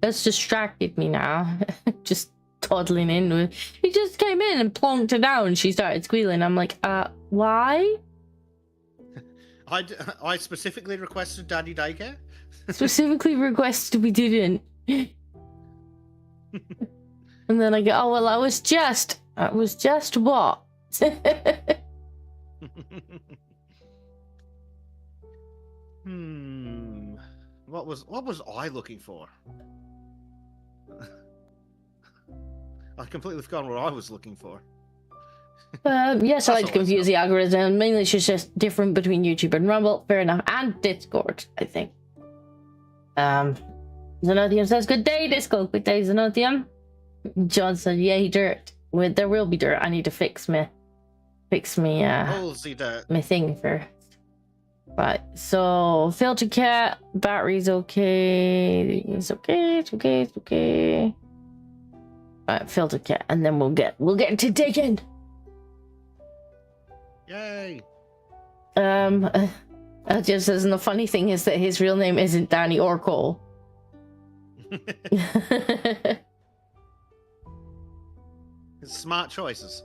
That's distracted me now. Just toddling in. He just came in and plonked her down. She started squealing. I'm like, why? I specifically requested daddy daycare. Specifically requested we didn't. And then I go, oh, well, I was just what? What was I looking for? I completely forgot what I was looking for. Yes, I like to confuse the algorithm. Mainly it's just different between YouTube and Rumble. Fair enough. And Discord, I think. Zenothium says, good day, Disco. Good day, Zenothium. John said, yay, dirt. There will be dirt. I need to fix me, my thing first. Right, so filter cat, battery's okay. It's okay. Right, filter cat, and then we'll get to digging. Yay! Just says, and the funny thing is that his real name isn't Danny or Cole. Smart choices.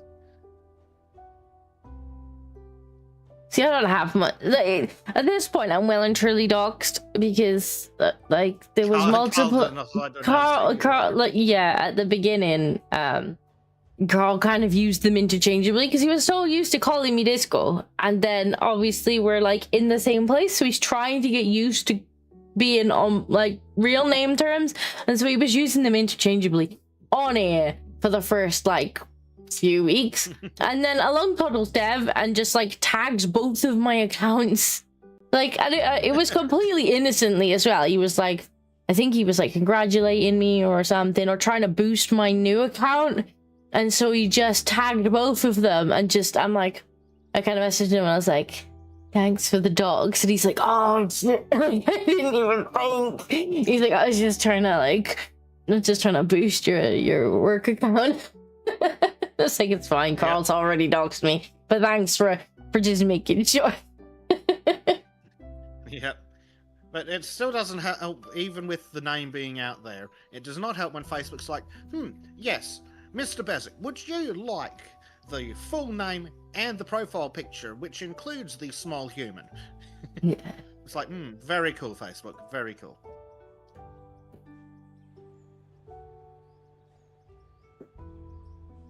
See, I don't have much. Like, at this point, I'm well and truly doxed because, like, there was multiple. Carl, like, yeah, at the beginning, Carl kind of used them interchangeably because he was so used to calling me Disco, and then obviously we're like in the same place, so he's trying to get used to being on like real name terms, and so he was using them interchangeably on air for the first like few weeks, and then along Puddles Dev and just like tags both of my accounts, like, and it was completely innocently as well. He was like, I think he was like congratulating me or something, or trying to boost my new account, and so he just tagged both of them, and just I'm like, I kind of messaged him and I was like, thanks for the dogs, and he's like, oh shit, I didn't even think. He's like, I was just trying to boost your work account. I was like, it's fine, Carl's already doxed me, but thanks for just making sure. Yep. But it still doesn't help, even with the name being out there. It does not help when Facebook's like, yes, Mr. Bezic, would you like the full name and the profile picture, which includes the small human? Yeah. It's like, very cool, Facebook, very cool.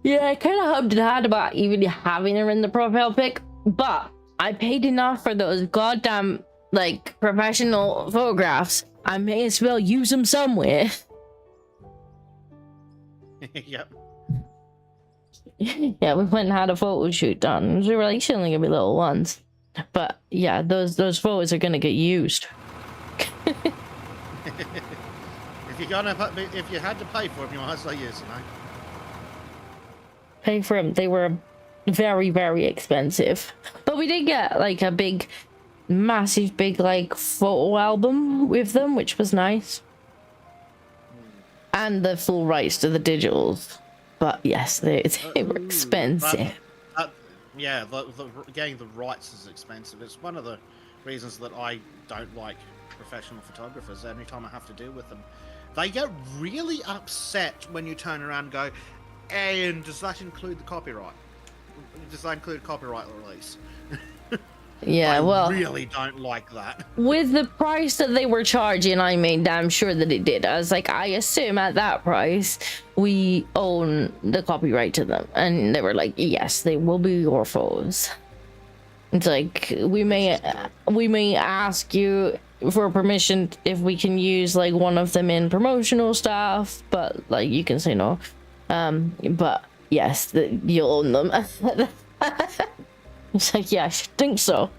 Yeah, I kind of hoped it had about even having her in the profile pic, but I paid enough for those goddamn, like, professional photographs. I may as well use them somewhere. Yep. Yeah, we went and had a photo shoot done. We were like, she's only gonna be little ones. But yeah, those photos are gonna get used. If you had to pay for them, you might as well use them, Pay for them. They were very, very expensive. But we did get like a massive big like photo album with them, which was nice. And the full rights to the digitals. But yes, they were expensive. Getting the rights is expensive. It's one of the reasons that I don't like professional photographers. Anytime I have to deal with them, they get really upset when you turn around and go, and does that include the copyright? Does that include copyright release? Yeah, I really don't like that. With the price that they were charging, I made damn sure that it did. I was like, I assume at that price we own the copyright to them, and they were like, yes, they will be your photos. It's like, we may ask you for permission if we can use like one of them in promotional stuff, but like you can say no. But yes, you'll own them. It's like, yeah, I think so.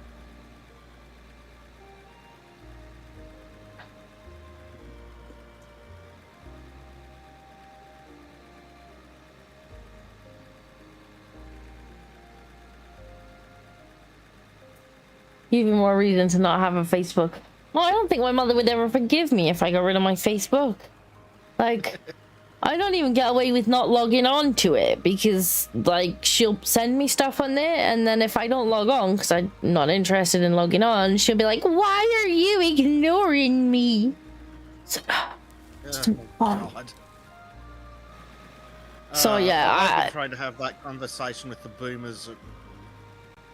Even more reason to not have a Facebook. Well, I don't think my mother would ever forgive me if I got rid of my Facebook. Like, I don't even get away with not logging on to it because, like, she'll send me stuff on there, and then if I don't log on because I'm not interested in logging on, she'll be like, why are you ignoring me? So, Oh, God. So yeah, I've been trying to have that conversation with the boomers at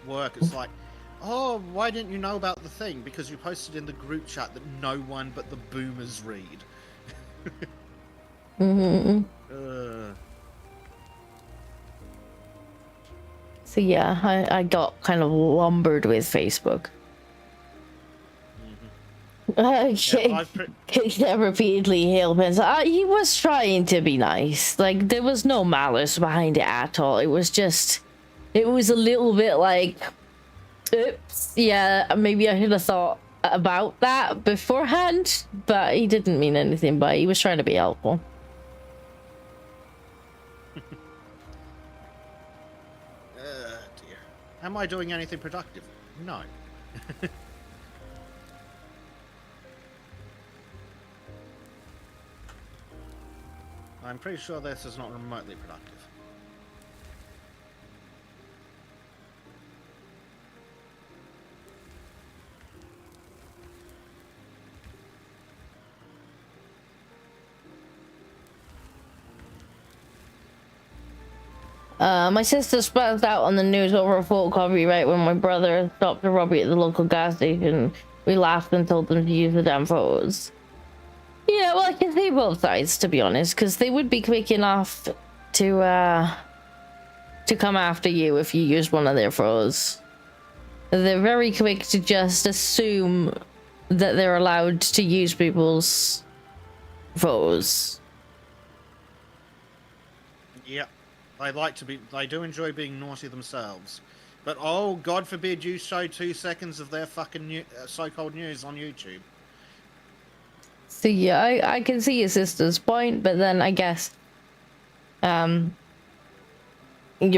work. It's like, oh, why didn't you know about the thing? Because you posted in the group chat that no one but the boomers read. So yeah, I got kind of lumbered with Facebook. He repeatedly hailed Pence. He was trying to be nice. Like, there was no malice behind it at all. It was a little bit like, oops, yeah, maybe I should have thought about that beforehand, but he didn't mean anything by it. He was trying to be helpful. Dear. Am I doing anything productive? No. I'm pretty sure this is not remotely productive. My sister spazzed out on the news over a full copyright when my brother stopped a robbery at the local gas station. We laughed and told them to use the damn photos. Yeah, well, I can see both sides, to be honest, because they would be quick enough to come after you if you used one of their photos. They're very quick to just assume that they're allowed to use people's photos. Yeah. They do enjoy being naughty themselves. But oh, God forbid you show 2 seconds of their fucking so-called news on YouTube. So yeah, I can see your sister's point, but then I guess your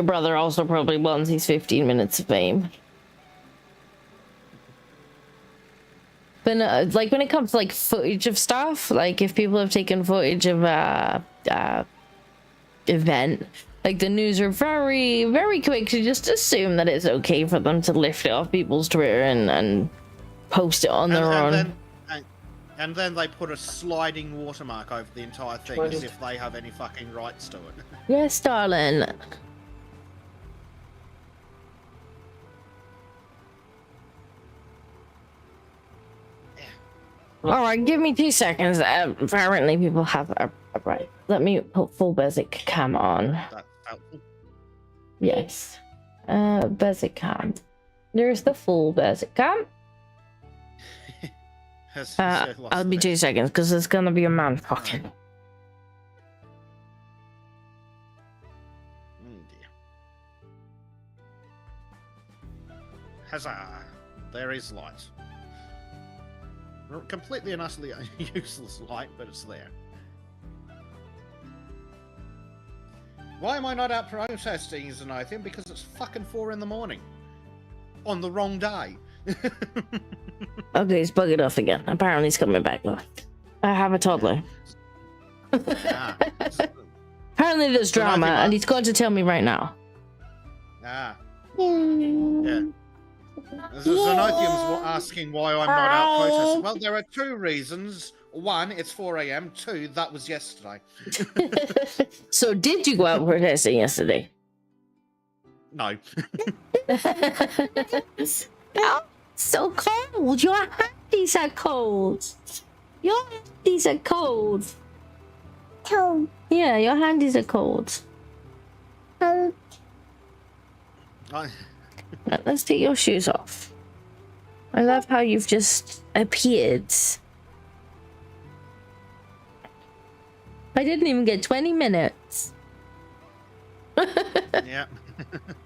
brother also probably wants his 15 minutes of fame. But like when it comes to like footage of stuff, like if people have taken footage of event, like the news are very, very quick to just assume that it's okay for them to lift it off people's Twitter and post it on their own. And then they put a sliding watermark over the entire thing as if they have any fucking rights to it. Yes, darling. Alright, give me 2 seconds. Apparently people have a right. Let me put full basic cam on. That's helpful. Yes. Basic cam. There's the full basic cam. I'll be 2 seconds because it's gonna be a man fucking. Dear. Huzzah! There is light. Completely and utterly useless light, but it's there. Why am I not out protesting, Xenothium? Because it's fucking 4 in the morning. On the wrong day. Okay, he's bugging off again. Apparently he's coming back though. I have a toddler. Apparently there's drama and he's going to tell me right now. Yeah. Xenothium's asking why I'm not out protesting. Well, there are 2 reasons. 1, it's 4 AM. 2, that was yesterday. So did you go out protesting yesterday? No. Oh, so cold. Your handies are cold. Your handies are cold. Cold. Yeah, your handies are cold. Right, let's take your shoes off. I love how you've just appeared. I didn't even get 20 minutes. Yeah.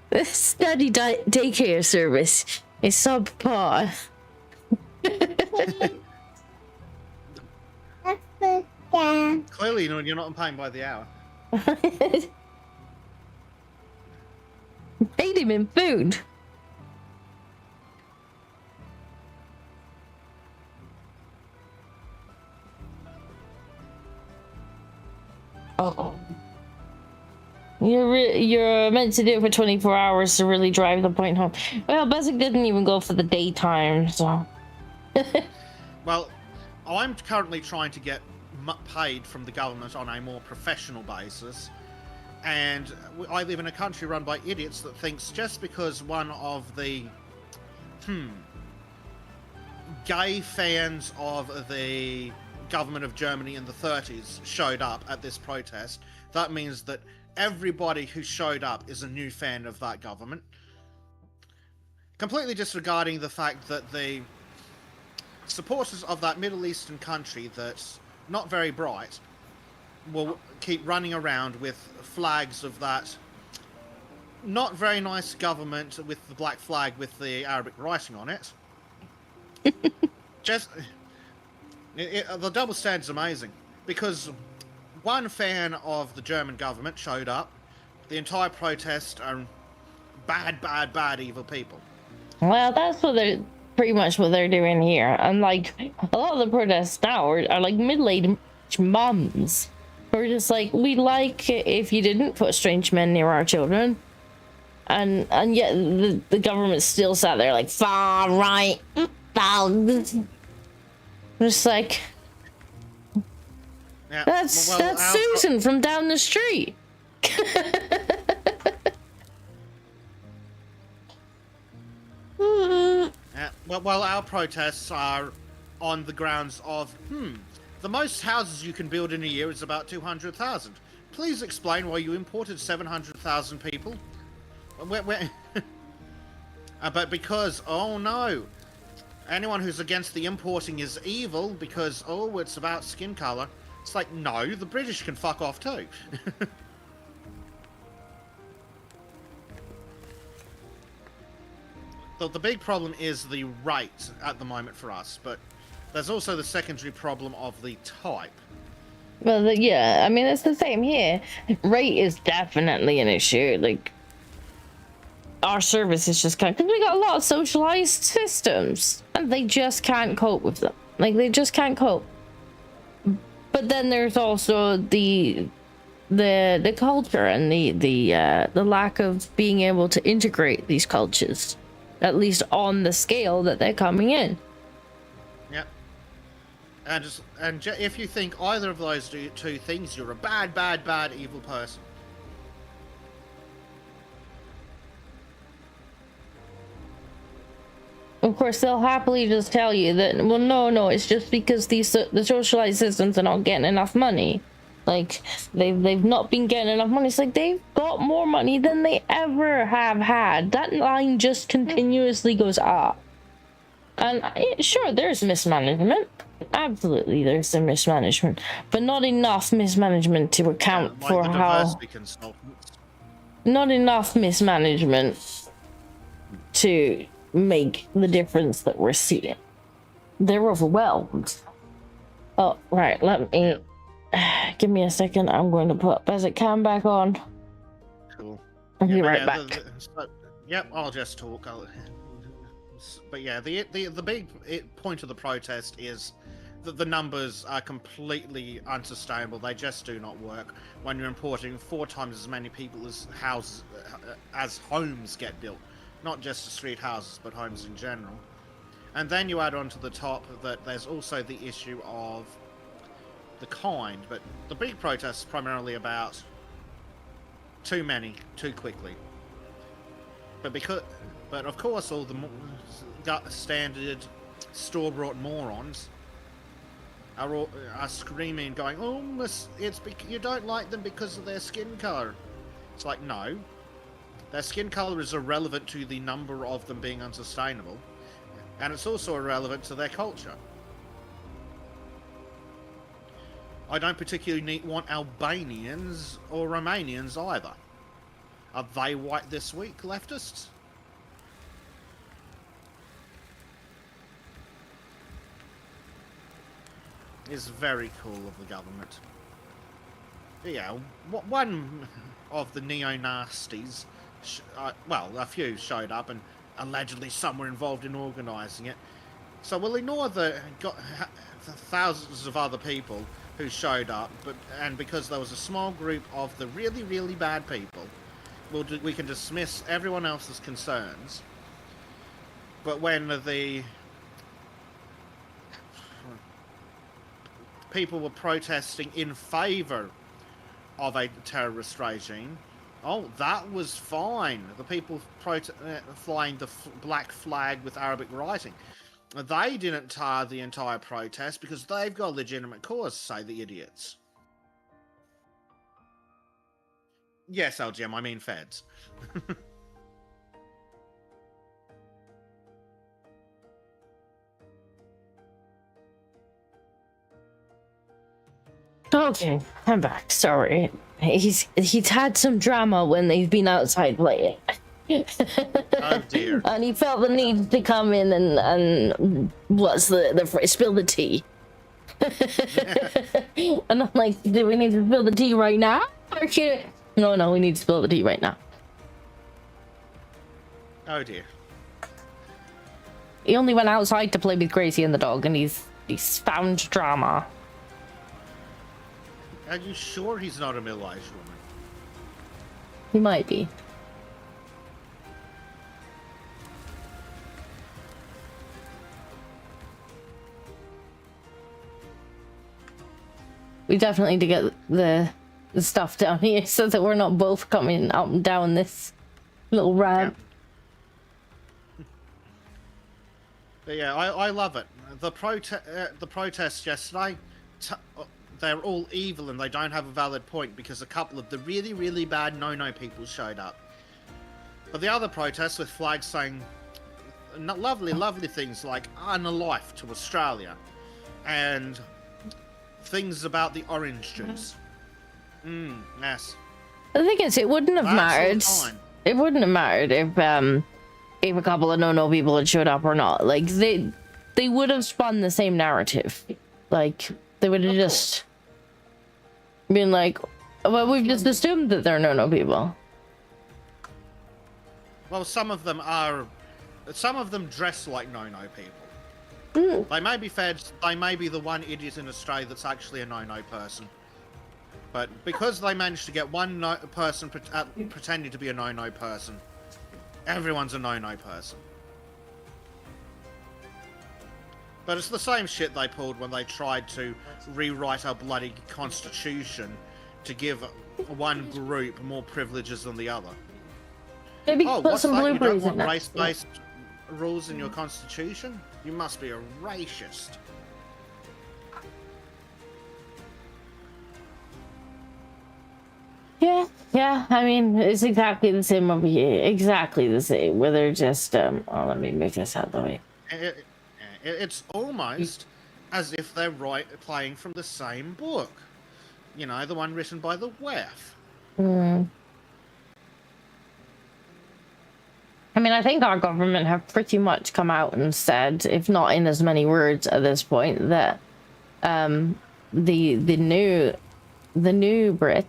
The study daycare service is subpar. Clearly, you're not paying by the hour. Paid him in food. Oh. You're meant to do it for 24 hours to really drive the point home. Well, Basic didn't even go for the daytime, so. Well, I'm currently trying to get paid from the government on a more professional basis. And I live in a country run by idiots that thinks just because one of the gay fans of the government of Germany in the 30s showed up at this protest, that means that everybody who showed up is a new fan of that government. Completely disregarding the fact that the supporters of that Middle Eastern country that's not very bright will keep running around with flags of that not very nice government with the black flag with the Arabic writing on it. The double standard's amazing, because one fan of the German government showed up, the entire protest are bad evil people. Well, that's what they're pretty much what they're doing here. And like a lot of the protests now are like middle-aged mums who are just like, we like it if you didn't put strange men near our children. And yet the government still sat there like, far right. Just like, yeah, that's Susan from down the street. Well, our protests are on the grounds of, the most houses you can build in a year is about 200,000. Please explain why you imported 700,000 people. But because, oh no, anyone who's against the importing is evil because, oh, it's about skin colour. It's like, no, the British can fuck off too. The big problem is the rate at the moment for us, but there's also the secondary problem of the type. Well, yeah, I mean, it's the same here. Rate is definitely an issue. Like, our service is just kind of, because we got a lot of socialized systems, and they just can't cope with them. Like, they just can't cope. But then there's also the culture and the lack of being able to integrate these cultures, at least on the scale that they're coming in. Yep. And if you think either of those two things, you're a bad, evil person. Of course, they'll happily just tell you that, well, no, it's just because the socialized systems are not getting enough money. Like, they've not been getting enough money. It's like, they've got more money than they ever have had. That line just continuously goes up. And sure, there's mismanagement. Absolutely, there's some mismanagement. But not enough mismanagement to account for how... Not enough mismanagement to make the difference that we're seeing. They're overwhelmed. Oh, right, let me... Give me a second. I'm going to put Bezicam back on. Cool. I'll be right back. Yep, I'll just talk. But yeah, the big point of the protest is that the numbers are completely unsustainable. They just do not work when you're importing 4 times as many people as homes get built. Not just street houses, but homes in general. And then you add on to the top that there's also the issue of the kind, but the big protest is primarily about too many, too quickly. But of course, all the standard store-bought morons are screaming, going, "Oh, you don't like them because of their skin color." It's like, no, their skin color is irrelevant to the number of them being unsustainable, and it's also irrelevant to their culture. I don't particularly want Albanians or Romanians either. Are they white this week, leftists? It's very cool of the government. Yeah, one of the neo-nasties, well, a few showed up and allegedly some were involved in organising it. So we'll ignore the thousands of other people who showed up, and because there was a small group of the really, really bad people, we can dismiss everyone else's concerns. But when people were protesting in favor of a terrorist regime, oh, that was fine. The people flying the black flag with Arabic writing, they didn't tar the entire protest because they've got a legitimate cause, say the idiots. Yes, LGM, I mean feds. Okay, I'm back. Sorry. He's had some drama when they've been outside playing. Oh dear. And he felt the need to come in and what's the phrase? Spill the tea. And I'm like, do we need to spill the tea right now? Or should... No, we need to spill the tea right now. Oh dear. He only went outside to play with Gracie and the dog, and he's found drama. Are you sure he's not a middle-aged woman? He might be. We definitely need to get the stuff down here so that we're not both coming up and down this little ramp. Yeah. But yeah, I love it. The protests yesterday, they're all evil and they don't have a valid point because a couple of the really, really bad no-no people showed up. But the other protests with flags saying lovely, lovely things like "An a life to Australia" and things about the orange juice. Yes. The thing is, it wouldn't have mattered. It wouldn't have mattered if a couple of no people had showed up or not. Like they would have spun the same narrative. Like they would have just been like, well, we've just assumed that they're no people. Well, some of them dress like no people. They may be feds, they may be the one idiot in Australia that's actually a no person. But because they managed to get one person pretending to be a no person, everyone's a no person. But it's the same shit they pulled when they tried to rewrite our bloody constitution to give one group more privileges than the other. Maybe put some blueberries in that. Race-based rules in your constitution? You must be a racist. Yeah. I mean, it's exactly the same over here. Exactly the same. Where they're just let me make this out of the way. It's almost as if they're playing from the same book. You know, the one written by the WEF. I mean, I think our government have pretty much come out and said, if not in as many words at this point, that the new Brits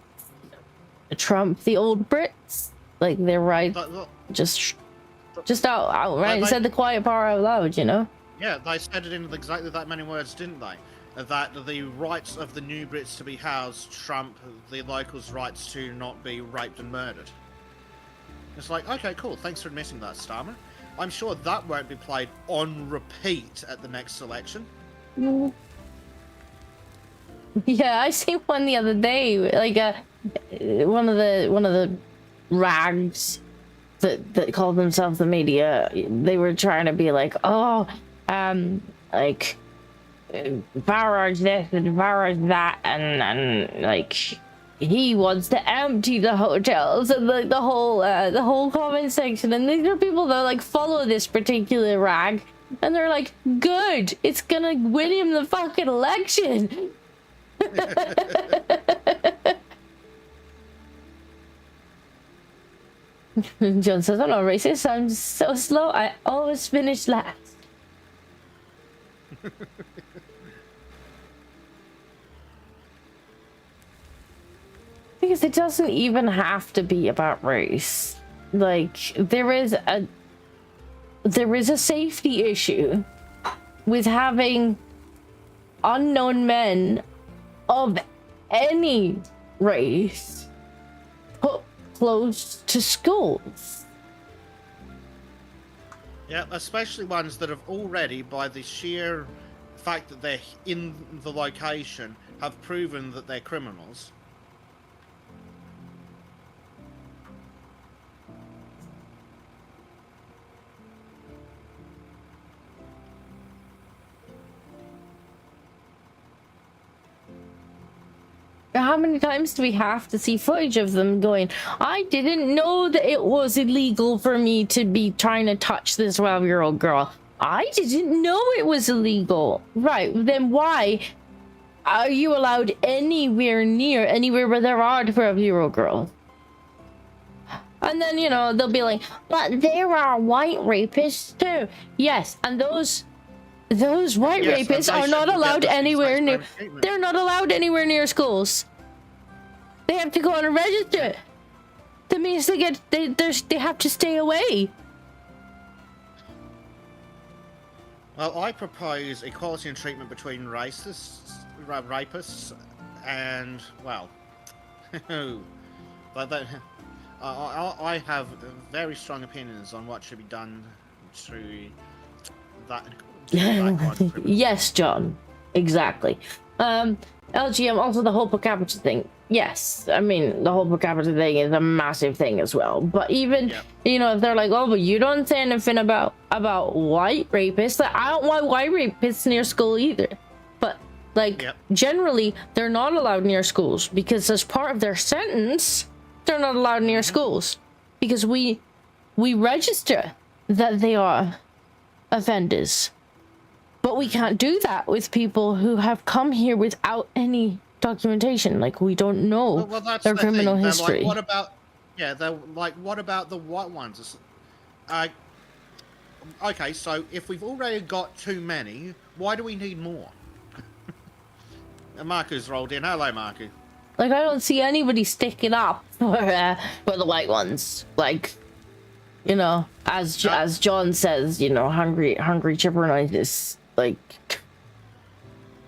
trump the old Brits. Like they're right, just outright said the quiet part out loud, you know. Yeah, they said it in exactly that many words, didn't they? That the rights of the new Brits to be housed trump the locals' rights to not be raped and murdered. It's like, okay, cool, thanks for admitting that, Starmer. I'm sure that won't be played on repeat at the next election. Yeah, I seen one the other day, like one of the rags that called themselves the media. They were trying to be like, like Farage this and Farage that, and like he wants to empty the hotels and the whole comment section. And these are people that like follow this particular rag, and they're like, good, it's gonna win him the fucking election. John says, I'm not racist, I'm so slow, I always finish last. Because it doesn't even have to be about race. Like, there is a safety issue with having unknown men of any race put close to schools. Yeah, especially ones that have already, by the sheer fact that they're in the location have proven that they're criminals. How many times do we have to see footage of them going, I didn't know that it was illegal for me to be trying to touch this 12-year-old girl. I didn't know it was illegal. Right, then why are you allowed anywhere where there are 12-year-old girls? And then, you know, they'll be like, but there are white rapists too. Yes, and those white rapists are not allowed anywhere near. They're not allowed anywhere near schools. They have to go on a register. That means they have to stay away. Well, I propose equality in treatment between rapists, and well, but I have very strong opinions on what should be done to that. Yes, John. Exactly. LGM, also the whole per capita thing. Yes, I mean, the whole per capita thing is a massive thing as well. But even, you know, if they're like, oh, but you don't say anything about white rapists, like, I don't want white rapists near school either. But, like, generally, they're not allowed near schools because as part of their sentence, they're not allowed near schools because we register that they are offenders. But we can't do that with people who have come here without any documentation. Like, we don't know their criminal history. Like, what about, they're like, what about the white ones? Okay, so if we've already got too many, why do we need more? And Marku's rolled in. Hello, Marku. Like, I don't see anybody sticking up for the white ones. Like, you know, as John says, you know, hungry chipperitis. Like,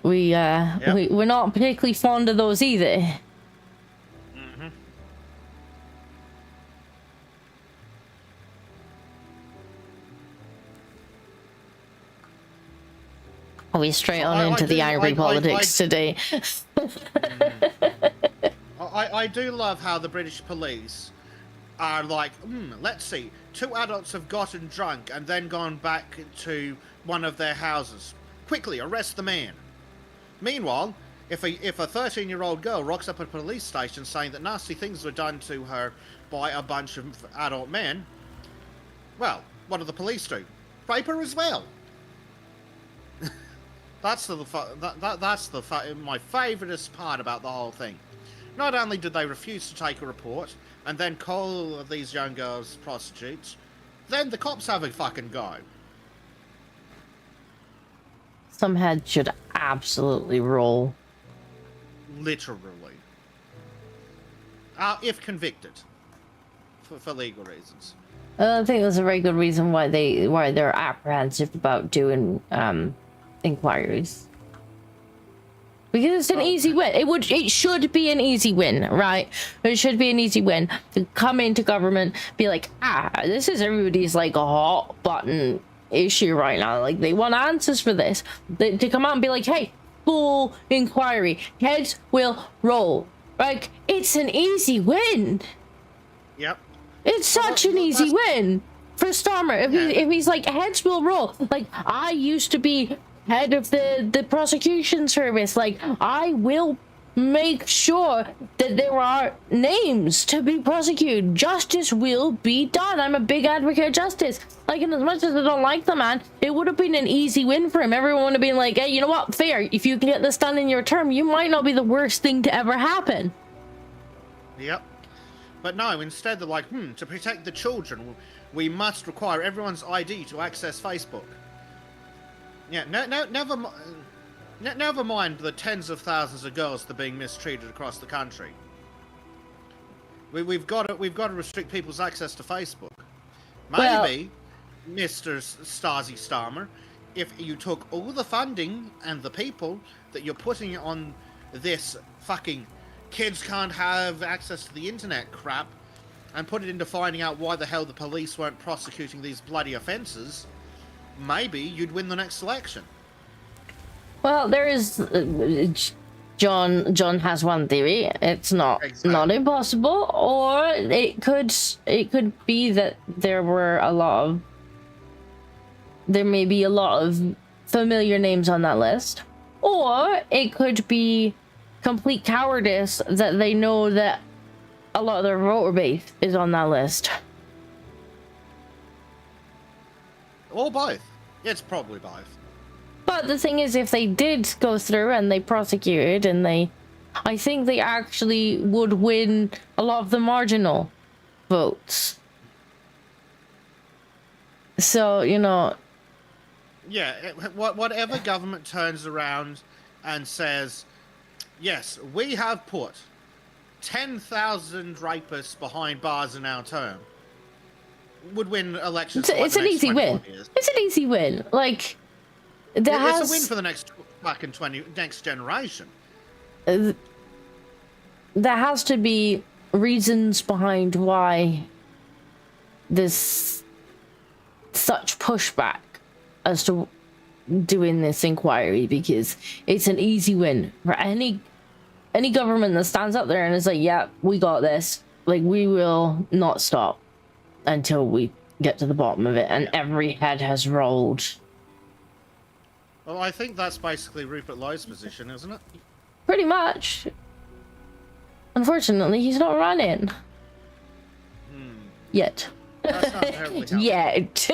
we're not particularly fond of those either. Mm-hmm. Are we straight on into the angry politics today? I do love how the British police are like, let's see, 2 adults have gotten drunk and then gone back to one of their houses. Quickly, arrest the man. Meanwhile, if a 13-year-old girl rocks up at a police station saying that nasty things were done to her by a bunch of adult men, well, what do the police do? Rape her as well. That's my favouriteest part about the whole thing. Not only did they refuse to take a report and then call these young girls prostitutes, then the cops have a fucking go. Some heads should absolutely roll. Literally. If convicted. For legal reasons. I think that's a very good reason why they're apprehensive about doing inquiries. Because it's an easy win. It should be an easy win, right? It should be an easy win to come into government, be like, this is everybody's like a hot button issue right now. Like, they want answers for this. To come out and be like, hey, full inquiry, heads will roll. Like, it's an easy win. Yep. It's such an easy win for Starmer. If he's like, heads will roll. Like, I used to be head of the prosecution service. Like, I will make sure that there are names to be prosecuted. Justice will be done. I'm a big advocate of justice. Like, and as much as I don't like the man, it would have been an easy win for him. Everyone would have been like, hey, you know what? Fair. If you can get this done in your term, you might not be the worst thing to ever happen. Yep. But no, instead they're like, to protect the children, we must require everyone's ID to access Facebook. Yeah, never mind the tens of thousands of girls that are being mistreated across the country. We've got to restrict people's access to Facebook. Maybe, Mr. Stasi Starmer, if you took all the funding and the people that you're putting on this fucking kids can't have access to the internet crap and put it into finding out why the hell the police weren't prosecuting these bloody offences, maybe you'd win the next election. Well, there is John has one theory. It's not impossible, or it could be that there may be a lot of familiar names on that list, or it could be complete cowardice that they know that a lot of their voter base is on that list. Or both. It's probably both. But the thing is, if they did go through and they prosecuted and I think they actually would win a lot of the marginal votes. So, you know. Yeah, whatever government turns around and says, yes, we have put 10,000 rapists behind bars in our term, would win elections. It's an easy win. It's an easy win. Like, it's a win for the next generation. There has to be reasons behind why there's such pushback as to doing this inquiry, because it's an easy win for any government that stands up there and is like, yeah, we got this. Like, we will not stop until we get to the bottom of it, and every head has rolled. Well, I think that's basically Rupert Lowe's position, isn't it? Pretty much. Unfortunately, he's not running. Yet. That's not terribly helpful. Yet.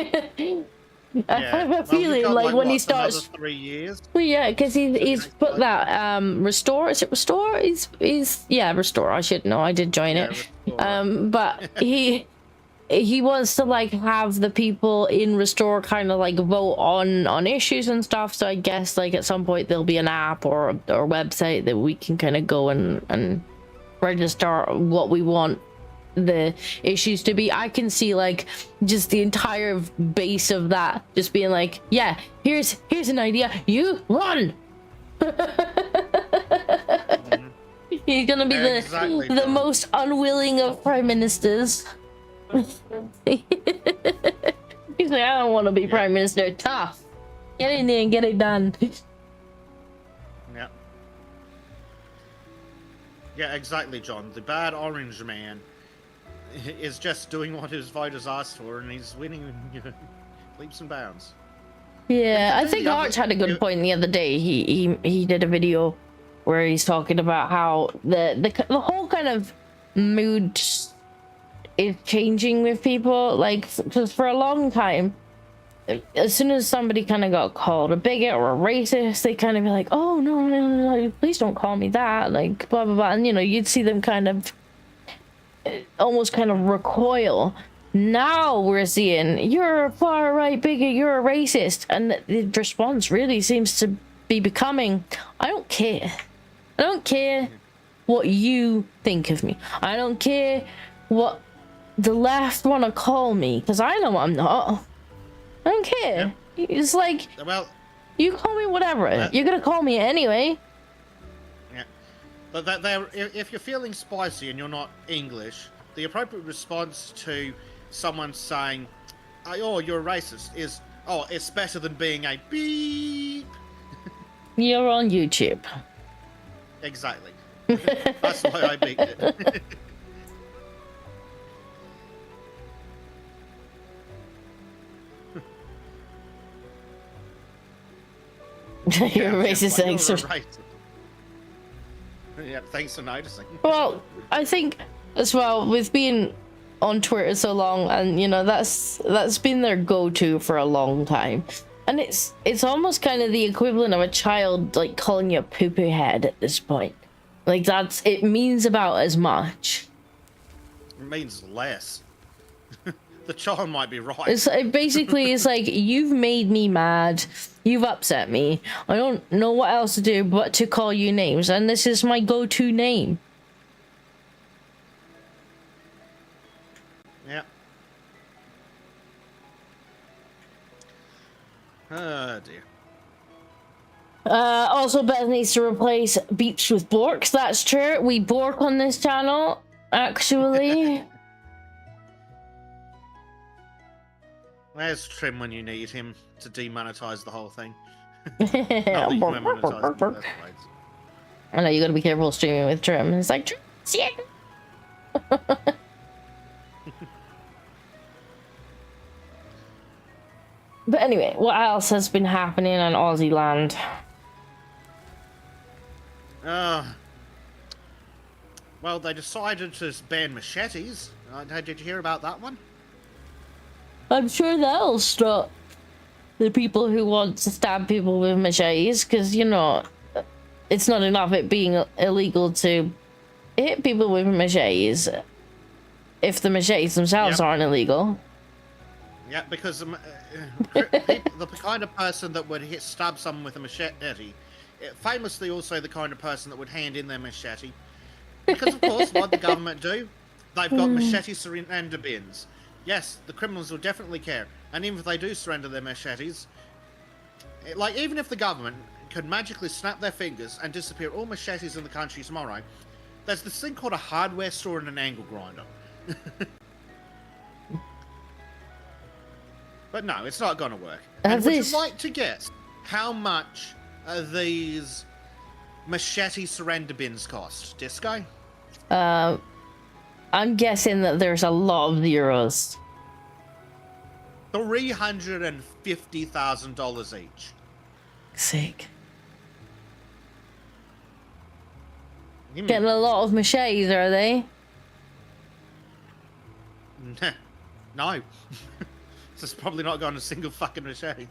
I have a feeling got, like when what, he starts 3 years. Well, yeah, because he's put that restore. Is it restore? Yeah, restore. I should know. I did join it. Restore. But he wants to like have the people in restore kind of like vote on issues and stuff. So I guess like at some point there'll be an app or website that we can kind of go and register what we want the issues to be. I can see like just the entire base of that just being like, yeah, here's an idea, you run. He's gonna be the most unwilling of prime ministers. He's like, I don't want to be prime minister. Tough, get in there and get it done. Yeah, exactly, John. The bad orange man is just doing what his voters asked for, and he's winning leaps and bounds. Yeah, I think Arch had a good point the other day. He did a video where he's talking about how the whole kind of mood is changing with people. Like, because for a long time, as soon as somebody kind of got called a bigot or a racist, they kind of be like, oh no, please don't call me that, like blah blah blah, and you know, you'd see them kind of almost kind of recoil. Now we're seeing, you're a far right bigot, you're a racist, and the response really seems to be becoming, I don't care what you think of me, I don't care what the left want to call me, because I know I'm not. I don't care. Yep. It's like, well, you call me whatever, you're gonna call me anyway. But if you're feeling spicy and you're not English, the appropriate response to someone saying, oh, you're a racist, is, oh, it's better than being a beep. You're on YouTube. Exactly. That's why I beat it. You're a racist, thanks. Yeah, thanks for noticing. Well, I think as well, with being on Twitter so long, and you know, that's been their go-to for a long time, and it's almost kind of the equivalent of a child like calling you a poo-poo head at this point. Like, it means about as much. It means less. The child might be right. It basically is like, you've made me mad, you've upset me, I don't know what else to do but to call you names, and this is my go-to name. Yeah. Oh dear. Also, Beth needs to replace beeps with borks. That's true. We bork on this channel, actually. There's Trim when you need him to demonetize the whole thing. Not that you can monetize in the first place. I know you gotta be careful streaming with Trim. It's like, yeah. But anyway, what else has been happening on Aussie land? Well, they decided to ban machetes. Did you hear about that one? I'm sure that'll stop the people who want to stab people with machetes, because, you know, it's not enough it being illegal to hit people with machetes if the machetes themselves aren't illegal. Yeah, because the kind of person that would stab someone with a machete, famously also the kind of person that would hand in their machete. Because, of course, what the government do? They've got machete surrender bins. Yes, the criminals will definitely care. And even if they do surrender their machetes, like, even if the government could magically snap their fingers and disappear all machetes in the country tomorrow, there's this thing called a hardware store and an angle grinder. But no, it's not going to work. And would you like to guess how much these machete surrender bins cost, Disco? I'm guessing that there's a lot of zeros. $350,000 each. Sick. Getting a lot of machetes, are they? No. This is probably not going a single fucking machete.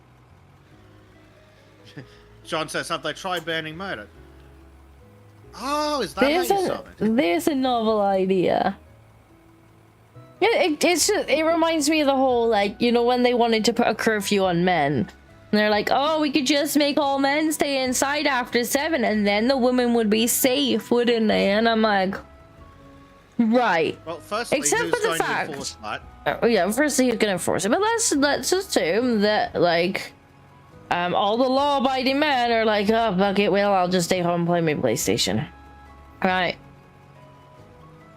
John says, have they tried banning murder? Oh, is that how you saw it? There's a novel idea. It reminds me of the whole, like, you know, when they wanted to put a curfew on men. And they're like, oh, we could just make all men stay inside after 7 and then the women would be safe, wouldn't they? And I'm like, right. Well, firstly, except who's for the going to fact, enforce that? yeah, firstly, who's going to enforce it? But let's assume that, like, all the law-abiding men are like, oh, fuck it, well, I'll just stay home and play my PlayStation. Right.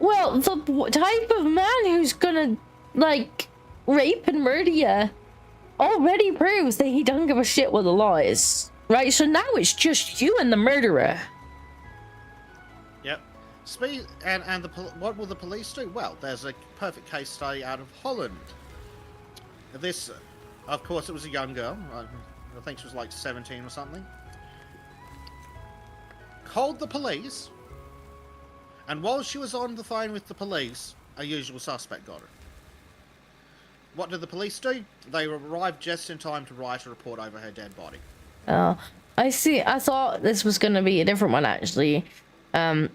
Well, the type of man who's gonna, like, rape and murder you already proves that he doesn't give a shit what the law is. Right? So now it's just you and the murderer. Yep. And what will the police do? Well, there's a perfect case study out of Holland. This, of course, it was a young girl. I think she was like 17 or something. Called the police. And while she was on the phone with the police, a usual suspect got her. What did the police do? They arrived just in time to write a report over her dead body. Oh, I see. I thought this was going to be a different one, actually. I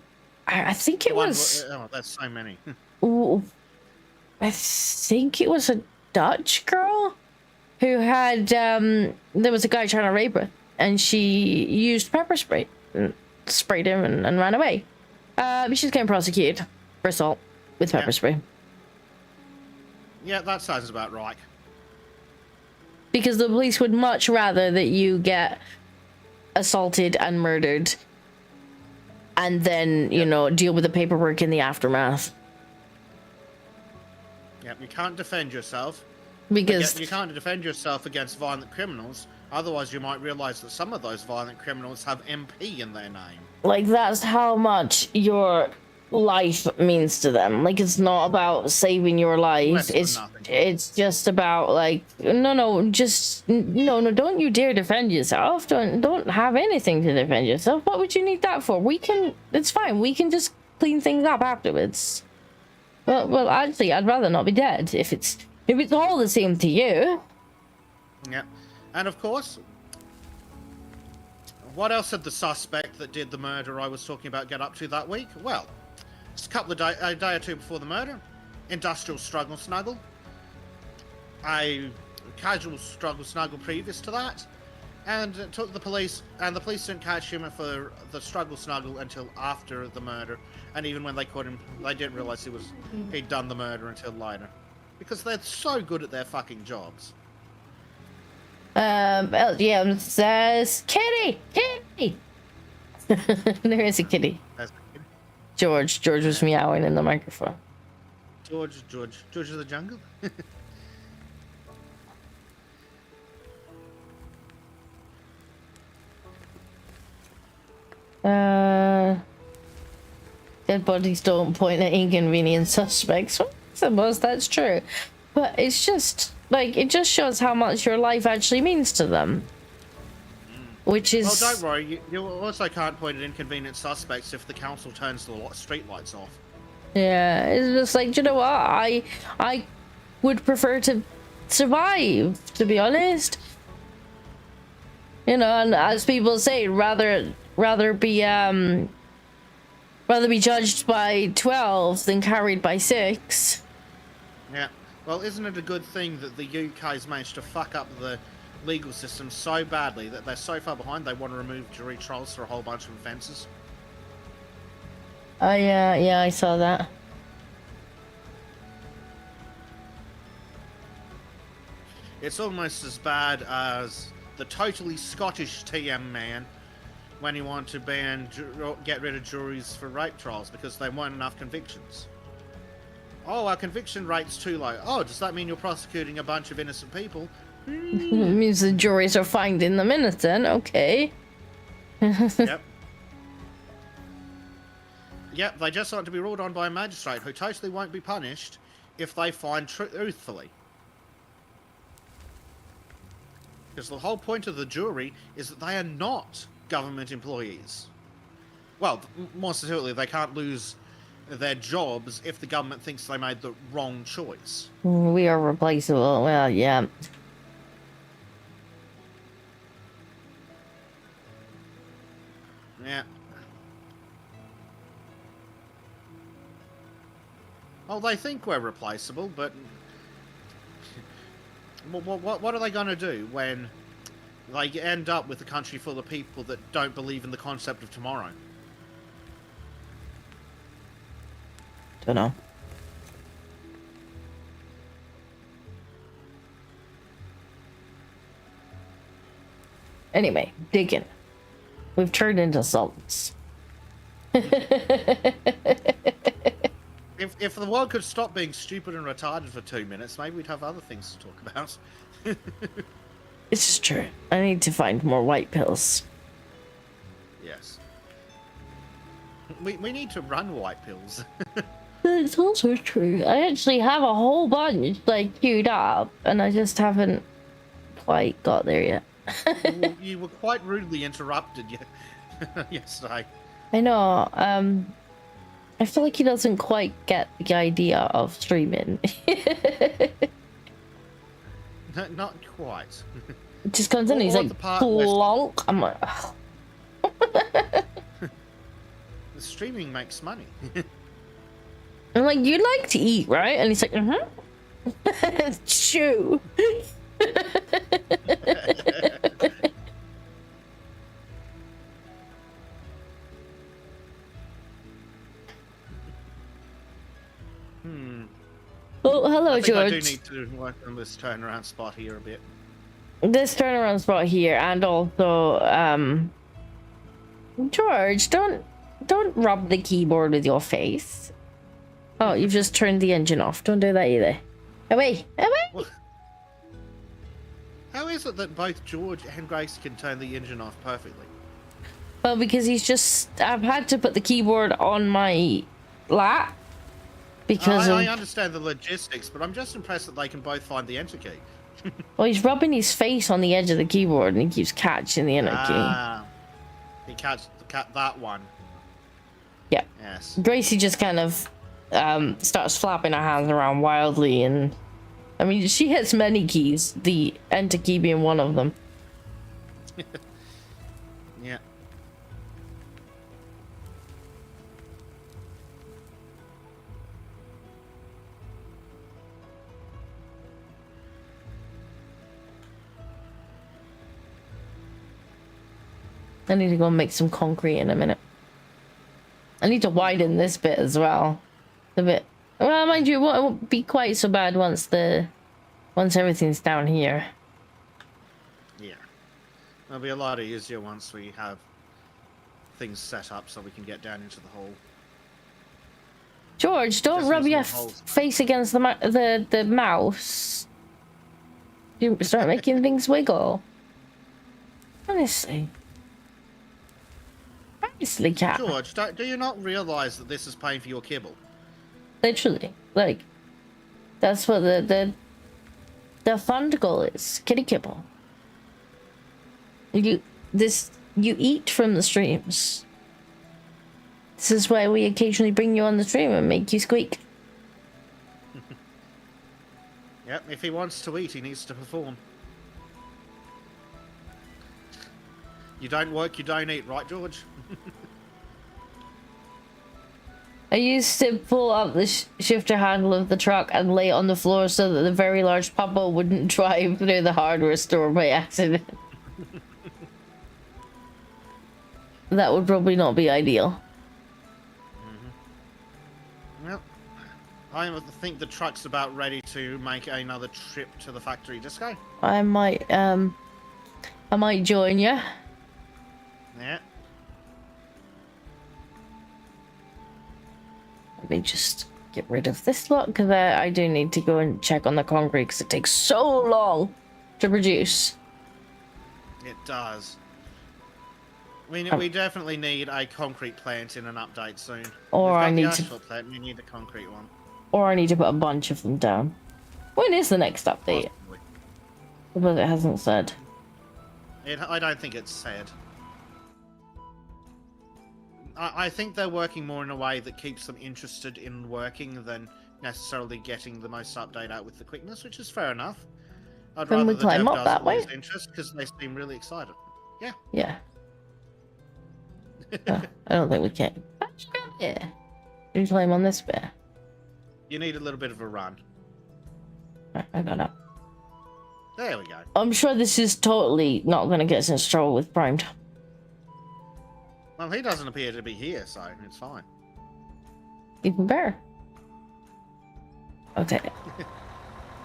think it was... Oh, that's so many. I think it was a Dutch girl who had... there was a guy trying to rape her, and she used pepper spray and sprayed him and ran away. She's getting prosecuted for assault with pepper spray. Yeah, that sounds about right. Because the police would much rather that you get assaulted and murdered and then, you know, deal with the paperwork in the aftermath. Yep, you can't defend yourself. Because you can't defend yourself against violent criminals. Otherwise, you might realize that some of those violent criminals have MP in their name. Like, that's how much your life means to them. Like, it's not about saving your life. It's just about, like, no, don't you dare defend yourself. Don't have anything to defend yourself. What would you need that for? It's fine. We can just clean things up afterwards. Well, actually, I'd rather not be dead if it's all the same to you. Yeah. And of course, what else did the suspect that did the murder I was talking about get up to that week? Well, just a day or two before the murder, industrial struggle snuggle. A casual struggle snuggle previous to that, and took the police, and the police didn't catch him for the struggle snuggle until after the murder. And even when they caught him, they didn't realize he'd done the murder until later, because they're so good at their fucking jobs. Yeah, says kitty. There is a kitty. George was meowing in the microphone. George of the jungle. dead bodies don't point at inconvenient suspects. Well, I suppose that's true. But it's just, like, it just shows how much your life actually means to them. Which is... Well, don't worry. You also can't point at inconvenient suspects if the council turns the street lights off. Yeah, it's just like, do you know what? I would prefer to survive, to be honest. You know, and as people say, rather be judged by 12 than carried by 6. Yeah. Well, isn't it a good thing that the UK's managed to fuck up the legal system so badly that they're so far behind they want to remove jury trials for a whole bunch of offences? Oh yeah, I saw that. It's almost as bad as the totally Scottish TM man when he wanted to get rid of juries for rape trials because there weren't enough convictions. Oh, our conviction rate's too low. Oh, does that mean you're prosecuting a bunch of innocent people? It means the juries are finding them innocent. Okay. Yep. Yep, they just want to be ruled on by a magistrate who totally won't be punished if they find truthfully. Because the whole point of the jury is that they are not government employees. Well, more specifically, they can't lose their jobs if the government thinks they made the wrong choice. We are replaceable. Well, yeah. Yeah. Well, they think we're replaceable, but what are they going to do when they end up with a country full of people that don't believe in the concept of tomorrow? Don't know. Anyway, digging. We've turned into sultans. If the world could stop being stupid and retarded for 2 minutes, maybe we'd have other things to talk about. This is true. I need to find more white pills. Yes. We need to run white pills. It's also true. I actually have a whole bunch, like, queued up, and I just haven't quite got there yet. You were quite rudely interrupted yesterday. I know. I feel like he doesn't quite get the idea of streaming. No, not quite. It just comes in and he's like, plonk. I'm like, oh. The streaming makes money. I'm like, you like to eat, right? And he's like, mm-hmm. Chew. Oh, hello, George. I do need to work on this turnaround spot here a bit. This turnaround spot here, and also, George, don't rub the keyboard with your face. Oh, you've just turned the engine off. Don't do that either. Away, away. Well, how is it that both George and Grace can turn the engine off perfectly? Well, because I've had to put the keyboard on my lap. Because I understand the logistics, but I'm just impressed that they can both find the enter key. Well, he's rubbing his face on the edge of the keyboard and he keeps catching the enter key. He catch that one. Yeah. Yes. Gracie just kind of starts flapping her hands around wildly, and I mean, she hits many keys, the enter key being one of them. Yeah. I need to go and make some concrete in a minute. I need to widen this bit as well. The bit. Well, mind you, it won't be quite so bad once everything's down here. Yeah. It'll be a lot easier once we have things set up so we can get down into the hole. George, don't Just rub use your more holes. face against the mouse. You start making things wiggle. Honestly. Obviously can. George, do you not realise that this is paying for your kibble? Literally, like, that's what the fund goal is. Kitty kibble. You eat from the streams. This is why we occasionally bring you on the stream and make you squeak. Yep, if he wants to eat, he needs to perform. You don't work, you don't eat, right, George? I used to pull up the shifter handle of the truck and lay it on the floor so that the very large papa wouldn't drive through the hardware store by accident. That would probably not be ideal. Well, I think the truck's about ready to make another trip to the factory disco. I might join you. Yeah. Let me just get rid of this lot, because I do need to go and check on the concrete, because it takes so long to produce. It does. We definitely need a concrete plant in an update soon. Or We've got I need the to... asphalt plant, we need a concrete one. Or I need to put a bunch of them down. When is the next update? Possibly. But it hasn't said. I don't think it's said. I think they're working more in a way that keeps them interested in working than necessarily getting the most update out with the quickness, which is fair enough. I'd Can rather we the climb dev up does that way? lose interest because they seem really excited. Yeah. Yeah. Oh, I don't think we can. Yeah. You climb on this bit. You need a little bit of a run. Right, I got up. There we go. I'm sure this is totally not going to get us in trouble with Primed. Well, he doesn't appear to be here, so it's fine. Even better. Okay.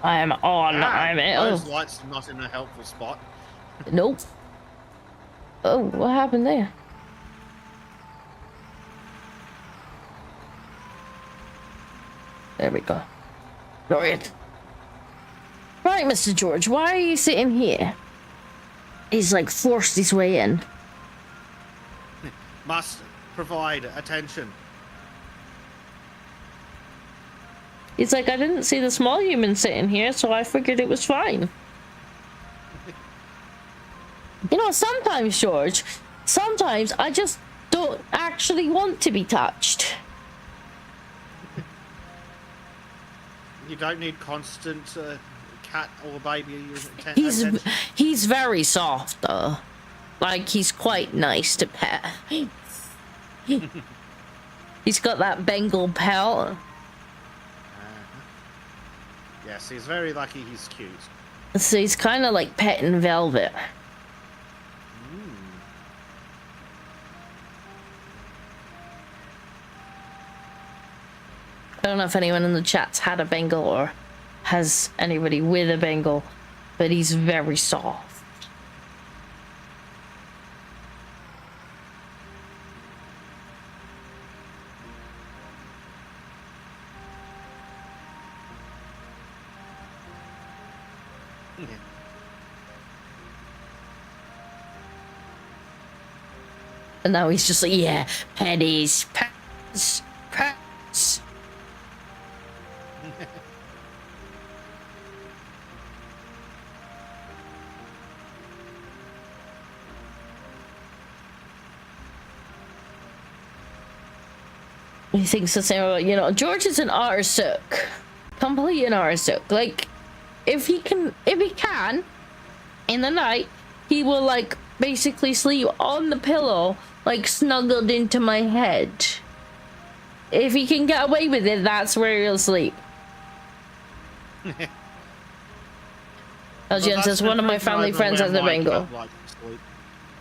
I am on. I'm in. Those Oh. lights are not in a helpful spot. Nope. Oh, what happened there? There we go. Brilliant. Right, Mr. George, why are you sitting here? He's like forced his way in. Must provide attention. He's like, I didn't see the small human sitting here, so I figured it was fine. You know, sometimes, George, sometimes I just don't actually want to be touched. You don't need constant cat or baby attention. He's very soft, though. Like, he's quite nice to pet. He's got that Bengal pelt. Yes, he's very lucky he's cute. So he's kind of like petting Velvet. I don't know if anyone in the chat's had a Bengal or has anybody with a Bengal, but he's very soft. And now he's just like, yeah, pennies, pets, pets. He thinks the same about, you know, George is an arsuk. Complete an arsuk. Like, if he can, in the night, he will, like, basically sleep on the pillow, like, snuggled into my head. If he can get away with it, that's where he'll sleep. Jen says, one of my family friends has a Bengal.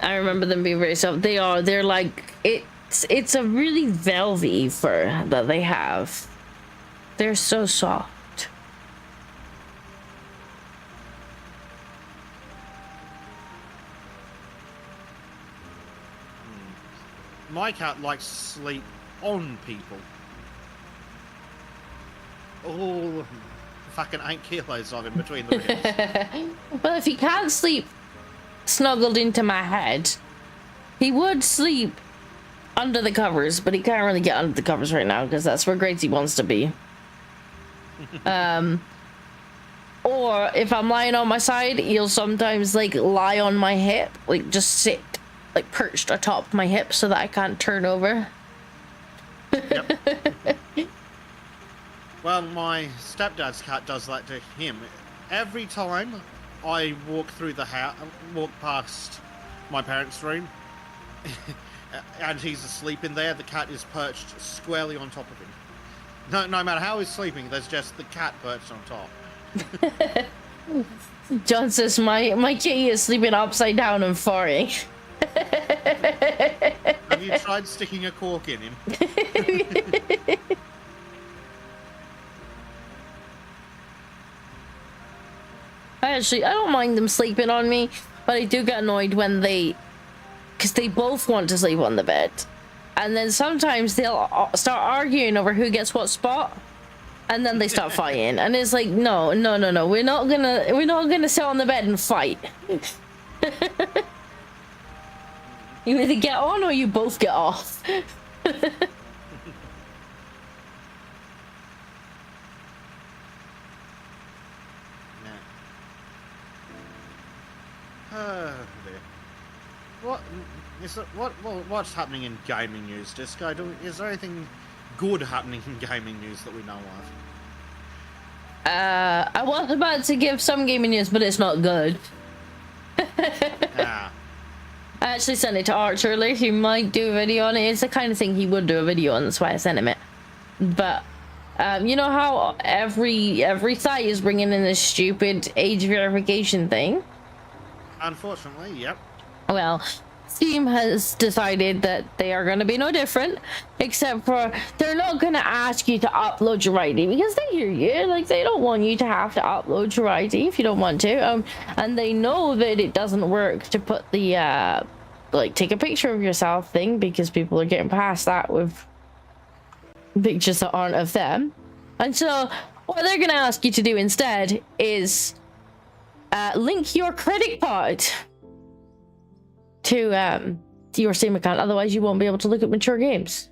I remember them being very soft. They're like, it's a really velvety fur that they have. They're so soft. My cat likes to sleep on people. All fucking 8 kilos of him between the ribs. Well, if he can't sleep snuggled into my head, he would sleep under the covers, but he can't really get under the covers right now because that's where Gracie wants to be. Or if I'm lying on my side, he'll sometimes like lie on my hip, like just sit like perched atop my hip so that I can't turn over. Yep. Well, my stepdad's cat does that to him. Every time I walk through the house, walk past my parents' room, and he's asleep in there, the cat is perched squarely on top of him. No matter how he's sleeping, there's just the cat perched on top. John says my kitty is sleeping upside down and farting. Have you tried sticking a cork in him? I don't mind them sleeping on me, but I do get annoyed when because they both want to sleep on the bed. And then sometimes they'll start arguing over who gets what spot. And then they start fighting. And it's like, no. We're not gonna sit on the bed and fight. You either get on or you both get off. What is it? What's happening in gaming news, Disco? Is there anything good happening in gaming news that we know of? I was about to give some gaming news, but it's not good. Ah. I actually sent it to Arch earlier. He might do a video on it. It's the kind of thing he would do a video on. That's why I sent him it. But you know how every site is bringing in this stupid age verification thing? Unfortunately, yep. Well, Steam has decided that they are going to be no different, except for they're not going to ask you to upload your ID because they hear you. Like, they don't want you to have to upload your ID if you don't want to. And they know that it doesn't work to put the like take a picture of yourself thing because people are getting past that with pictures that aren't of them. And so what they're going to ask you to do instead is link your credit card to your Steam account, otherwise you won't be able to look at mature games.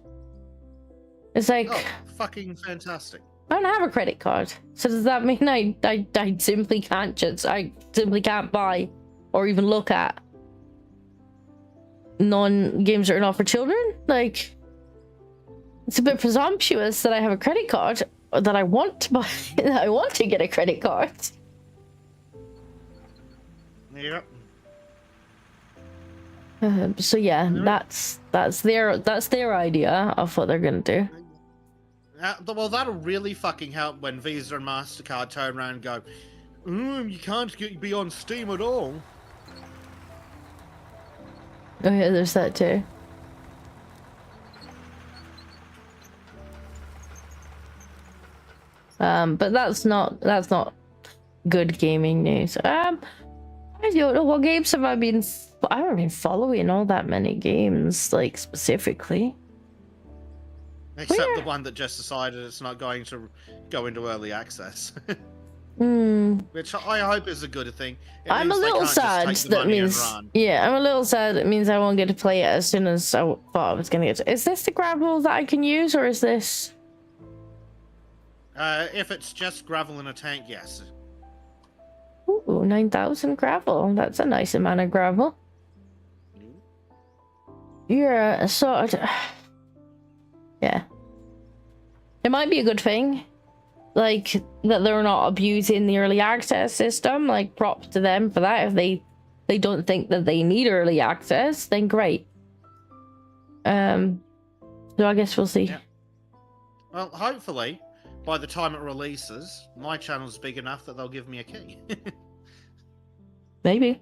It's like, oh, fucking fantastic. I don't have a credit card, so does that mean I simply can't buy or even look at non-games that are not for children? Like, it's a bit presumptuous that I have a credit card or that I want to buy that I want to get a credit card. Yep. So yeah, that's their idea of what they're gonna do. Well, that'll really fucking help when Visa and MasterCard turn around and go, you can't be on Steam at all. Oh yeah, there's that too. But that's not good gaming news. I don't know what games have I been. I haven't been following all that many games, like specifically. Except the one that just decided it's not going to go into early access. Which I hope is a good thing. I'm a little sad that means. Yeah, I'm a little sad. It means I won't get to play it as soon as I thought I was gonna get to. Is this the gravel that I can use, or is this? If it's just gravel in a tank, yes. Ooh, 9,000 gravel. That's a nice amount of gravel. Yeah, sort of. Yeah. It might be a good thing. Like, that they're not abusing the early access system. Like, props to them for that. If they don't think that they need early access, then great. So I guess we'll see. Yeah. Well, hopefully, by the time it releases, my channel's big enough that they'll give me a key. Maybe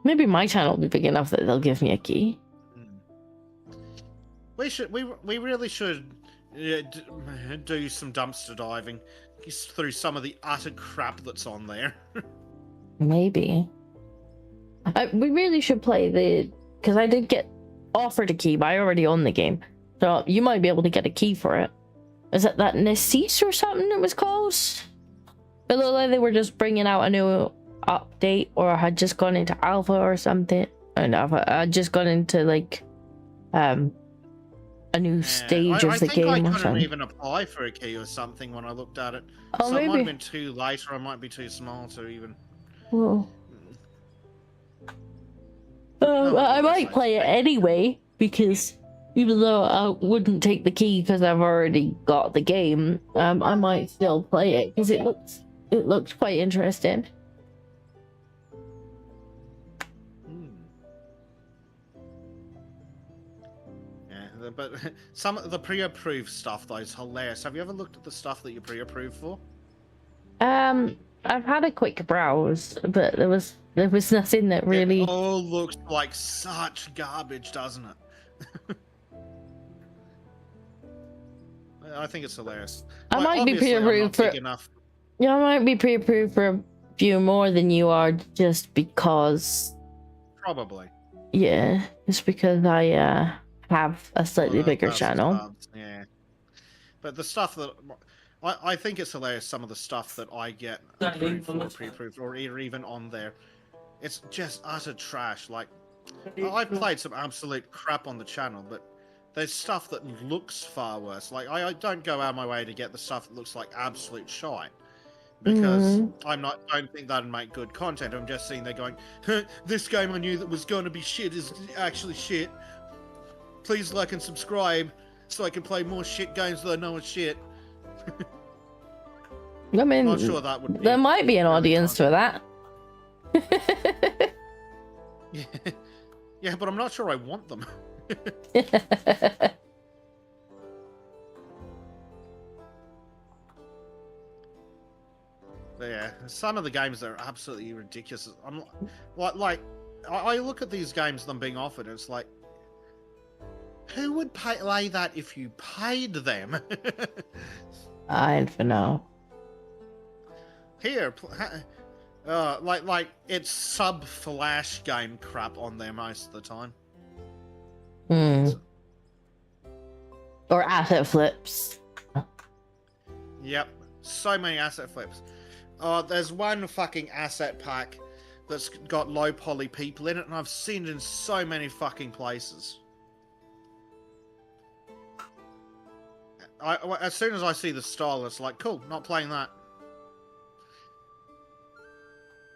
my channel will be big enough that they'll give me a key. We really should do some dumpster diving through some of the utter crap that's on there. Maybe. We really should play because I did get offered a key, but I already own the game, so you might be able to get a key for it. Is it that Nessis or something it was called? It looked like they were just bringing out a new update, or had just gone into alpha or something. I don't know. I had just gone into like a new stage I of the think I game or couldn't something. even apply for a key or something when I looked at it. Oh, So it might have maybe. been too late, or I might be too small to even. Well, Oh, what I was might I play it saying? anyway because even though I wouldn't take the key because I've already got the game, I might still play it because it looks quite interesting. Yeah, but some of the pre-approved stuff though is hilarious. Have you ever looked at the stuff that you're pre-approved for? I've had a quick browse, but there was nothing that It really. all looks like such garbage, doesn't it? I think it's hilarious. I Like, might be obviously, I'm pre-approved not for. big enough. Yeah, I might be pre-approved for a few more than you are, just because. Probably. Yeah, just because I have a slightly bigger 1,000 channel. subs, yeah. But the stuff that I think it's hilarious. Some of the stuff that I get approved for, pre-approved, or even on there, it's just utter trash. Like, I've played some absolute crap on the channel, but there's stuff that looks far worse. Like, I don't go out of my way to get the stuff that looks like absolute shite, because don't think that'd make good content. I'm just sitting there going, this game I knew that was going to be shit is actually shit. Please like and subscribe so I can play more shit games that I know are shit. I mean, Not sure that would be there might be an really audience for that. Yeah. Yeah, but I'm not sure I want them. Yeah, some of the games are absolutely ridiculous. I'm like I look at these games them being offered, and it's like, who would play that if you paid them? I don't know. Here, like it's sub flash game crap on there most of the time. Or asset flips. Yep, so many asset flips. There's one fucking asset pack that's got low poly people in it, and I've seen it in so many fucking places. As soon as I see the style, it's like, cool, not playing that.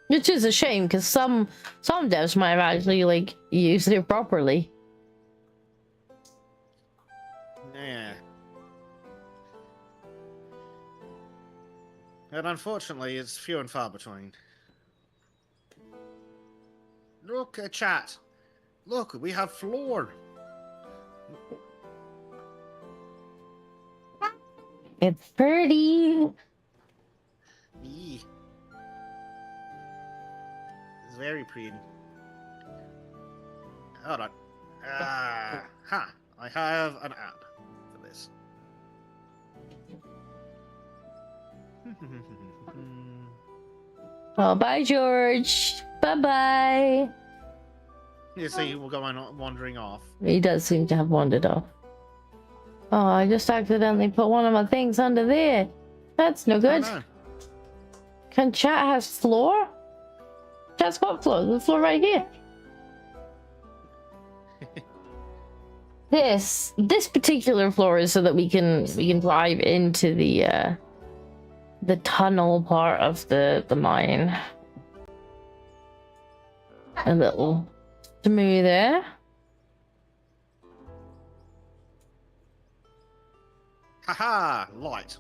Which is a shame, because some devs might have actually like used it properly. Yeah. And unfortunately, it's few and far between. Look, chat. Look, we have floor. It's pretty. Yeah. It's very pretty. Hold on. I have an app for this. Oh, bye, George. Bye-bye. You see, we're going wandering off. He does seem to have wandered off. Oh, I just accidentally put one of my things under there. That's no good. Oh, no. Can chat has floor? Chat's got floor. There's a floor right here. This particular floor is so that we can drive into the tunnel part of the mine. A little smoother. Haha, light.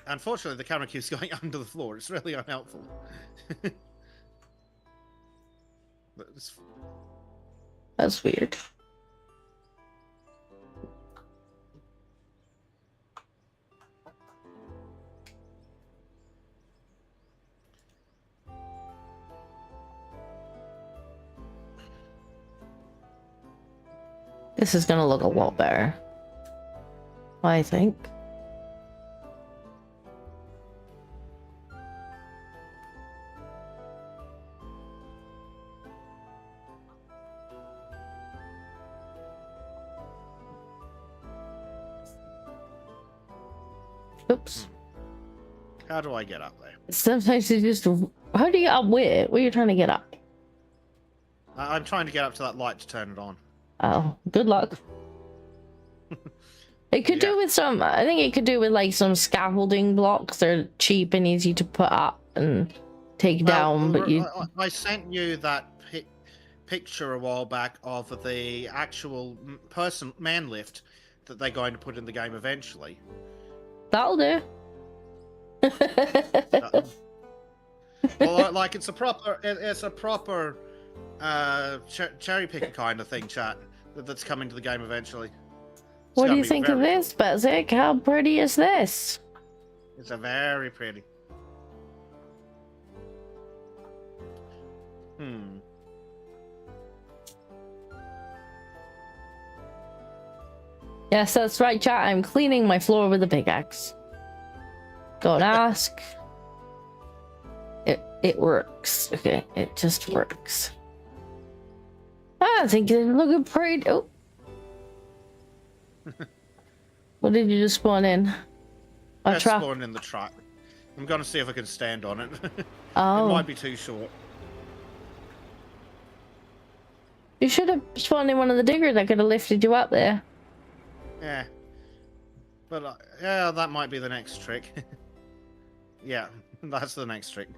Unfortunately, the camera keeps going under the floor. It's really unhelpful. That's weird. This is gonna look a lot better, I think. Oops. How do I get up there? Sometimes it's just... How do you get up where? Where are you trying to get up? I'm trying to get up to that light to turn it on. Oh, good luck. It could do with some. I think it could do with like some scaffolding blocks. They're cheap and easy to put up and take down. But I sent you that picture a while back of the actual man lift that they're going to put in the game eventually. That'll do. Well, like it's a proper cherry picker kind of thing, chat. That's coming to the game eventually. What do you think of this, Bezic? How pretty is this? It's a very pretty. Yes, that's right, chat. I'm cleaning my floor with a pickaxe. Don't ask. It works. Okay, it just works. I think it's looking pretty. Oh. What did you just spawn in? A truck. Spawned in the truck. I'm gonna see if I can stand on it. Oh. It might be too short. You should have spawned in one of the diggers that could have lifted you up there. Yeah. But yeah, that might be the next trick. Yeah, that's the next trick.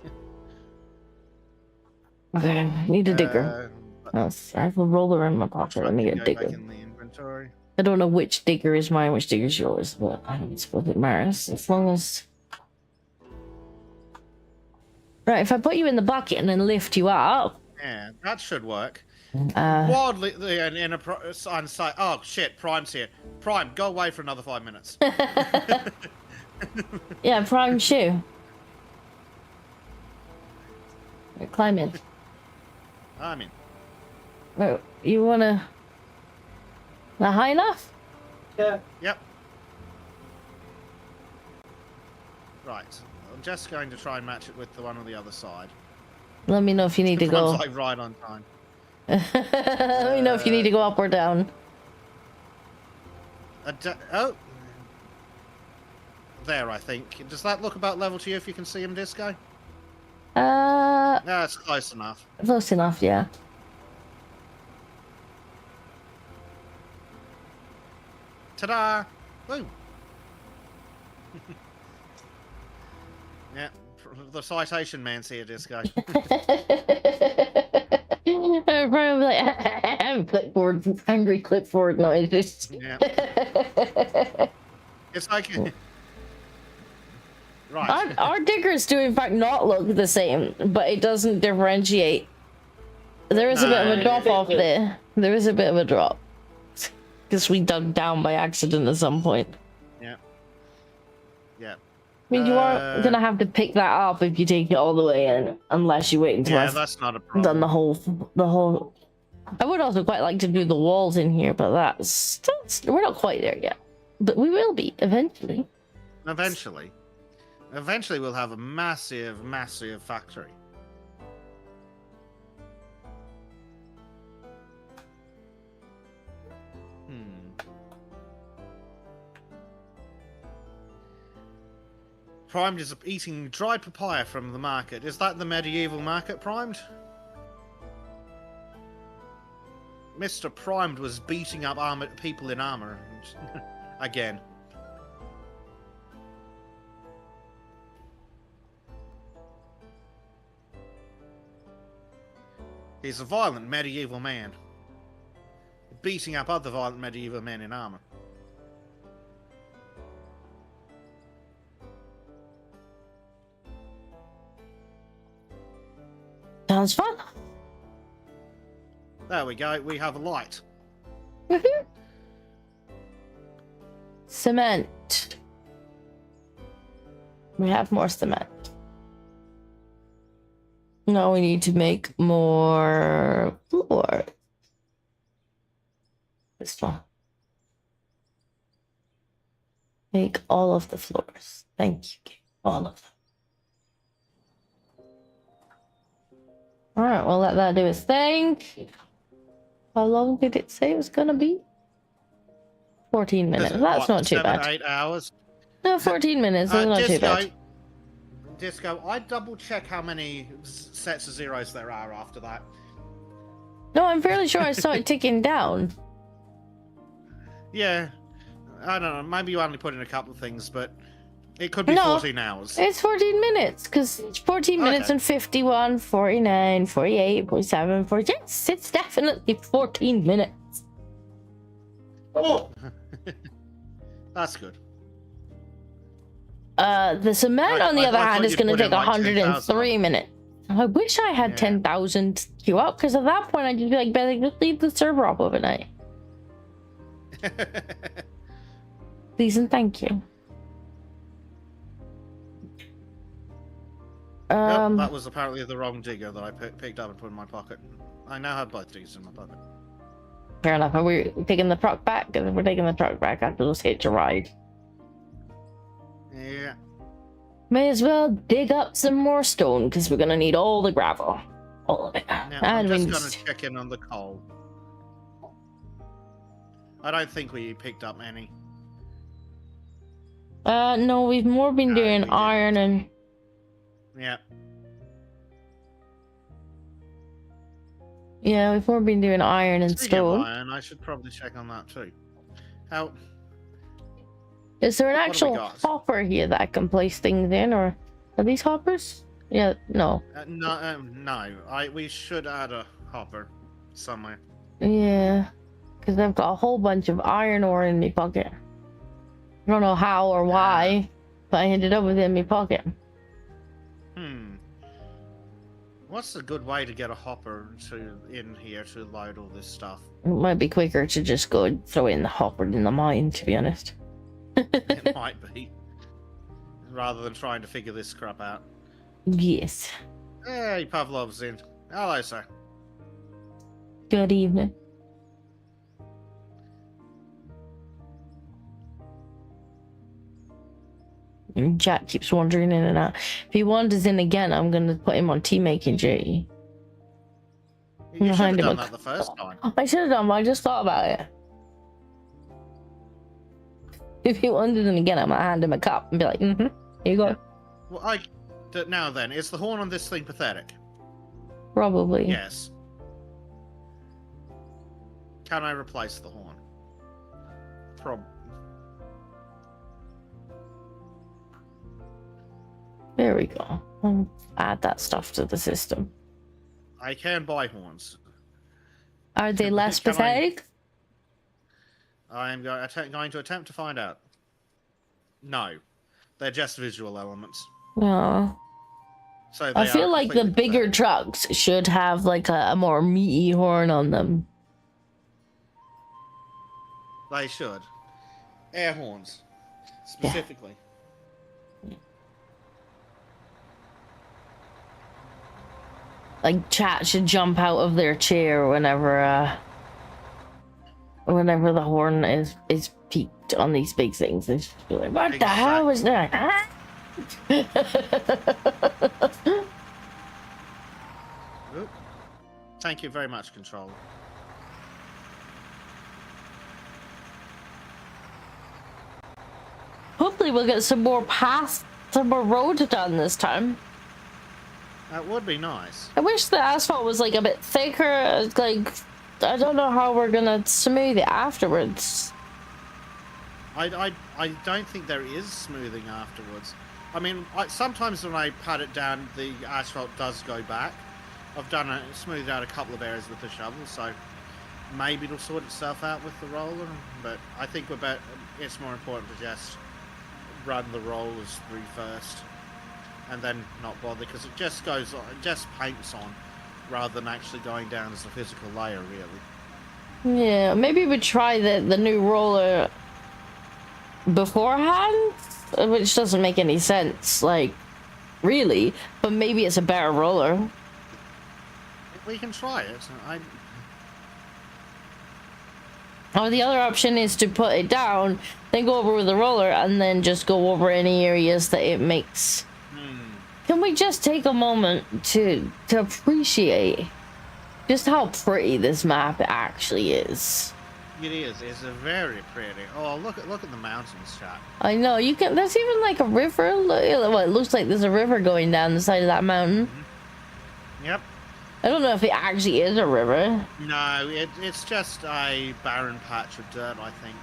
Okay, I need a digger. I have a roller in my pocket. Let me get a digger. Back in the inventory. I don't know which digger is mine, which digger is yours, but I don't suppose it matters as long as. Right, if I put you in the bucket and then lift you up. Yeah, that should work. Wildly in a oh shit, Prime's here. Prime, go away for another 5 minutes. Yeah, Prime shoe. Right, climb in. I'm in. Oh, you wanna? Not high enough? Yeah. Yep. Right. I'm just going to try and match it with the one on the other side. Let me know if you need to go. Like right on time. Let me know if you need to go up or down. Oh. There, I think. Does that look about level to you if you can see him, Disco? No, it's close enough. Close enough, yeah. Ta-da! Woo! Yeah, the citation man's here, Disco. I'm probably like, clipboard, angry clipboard noises. Yeah. It's like... Right. Our diggers do in fact not look the same, but it doesn't differentiate. There is a bit of a drop off there. There is a bit of a drop. Because we dug down by accident at some point. Yeah. Yeah. I mean, you are gonna have to pick that up if you take it all the way in, unless you wait until I've that's not a problem. done the whole. I would also quite like to do the walls in here, but that's we're not quite there yet. But we will be eventually. Eventually. Eventually we'll have a massive, massive factory. Primed is eating dried papaya from the market. Is that the medieval market, Primed? Mr. Primed was beating up people in armor. Again. He's a violent medieval man. Beating up other violent medieval men in armor. Sounds fun. There we go. We have a light. Cement. We have more cement. Now we need to make more floor. This one. Make all of the floors. Thank you. All of them. Alright, we'll let that do its thing. How long did it say it was gonna be? 14 minutes. That's not too bad. 8 hours? No, 14 minutes. That's not too bad. Disco, I double check how many sets of zeros there are after that. No, I'm fairly sure I saw it ticking down. Yeah. I don't know. Maybe you only put in a couple of things, but it could be No, 14 hours. It's 14 minutes, because it's 14 minutes Okay. and 51, 49, 48, 47, 46. It's definitely 14 minutes. Oh. That's good. The cement, on the other hand, is going to take like 103 minutes. I wish I had 10,000 queue up, because at that point I'd just be like, better just leave the server up overnight. Please and thank you. Yep, that was apparently the wrong digger that I picked up and put in my pocket. I now have both diggers in my pocket. Fair enough. Are we taking the truck back? Because if we're taking the truck back, I have to just hitch a ride. Yeah. May as well dig up some more stone, because we're going to need all the gravel. All of it. Now, And I'm we just going to check in on the coal. I don't think we picked up any. No, we've more been No, doing we didn't. iron and... Yeah. Yeah, we've more been doing iron and Speaking of stone. iron, I should probably check on that too. How? Is there an What have we actual got? hopper here that can place things in, or are these hoppers? Yeah, no. No. We should add a hopper somewhere. Yeah, because I've got a whole bunch of iron ore in my pocket. I don't know how or why, but I ended up with it in my pocket. What's a good way to get a hopper in here to load all this stuff? It might be quicker to just go and throw in the hopper in the mine, to be honest. It might be. Rather than trying to figure this crap out. Yes. Hey, Pavlov's in. Hello, sir. Good evening. And Jack keeps wandering in and out. If he wanders in again, I'm gonna put him on tea making duty. You should have Behind him done a- that the first time. I should have done, but I just thought about it. If he wanders in again, I'm gonna hand him a cup and be like, here you go. Well, now then, is the horn on this thing pathetic? Probably. Yes. Can I replace the horn? There we go. I'll add that stuff to the system. I can buy horns. Are they less Can I- pathetic? I am going to attempt to find out. No. They're just visual elements. No. So I they feel are like the completely bigger pathetic. trucks should have like a more meaty horn on them. They should. Air horns. Specifically. Like chat should jump out of their chair whenever the horn is peaked on these big things. They should be like, what the hell was that? Oop. Thank you very much, Controller. Hopefully we'll get some more road done this time. That would be nice. I wish the asphalt was like a bit thicker. Like, I don't know how we're gonna smooth it afterwards. I don't think there is smoothing afterwards. I mean, sometimes when I pat it down, the asphalt does go back. I've smoothed out a couple of areas with the shovel, so maybe it'll sort itself out with the roller. But I think it's more important to just run the rollers through first, and then not bother, because it just paints on, rather than actually going down as a physical layer, really. Yeah, maybe we try the new roller beforehand, which doesn't make any sense, like, really, but maybe it's a better roller. We can try it. Or the other option is to put it down, then go over with the roller, and then just go over any areas that it makes. Can we just take a moment to appreciate just how pretty this map actually is? It is. It's a very pretty. Oh, look at the mountains, chat. I know, you can. There's even like a river. Well, it looks like there's a river going down the side of that mountain. Yep. I don't know if it actually is a river. No, it's just a barren patch of dirt, I think.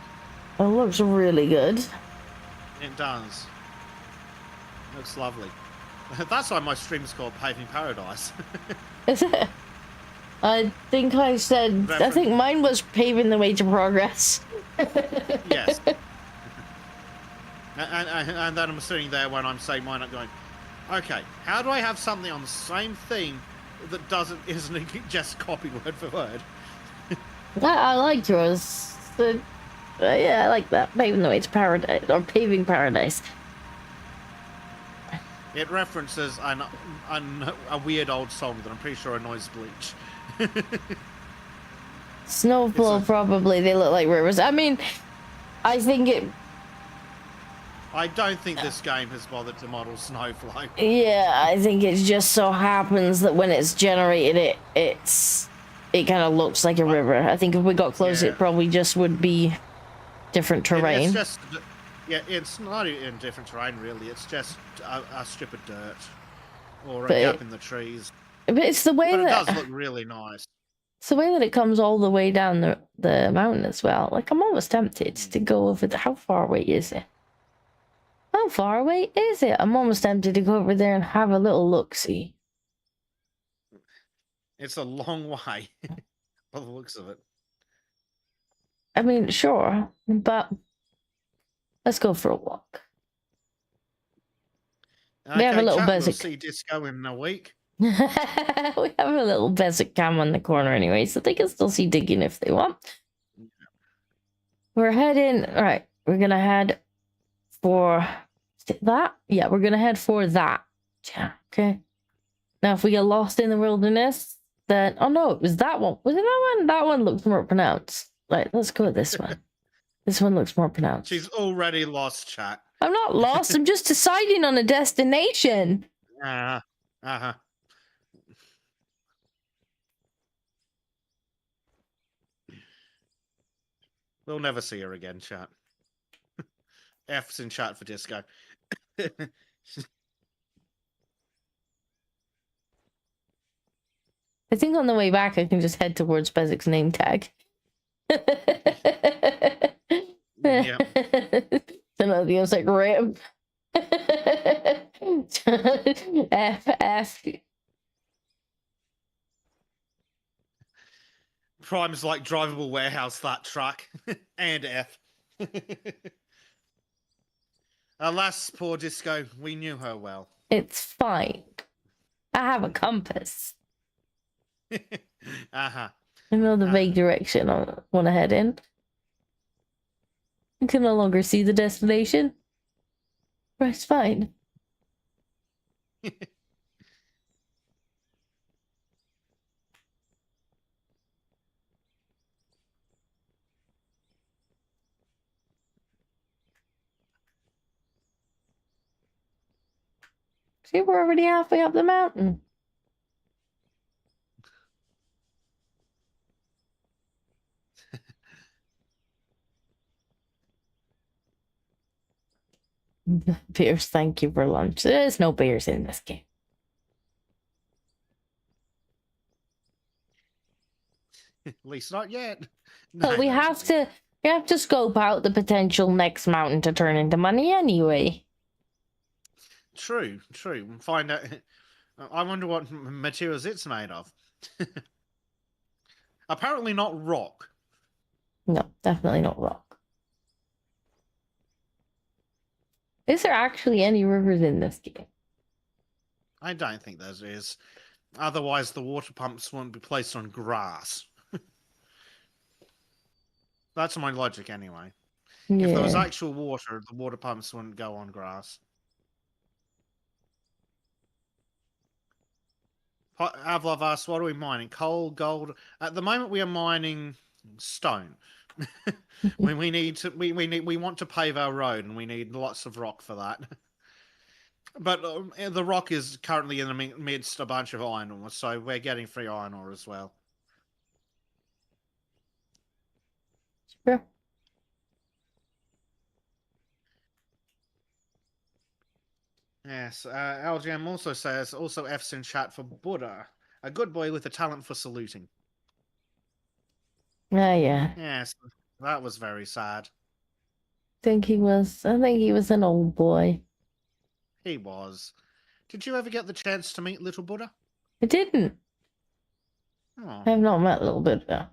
It looks really good. It does. It looks lovely. That's why my stream's called Paving Paradise. Is it? I think I said. I think mine was paving the way to progress. Yes. And then I'm sitting there when I'm saying mine, I'm going, okay, how do I have something on the same theme that isn't just copied word for word? I like yours. Yeah, I like that. Paving the way to paradise, or paving paradise. It references a weird old song that I'm pretty sure annoys Bleach. Snowflow, probably. They look like rivers. I mean, I think it. I don't think this game has bothered to model Snowflow. Yeah, I think it just so happens that when it's generated, it kind of looks like a river. I think if we got close, it probably just would be different terrain. It's just, yeah, it's not in different terrain really. It's just a strip of dirt or a gap in the trees. But it's the way but it that does look really nice. It's the way that it comes all the way down the mountain as well. Like, I'm almost tempted to go over the. How far away is it? How far away is it? I'm almost tempted to go over there and have a little look-see. It's a long way, by the looks of it. I mean, sure, but let's go for a walk. Okay, we have a little basic. We'll see Disco in a week. We have a little basic cam on the corner anyway, so they can still see digging if they want. We're heading. All right, we're gonna head for that. Yeah, we're gonna head for that. Yeah. Okay. Now, if we get lost in the wilderness, then oh no, it was that one. Was it that one? That one looks more pronounced. Right, let's go with this one. This one looks more pronounced. She's already lost, chat. I'm not lost. I'm just deciding on a destination. Uh-huh. We'll never see her again, chat. F's in chat for Disco. I think on the way back, I can just head towards Bezik's name tag. Yeah. So now the other's like, rip. F. Prime's like drivable warehouse, that truck. And F. Alas, poor Disco, we knew her well. It's fine. I have a compass. Uh-huh. I know the vague direction I want to head in. I can no longer see the destination. But it's fine. See, we're already halfway up the mountain. Bears, thank you for lunch. There's no bears in this game. At least not yet. But we have to scope out the potential next mountain to turn into money anyway. True. Find out. I wonder what materials it's made of. Apparently not rock. No, definitely not rock. Is there actually any rivers in this game? I don't think there is. Otherwise, the water pumps won't be placed on grass. That's my logic, anyway. Yeah. If there was actual water, the water pumps wouldn't go on grass. Avlov asks, what are we mining? Coal, gold? At the moment, we are mining stone. we want to pave our road, and we need lots of rock for that. But the rock is currently in the midst a bunch of iron ore, so we're getting free iron ore as well. Sure. Yes, LGM also says, also F's in chat for Buddha. A good boy with a talent for saluting. Ah, yeah. Yes, that was very sad. I think he was an old boy. He was. Did you ever get the chance to meet little Buddha? I didn't. Oh, I've not met a little bit though.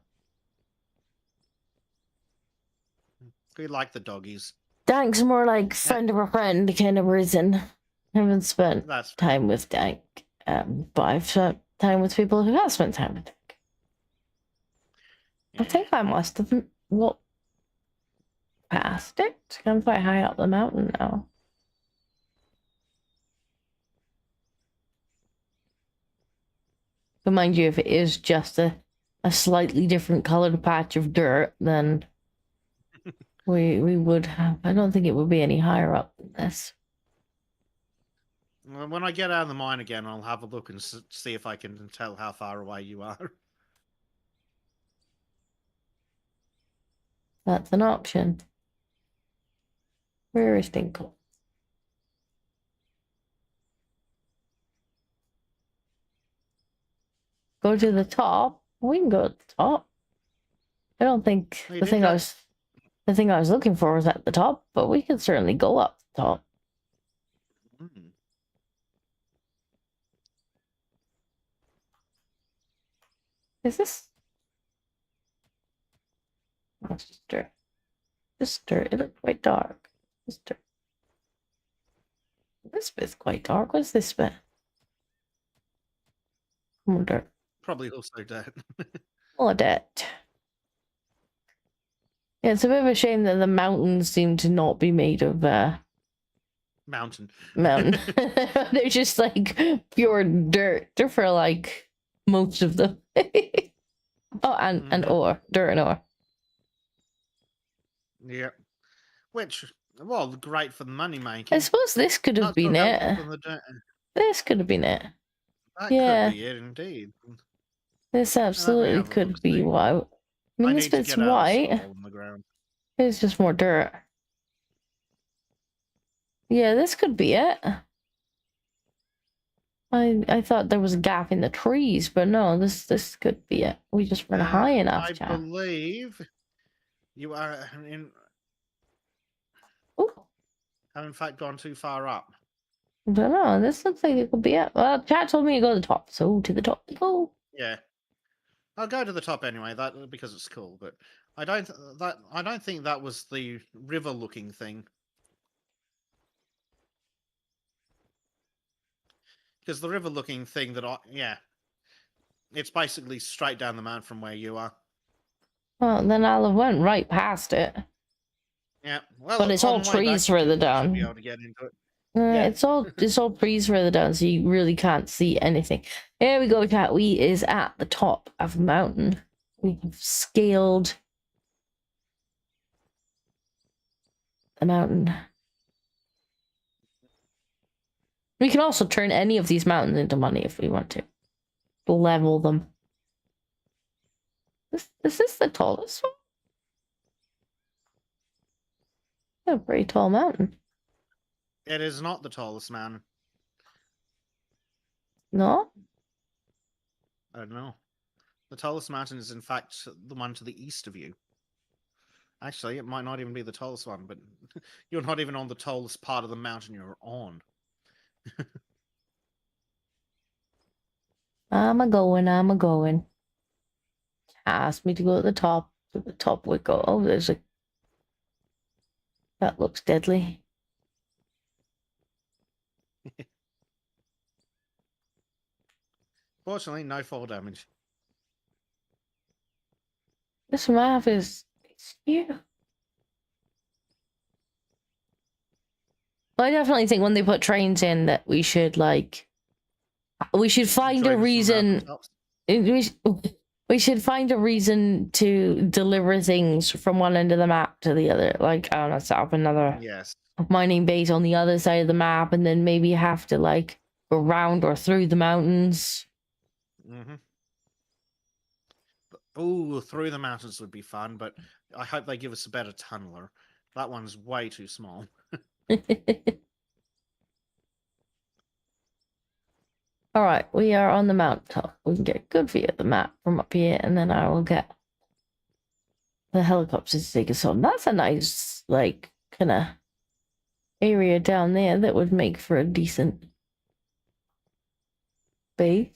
we like the doggies. Dank's more like friend of a friend kind of reason. I haven't spent That's time with Dank, but I've spent time with people who have spent time with Dank. I think I must have walked past it. I'm quite high up the mountain now. But mind you, if it is just a slightly different colored patch of dirt, then we would have. I don't think it would be any higher up than this. Well, when I get out of the mine again, I'll have a look and see if I can tell how far away you are. That's an option. Where is Dinkle? Go to the top. We can go to the top. I don't think We the did thing go- the thing I was looking for was at the top, but we could certainly go up the top. Hmm. Is this? Oh, it's just dirt. Just dirt. It looked quite dark. Just dirt. This bit's quite dark. What's this bit? More dirt. Probably also dead. More dirt. Yeah, it's a bit of a shame that the mountains seem to not be made of Mountain. mountain. They're just like pure dirt for like most of them. Oh, and ore, dirt and ore. Yeah. Which, well, great for the money I making. suppose this could have Not so been helpful it. for the dirt. This could have been it. That Yeah. could be it, indeed. This absolutely have a could look, be see. why. I mean, I this need to bit's get out of white. this hole in the ground. It's just more dirt. Yeah, this could be it. I thought there was a gap in the trees, but no, this could be it. We just weren't high enough, I chat. believe you are Ooh, have in fact gone too far up. I don't know. This looks like it could be it. Well, chat told me to go to the top, so to the top we go. Yeah. I'll go to the top anyway, that because it's cool, but I don't think that was the river looking thing. Because the river looking thing it's basically straight down the mountain from where you are. Well, then I'll have went right past it. Yeah. Well, But it's on all the way back, trees further you should down. be able to get into it. Yeah. It's all trees further down, so you really can't see anything. Here we go, chat. We is at the top of the mountain. We have scaled the mountain. We can also turn any of these mountains into money if we want to. Level them. Is this the tallest one? A pretty tall mountain. It is not the tallest mountain. No? I don't know. The tallest mountain is, in fact, the one to the east of you. Actually, it might not even be the tallest one, but you're not even on the tallest part of the mountain you're on. I'm a going. Asked me to go to the top. To the top we go. Oh, there's a... That looks deadly. Fortunately, no fall damage. This map is... It's huge. Well, I definitely think when they put trains in that we should, like... We should find a reason... We should find a reason to deliver things from one end of the map to the other. Like, I don't know, set up another mining base on the other side of the map, and then maybe have to, like, go around or through the mountains. Mm-hmm. Oh, through the mountains would be fun, but I hope they give us a better tunneler. That one's way too small. All right, we are on the mountaintop. We can get a good view of the map from up here, and then I will get the helicopter to take us home. That's a nice, like, kind of area down there that would make for a decent base.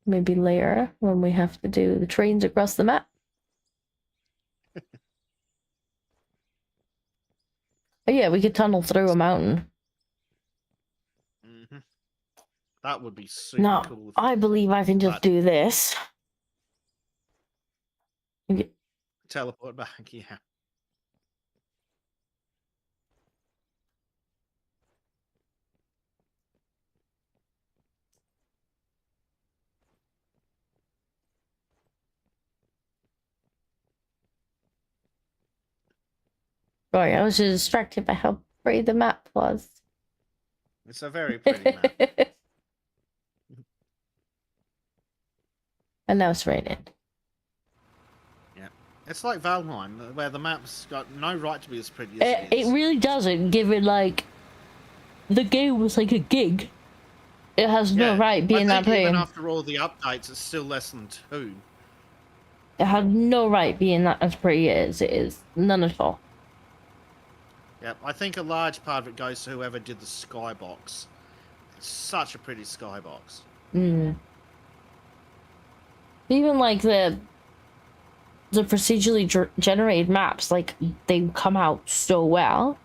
Maybe later when we have to do the trains across the map. Oh yeah, we could tunnel through a mountain. Hmm. That would be super No, cool. I believe I can just do this. Teleport back, yeah. Sorry, I was just distracted by how pretty the map was. It's a very pretty map. And now it's raining. Yeah. It's like Valheim, where the map's got no right to be as pretty as it is. It really doesn't, given, like, the game was like a gig. It has no right being that pretty. Even after all the updates, it's still less than 2. It had no right being that as pretty as it is. None at all. Yeah, I think a large part of it goes to whoever did the skybox. It's such a pretty skybox. Even like the procedurally generated maps, like, they come out so well.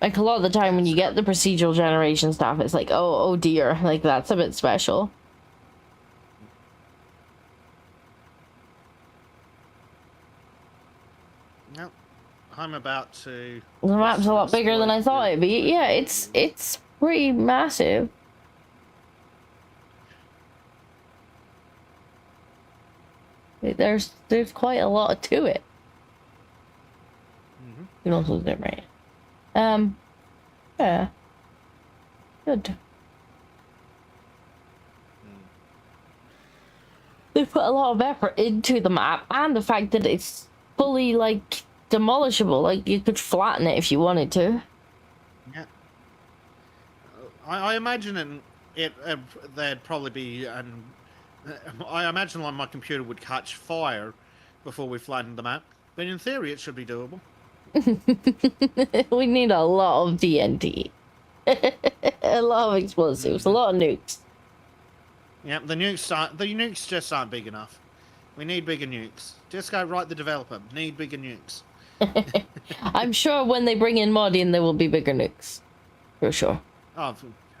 Like, a lot of the time when you get the procedural generation stuff, it's like, oh dear, like, that's a bit special. Nope. I'm about to... The map's a lot bigger than I thought it'd be. Yeah, it's pretty massive. There's quite a lot to it. Mm-hmm. You can also zoom right. Yeah. Good. They put a lot of effort into the map, and the fact that it's fully, like, demolishable. Like, you could flatten it if you wanted to. Yeah. I imagine there'd probably be I imagine like my computer would catch fire before we flattened the map, but in theory it should be doable. We need a lot of TNT. A lot of explosives, a lot of nukes. Yeah, the nukes just aren't big enough. We need bigger nukes. Just go write the developer. Need bigger nukes. I'm sure when they bring in modding, there will be bigger nukes. For sure. Oh,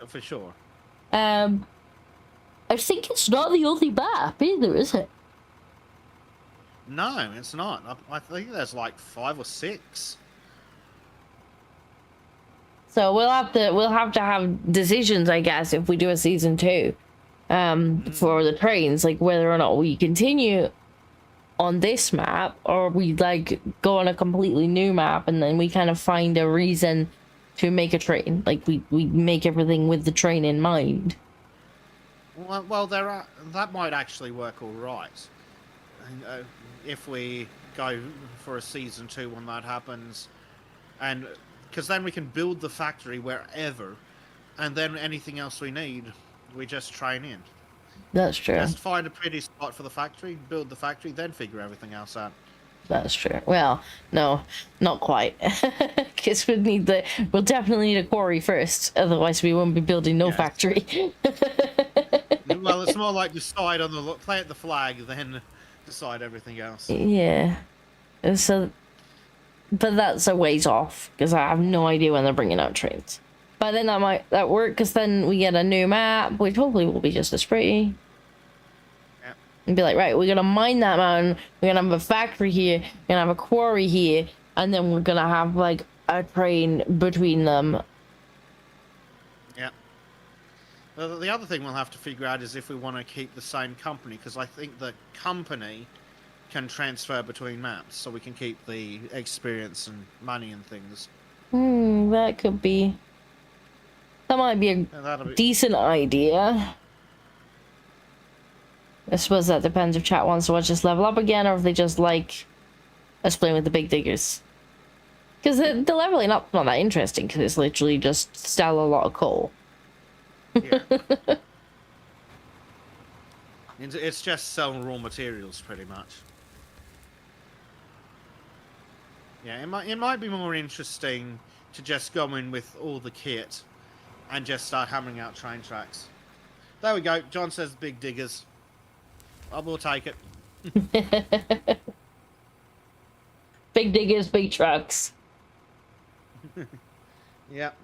for sure. I think it's not the only map either, is it? No, it's not. I think there's like 5 or 6. So we'll have to have decisions, I guess, if we do a season 2, for the trains, like whether or not we continue on this map or we like go on a completely new map and then we kind of find a reason to make a train. Like we make everything with the train in mind. Well, that might actually work all right. If we go for a season 2 when that happens, and because then we can build the factory wherever, and then anything else we need, we just train in. That's true. Just find a pretty spot for the factory, build the factory, then figure everything else out. That's true. Well, no, not quite. Because we'll definitely need a quarry first. Otherwise, we won't be building no factory. Well, it's more like decide on plant the flag, then decide everything else. Yeah. So, but that's a ways off because I have no idea when they're bringing out trains. But then that work because then we get a new map, which hopefully will be just as pretty. Yeah. And be like, right, we're gonna mine that mountain. We're gonna have a factory here. We're gonna have a quarry here, and then we're gonna have like a train between them. Yeah. Well, the other thing we'll have to figure out is if we want to keep the same company, because I think the company can transfer between maps, so we can keep the experience and money and things. That could be. That might be a decent idea. I suppose that depends if chat wants to watch us level up again, or if they just like us playing with the big diggers. Because the leveling up's not that interesting, because it's literally just sell a lot of coal. Yeah. It's just selling raw materials, pretty much. Yeah, it might be more interesting to just go in with all the kit and just start hammering out train tracks. There we go. John says big diggers. I will take it. Big diggers, big trucks. Yep.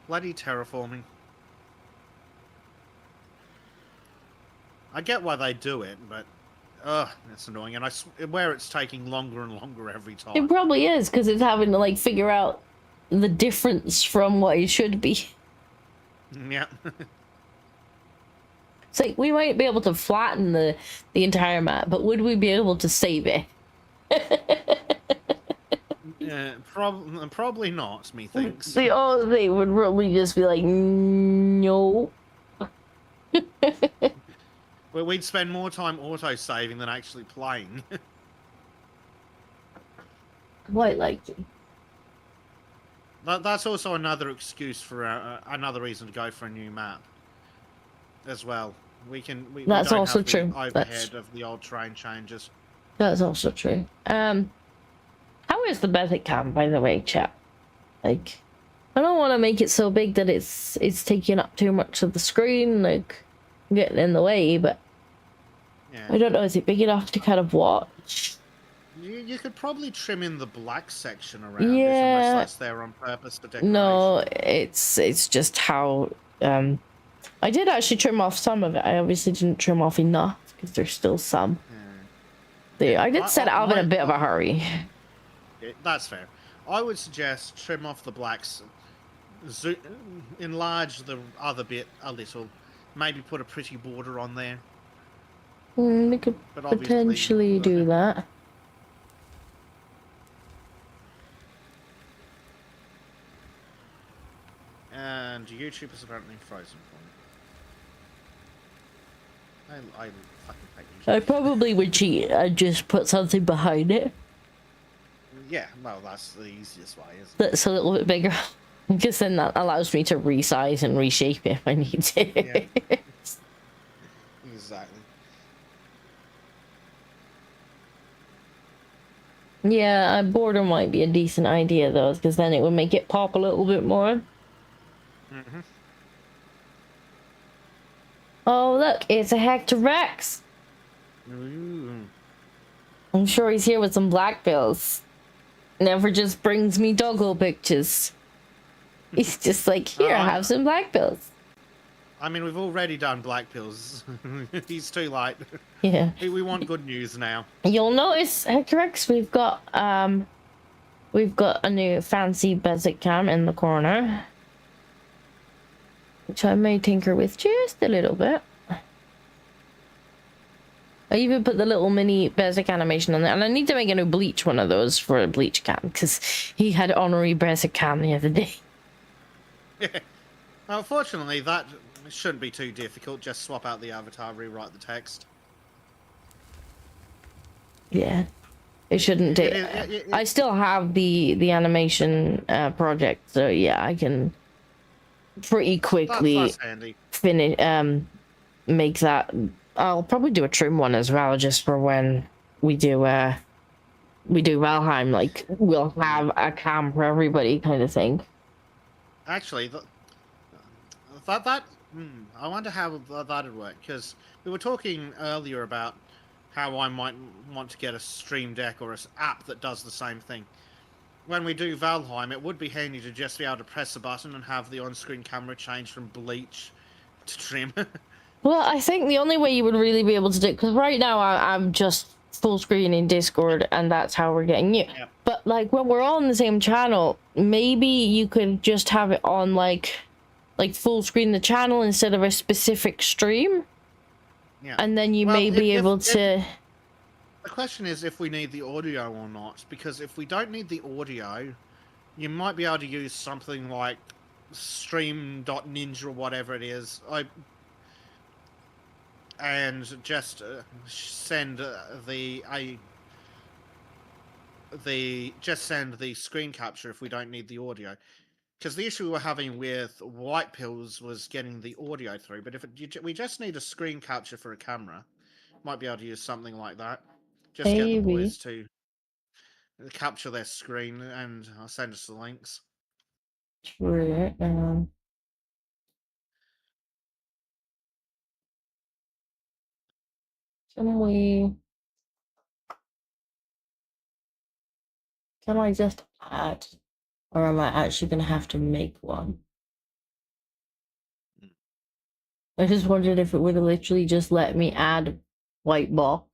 Bloody terraforming. I get why they do it, but it's annoying, and where it's taking longer and longer every It time. probably is, because it's having to like figure out the difference from what it should be. Yeah. It's like we might be able to flatten the entire map, but would we be able to save it? Probably not, methinks. The other thing would probably just be like, no. But we'd spend more time auto-saving than actually playing. Quite likely. That's also another excuse for another reason to go for a new map as well. We That's don't also have the true. overhead of the old train changes. That's also true. How is the Bezic cam, by the way, chat? Like, I don't want to make it so big that it's taking up too much of the screen, like getting in the way, but Yeah. I don't know, is it big enough to kind of watch? You could probably trim in the black section around it, Yeah. unless that's there on purpose for decoration. No, it's just how I did actually trim off some of it. I obviously didn't trim off enough because there's still some. Yeah. I did set it up in a bit of a hurry. Yeah, that's fair. I would suggest trim off the blacks, enlarge the other bit a little, maybe put a pretty border on there. We could But obviously, potentially do that. And YouTube is apparently frozen for me. I fucking hate YouTube. I probably would cheat and just put something behind it Yeah, well, that's the easiest way, isn't it? that's a little bit bigger. Because then that allows me to resize and reshape it if I need to. Yeah. Exactly. Yeah, a border might be a decent idea though, because then it would make it pop a little bit more. Mm-hmm. Oh, look, it's a Hector Rex. Ooh. I'm sure he's here with some black pills. Never just brings me doggo pictures. He's just like, here, have some black pills. I mean, we've already done black pills. He's too late. Yeah. We want good news now. You'll notice, Hector Rex, we've got a new fancy Bezic cam in the corner, which I may tinker with just a little bit. I even put the little mini Bezic animation on there, and I need to make a new bleach one of those for a bleach cam, because he had honorary Bezic cam the other day. Unfortunately, that shouldn't be too difficult. Just swap out the avatar, rewrite the text. Yeah, it shouldn't take. I still have the animation project, so yeah, I can pretty quickly That's handy. finish make that. I'll probably do a trim one as well, just for when we do Valheim. Like, we'll have a cam for everybody, kind of thing. Actually, I wonder how that'd work, because we were talking earlier about how I might want to get a Stream Deck or an app that does the same thing. When we do Valheim, it would be handy to just be able to press a button and have the on-screen camera change from bleach to trim. Well, I think the only way you would really be able to do it, because right now I'm just full screen in Discord, and that's how we're getting you. Yep. But like when we're all on the same channel, maybe you could just have it on like full screen the channel instead of a specific stream. Yeah. And then you may be able to. The question is if we need the audio or not, because if we don't need the audio, you might be able to use something like stream.ninja or whatever it is. and just send the screen capture if we don't need the audio. Because the issue we were having with white pills was getting the audio through. But if we just need a screen capture for a camera, might be able to use something like that. Just get the Maybe. boys to capture their screen and send us the links. True. Can we? Can I just add, or am I actually gonna have to make one? I just wondered if it would have literally just let me add white ball.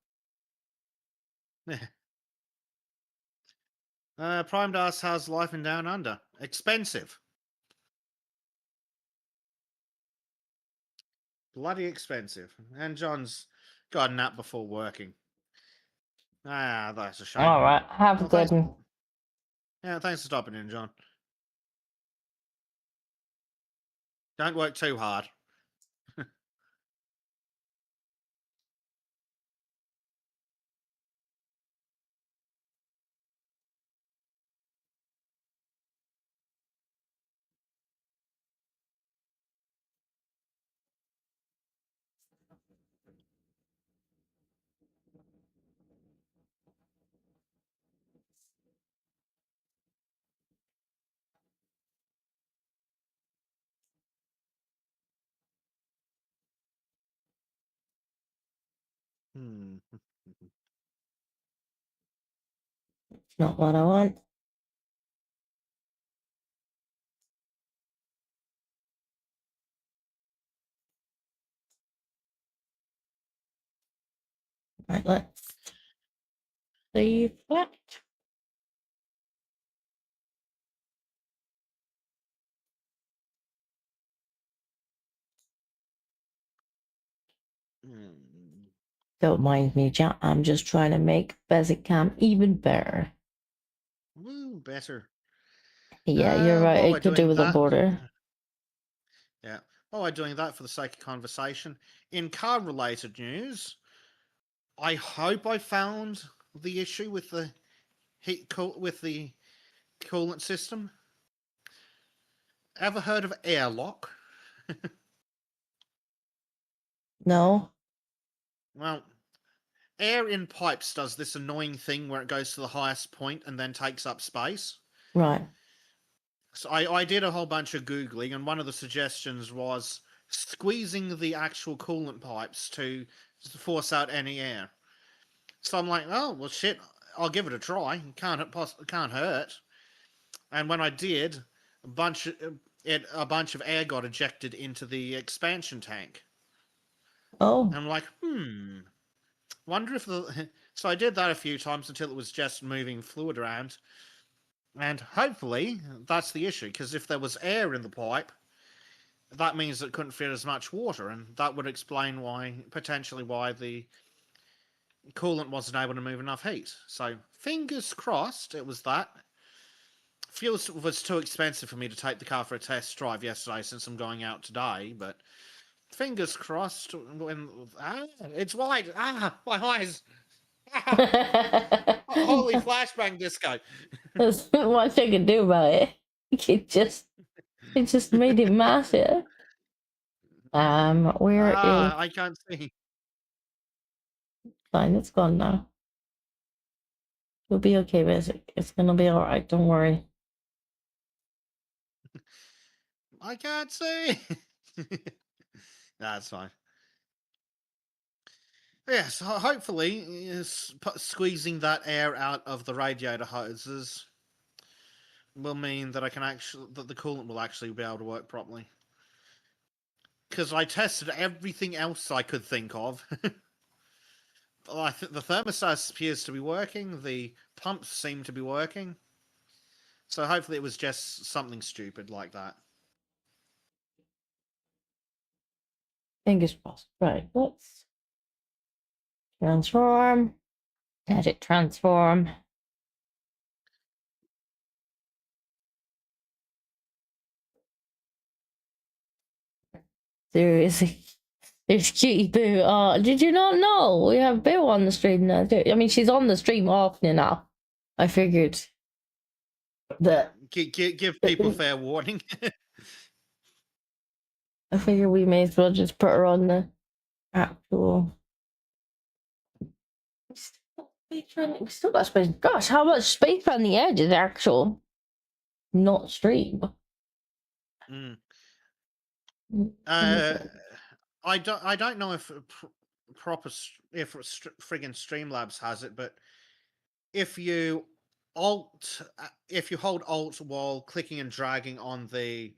Prime Das has Life in Down Under. Expensive. Bloody expensive. And John's got a nap before working. That's a shame. All right, have a Well, good thanks. one. Yeah, thanks for stopping in, John. Don't work too hard. Hmm. Not what I want. Right, let's save that. Hmm. Don't mind me, Jack. I'm just trying to make Basic Cam even better. Woo, better. Yeah, you're right. While we're It could do doing with a that, border. yeah. While we're doing that, for the sake of conversation, in car-related news, I hope I found the issue with the with the coolant system. Ever heard of airlock? No? Well, air in pipes does this annoying thing where it goes to the highest point and then takes up space. Right. So I did a whole bunch of Googling, and one of the suggestions was squeezing the actual coolant pipes to force out any air. So I'm like, oh, well, shit, I'll give it a try. Can't hurt. And when I did, a bunch of air got ejected into the expansion tank. And Oh, I'm like, wonder if the. So I did that a few times until it was just moving fluid around. And hopefully that's the issue, because if there was air in the pipe, that means it couldn't fit as much water, and that would explain potentially why the coolant wasn't able to move enough heat. So fingers crossed it was that. Fuel was too expensive for me to take the car for a test drive yesterday since I'm going out today, but fingers crossed when it's white. My eyes. Holy flashbang disco. there's not much I can do about it. It just made it massive. Where is I can't see. fine, it's gone now. You'll be okay, Basic. It's gonna be alright, don't worry. I can't see. That's fine. Yes, hopefully, squeezing that air out of the radiator hoses will mean that that the coolant will actually be able to work properly. Because I tested everything else I could think of. The thermostat appears to be working. The pumps seem to be working. So hopefully, it was just something stupid like that. Fingers crossed. Right, let's transform. Edit transform. Seriously. It's Cutie Boo. Did you not know? We have Boo on the stream now too. I mean, she's on the stream often enough. I figured that. Give people fair warning. I figured we may as well just put her on the actual. We still got space. Gosh, how much space on the edge is actual? Not stream. Mm. I don't know if friggin' Streamlabs has it, but if you if you hold Alt while clicking and dragging on the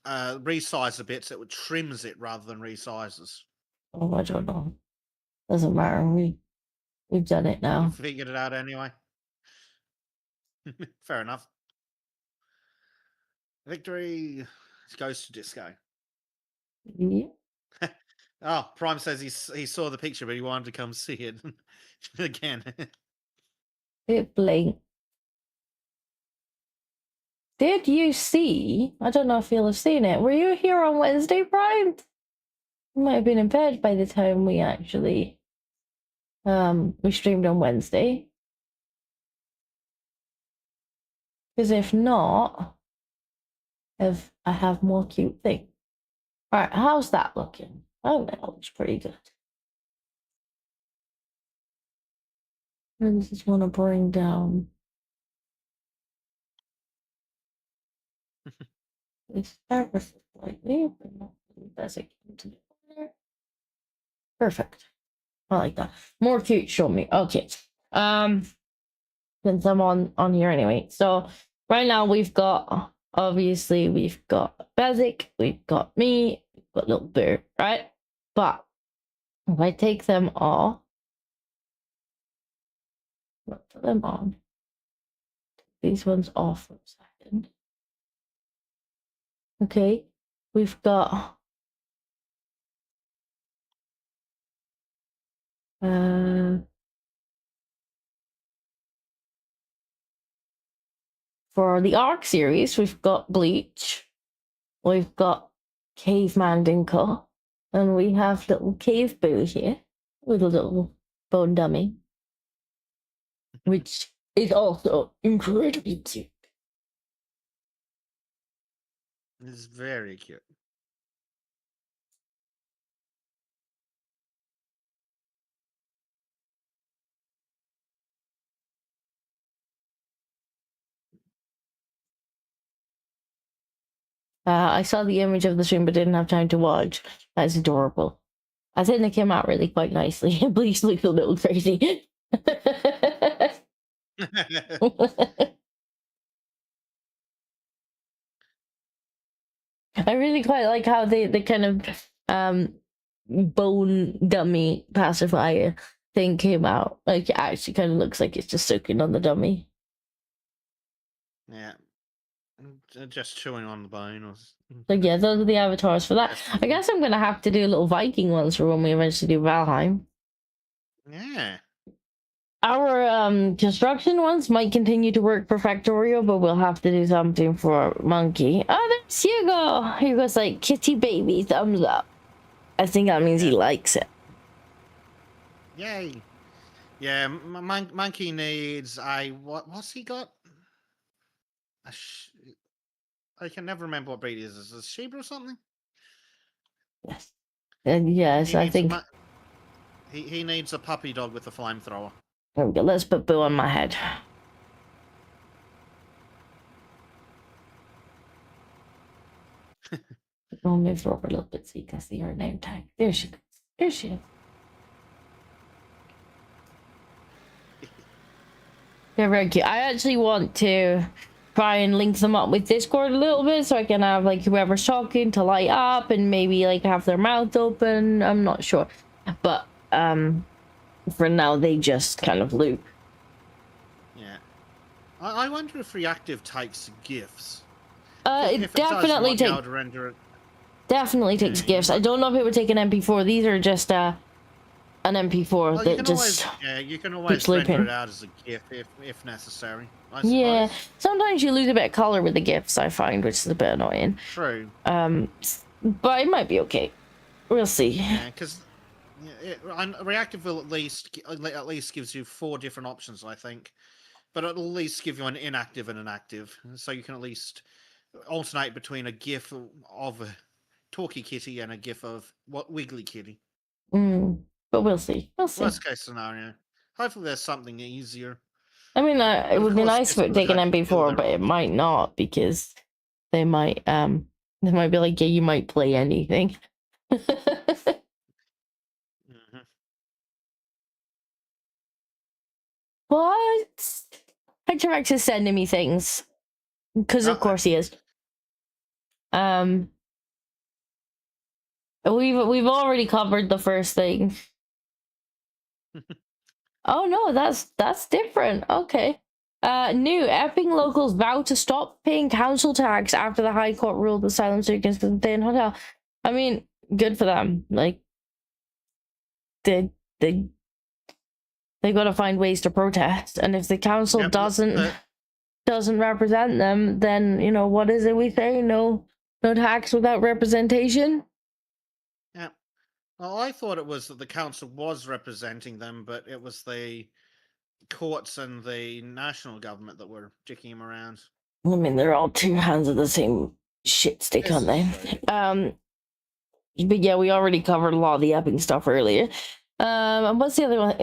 resizer bits, it trims it rather than resizes. Oh, I don't know. Doesn't matter. We've done it now. You figured it out anyway. Fair enough. Victory goes to Disco. Yeah. Oh, Prime says he saw the picture, but he wanted to come see it again. Bit blank. Did you see? I don't know if you'll have seen it. Were you here on Wednesday, Prime? You might have been in bed by the time we actually we streamed on Wednesday. Because if not, if I have more cute things. Alright, how's that looking? Oh, that looks pretty good. I just want to bring down this surface slightly, but not as it came to the corner. Perfect. I like that. More cute, show me. Okay. Since I'm on here anyway. So right now we've got Bezic, we've got me, we've got Little Bear, right? But if I take them off, put them on. These ones off for a second. Okay, we've got for the Arc series, we've got Bleach, we've got Caveman Dinko, and we have little Cave Boo here with a little bone dummy, which is also incredibly cute. It's very cute. I saw the image of the stream but didn't have time to watch. That's adorable. I think they came out really quite nicely. Bleach looks a little crazy. I really quite like how they kind of bone dummy pacifier thing came out. Like, it actually kind of looks like it's just soaking on the dummy. Yeah. Just chewing on the bone. So yeah, those are the avatars for that. I guess I'm gonna have to do little Viking ones for when we eventually do Valheim. Yeah. Our construction ones might continue to work for Factorio, but we'll have to do something for Monkey. Oh, there's Hugo! Hugo's like, kitty baby, thumbs up. I think that means he likes it. Yay. Yeah, Monkey needs what's he got? I can never remember what breed it is. Is it a Shiba or something? Yes. And yes, I think... He needs a puppy dog with a flamethrower. There we go. Let's put Boo on my head. We'll move her over a little bit so you can see her name tag. There she goes. There she is. They're very cute. I actually want to try and link them up with Discord a little bit so I can have like whoever's talking to light up and maybe like have their mouth open. I'm not sure. But for now they just kind of loop. Yeah. I wonder if reactive takes GIFs. It definitely takes GIFs. I don't know if it would take an MP4. These are just an MP4 that just you can always render it out as a GIF if necessary. I suppose. Yeah, sometimes you lose a bit of color with the GIFs, I find, which is a bit annoying. True. But it might be okay. We'll see. Yeah, because reactive will at least gives you 4 different options, I think. But it'll at least give you an inactive and an active, so you can at least alternate between a GIF of a talky kitty and a GIF of wiggly kitty. But we'll see. We'll see. Worst case scenario. Hopefully, there's something easier. I mean, it But of would be course, nice if it Discord take an had to kill MP4, their but it option. might not because they might be like, yeah, you might play anything. Mhm. What? Hydrax is sending me things because of Uh-oh. course he is. We've already covered the first thing. Oh no, that's different. Okay. New Epping locals vow to stop paying council tax after the High Court ruled asylum seekers can stay in hotel. I mean, good for them. Like, they got to find ways to protest, and if the council Yep, doesn't represent them, then you know what is it we say? No tax without representation. yeah. Well, I thought it was that the council was representing them, but it was the courts and the national government that were dicking him around. I mean, they're all two hands of the same shit stick, aren't they? But yeah, we already covered a lot of the Epping stuff earlier. And what's the other one?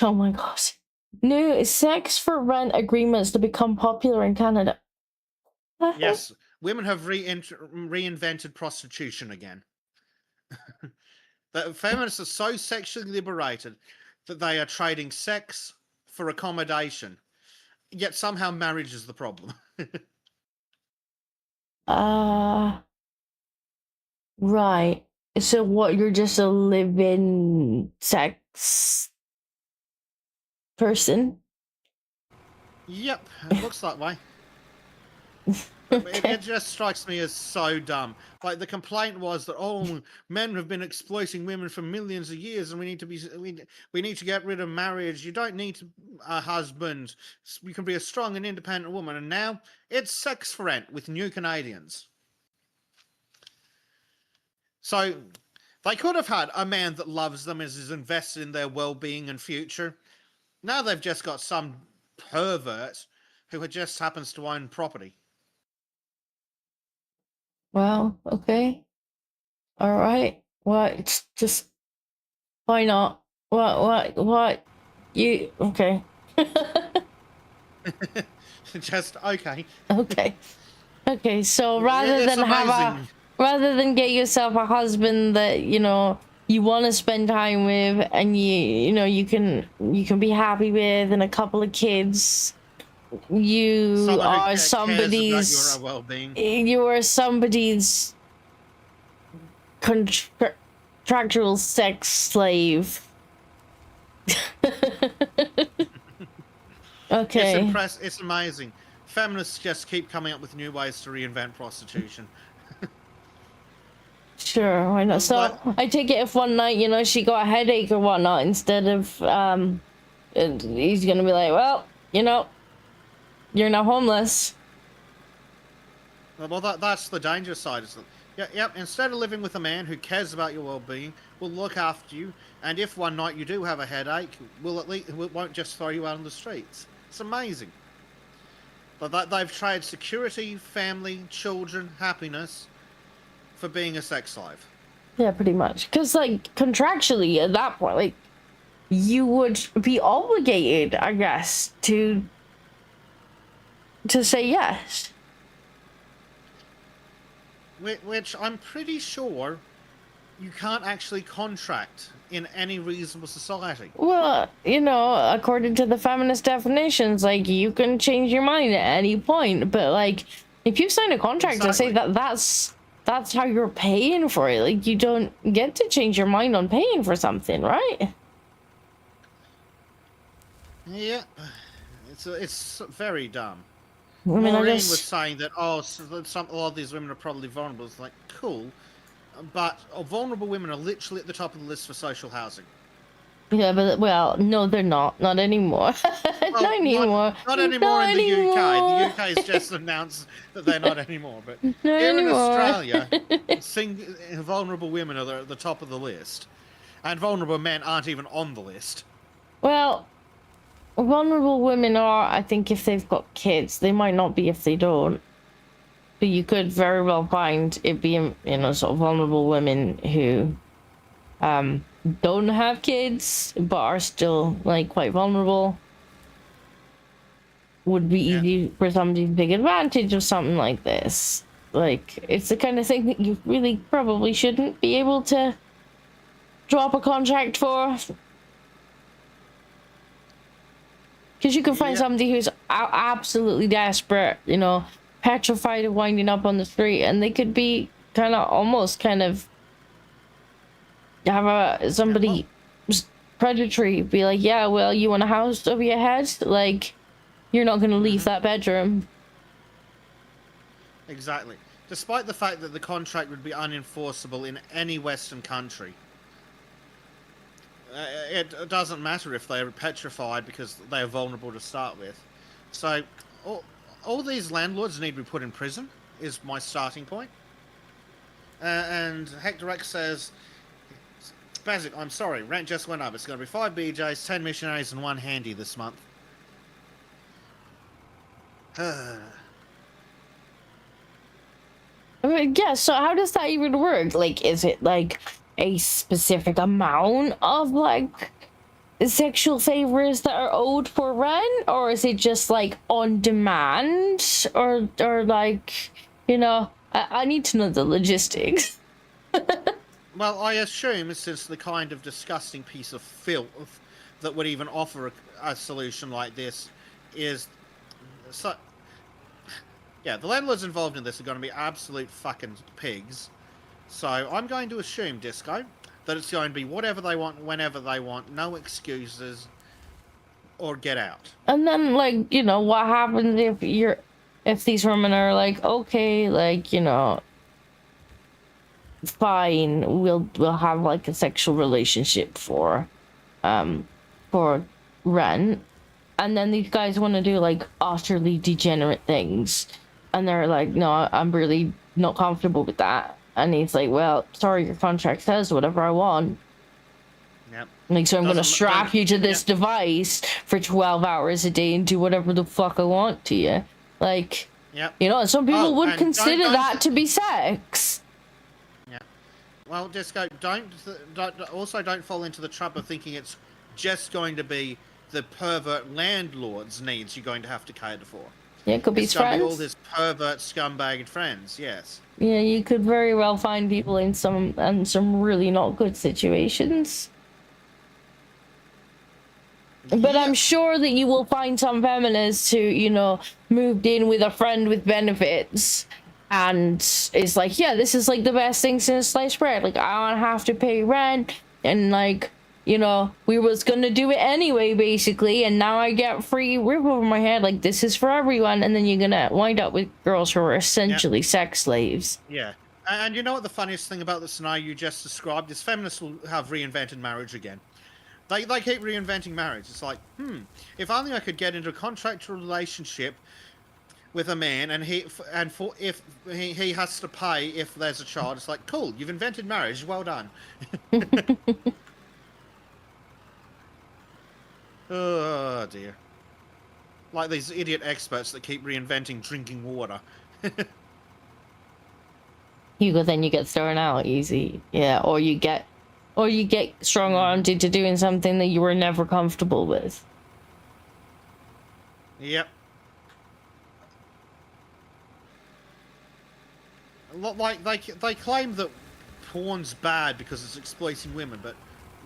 Oh my gosh. New sex for rent agreements to become popular in Canada. Yes, women have reinvented prostitution again. The feminists are so sexually liberated that they are trading sex for accommodation. Yet somehow marriage is the problem. Right. So what, you're just a live-in sex person? Yep, it looks that way. Okay. It just strikes me as so dumb. Like the complaint was that men have been exploiting women for millions of years, and we need to get rid of marriage. You don't need a husband. You can be a strong and independent woman. And now it's sex for rent with New Canadians. So they could have had a man that loves them, is invested in their well-being and future. Now they've just got some pervert who just happens to own property. Well, okay. All right. What? Just why not? What? You okay? Just okay. Okay. Okay. So It's amazing. rather than get yourself a husband that you know you want to spend time with, and you can be happy with, and a couple of kids, you Someone who are cares about somebody's. your well-being. You are somebody's contractual sex slave. Okay. It's amazing. Feminists just keep coming up with new ways to reinvent prostitution. Sure, why not? So I take it if one night, she got a headache or whatnot, instead of he's gonna be like, well, you're now homeless. Well, that's the dangerous side. Is that, yeah. Instead of living with a man who cares about your well-being, will look after you, and if one night you do have a headache, won't just throw you out on the streets. It's amazing. But they've traded security, family, children, happiness for being a sex slave. Yeah, pretty much. Because, like, contractually, at that point, like, you would be obligated, I guess, to say yes. Which I'm pretty sure you can't actually contract in any reasonable society. Well, according to the feminist definitions, like, you can change your mind at any point, but, like, if you sign a contract to say that's how you're paying for it, like, you don't get to change your mind on paying for something, right? Yeah, it's very dumb. I mean, Maureen was saying that a lot of these women are probably vulnerable. It's like, cool, but vulnerable women are literally at the top of the list for social housing. Yeah, but well, no, they're not. Not anymore. Well, Not anymore. not anymore in the UK. The anymore. UK's just announced that they're not anymore. But Not here in anymore. Australia, vulnerable women are at the top of the list, and vulnerable men aren't even on the list. Well, vulnerable women are, I think, if they've got kids. They might not be if they don't. But you could very well find it being, sort of vulnerable women who don't have kids but are still like quite vulnerable. Would be Yeah. easy for somebody to take advantage of something like this. Like, it's the kind of thing that you really probably shouldn't be able to drop a contract for. Because you can find Yeah. somebody who's absolutely desperate, petrified of winding up on the street, and they could be almost have somebody predatory be like, yeah, well, you want a house over your head? Like, you're not going to leave that bedroom. Exactly. Despite the fact that the contract would be unenforceable in any Western country, it doesn't matter if they're petrified because they're vulnerable to start with. So, all these landlords need to be put in prison, is my starting point. And Hector X says, Bazik, I'm sorry, rent just went up. It's going to be 5 BJs, 10 missionaries, and 1 handy this month. I mean, yeah, so how does that even work? Like, is it like a specific amount of like sexual favors that are owed for rent, or is it just like on demand, or like, I need to know the logistics. Well, I assume since the kind of disgusting piece of filth that would even offer a solution like this is so. Yeah, the landlords involved in this are going to be absolute fucking pigs. So I'm going to assume, Disco, that it's going to be whatever they want, whenever they want, no excuses, or get out. And then, like, what happens if these women are like, okay, like, fine, we'll have like a sexual relationship for rent, and then these guys want to do like utterly degenerate things, and they're like, no, I'm really not comfortable with that, and he's like, well, sorry, your contract says whatever I want. Yep. Like, so I'm gonna strap you to this device for 12 hours a day and do whatever the fuck I want to you. Like, Yep. Some people would and consider don't- that to be sex. Yeah. Well, Disco, don't fall into the trap of thinking it's just going to be the pervert landlord's needs you're going to have to cater for. Yeah, it could be It's going to be all friends. his pervert scumbag friends. Yes. Yeah, you could very well find people in some really not good situations. But I'm sure that you will find some feminists who, moved in with a friend with benefits and is like, yeah, this is like the best thing since sliced bread. Like, I don't have to pay rent, and like, we was gonna do it anyway, basically, and now I get free roof over my head. Like, this is for everyone, and then you're gonna wind up with girls who are essentially sex slaves. Yeah. And you know what the funniest thing about the scenario you just described is feminists will have reinvented marriage again. They keep reinventing marriage. It's like, if only I could get into a contractual relationship with a man, and if he has to pay if there's a child. It's like, cool, you've invented marriage. Well done. Oh dear. Like these idiot experts that keep reinventing drinking water. Then you get thrown out easy. Yeah, or you get strong-armed into doing something that you were never comfortable with. Yep. Like they claim that porn's bad because it's exploiting women, but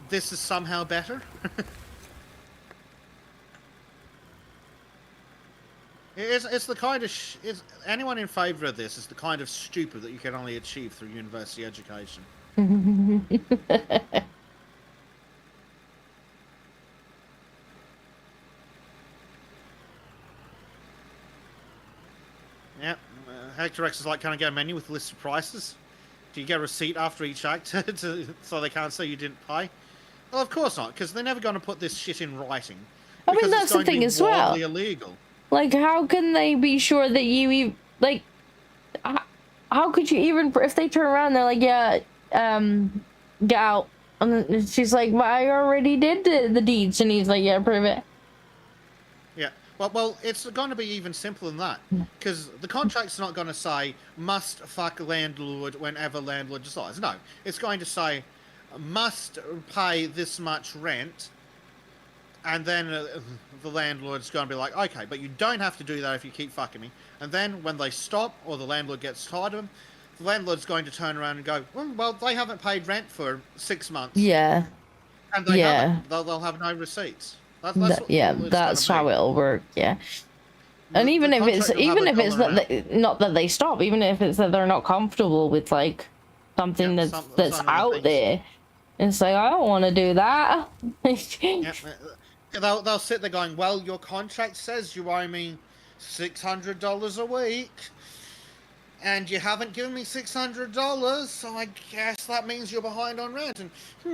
this is somehow better. It's the kind of anyone in favour of this is the kind of stupid that you can only achieve through university education. Yep. Hector X is like, can I get a menu with a list of prices? Do you get a receipt after each act so they can't say you didn't pay? Well, of course not, because they're never going to put this shit in writing. I mean, Because that's it's the going to thing be as well. wildly illegal. Like, how can they be sure that you like? How could you even if they turn around? They're like, yeah, get out. And then she's like, well, I already did the deeds, and he's like, yeah, prove it. Yeah. Well, it's going to be even simpler than that, because the contract's not going to say must fuck landlord whenever landlord decides. No, it's going to say must pay this much rent, and then the landlord's going to be like, okay, but you don't have to do that if you keep fucking me. And then when they stop, or the landlord gets tired of them, the landlord's going to turn around and go, well, they haven't paid rent for 6 months. Yeah. And they haven't. They'll have no receipts. That's That's how it'll work. Yeah. And even if it's not that they stop, even if it's that they're not comfortable with like something that's out there, it's like, I don't want to do that. They'll sit there going, well, your contract says you owe me $600 a week, and you haven't given me $600, so I guess that means you're behind on rent. And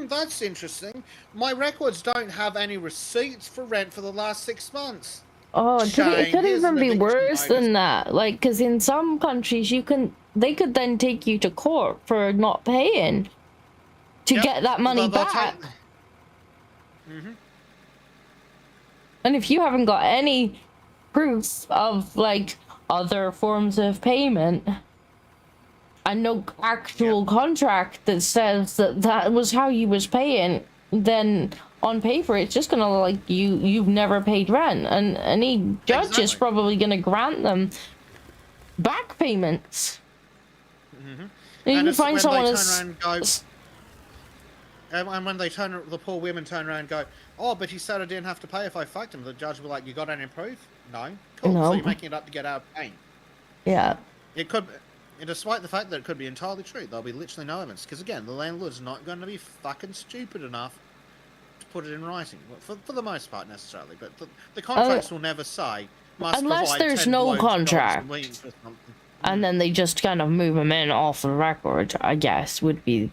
that's interesting. My records don't have any receipts for rent for the last 6 months. Oh, it could even be worse than that. Like, because in some countries they could then take you to court for not paying to get that money back. And if you haven't got any proof of like other forms of payment and no actual contract that says that was how you was paying, then on paper it's just gonna look like you've never paid rent, and any judge is probably gonna grant them back payments. You can find someone and when the poor women turn around and go, oh, but he said I didn't have to pay if I fucked him, the judge will be like, you got any proof? No. Cool. No. So you're making it up to get out of pain. Yeah. It could, despite the fact that it could be entirely true, there'll be literally no evidence. Because again, the landlord's not going to be fucking stupid enough to put it in writing, for the most part necessarily. But the contracts will never say must unless there's no contract, and then they just kind of move them in off the record. I guess would be.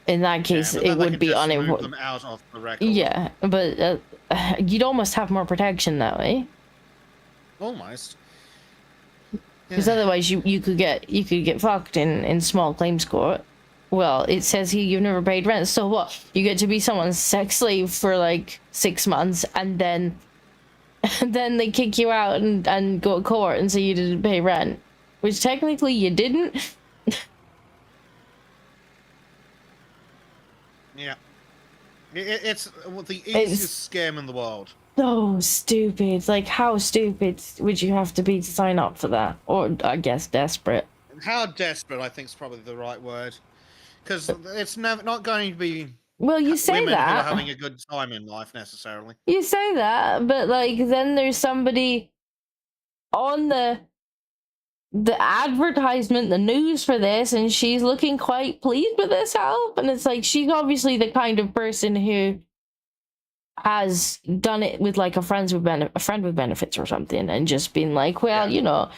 In that case, it would be unimportant. Out of the record. Yeah, but you'd almost have more protection that way. Almost. Because otherwise, you could get fucked in small claims court. Well, it says here you've never paid rent, so what? You get to be someone's sex slave for like 6 months, and then they kick you out and go to court and say you didn't pay rent, which technically you didn't. Yeah. It's the easiest scam in the world. So stupid. Like, how stupid would you have to be to sign up for that? Or, I guess, desperate. How desperate, I think, is probably the right word. Because it's not going to be... Well, you say women that. who are having a good time in life, necessarily. You say that, but, like, then there's somebody on the advertisement, the news for this, and she's looking quite pleased with this help, and it's like she's obviously the kind of person who has done it with like a friend with benefits or something, and just been like, well, you know,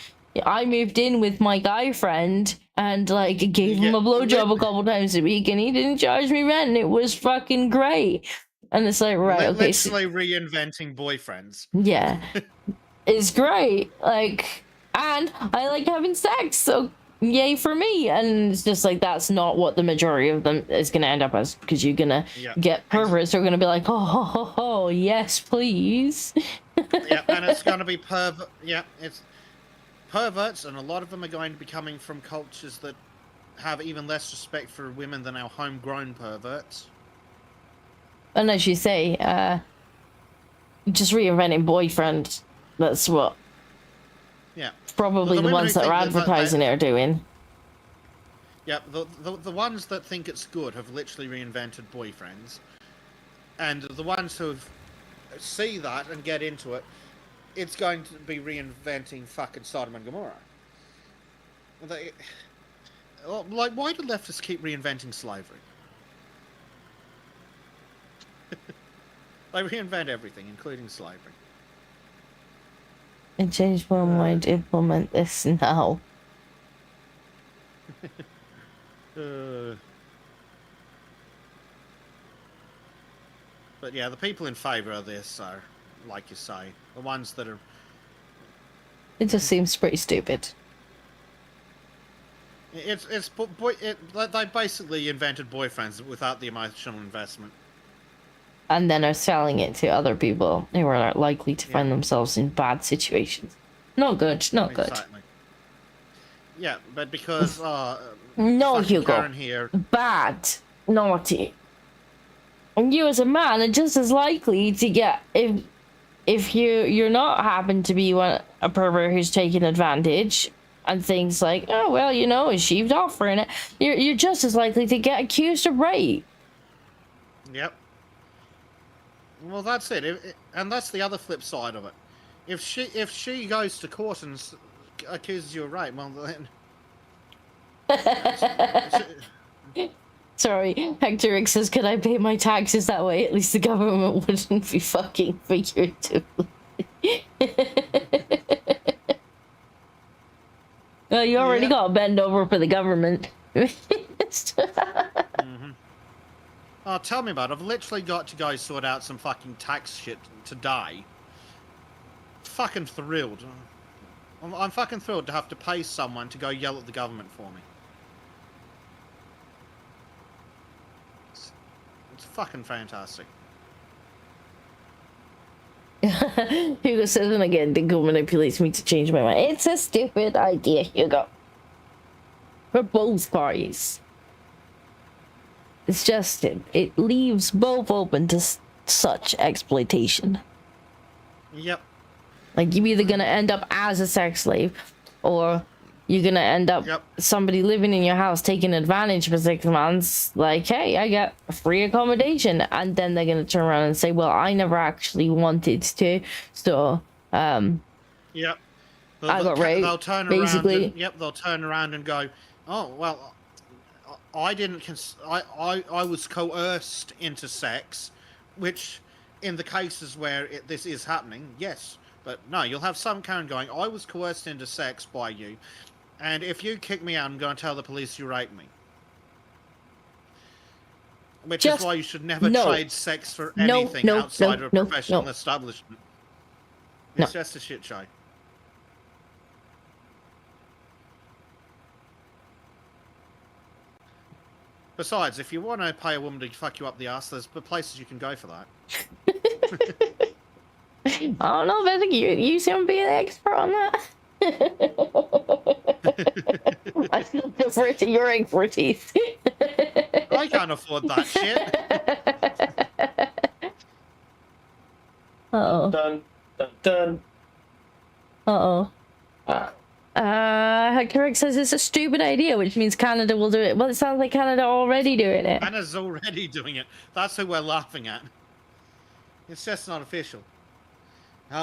I moved in with my guy friend and like gave him a blowjob a couple times a week, and he didn't charge me rent, and it was fucking great. And it's like, right, okay, literally reinventing boyfriends. Yeah, it's great. Like. And I like having sex, so yay for me. And it's just like, that's not what the majority of them is going to end up as, because you're going to get perverts who are going to be like, oh, yes, please. Yeah, and it's going to be it's perverts, and a lot of them are going to be coming from cultures that have even less respect for women than our homegrown perverts. And as you say, just reinventing boyfriend, that's what... Yeah. Probably the ones that are advertising it are doing. Yeah, the ones that think it's good have literally reinvented boyfriends. And the ones who see that and get into it, it's going to be reinventing fucking Sodom and Gomorrah. Like, why do leftists keep reinventing slavery? They reinvent everything, including slavery. I changed my mind to implement this now. But yeah, the people in favour of this are, like you say, the ones that are... It just seems pretty stupid. They basically invented boyfriends without the emotional investment. And then are selling it to other people who are likely to find themselves in bad situations. Not good, not good. Exactly. Yeah, but because No, fucking Hugo. Karen here... Bad. Naughty. And you as a man are just as likely to get... If you're not happen to be a pervert who's taking advantage and things like, oh, well, you know, is she offering it? You're just as likely to get accused of rape. Yep. Well, that's it. And that's the other flip side of it. If she goes to court and accuses you of rape, well then... Sorry, Hector Rick says, could I pay my taxes that way? At least the government wouldn't be fucking figuratively. Well, you already got bend over for the government. Oh, tell me about it. I've literally got to go sort out some fucking tax shit today. Fucking thrilled. I'm fucking thrilled to have to pay someone to go yell at the government for me. It's fucking fantastic. Hugo says, and again, Dingo manipulates me to change my mind. It's a stupid idea, Hugo. For both parties. It's just, it leaves both open to such exploitation. Yep. Like, you're either gonna end up as a sex slave, or you're gonna end up somebody living in your house taking advantage for 6 months. Like, hey, I got free accommodation, and then they're gonna turn around and say, well, I never actually wanted to, so Yep. I got raped. They'll turn basically. around. They'll turn around and go, oh well, I didn't. I was coerced into sex, which, in the cases where this is happening, yes. But no, you'll have some Karen going, I was coerced into sex by you, and if you kick me out, I'm going to tell the police you raped me. Which is why you should never trade sex for anything outside of a professional establishment. It's just a shit show. Besides, if you want to pay a woman to fuck you up the ass, there's places you can go for that. I don't know, but you seem to be an expert on that. I still defer to your expertise. I can't afford that shit. Uh-oh. Dun, dun, dun. Uh-oh. Hector says it's a stupid idea, which means Canada will do it. Well, it sounds like Canada already doing it. Canada's already doing it. That's who we're laughing at. It's just not official.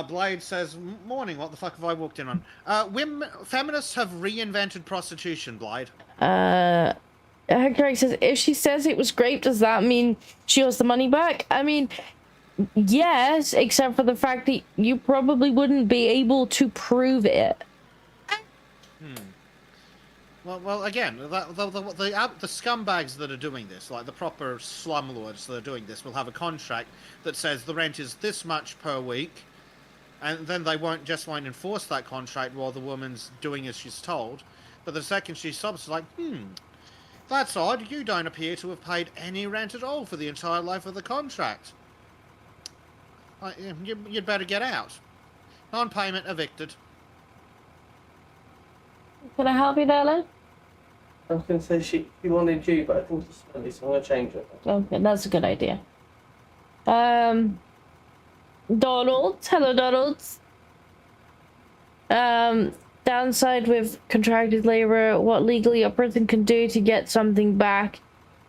Blade says, morning, what the fuck have I walked in on? Feminists have reinvented prostitution, Blade. Hector says, if she says it was grape, does that mean she owes the money back? I mean, yes, except for the fact that you probably wouldn't be able to prove it. Well, again, the scumbags that are doing this, like the proper slumlords that are doing this, will have a contract that says the rent is this much per week, and then they won't enforce that contract while the woman's doing as she's told. But the second she stops, it's like, that's odd. You don't appear to have paid any rent at all for the entire life of the contract. You'd better get out. Non-payment evicted. Can I help you, darling? I was going to say she wanted you, but I think it's smelly, so I'm going to change it. Okay, that's a good idea. Donald. Hello, Donald. Downside with contracted labor, what legally a person can do to get something back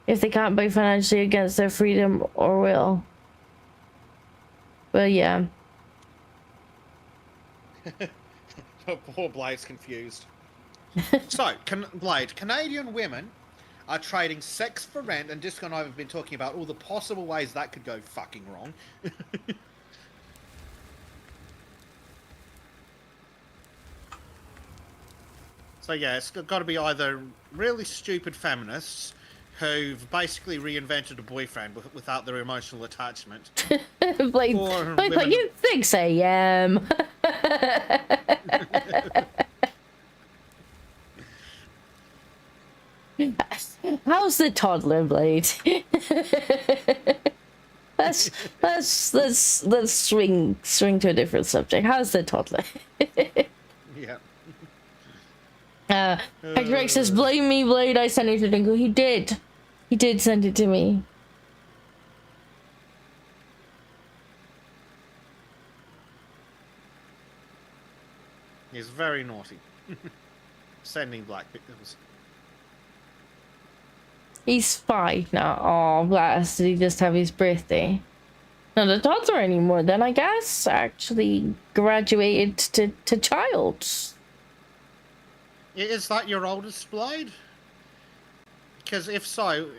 if they can't buy financially against their freedom or will. Well, yeah. Poor Blade's confused. So, Blade, Canadian women are trading sex for rent, and Disco and I have been talking about all the possible ways that could go fucking wrong. So yeah, it's got to be either really stupid feminists who've basically reinvented a boyfriend without their emotional attachment. Like, Or like women- you 6 a.m. How's the toddler, Blade? let's swing to a different subject. How's the toddler? Yeah. Greg says, blame me, Blade. I sent it to Dingle. He did send it to me. He's very naughty. Sending black pictures. He's 5 now. Oh, bless. Did he just have his birthday? Not a toddler anymore, then, I guess. Actually graduated to child. Is that your oldest, Blade? Because if so,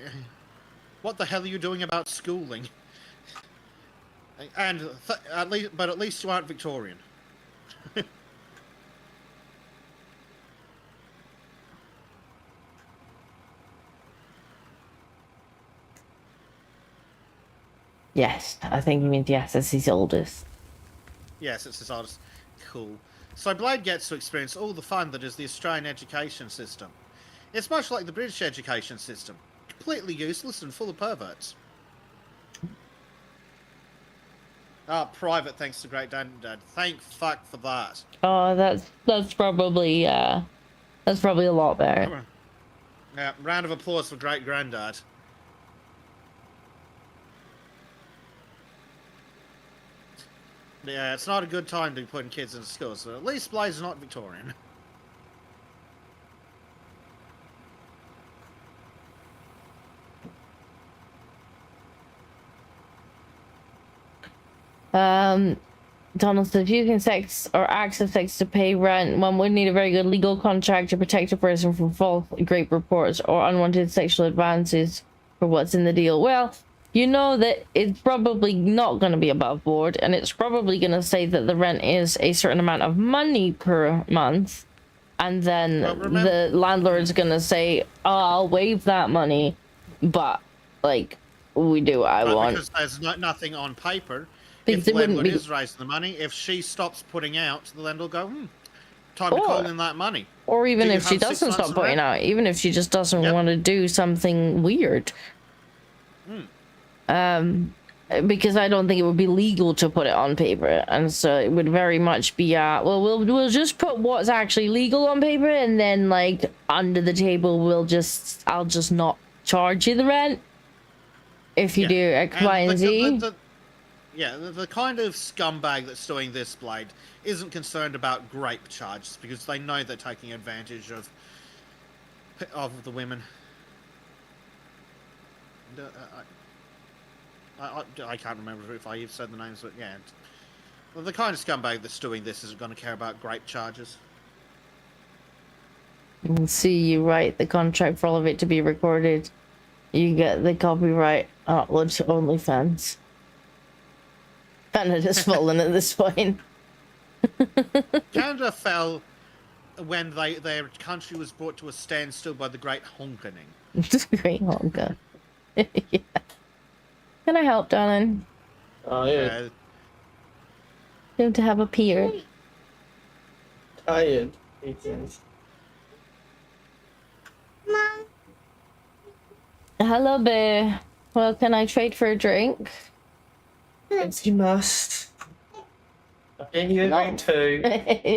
what the hell are you doing about schooling? And at least you aren't Victorian. Yes, I think he means yes, as his oldest. Yes, it's his oldest. Cool. So Blade gets to experience all the fun that is the Australian education system. It's much like the British education system. Completely useless and full of perverts. Private thanks to Great Dad. Thank fuck for that. Oh, that's probably a lot better. Yeah, round of applause for Great Granddad. Yeah, it's not a good time to be putting kids into school, so at least Blade's not Victorian. Donald says, using sex or acts of sex to pay rent, one would need a very good legal contract to protect a person from false grape reports or unwanted sexual advances for what's in the deal. Well, you know that it's probably not going to be above board, and it's probably going to say that the rent is a certain amount of money per month, and then the landlord's going to say, oh, I'll waive that money, but, like, we do what I want. Because there's nothing on paper. Because if the landlord is raising the money, if she stops putting out, the landlord will go, time to call in that money. Or even if she doesn't stop putting out, even if she just doesn't want to do something weird. Because I don't think it would be legal to put it on paper, and so it would very much be well, we'll just put what's actually legal on paper, and then like under the table I'll just not charge you the rent if you do X, Y, and Z. The kind of scumbag that's doing this, Blade, isn't concerned about grape charges because they know they're taking advantage of the women. I can't remember if I said the names, but yeah. Well, the kind of scumbag that's doing this isn't going to care about grape charges. We'll see, you write the contract for all of it to be recorded. You get the copyright upload to OnlyFans. Canada's fallen at this point. Canada fell when their country was brought to a standstill by the Great Honkening. Great honker. Yeah. Can I help, darling? Oh, yeah. Seem to have a period. Tired. He says. Mom. Hello, Bear. Well, can I trade for a drink? Yes, you must. I'll get you a drink too.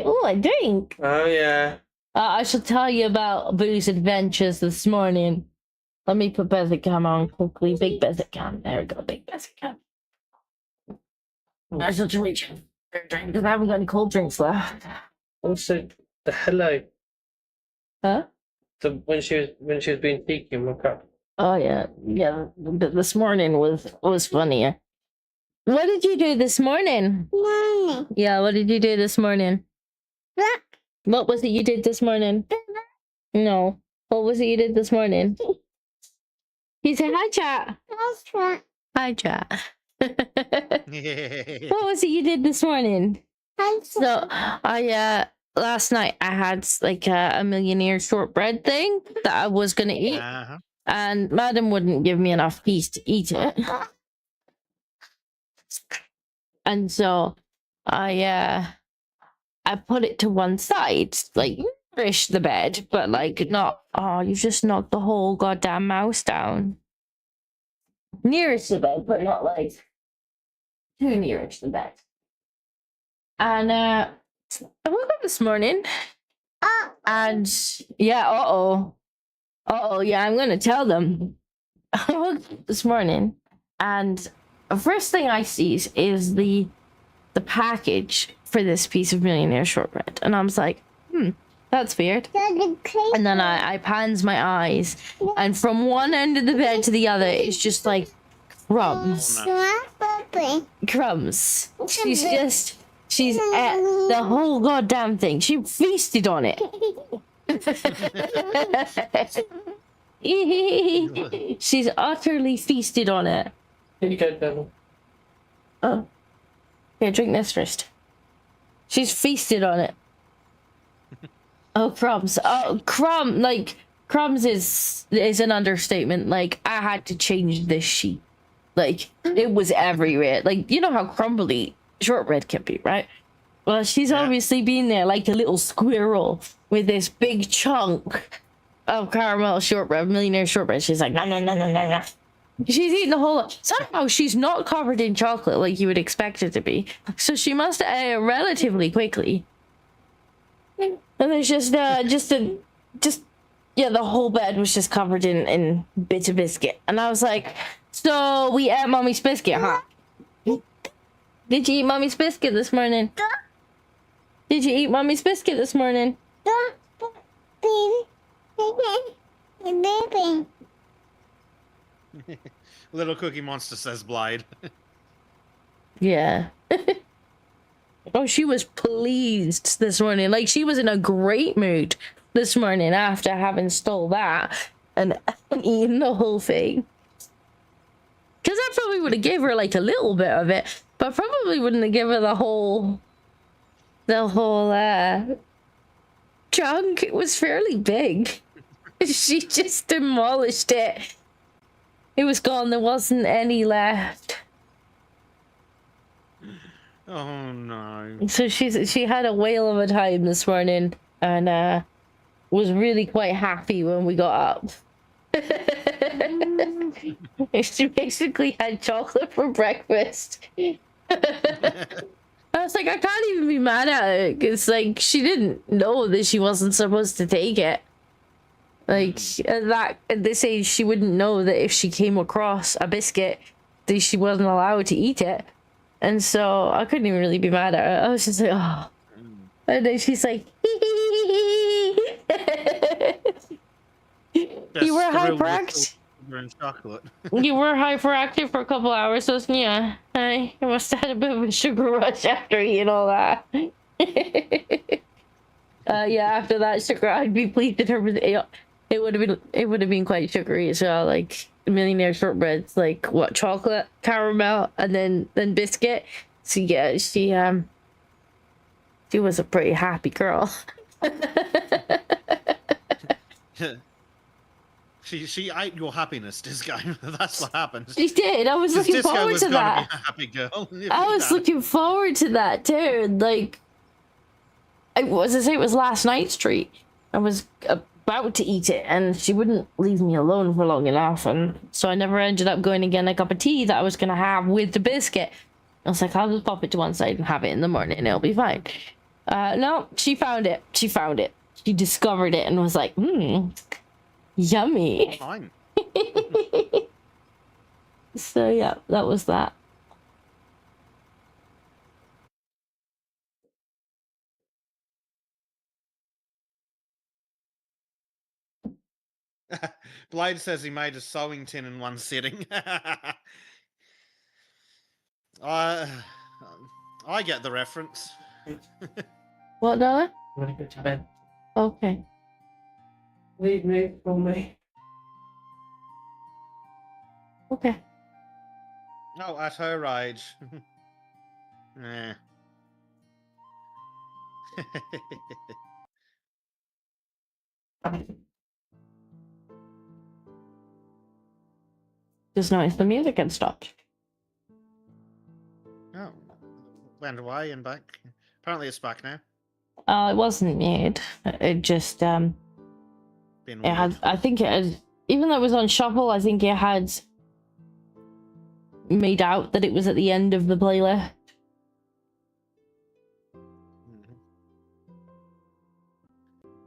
Oh, a drink. Oh, yeah. I shall tell you about Boo's adventures this morning. Let me put Bezicam on quickly. Big Bezicam. There we go. Big Bezicam. I shall reach for a drink because I haven't got any cold drinks left. Also, the hello. Huh? So when she was being cheeky in my cup. Oh yeah. This morning was funnier. What did you do this morning? Mommy. Yeah, what did you do this morning? Look. What was it you did this morning? No. What was it you did this morning? He said, hi, chat. Hi, chat. What was it you did this morning? So, last night I had like a millionaire shortbread thing that I was going to eat. and Madam wouldn't give me enough peace to eat it. And so I put it to one side, like nourish the bed, but like not. Oh, you just knocked the whole goddamn mouse down. Nearest the bed, but not like too nearest the bed. And I woke up this morning, and yeah, yeah, I'm gonna tell them. I woke up this morning, and the first thing I see is the package for this piece of millionaire shortbread, and I was like, that's weird. And then I pans my eyes, and from one end of the bed to the other, it's just like crumbs. Crumbs. She's ate the whole goddamn thing. She feasted on it. She's utterly feasted on it. Here you go, Devil. Oh. Here, drink this first. She's feasted on it. Oh, crumbs. Oh, crumbs is an understatement. Like, I had to change this sheet. Like, it was everywhere. Like, you know how crumbly shortbread can be, right? Well, she's obviously been there like a little squirrel with this big chunk of caramel shortbread, millionaire shortbread. She's like, no. She's eating the whole lot. Somehow she's not covered in chocolate like you would expect it to be. So she must have ate it relatively quickly. And there's the whole bed was just covered in bits of biscuit. And I was like, so we ate Mommy's biscuit, huh? Did you eat Mommy's biscuit this morning? Did you eat Mommy's biscuit this morning? Little Cookie Monster says Blade. Yeah. Oh, she was pleased this morning. Like, she was in a great mood this morning after having stole that and eaten the whole thing. Because I probably would have gave her like a little bit of it, but probably wouldn't have given her the whole chunk. It was fairly big. She just demolished it. It was gone. There wasn't any left. Oh no. So she had a whale of a time this morning, and was really quite happy when we got up. She basically had chocolate for breakfast. I was like, I can't even be mad at it, because like she didn't know that she wasn't supposed to take it. Like, at this age, she wouldn't know that if she came across a biscuit, that she wasn't allowed to eat it. And so I couldn't even really be mad at her. I was just like, oh. And then she's like, you were hyperactive. You were hyperactive for a couple hours, wasn't you? I must have had a bit of a sugar rush after eating all that. Yeah, after that sugar, I'd be pleased at her. It would have been quite sugary as well. Like millionaire shortbreads, like what, chocolate, caramel, and then biscuit. So yeah, she was a pretty happy girl. She ate your happiness, Disco. That's what happened. She did. I was looking Disco forward was to gonna that. Be a happy girl. I was looking forward to that too. Like, it was last night's treat. I was about to eat it, and she wouldn't leave me alone for long enough, and so I never ended up going and getting a cup of tea that I was gonna have with the biscuit. I was like, I'll just pop it to one side and have it in the morning, and it'll be fine. No, she found it. She discovered it and was like, yummy. Fine. So yeah, that was that. Blade says he made a sewing tin in one sitting. I get the reference. What, Donna? I'm gonna go to bed. Okay. Leave me for me. Okay. Oh, at her age. Eh. Just noticed the music had stopped. Oh, went away and back. Apparently it's back now. It wasn't mute. It just Been it weird. had. I think it had. Even though it was on shuffle, I think it had made out that it was at the end of the playlist.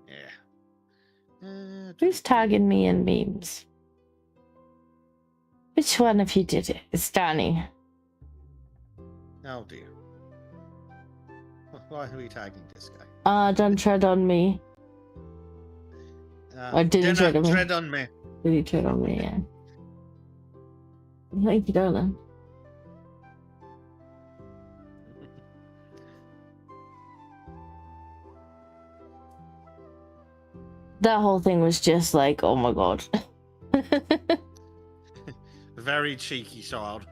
Yeah. Who's tagging me in memes? Which one of you did it? It's Danny. Oh dear. Why are we tagging this guy? Don't tread on me. Or did he tread on me? Tread on me. Did he tread on me? Yeah. Thank you, darling. That whole thing was just like, oh my god. Very cheeky child.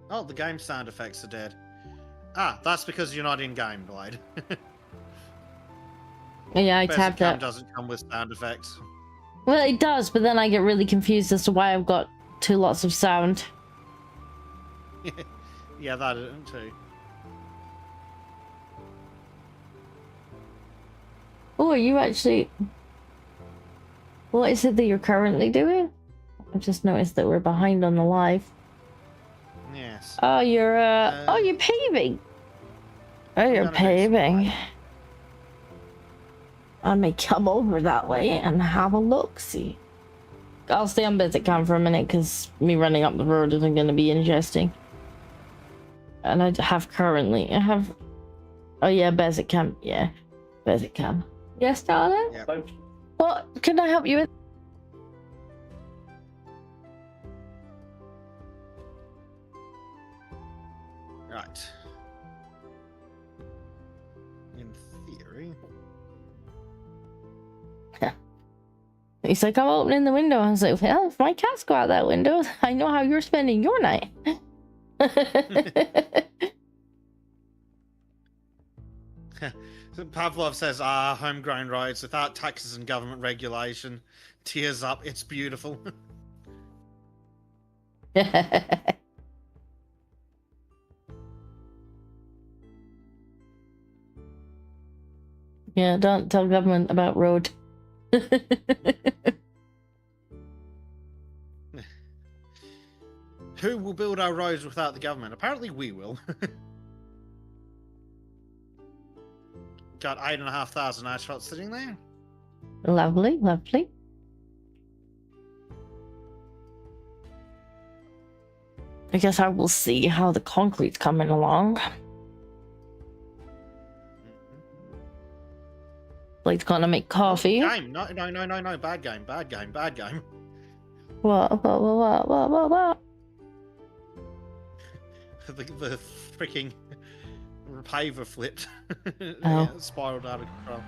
Oh, the game sound effects are dead. Ah, that's because you're not in game, Blade. Yeah, I tapped Game that. doesn't come with sound effects. Well, it does, but then I get really confused as to why I've got two lots of sound. Yeah, that too. Oh, are you actually... What is it that you're currently doing? I've just noticed that we're behind on the live. Yes. Oh, you're, oh, you're paving. Oh, you're gonna do some paving. I may come over that way and have a look-see. I'll stay on Basic Cam for a minute, because me running up the road isn't going to be interesting. And I have currently... I have... Oh, yeah, Basic Cam. Yeah, Basic Cam. Yes, darling? Yep. What can I help you with? Right. In theory. He's like, I'm opening the window. I was like, well, if my cats go out that window, I know how you're spending your night. So Pavlov says, homegrown roads without taxes and government regulation. Tears up, it's beautiful. Yeah, don't tell government about road. Who will build our roads without the government? Apparently we will. Got 8,500 asphalt sitting there. Lovely, lovely. I guess I will see how the concrete's coming along. Blake's gonna make coffee. Game. No, bad game. What? The freaking paver flipped. Oh. Yeah, spiraled out of control.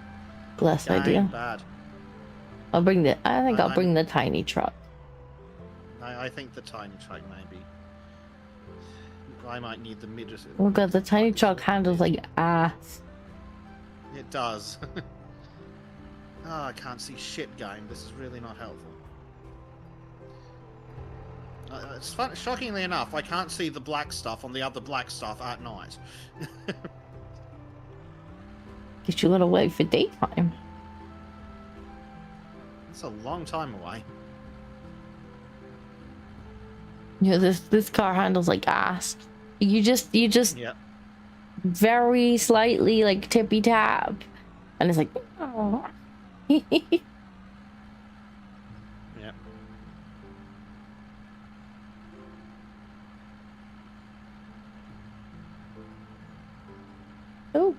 Bless Game idea. bad. I'll bring the. I think I'll bring the tiny truck. I think the tiny truck maybe. I might need the mid. Oh god, the tiny truck handles like ass. It does. Oh, I can't see shit, game. This is really not helpful. It's fun. Shockingly enough, I can't see the black stuff on the other black stuff at night. Guess you gotta wait for daytime. It's a long time away. Yeah, this car handles like ass. You just Yep. very slightly like tippy tap, and it's like. Oh. Yep. Oh.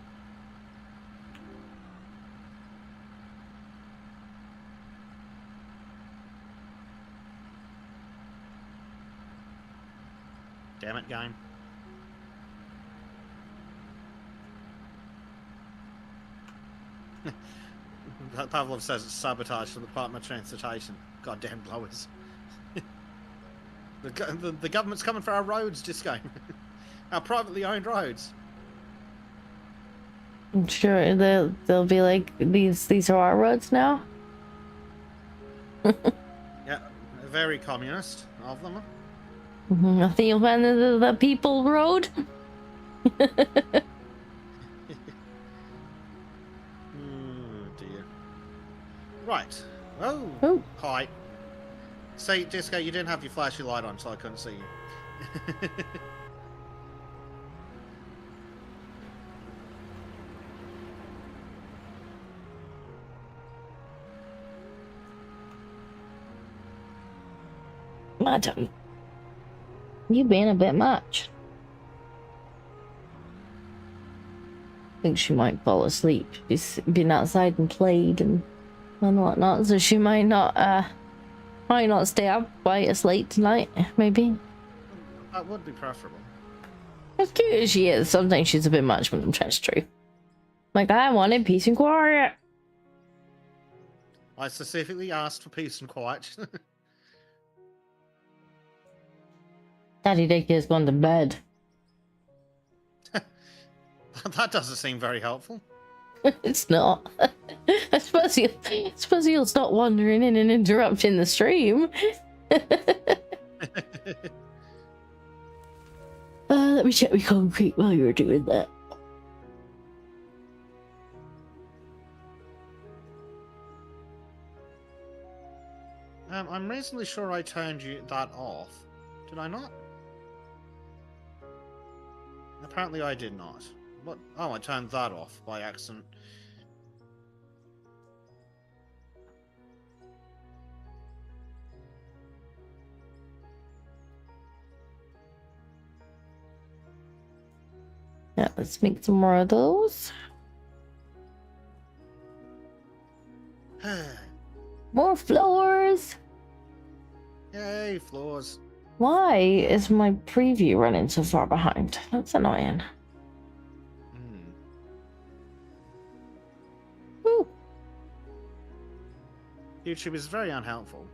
Damn it, game. Pavlov says it's sabotage from the Department of Transportation. Goddamn blowers. The government's coming for our roads, Disco. Our privately owned roads. I'm sure they'll be like these are our roads now. Yeah, very communist of them. I think you'll find the people road. Oh dear. Right. Oh. Oh. Hi. See, Disco, you didn't have your flashy light on, so I couldn't see you. Madam, you being a bit much. I think she might fall asleep. She's been outside and played and whatnot, so she might not stay up quite as late tonight. Maybe. That would be preferable. As cute as she is, sometimes she's a bit much when I'm that's true. Like, I wanted peace and quiet. I specifically asked for peace and quiet. Daddy Daycare's gone to bed. That doesn't seem very helpful. It's not. I suppose you'll stop wandering in and interrupting the stream. Let me check my concrete while you were doing that. I'm reasonably sure I turned that off. Did I not? Apparently I did not. What? Oh, I turned that off by accident. Yeah, let's make some more of those. More floors! Yay, floors. Why is my preview running so far behind? That's annoying. Woo. YouTube is very unhelpful.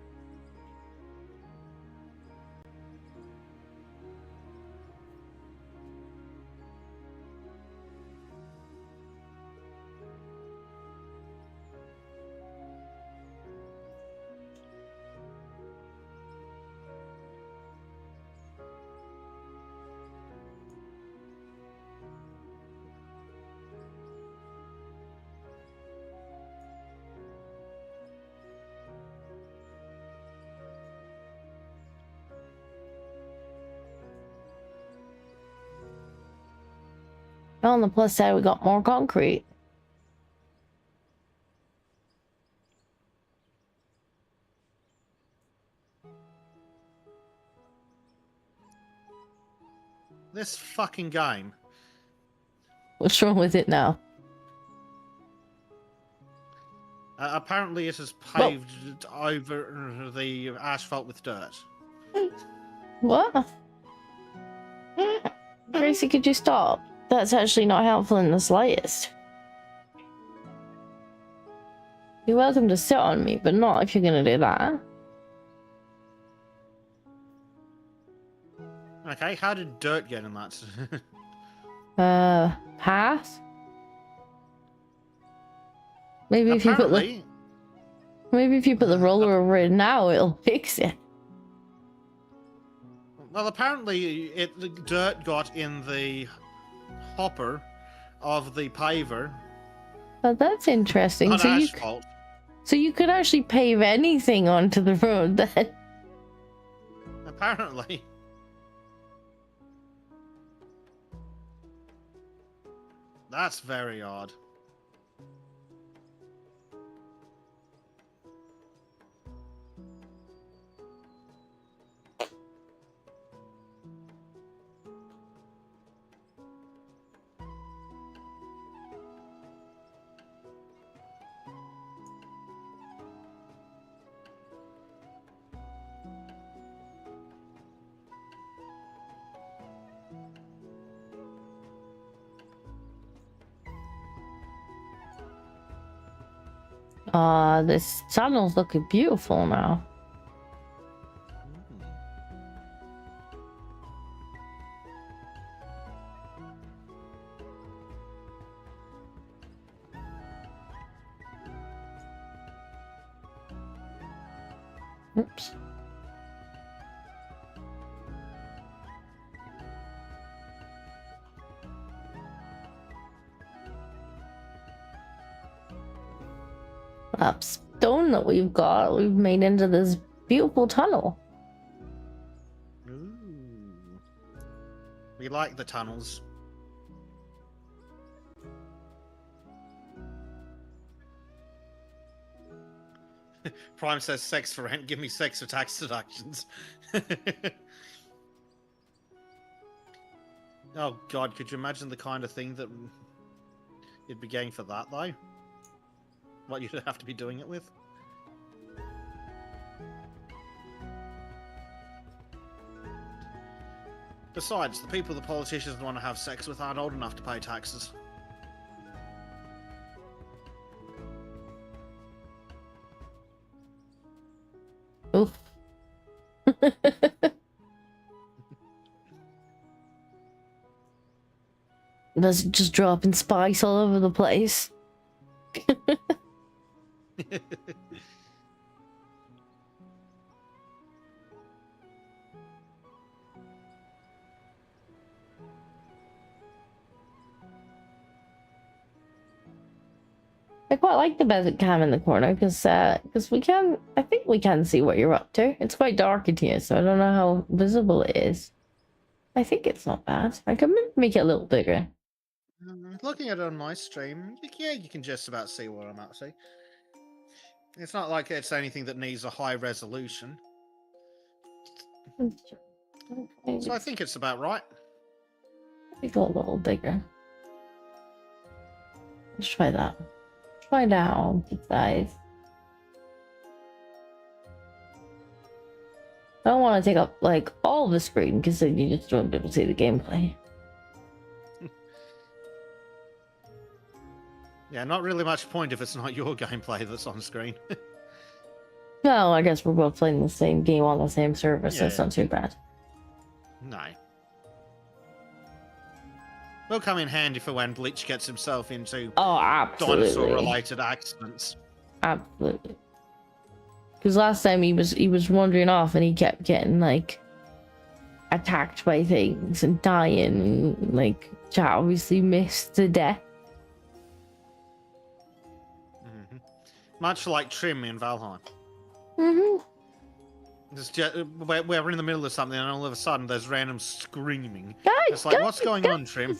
On the plus side, we got more concrete. This fucking game. What's wrong with it now? Apparently it has paved over the asphalt with dirt. What? Gracie, could you stop? That's actually not helpful in the slightest. You're welcome to sit on me, but not if you're gonna do that. Okay, how did dirt get in that? Path? Maybe if you put the roller over it now, it'll fix it. Well, apparently the dirt got in the hopper of the paver. Oh, that's interesting. On So asphalt. you could actually pave anything onto the road then. Apparently. That's very odd. This tunnel's looking beautiful now. Oops. That stone that we've made into this beautiful tunnel. Ooh. We like the tunnels. Prime says sex for rent, give me sex for tax deductions. Oh god, could you imagine the kind of thing that you'd be getting for that, though? What you'd have to be doing it with? Besides, the people the politicians want to have sex with aren't old enough to pay taxes. Oof. Does it just dropping spice all over the place? I quite like the bezel cam in the corner because we can, I think we can see what you're up to. It's quite dark in here, so I don't know how visible it is. I think it's not bad. I can make it a little bigger. Looking at it on my stream, yeah, you can just about see what I'm up to. It's not like it's anything that needs a high resolution. So I think it's about right. Make it a little bigger. Let's try that. Try down the size. I don't want to take up like all the screen because then you just won't be able to see the gameplay. Yeah, not really much point if it's not your gameplay that's on screen. Well, I guess we're both playing the same game on the same server, so Yeah, it's not too bad. No. Will come in handy for when Bleach gets himself into Oh, absolutely. dinosaur-related accidents. Absolutely. Because last time he was wandering off and he kept getting like attacked by things and dying, and like chat obviously missed the death. Much like Trim in Valheim. We're in the middle of something and all of a sudden there's random screaming. It's like, what's going on, Trim?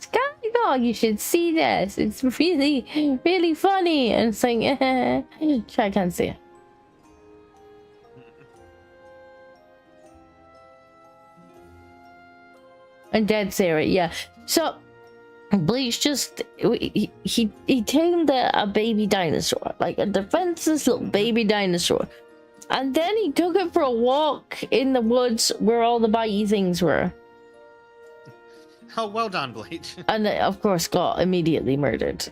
Oh, you should see this. It's really, really funny. And it's like, I can't see it. And Dead Sarah, yeah. So Bleach just he tamed a baby dinosaur, like a defenseless little baby dinosaur, and then he took it for a walk in the woods where all the bitey things were. Oh, well done, Bleach. And of course got immediately murdered.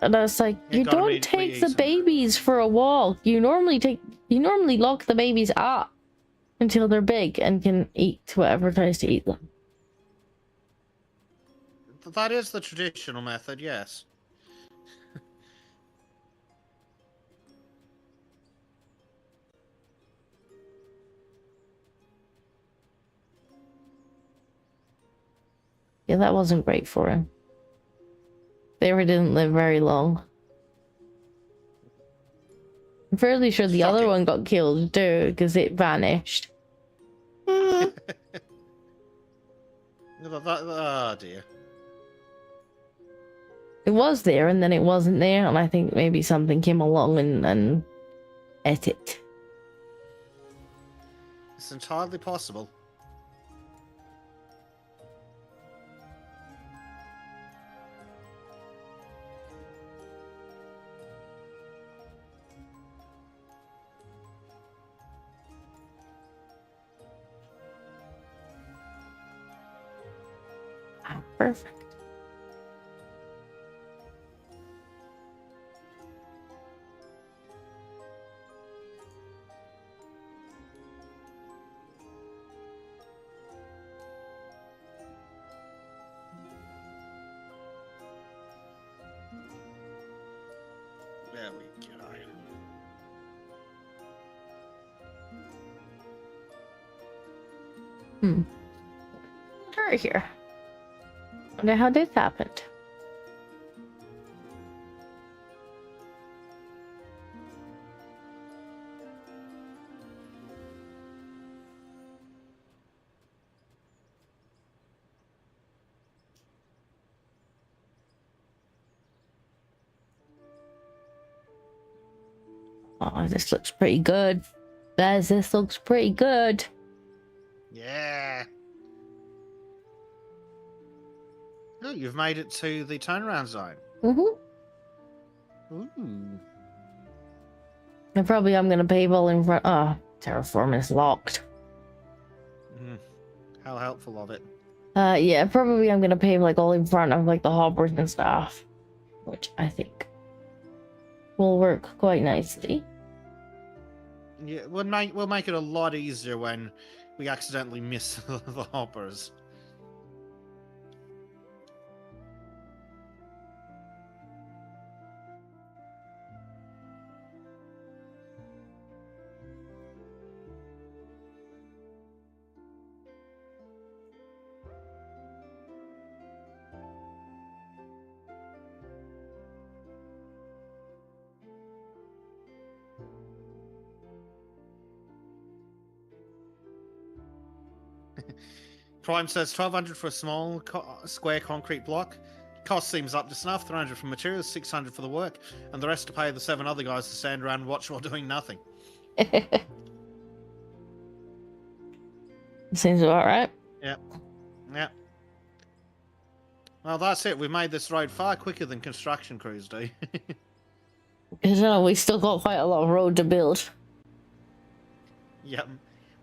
And I was like, you don't take the babies for a walk. You normally lock the babies up until they're big and can eat whatever tries to eat them. That is the traditional method, yes. Yeah, that wasn't great for him. They didn't live very long. I'm fairly sure the other one got killed too, because it vanished. Oh dear. It was there and then it wasn't there, and I think maybe something came along and ate it. It's entirely possible. Perfect. There we go. Right here. Wonder how this happened. Oh, this looks pretty good. Guys, this looks pretty good. Yeah. Oh, you've made it to the turnaround zone. Mm-hmm. Ooh. And probably I'm gonna pave all in front. Oh, terraform is locked. How helpful of it. Yeah, probably I'm gonna pave like all in front of like the hoppers and stuff, which I think will work quite nicely. Yeah, we'll make it a lot easier when we accidentally miss the hoppers. Prime says 1,200 for a small square concrete block. Cost seems up to snuff. 300 for materials, 600 for the work, and the rest to pay the 7 other guys to stand around and watch while doing nothing. Seems about right. Yep. Well, that's it. We've made this road far quicker than construction crews do. Because we still got quite a lot of road to build. Yep.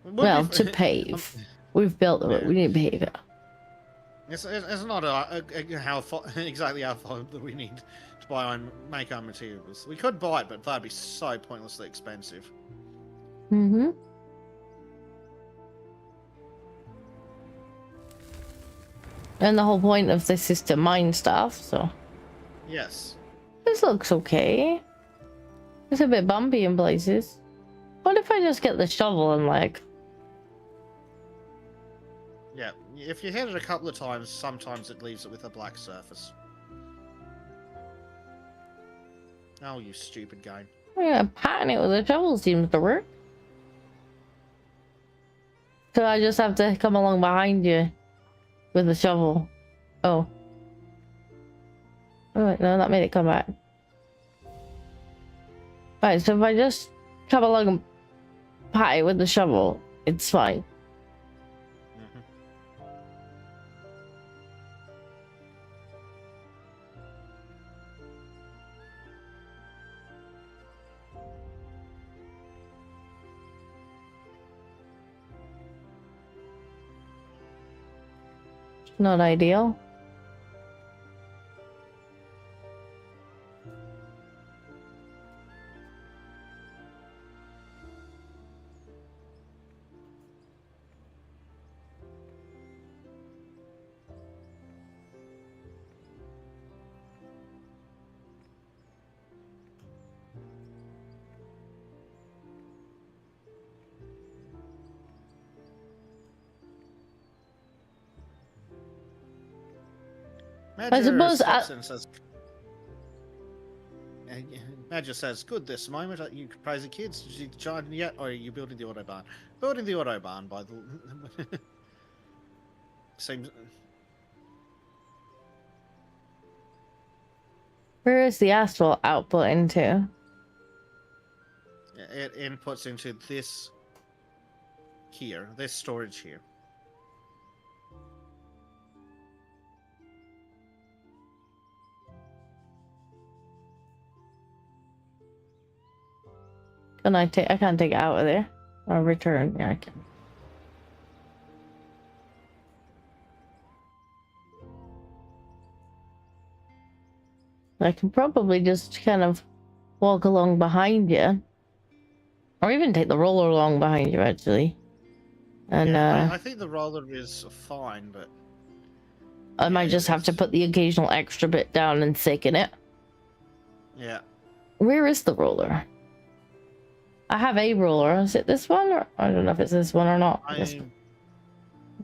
Well, to pave. We've built the road. We need to pave it. It's not exactly how far that we need to buy and make our materials. We could buy it, but that'd be so pointlessly expensive. Mm-hmm. And the whole point of this is to mine stuff, so... Yes. This looks okay. It's a bit bumpy in places. What if I just get the shovel and like... Yeah, if you hit it a couple of times, sometimes it leaves it with a black surface. Oh, you stupid game. Yeah, patting it with a shovel seems to work. So I just have to come along behind you with the shovel. Oh. Oh wait, no, that made it come back. Right, so if I just come along and pat it with the shovel, it's fine. Not ideal. I suppose Madger says, good this moment. You praise the kids. Did you join yet? Or are you building the autobahn? Building the autobahn by the... Seems... Where is the asphalt output into? It inputs into this here, this storage here. Can I take? I can't take it out of there. Or return. Yeah, I can. I can probably just kind of walk along behind you. Or even take the roller along behind you, actually. And yeah, I think the roller is fine, but... I might just have to put the occasional extra bit down and thicken it. Yeah. Where is the roller? I have a roller. Is it this one? Or I don't know if it's this one or not.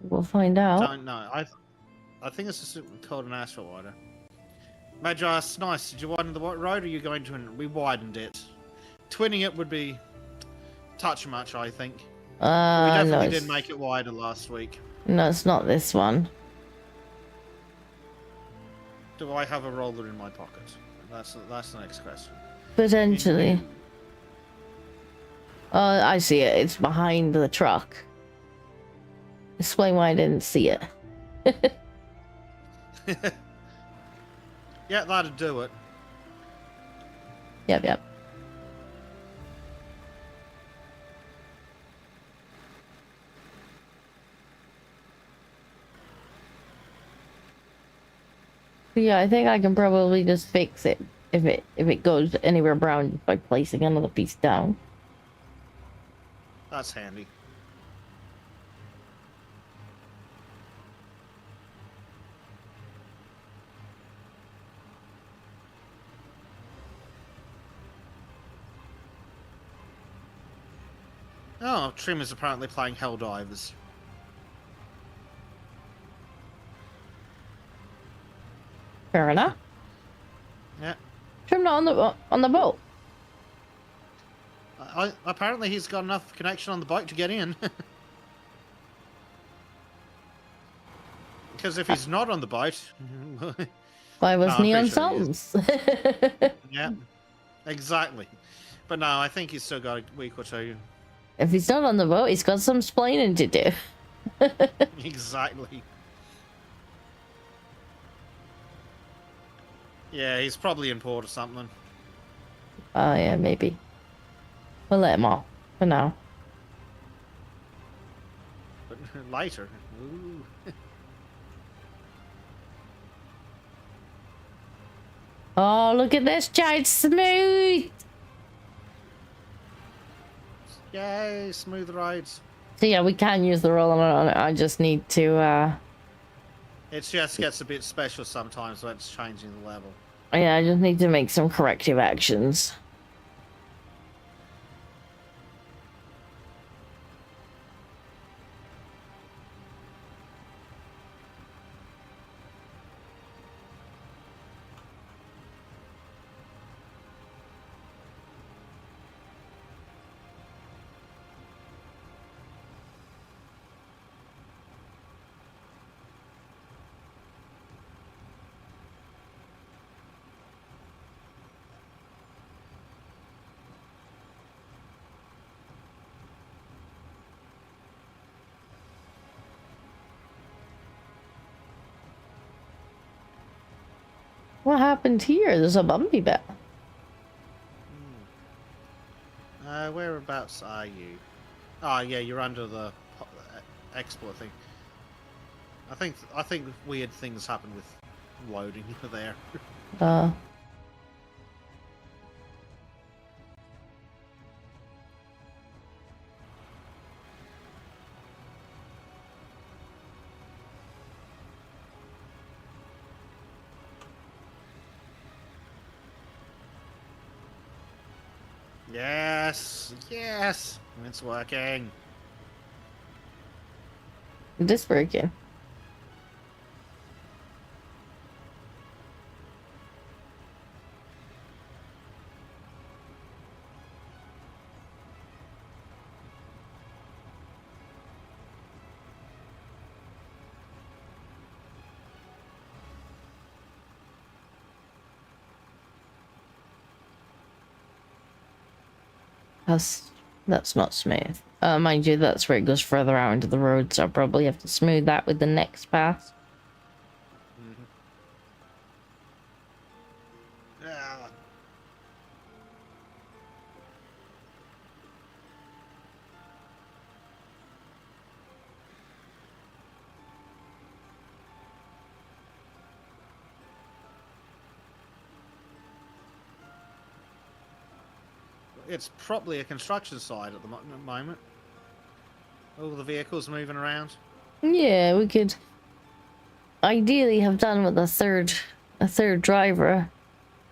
We'll find out. Don't know. I think it's just called an asphalt wider. Magi, it's nice. Did you widen the road, or are you going to? We widened it. Twinning it would be touch much, I think. We definitely did make it wider last week. No, it's not this one. Do I have a roller in my pocket? That's the next question. Potentially. I see it. It's behind the truck. Explain why I didn't see it. Yeah, that'd do it. Yep. Yeah, I think I can probably just fix it if it goes anywhere brown by placing another piece down. That's handy. Oh, Trim is apparently playing Helldivers. Fair enough. Yeah. Trim not on the boat. Apparently he's got enough connection on the boat to get in. Because if he's not on the boat... Why wasn't I'm he on pretty sure he is. Psalms? Yeah, exactly. But no, I think he's still got a week or two. If he's not on the boat, he's got some splaining to do. Exactly. Yeah, he's probably in port or something. Oh, yeah, maybe. We'll let him off for now. But later. Ooh. Oh, look at this giant smooth. Yay, smooth rides. So yeah, we can use the roller on it. I just need to, It just gets a bit special sometimes when it's changing the level. yeah, I just need to make some corrective actions. What happened here? There's a bumpy bit. Whereabouts are you? Oh, yeah, you're under the export thing. I think weird things happen with loading there. Yes, it's working. This working. That's not smooth. Mind you, that's where it goes further out into the road, so I'll probably have to smooth that with the next pass. Yeah. It's probably a construction site at the moment. All the vehicles moving around. Yeah, we could ideally have done with a third driver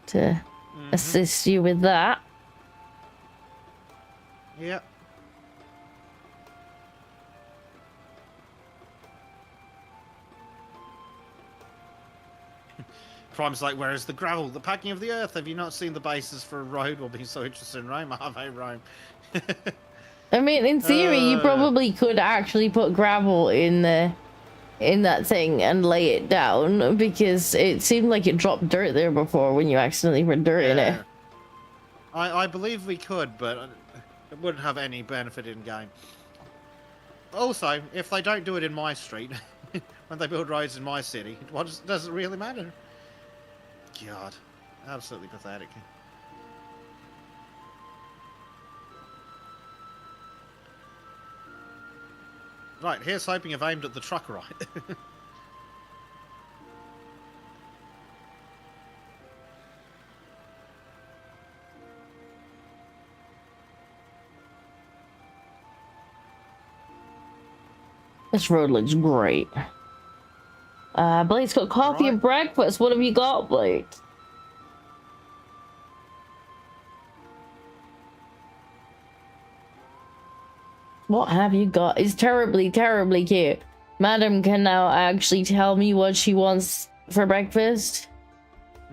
to assist you with that. Yep. Prime's like, where is the gravel? The packing of the earth. Have you not seen the basis for a road? Will be so interested in Rome. Have a Rome. I mean, in theory, you Uh. probably could actually put gravel in that thing and lay it down, because it seemed like it dropped dirt there before when you accidentally put dirt in it. I believe we could, but it wouldn't have any benefit in game. Also, if they don't do it in my street, when they build roads in my city, does it really matter? God, absolutely pathetic. Right, here's hoping I've aimed at the truck right. This road looks great. Blake's got coffee and breakfast. What have you got, Blake? What have you got? It's terribly, terribly cute. Madam can now actually tell me what she wants for breakfast.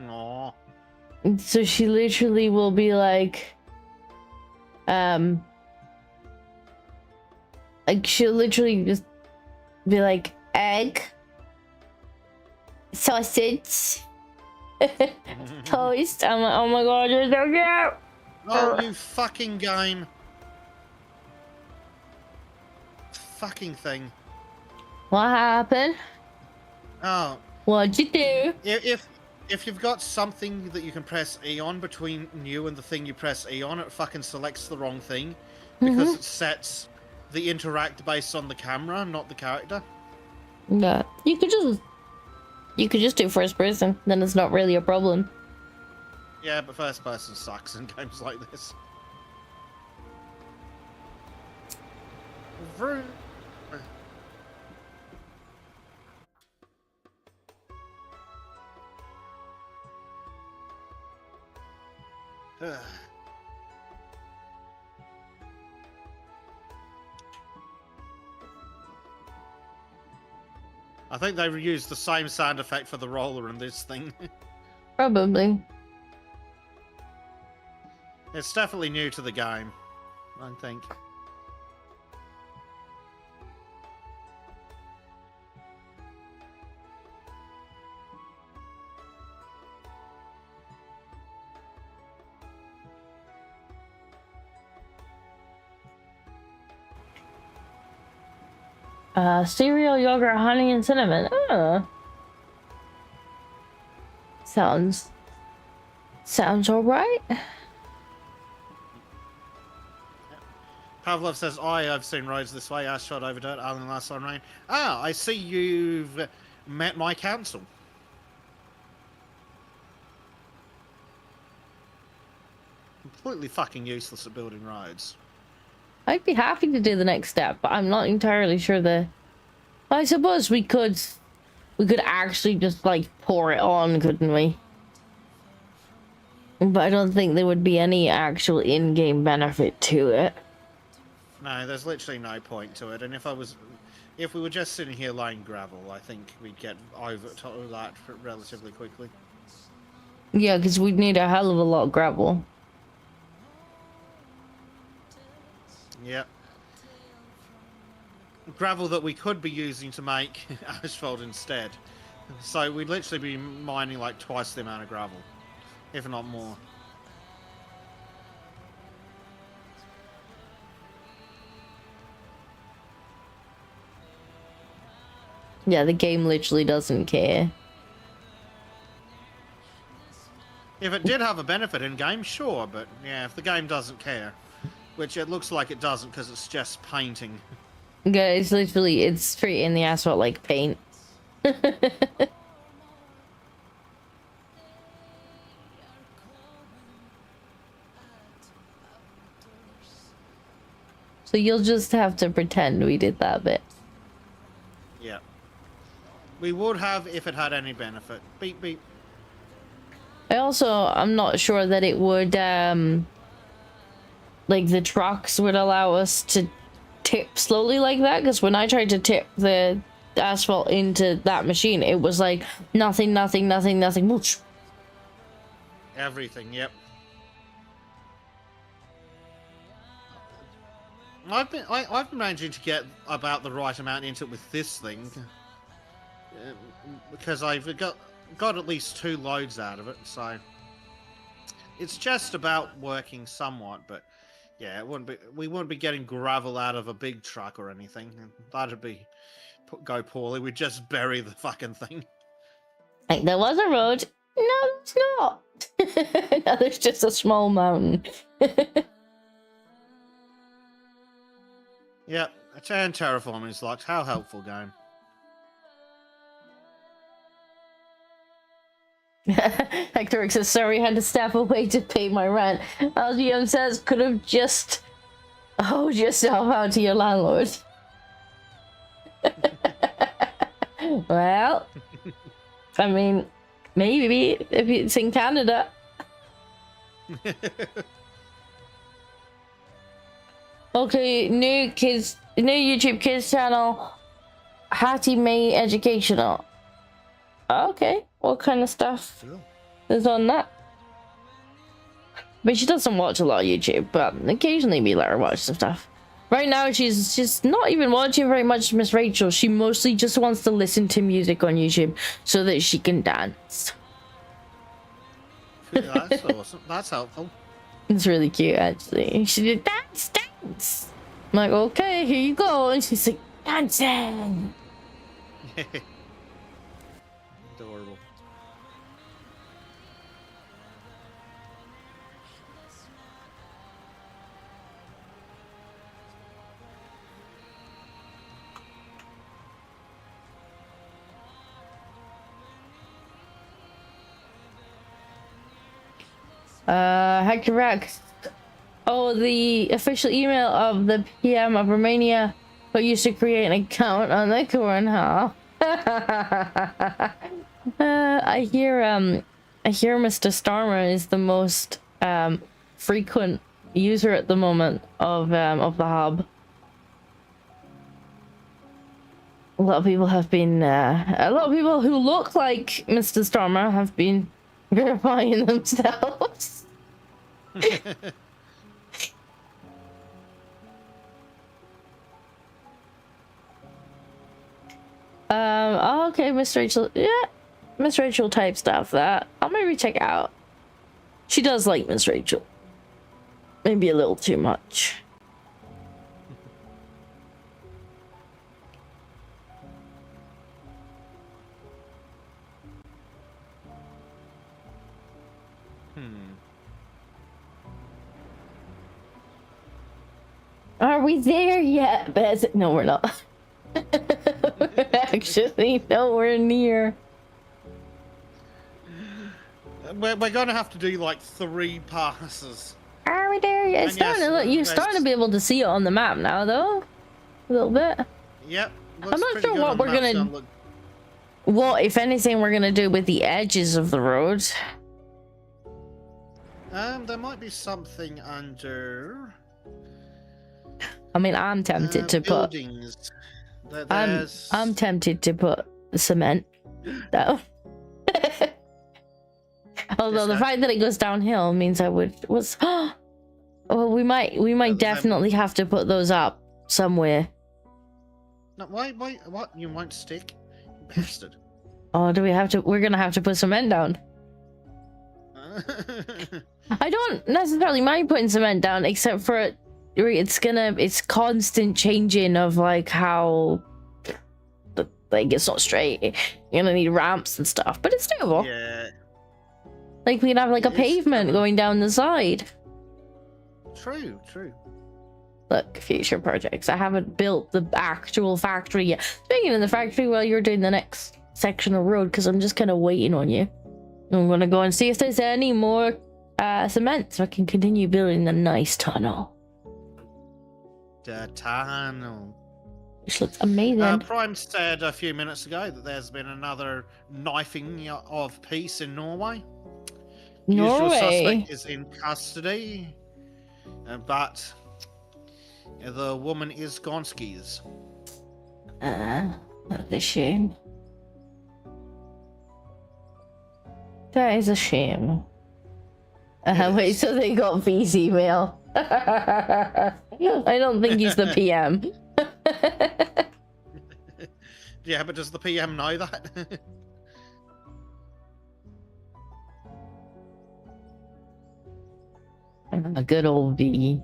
Aww. So she literally will be like, she'll literally just be like, egg, sausage, toast. I'm like, oh my god, you're so cute. Oh, you fucking game. Fucking thing. What happened? Oh. What'd you do? If you've got something that you can press E on between you and the thing you press E on, it fucking selects the wrong thing. Because it sets the interact based on the camera, not the character. Yeah. You could just do first person, then it's not really a problem. Yeah, but first person sucks in games like this. Vroom. I think they reused the same sound effect for the roller in this thing. Probably. It's definitely new to the game, I think. Cereal, yogurt, honey, and cinnamon. Sounds alright. Pavlov says, I've seen roads this way. Ash shot over dirt, Alan last on rain. Ah, I see you've met my council. Completely fucking useless at building roads. I'd be happy to do the next step, but I'm not entirely sure I suppose we could actually just like pour it on, couldn't we? But I don't think there would be any actual in-game benefit to it. No, there's literally no point to it. And if we were just sitting here laying gravel, I think we'd get over that relatively quickly. Yeah, because we'd need a hell of a lot of gravel. Yep. Gravel that we could be using to make asphalt instead. So we'd literally be mining like twice the amount of gravel, if not more. Yeah, the game literally doesn't care. If it did have a benefit in game, sure, but yeah, if the game doesn't care, which it looks like it doesn't because it's just painting. Guys, literally, it's treating the asphalt like paint. So you'll just have to pretend we did that bit. Yeah. We would have if it had any benefit. Beep, beep. I'm not sure that it would, like the trucks would allow us to tip slowly like that, because when I tried to tip the asphalt into that machine, it was like nothing, whoosh. Everything, yep. I've been managing to get about the right amount into it with this thing, because I've got at least 2 loads out of it, so it's just about working somewhat. But yeah, we wouldn't be getting gravel out of a big truck or anything. That'd go poorly. We'd just bury the fucking thing. Like, there was a road. No, there's not. Now there's just a small mountain. Yep, and terraforming is locked. How helpful, game. Hector says, sorry, I had to step away to pay my rent. LGM says, could have just hold yourself out to your landlord. Well, I mean, maybe if it's in Canada. Okay, new YouTube kids channel, Hattie May Educational. Okay, what kind of stuff is on that? But she doesn't watch a lot of YouTube, but occasionally we let her watch some stuff. Right now, she's not even watching very much Miss Rachel. She mostly just wants to listen to music on YouTube so that she can dance. That's awesome. That's helpful. It's really cute, actually. She did dance. I'm like, okay, here you go. And she's like, dancing. Adorable. Hector Rex. Oh, the official email of the PM of Romania who used to create an account on the cornhole. I hear Mr. Starmer is the most frequent user at the moment of the hub. A lot of people have been a lot of people who look like Mr. Starmer have been verifying themselves. Okay, Miss Rachel. Yeah, Miss Rachel type stuff that I'll maybe check out. She does like Miss Rachel. Maybe a little too much. Are we there yet, Bez? No, we're not. We're actually nowhere near. We're gonna have to do like 3 passes. Are we there yet? It's starting to look, you're starting to be able to see it on the map now, though. A little bit. Yep. I'm not sure what we're gonna... What, if anything, we're gonna do with the edges of the road. There might be something under... I mean, I'm tempted to put... I'm tempted to put cement, though. Although the fact that it goes downhill means I would... Well, we might definitely have to put those up somewhere. No, why, what? You won't stick? You bastard. Oh, do we have to... We're gonna have to put cement down. I don't necessarily mind putting cement down, except for it's constant changing of like how like it's not straight. You're gonna need ramps and stuff, but it's doable. Yeah. Like we can have like a pavement going down the side. True. Look, future projects. I haven't built the actual factory yet. Speaking of the factory, while you're doing the next section of road, because I'm just kind of waiting on you. I'm gonna go and see if there's any more cement so I can continue building the nice tunnel. The tunnel. Which looks amazing. Prime said a few minutes ago that there's been another knifing of peace in Norway. Norway. Usual suspect is in custody, but the woman is gone skis. That's a shame. That is a shame. Wait, so they got V's email. I don't think he's the PM. Yeah, but does the PM know that? A good old V.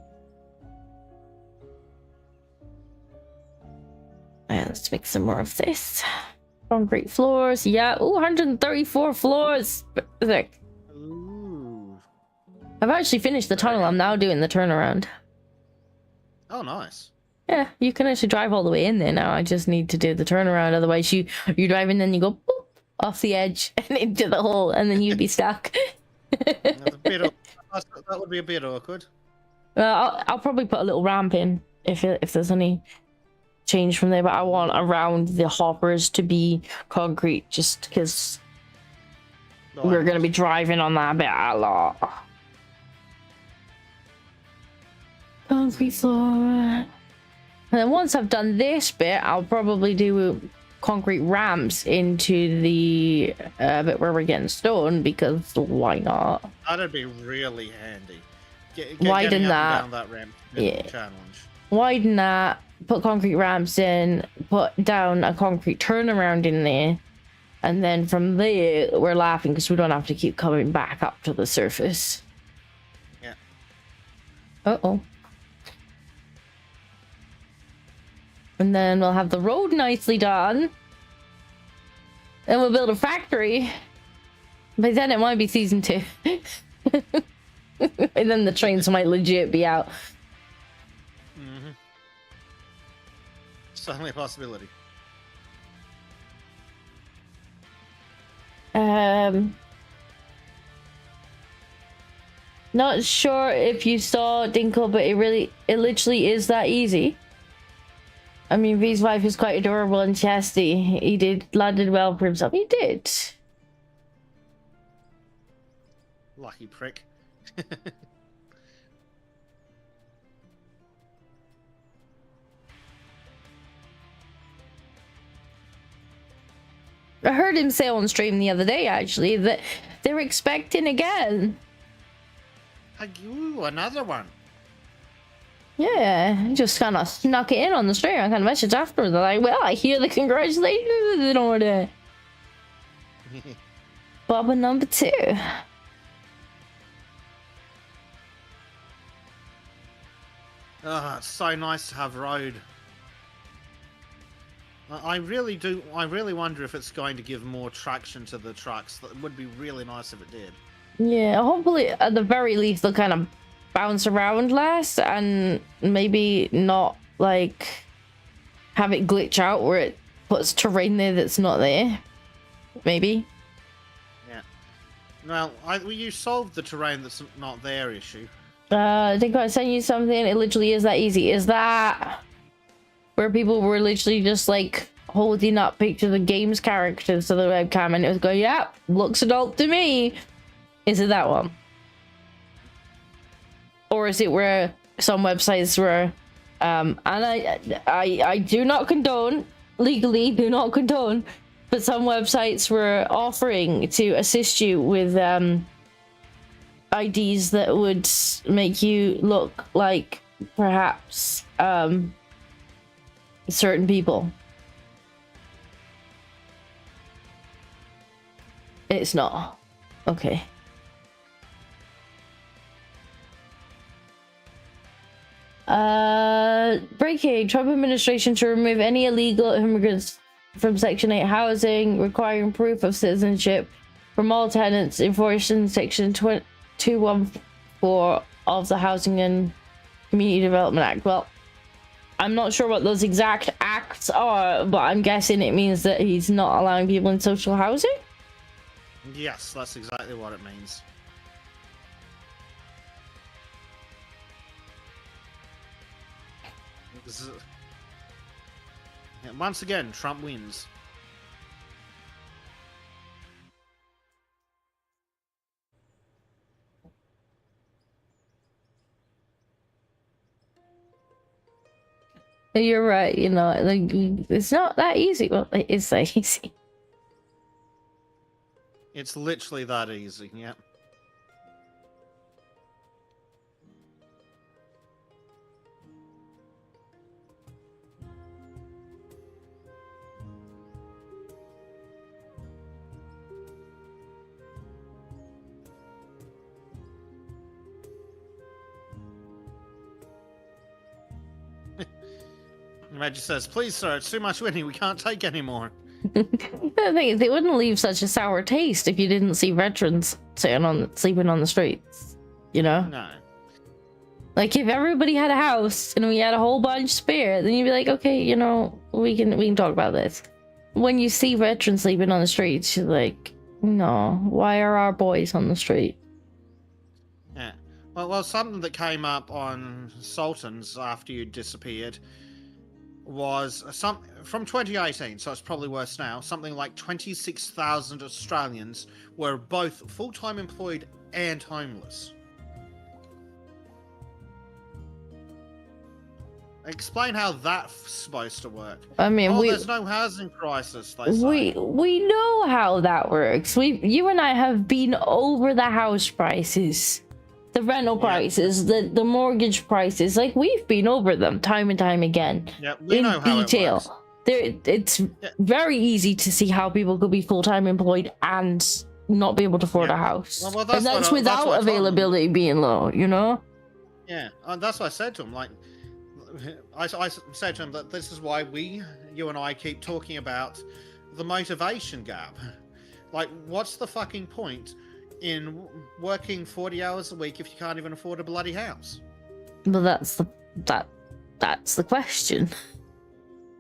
Let's make some more of this. Concrete floors. Yeah. Ooh, 134 floors. Sick. Ooh. I've actually finished the tunnel. I'm now doing the turnaround. Oh, nice. Yeah, you can actually drive all the way in there now. I just need to do the turnaround. Otherwise, you drive and then you go boop, off the edge and into the hole, and then you'd be stuck. That's a bit that would be a bit awkward. I'll probably put a little ramp in if there's any change from there, but I want around the hoppers to be concrete just because we're going to be driving on that bit a lot. Concrete floor. And then once I've done this bit, I'll probably do concrete ramps into the bit where we're getting stone, because why not? That'd be really handy. Widen getting up that. and down that ramp. Yeah. Challenge. Widen that. Put concrete ramps in. Put down a concrete turnaround in there. And then from there, we're laughing because we don't have to keep coming back up to the surface. Yeah. Uh-oh. And then we'll have the road nicely done. Then we'll build a factory. By then it might be season 2. And then the trains might legit be out. Mm-hmm. Certainly a possibility. Not sure if you saw Dinkle, but it literally is that easy. I mean, V's wife is quite adorable and chesty. He landed well for himself. He did. Lucky prick. I heard him say on stream the other day, actually, that they're expecting again. Ooh, another one. Yeah, just kind of snuck it in on the stream. I kind of messaged afterwards. They're like, well, I hear the congratulations in order. Bubba number 2. Oh, it's so nice to have road. I really wonder if it's going to give more traction to the trucks. That would be really nice if it did. Yeah, hopefully at the very least they'll kind of bounce around less and maybe not like have it glitch out where it puts terrain there that's not there. Maybe. Yeah. Well, you solved the terrain that's not there issue. I think I sent you something. It literally is that easy. Is that where people were literally just like holding up pictures of games characters to the webcam and it was going, yeah, looks adult to me. Is it that one? Or is it where some websites were and I do not condone, legally do not condone, but some websites were offering to assist you with IDs that would make you look like perhaps certain people. It's not. Okay. Breaking. Trump administration to remove any illegal immigrants from Section 8 housing, requiring proof of citizenship from all tenants, enforcing Section 214 of the Housing and Community Development Act. Well, I'm not sure what those exact acts are, but I'm guessing it means that he's not allowing people in social housing? Yes, that's exactly what it means. And once again, Trump wins. You're right. You know, like it's not that easy. Well, it is that easy. It's literally that easy. Yeah. Reggie says, "Please, sir, it's too much winning. We can't take any more." The thing is, they wouldn't leave such a sour taste if you didn't see veterans sleeping on the streets. You know, No. like if everybody had a house and we had a whole bunch spare, then you'd be like, okay, you know, we can talk about this. When you see veterans sleeping on the streets, you're like, no, why are our boys on the street? Yeah. Well, something that came up on Sultans after you disappeared was from 2018, so it's probably worse now. Something like 26,000 Australians were both full-time employed and homeless. Explain how that's supposed to work. I mean, there's no housing crisis. They say. we know how that works. You and I have been over the house prices, the rental prices, the mortgage prices. Like we've been over them time and time again. Yeah, we know how detail. It works. It's very easy to see how people could be full-time employed and not be able to afford a house. Well, and that's without availability being low, you know? Yeah, and that's what I said to him. Like, I said to him that this is why you and I keep talking about the motivation gap. Like, what's the fucking point in working 40 hours a week if you can't even afford a bloody house? Well, that's the question.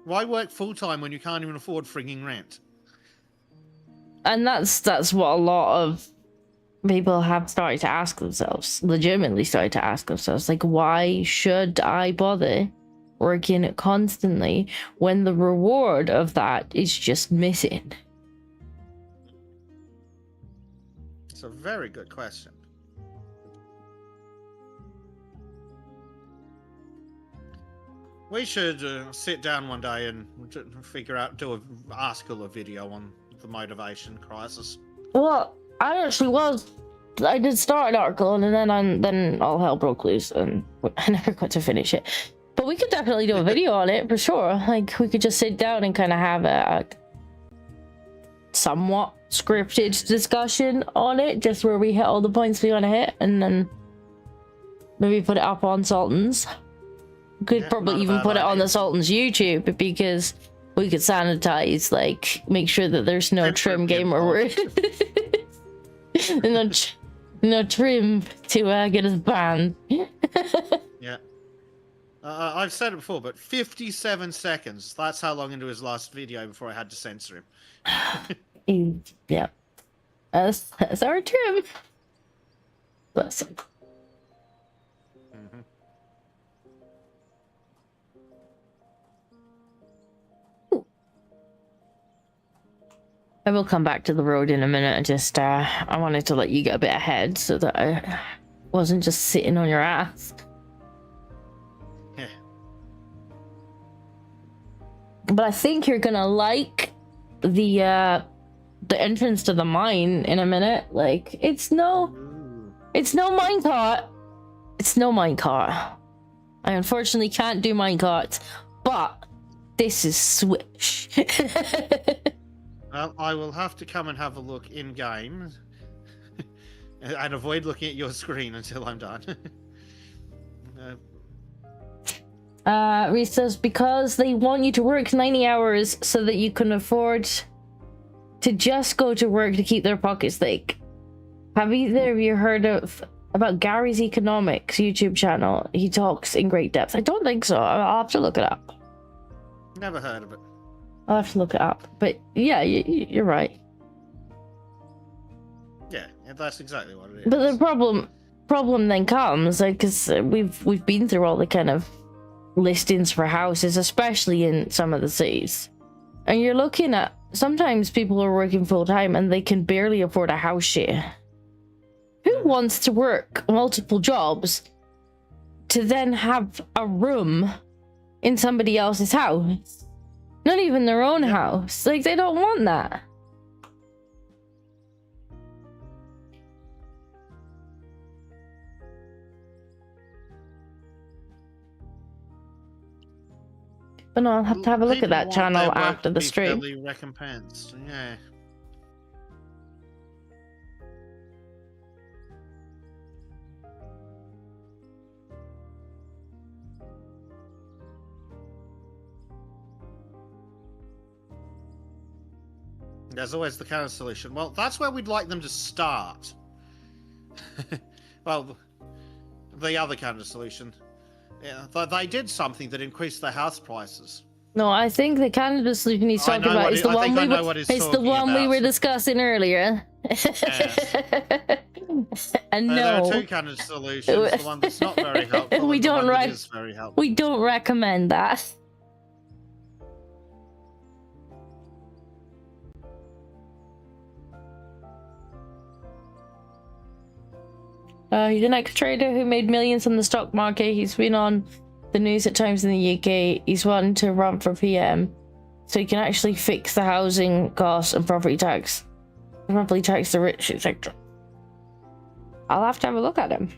Why work full-time when you can't even afford frigging rent? And that's what a lot of people have started to ask themselves, legitimately started to ask themselves, like, why should I bother working constantly when the reward of that is just missing? It's a very good question. We should sit down one day and figure out, do an article or video on the motivation crisis. Well, I did start an article, and then all hell broke loose, and I never got to finish it. But we could definitely do a video on it for sure. Like we could just sit down and kind of have a somewhat scripted discussion on it, just where we hit all the points we want to hit, and then maybe put it up on Sultan's. Could probably even put it on the Sultan's YouTube, because we could sanitize, like make sure that there's no trim gamer word. No trim to get us banned. Yeah. I've said it before, but 57 seconds. That's how long into his last video before I had to censor him. Yeah. That's our trim. Bless him. I will come back to the road in a minute. I wanted to let you get a bit ahead so that I wasn't just sitting on your ass. Yeah. But I think you're gonna like the entrance to the mine in a minute. Like it's no minecart. It's no minecart. I unfortunately can't do minecarts, but this is Switch. Well, I will have to come and have a look in game and avoid looking at your screen until I'm done. Reese says, because they want you to work 90 hours so that you can afford to just go to work to keep their pockets thick. Have either of you heard about Gary's Economics YouTube channel? He talks in great depth. I don't think so. I'll have to look it up. Never heard of it. I'll have to look it up. But yeah, you're right. Yeah, that's exactly what it is. But the problem then comes, like, because we've been through all the kind of listings for houses, especially in some of the cities, and you're looking at sometimes people are working full time and they can barely afford a house share. Who wants to work multiple jobs to then have a room in somebody else's house. Not even their own house. Like, they don't want that. But no, I'll have to have a look at that channel after the stream. Fairly recompensed, yeah. There's always the counter solution. Well, that's where we'd like them to start. Well, the other counter solution. Yeah, they did something that increased their house prices. No, I think the Canada solution he's talking about is the one we were discussing earlier. Yes. And no, there are two Canada solutions. The one that's not very helpful. We and the don't one that is very helpful. we don't recommend that. He's an ex-trader who made millions on the stock market. He's been on the news at times in the UK. He's wanting to run for PM so he can actually fix the housing costs and property tax the rich, etc. I'll have to have a look at him.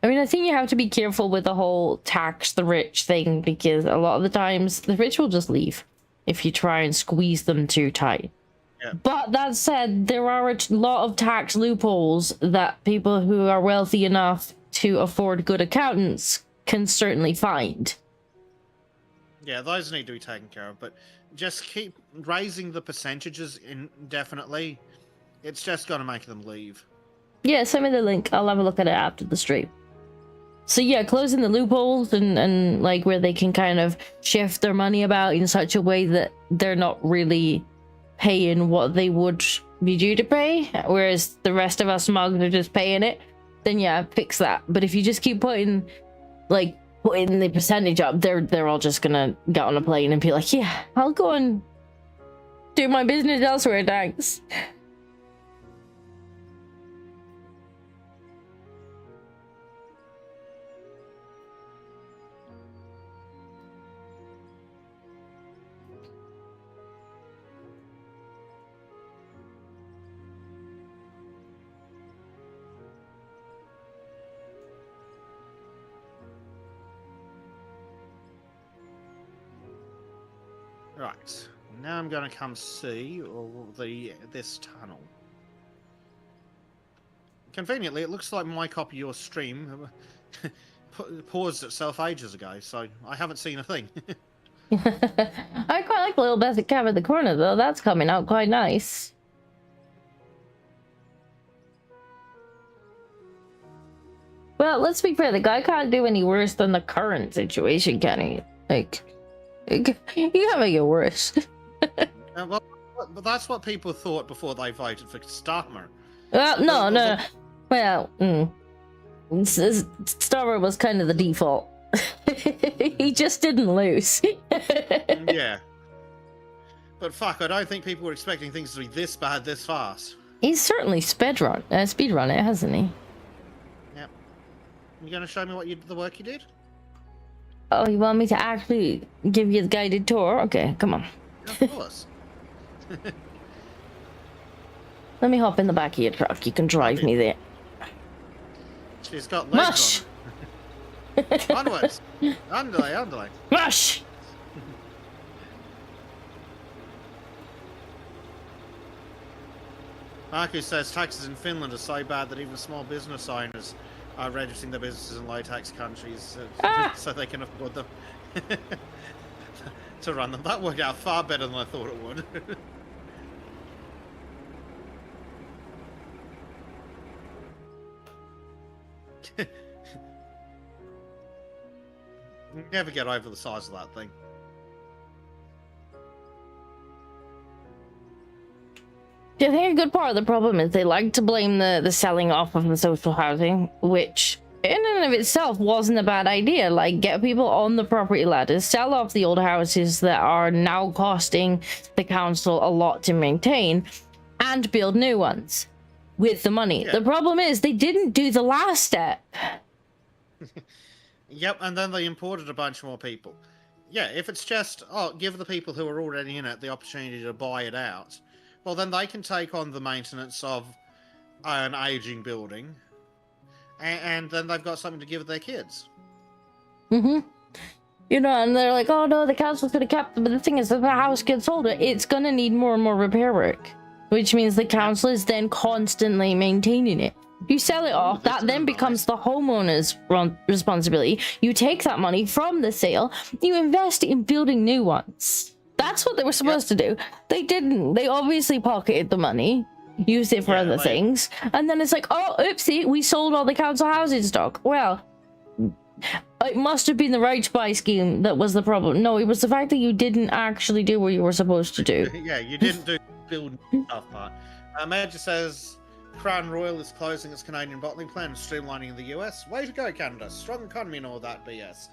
I mean, I think you have to be careful with the whole tax the rich thing, because a lot of the times the rich will just leave if you try and squeeze them too tight. Yeah. But that said, there are a lot of tax loopholes that people who are wealthy enough to afford good accountants can certainly find. Yeah, those need to be taken care of, but just keep raising the percentages indefinitely. It's just going to make them leave. Yeah, send me the link. I'll have a look at it after the stream. So yeah, closing the loopholes and like where they can kind of shift their money about in such a way that they're not really paying what they would be due to pay, whereas the rest of us mugs are just paying it, then yeah, fix that. But if you just keep putting the percentage up, they're all just gonna get on a plane and be like, yeah, I'll go and do my business elsewhere, thanks. Right, now I'm going to come see this tunnel. Conveniently, it looks like my copy of your stream paused itself ages ago, so I haven't seen a thing. I quite like the little basket cab at the corner, though. That's coming out quite nice. Well, let's be fair. The guy can't do any worse than the current situation, can he? Like, you can't make it worse. Well, but that's what people thought before they voted for Starmer. Well, no. Well, Starmer was kind of the default. He just didn't lose. Yeah. But fuck, I don't think people were expecting things to be this bad this fast. He's certainly speedrun it, hasn't he? Yep. You gonna show me the work you did? Oh, you want me to actually give you the guided tour? Okay, come on. Of course. Let me hop in the back of your truck. You can drive me there. She's got Mush! legs on. Onwards. Underlay. Mush! Marcus says taxes in Finland are so bad that even small business owners are registering their businesses in low-tax countries so they can afford them to run them. That worked out far better than I thought it would. Never get over the size of that thing. I think a good part of the problem is they like to blame the selling off of the social housing, which in and of itself wasn't a bad idea. Like, get people on the property ladder, sell off the old houses that are now costing the council a lot to maintain, and build new ones. with the money. Yeah. The problem is they didn't do the last step. Yep, and then they imported a bunch more people. Yeah, if it's just, oh, give the people who are already in it the opportunity to buy it out, well, then they can take on the maintenance of an aging building, and then they've got something to give their kids. Mm-hmm. You know, and they're like, oh no, the council's gonna cap them. But the thing is, if the house gets older, it's gonna need more and more repair work, which means the council is then constantly maintaining it. You sell it off, that then becomes the homeowner's responsibility. You take that money from the sale, you invest in building new ones. That's what they were supposed to do. They didn't. They obviously pocketed the money, used it for other things, and then it's like, oh, oopsie, we sold all the council housing stock. Well, it must have been the right to buy scheme that was the problem. No, it was the fact that you didn't actually do what you were supposed to do. Yeah, you didn't do build stuff part. Major says Crown Royal is closing its Canadian bottling plant and streamlining the US. Way to go, Canada. Strong economy and all that BS.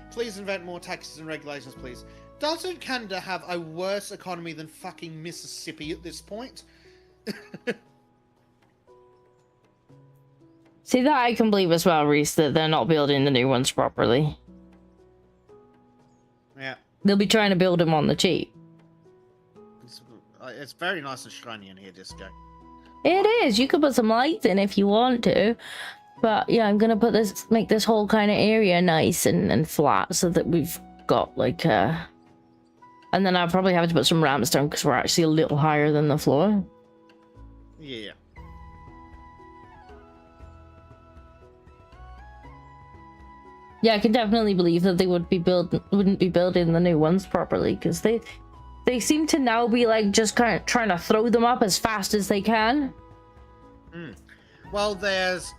Please invent more taxes and regulations, please. Doesn't Canada have a worse economy than fucking Mississippi at this point? See, that I can believe as well, Reese, that they're not building the new ones properly. Yeah. They'll be trying to build them on the cheap. It's very nice and shiny in here, Disco. It is. You could put some lights in if you want to. But yeah, I'm gonna put this, make this whole kind of area nice and flat so that we've got like and then I'll probably have to put some ramps down because we're actually a little higher than the floor. Yeah. Yeah, I can definitely believe that they wouldn't be building the new ones properly because they seem to now be like just kind of trying to throw them up as fast as they can. Well, there's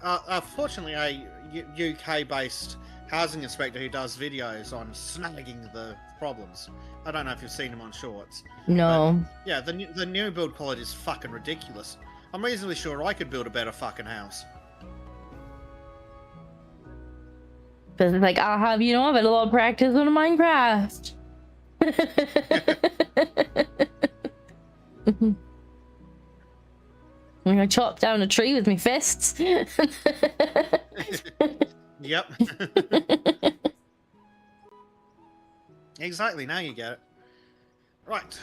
fortunately a UK-based housing inspector who does videos on snagging the problems. I don't know if you've seen him on Shorts. No. But, yeah, the new build quality is fucking ridiculous. I'm reasonably sure I could build a better fucking house. Because it's like, I've had a lot of practice with Minecraft. I'm gonna chop down a tree with my fists. Yep. Exactly, now you get it. Right.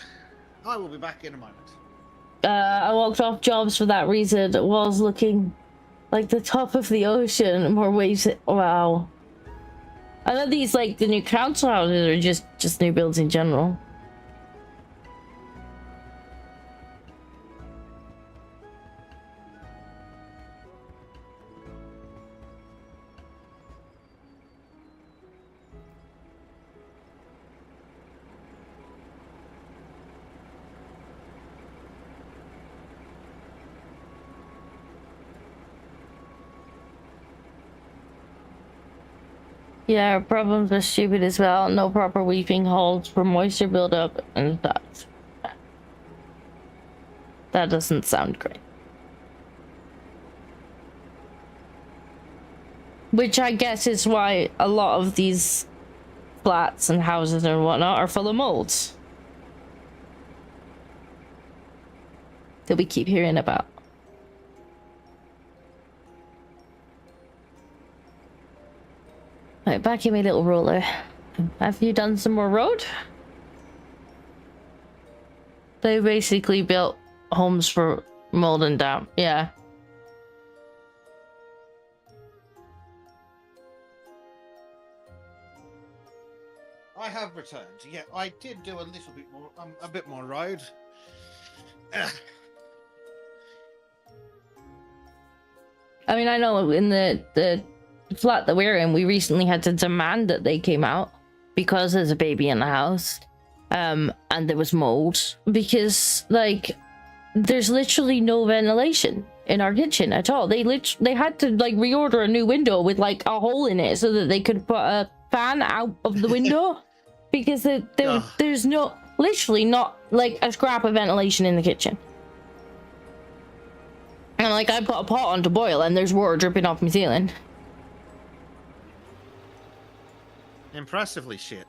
I will be back in a moment. I walked off jobs for that reason. It was looking like the top of the ocean. More waves. Wow. I know these, like, the new council houses are just new builds in general. Yeah, our problems are stupid as well. No proper weeping holes for moisture buildup, and that doesn't sound great. Which I guess is why a lot of these flats and houses and whatnot are full of molds that we keep hearing about. Right, back in my little roller. Have you done some more road? They basically built homes for mold and damp. Yeah. I have returned. Yeah, I did do a little bit more, a bit more road. I mean, I know in the flat that we're in, we recently had to demand that they came out because there's a baby in the house, and there was mold because, like, there's literally no ventilation in our kitchen at all. They had to, like, reorder a new window with, like, a hole in it so that they could put a fan out of the window because there's literally not, like, a scrap of ventilation in the kitchen. And, like, I put a pot on to boil and there's water dripping off my ceiling. Impressively shit.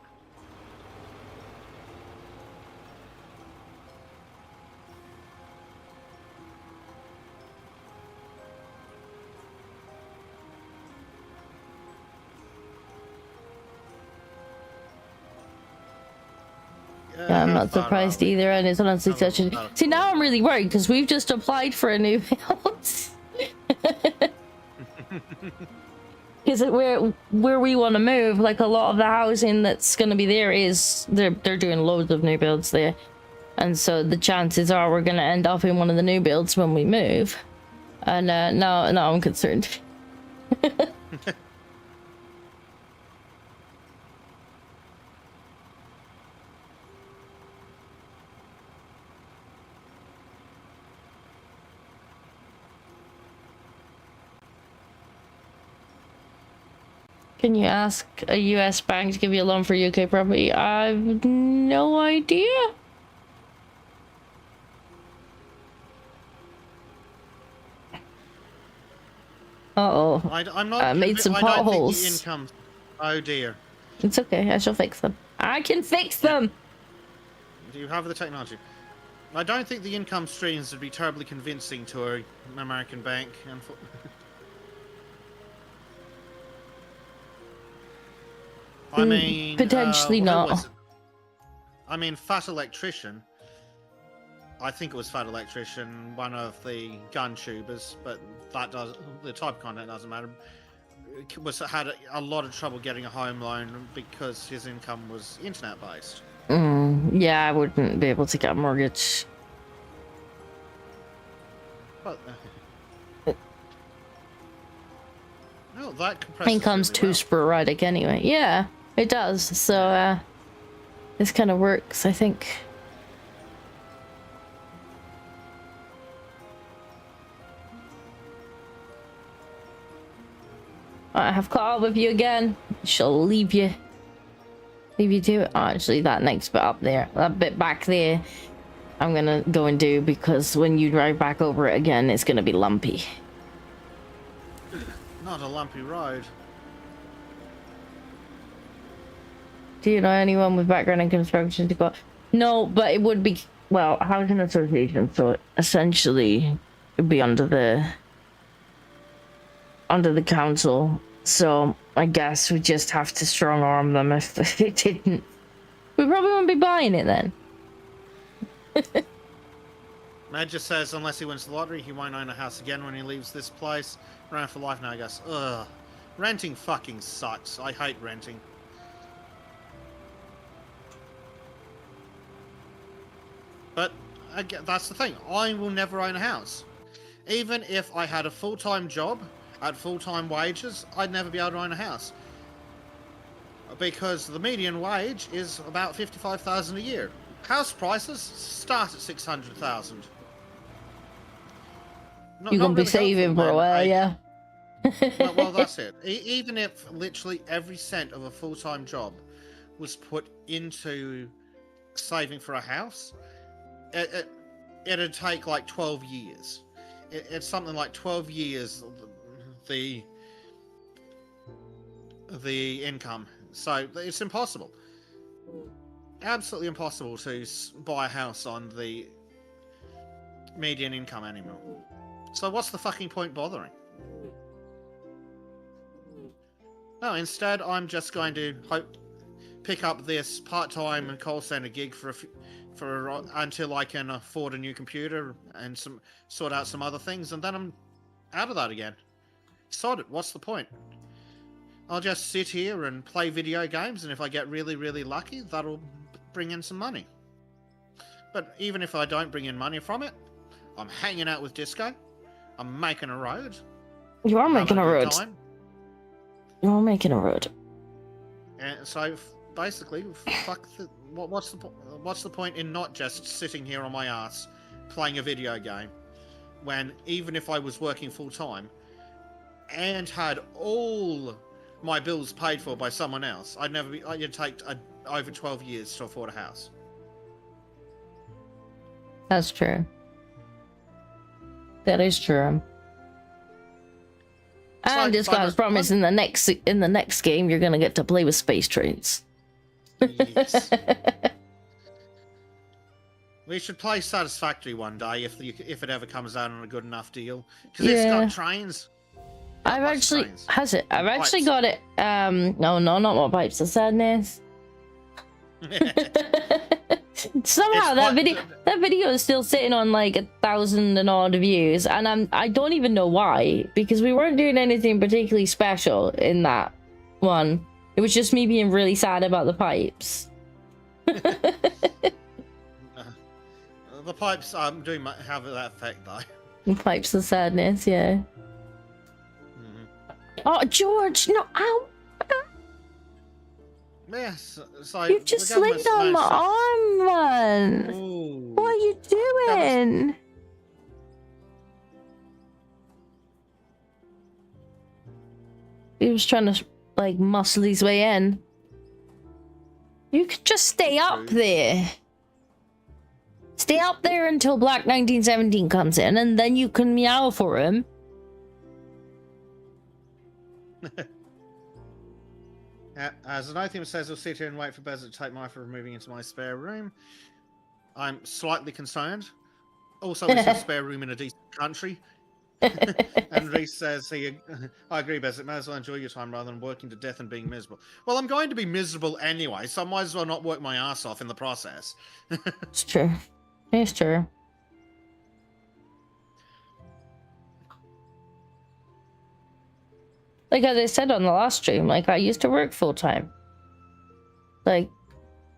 Yeah, I'm How not far are surprised we? either, and it's honestly How such a... far- See, now I'm really worried, because we've just applied for a new house. Because where we want to move, like a lot of the housing that's going to be there is... They're doing loads of new builds there. And so the chances are we're going to end up in one of the new builds when we move. And now I'm concerned. Can you ask a US bank to give you a loan for UK property? I've no idea. Uh-oh. I'm not. I made some I don't think the potholes. income. Oh dear. It's okay, I shall fix them. I can fix them! Do you have the technology? I don't think the income streams would be terribly convincing to an American bank. I mean, potentially who not. was it? I mean, Fat Electrician. I think it was Fat Electrician, one of the gun tubers, but that does the type of content doesn't matter. Had a lot of trouble getting a home loan because his income was internet based. Yeah, I wouldn't be able to get a mortgage. But no, that compresses Income's really too well. sporadic anyway. Yeah, it does. So, this kind of works, I think. I have caught up with you again. Shall leave you to it. Oh, actually, that next bit up there, that bit back there, I'm gonna go and do, because when you drive back over it again, it's gonna be lumpy. Not a lumpy road. Do you know anyone with background in construction to go? No, but it would be, well, housing association, so essentially it'd be under the council. So I guess we just have to strong arm them if they didn't. We probably wouldn't be buying it then. Matt just says unless he wins the lottery, he won't own a house again when he leaves this place. Around for life now, I guess. Ugh. Renting fucking sucks. I hate renting. But that's the thing. I will never own a house. Even if I had a full-time job at full-time wages, I'd never be able to own a house. Because the median wage is about $55,000 a year. House prices start at $600,000. You're gonna be saving for a while, yeah. Well, that's it. Even if literally every cent of a full-time job was put into saving for a house, it'd take like 12 years. It's something like 12 years, the income. So it's impossible. Absolutely impossible to buy a house on the median income anymore. So what's the fucking point bothering? No, instead I'm just going to pick up this part-time call center gig for until I can afford a new computer and sort out some other things, and then I'm out of that again. Sod it. What's the point? I'll just sit here and play video games, and if I get really, really lucky, that'll bring in some money. But even if I don't bring in money from it, I'm hanging out with Disco. I'm making a road. You are making a road. Time. You are making a road. And so basically, fuck. What's the point in not just sitting here on my ass playing a video game when even if I was working full time and had all my bills paid for by someone else, it'd take over 12 years to afford a house. That's true. That is true. And this guy's promised in the next game you're gonna get to play with space trains. Yes. We should play Satisfactory one day if it ever comes out on a good enough deal, because it's got trains. I've actually got it. No, not more pipes of sadness. Somehow that video is still sitting on like 1,000 and odd views, and I don't even know why, because we weren't doing anything particularly special in that one. It was just me being really sad about the pipes. The pipes have that effect though. The pipes of sadness, yeah. Oh, George, no, ow! Yes, so You just slid on my arm, man. Ooh. What are you doing? He was trying to like muscle his way in. You could just stay up there. Stay up there until Black 1917 comes in, and then you can meow for him. As Anothium says, I'll sit here and wait for Bez to take my for moving into my spare room. I'm slightly concerned. Also, it's a spare room in a decent country. And Reese says, I agree, Bez, it may as well enjoy your time rather than working to death and being miserable. Well, I'm going to be miserable anyway, so I might as well not work my ass off in the process. It's true. It's true. Like, as I said on the last stream, like, I used to work full-time. Like,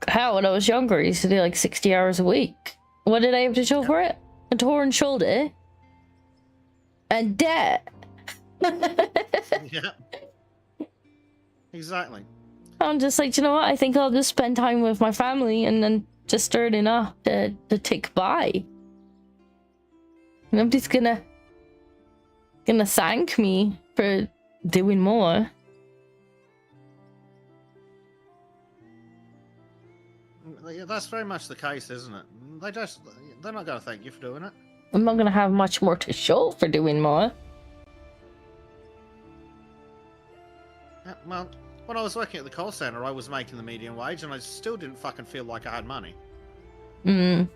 how, when I was younger, I used to do, like, 60 hours a week. What did I have to show for it? A torn shoulder? And debt. Yeah. Exactly. I'm just like, you know what? I think I'll just spend time with my family and then just earn enough to tick by. Nobody's gonna thank me for doing more. Yeah, that's very much the case, isn't it? They're not going to thank you for doing it. I'm not gonna have much more to show for doing more. Yeah, well, when I was working at the call center, I was making the median wage, and I still didn't fucking feel like I had money. Though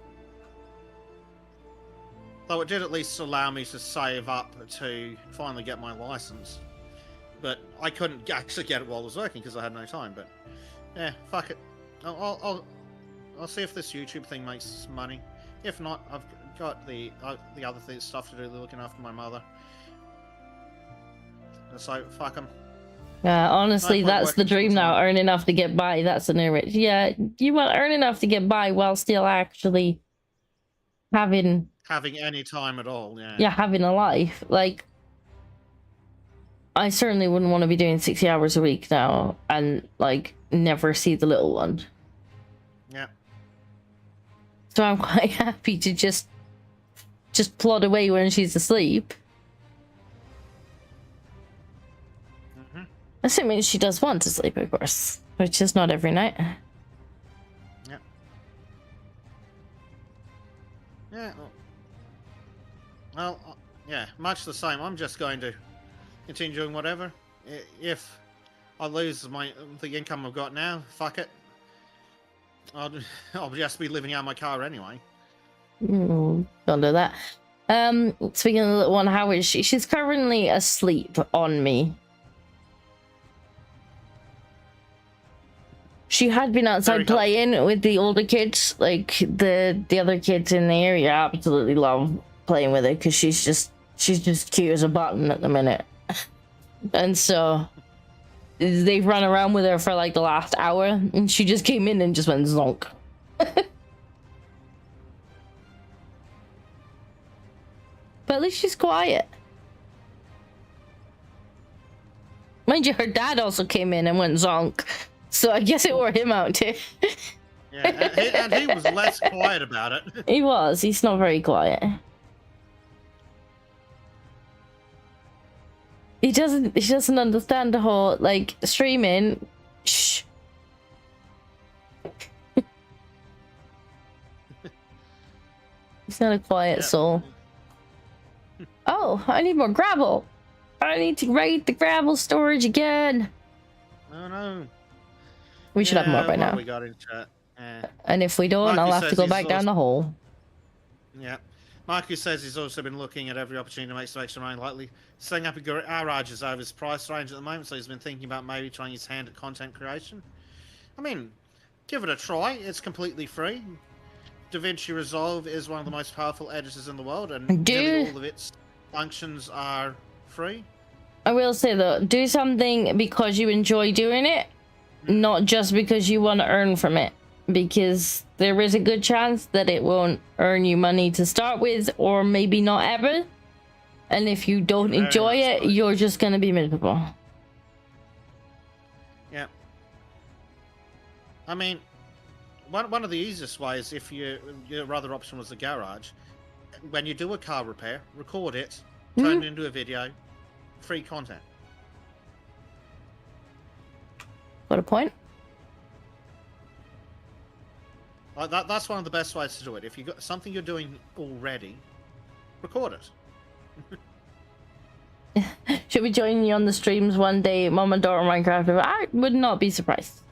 it did at least allow me to save up to finally get my license. But I couldn't actually get it while I was working because I had no time. But yeah, fuck it. I'll see if this YouTube thing makes money. If not, I've got the other stuff to do, looking after my mother. So fuck them. Yeah, honestly, that's the dream now. Earn enough to get by. That's the new rich. Yeah, you want to earn enough to get by while still actually having any time at all. Yeah. Yeah, having a life. Like, I certainly wouldn't want to be doing 60 hours a week now and like never see the little one. Yeah. So I'm quite happy to just plod away when she's asleep. Assuming she does want to sleep, of course, which is not every night. Yeah. Yeah. Well, yeah, much the same. I'm just going to continue doing whatever. If I lose the income I've got now, fuck it. I'll just be living out of my car anyway. Don't do that. Speaking of the little one, how is she? She's currently asleep on me. She had been outside playing with the older kids. Like, the other kids in the area absolutely love playing with her because she's just cute as a button at the minute. And so they've run around with her for like the last hour, and she just came in and just went zonk. But at least she's quiet. Mind you, her dad also came in and went zonk. So I guess it wore him out too. Yeah, and he was less quiet about it. He was. He's not very quiet. He doesn't understand the whole like streaming. Shh. He's not a quiet soul. Oh, I need more gravel. I need to raid the gravel storage again. Oh no. We should have more by now. We got in chat. And if we don't, I'll have to go back down the hole. Yeah. Marcus says he's also been looking at every opportunity to make some extra money lately. Setting up a garage is over his price range at the moment, so he's been thinking about maybe trying his hand at content creation. I mean, give it a try. It's completely free. DaVinci Resolve is one of the most powerful editors in the world, and nearly all of its functions are free. I will say though, do something because you enjoy doing it, not just because you want to earn from it, because there is a good chance that it won't earn you money to start with, or maybe not ever. And if you don't enjoy it, you're just gonna be miserable. Yeah. I mean, one of the easiest ways, if your other option was the garage, when you do a car repair, record it, turn it into a video, free content. Got a point? That's one of the best ways to do it. If you got something you're doing already, record it. Should we join you on the streams one day, Mom and Daughter Minecraft? I would not be surprised.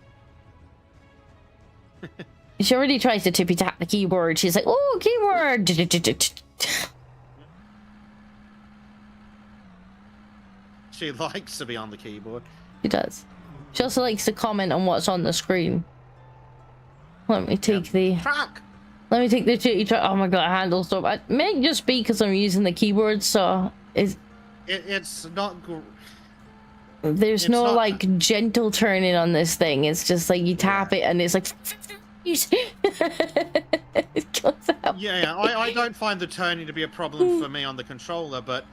She already tries to tippy tap the keyboard. She's like, "Oh, keyboard!" She likes to be on the keyboard. She does. She also likes to comment on what's on the screen. Let me take the track. Let me take the titty track. Oh my god, handle stop. It may just be because I'm using the keyboard, so it's not. There's no like gentle turning on this thing. It's just like you tap it and it's like. It goes out. Yeah, I don't find the turning to be a problem for me on the controller, but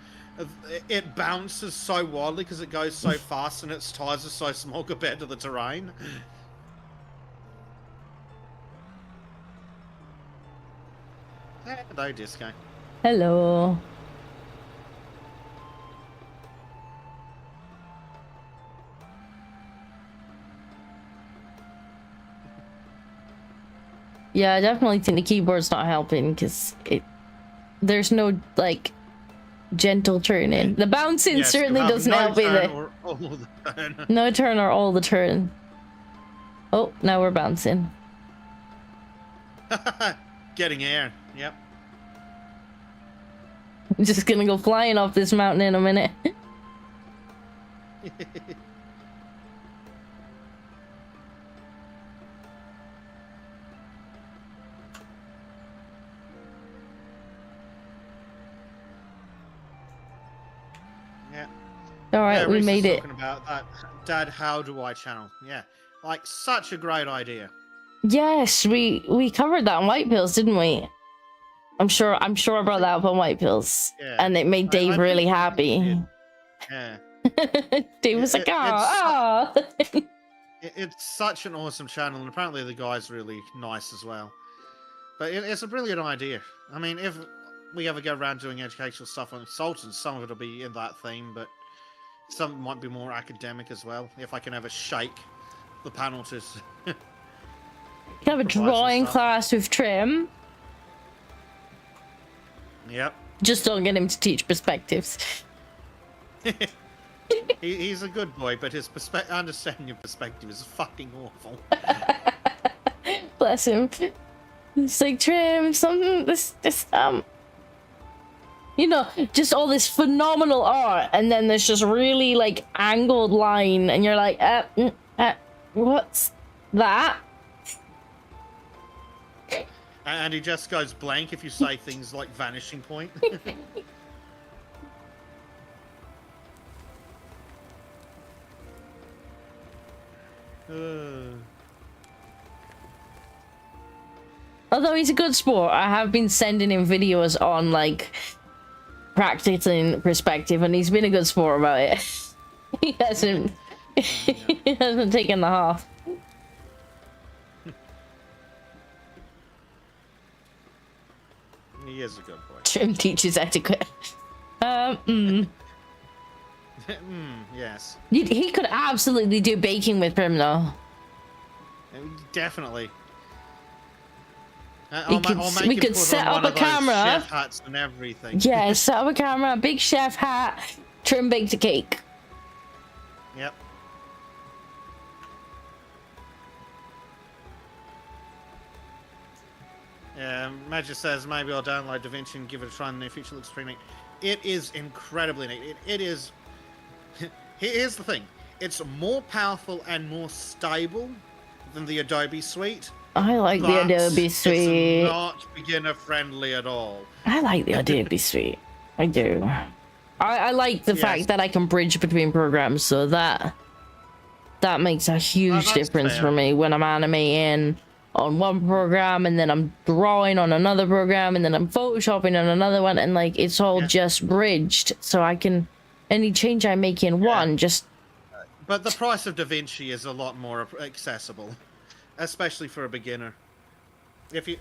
it bounces so wildly because it goes so fast and its tires are so small compared to the terrain. Hello, Disco. Hello. Yeah, I definitely think the keyboard's not helping because there's no like gentle turning. The bouncing certainly doesn't help either. No turn or all the turn. Oh, now we're bouncing. Getting air. Yep. I'm just gonna go flying off this mountain in a minute. Yeah. All right, we made it. Talking about that, Dad. How do I channel? Yeah, like such a great idea. Yes, we covered that on White Pills, didn't we? I'm sure I brought that up on White Pills, and it made Dave really happy. Yeah. Dave was like, "Ah." It's such an awesome channel, and apparently the guy's really nice as well. But it's a brilliant idea. I mean, if we ever go around doing educational stuff on Sultans, some of it will be in that theme, but some might be more academic as well. If I can ever shake the panel to You can have a drawing class with Trim. Yep. Just don't get him to teach perspectives. He's a good boy, but his understanding of perspective is fucking awful. Bless him. It's like, Trim, something, this, you know, just all this phenomenal art, and then there's just really, like, angled line, and you're like, what's that? And he just goes blank if you say things like vanishing point. Although he's a good sport, I have been sending him videos on like practicing perspective, and he's been a good sport about it. He hasn't taken the half. He is a good boy. Trim teaches etiquette. Yes. He could absolutely do baking with Prim though. Definitely. We could set up a camera. Chef hats and everything. Yeah, set up a camera, big chef hat, Trim baked a cake. Yep. Magic says maybe I'll download DaVinci and give it a try in the near future. Looks pretty neat. It is incredibly neat. It is. Here's the thing. It's more powerful and more stable than the Adobe suite, I like the but Adobe it's Suite. not beginner friendly at all. I like the Adobe Suite. I do. I like the Yes. fact that I can bridge between programs, so that makes a huge that's difference fair. for me when I'm animating on one program and then I'm drawing on another program and then I'm photoshopping on another one, and like it's all Yeah. just bridged, so I can any change I make in one just. But the price of DaVinci is a lot more accessible, especially for a beginner. If you,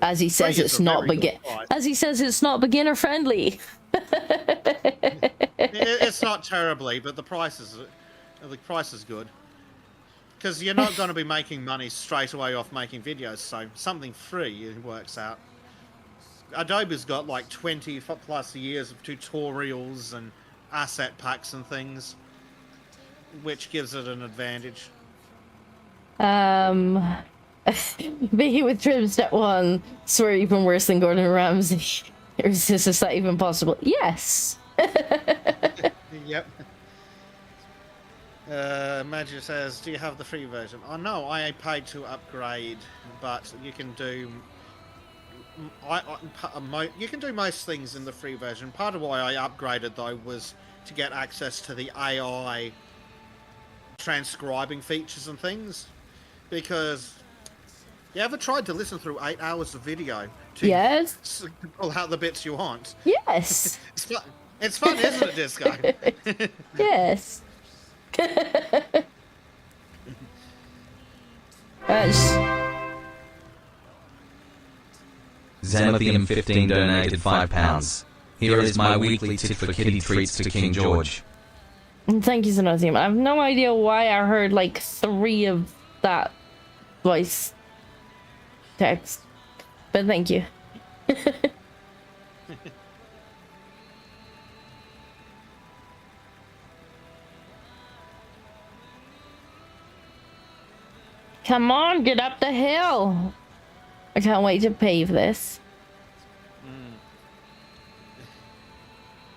As he says, Free is it's a not very good begin. price. As he says, it's not beginner friendly. It's not terribly, but the price is good. Because you're not going to be making money straight away off making videos, so something free works out. Adobe's got like 20 plus years of tutorials and asset packs and things, which gives it an advantage. Being with trim step 1, swear even worse than Gordon Ramsay. Is that even possible? Yes. Yep. Magic says, do you have the free version? Oh no, I paid to upgrade, but you can do you can do most things in the free version. Part of why I upgraded though was to get access to the AI transcribing features and things, because you ever tried to listen through 8 hours of video to Yes. pull out the bits you want? Yes. It's fun, isn't it, Disco? Yes. Xenothium15 donated £5. Here is my weekly tip for kitty treats to King George. Thank you, Xenothium. I have no idea why I heard like 3 of that voice text, but thank you. Come on, get up the hill. I can't wait to pave this.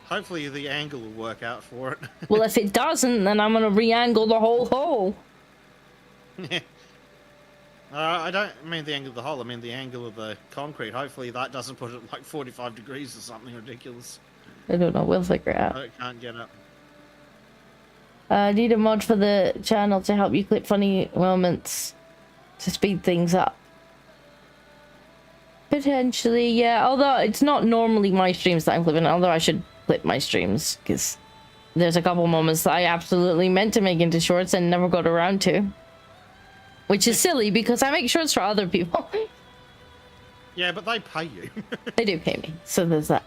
Hopefully the angle will work out for it. Well, if it doesn't, then I'm gonna re-angle the whole hole. I don't mean the angle of the hole, I mean the angle of the concrete. Hopefully that doesn't put it like 45 degrees or something ridiculous. I don't know, we'll figure it out. It can't get up. Need a mod for the channel to help you clip funny moments to speed things up. Potentially, yeah. Although it's not normally my streams that I'm clipping, although I should clip my streams, because there's a couple moments that I absolutely meant to make into shorts and never got around to. Which is silly, because I make shorts for other people. Yeah, but they pay you. They do pay me, so there's that.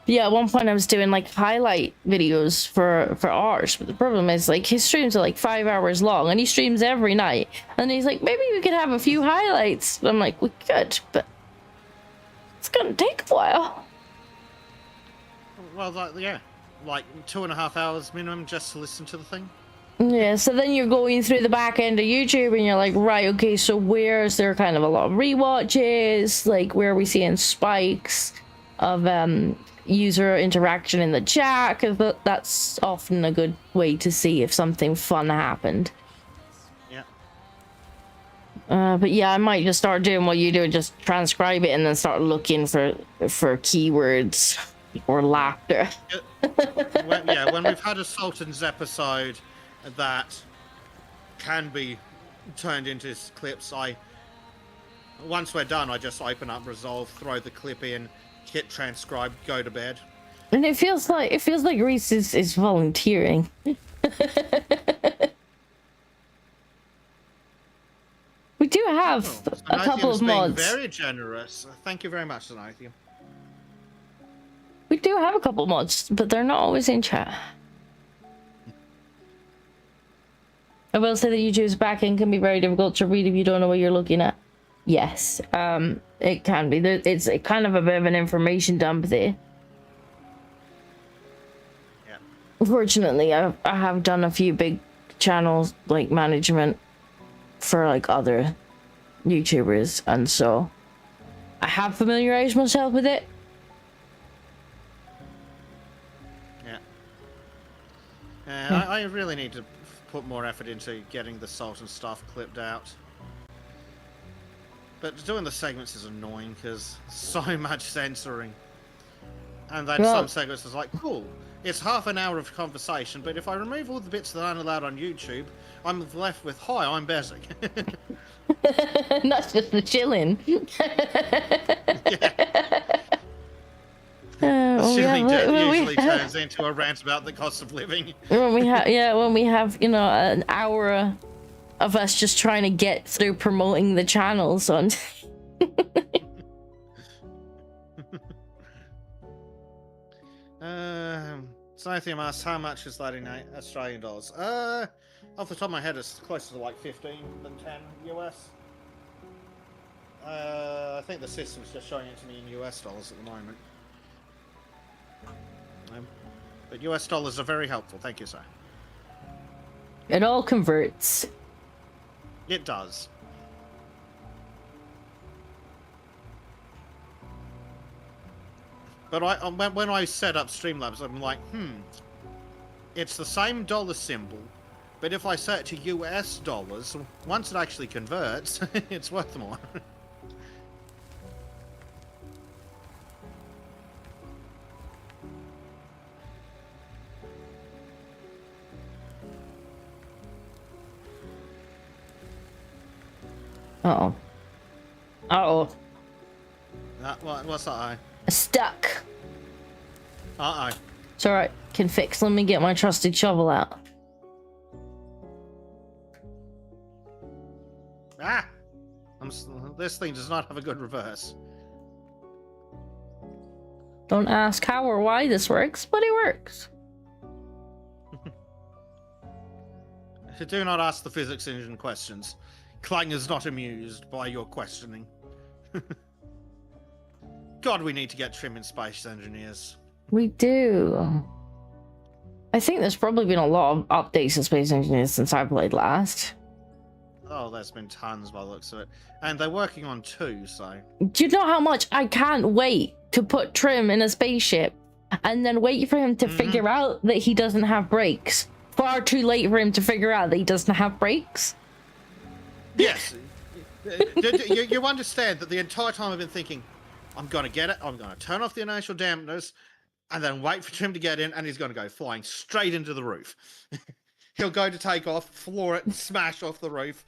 Yeah, at one point I was doing like highlight videos for ours, but the problem is like his streams are like 5 hours long and he streams every night, and he's like, maybe we could have a few highlights. But I'm like, we could, but it's gonna take a while. Well, like 2.5 hours minimum just to listen to the thing. Yeah, so then you're going through the back end of YouTube and you're like, right, okay, so where is there kind of a lot of rewatches? Like, where are we seeing spikes of user interaction in the chat? Because that's often a good way to see if something fun happened. Yeah. But yeah, I might just start doing what you do, just transcribe it and then start looking for keywords or laughter. When we've had a Sultan's episode that can be turned into clips, once we're done, I just open up Resolve, throw the clip in, hit transcribe, go to bed. And it feels like Reese is volunteering. We do have a couple of mods. Being very generous. Thank you very much, Xenothium. We do have a couple mods, but they're not always in chat. I will say that YouTube's backend can be very difficult to read if you don't know what you're looking at. Yes, it can be. It's kind of a bit of an information dump there. Yeah. Fortunately, I have done a few big channels, like management, for like other YouTubers, and so I have familiarized myself with it. Yeah. I really need to put more effort into getting the salt and stuff clipped out. But doing the segments is annoying because so much censoring. And then Well, some segments is like, cool, it's half an hour of conversation, but if I remove all the bits that aren't allowed on YouTube, I'm left with, hi, I'm busy. that's just the chilling. Usually turns into a rant about the cost of living. when we have you know an hour of us just trying to get through promoting the channels on. Cythium asks, how much is that in Australian dollars? Off the top of my head, it's closer to like 15 than 10 US. I think the system's just showing it to me in US dollars at the moment. But US dollars are very helpful, thank you, sir. It all converts. It does. But when I set up Streamlabs, I'm like, it's the same dollar symbol, but if I set it to US dollars, once it actually converts, it's worth more. Uh-oh. Uh-oh. What's that? Stuck. Uh-oh. It's alright. Can fix. Let me get my trusted shovel out. Ah! This thing does not have a good reverse. Don't ask how or why this works, but it works. Do not ask the physics engine questions. Clang is not amused by your questioning. God, we need to get trim in space engineers. We do. I think there's probably been a lot of updates to Space Engineers since I played last. Oh, there's been tons by the looks of it. And they're working on 2, so... Do you know how much I can't wait to put Trim in a spaceship and then wait for him to figure out that he doesn't have brakes? Far too late for him to figure out that he doesn't have brakes? Yes. you understand that the entire time I've been thinking, I'm going to get it, I'm going to turn off the inertial dampeners, and then wait for Trim to get in, and he's going to go flying straight into the roof. He'll go to take off, floor it, and smash off the roof.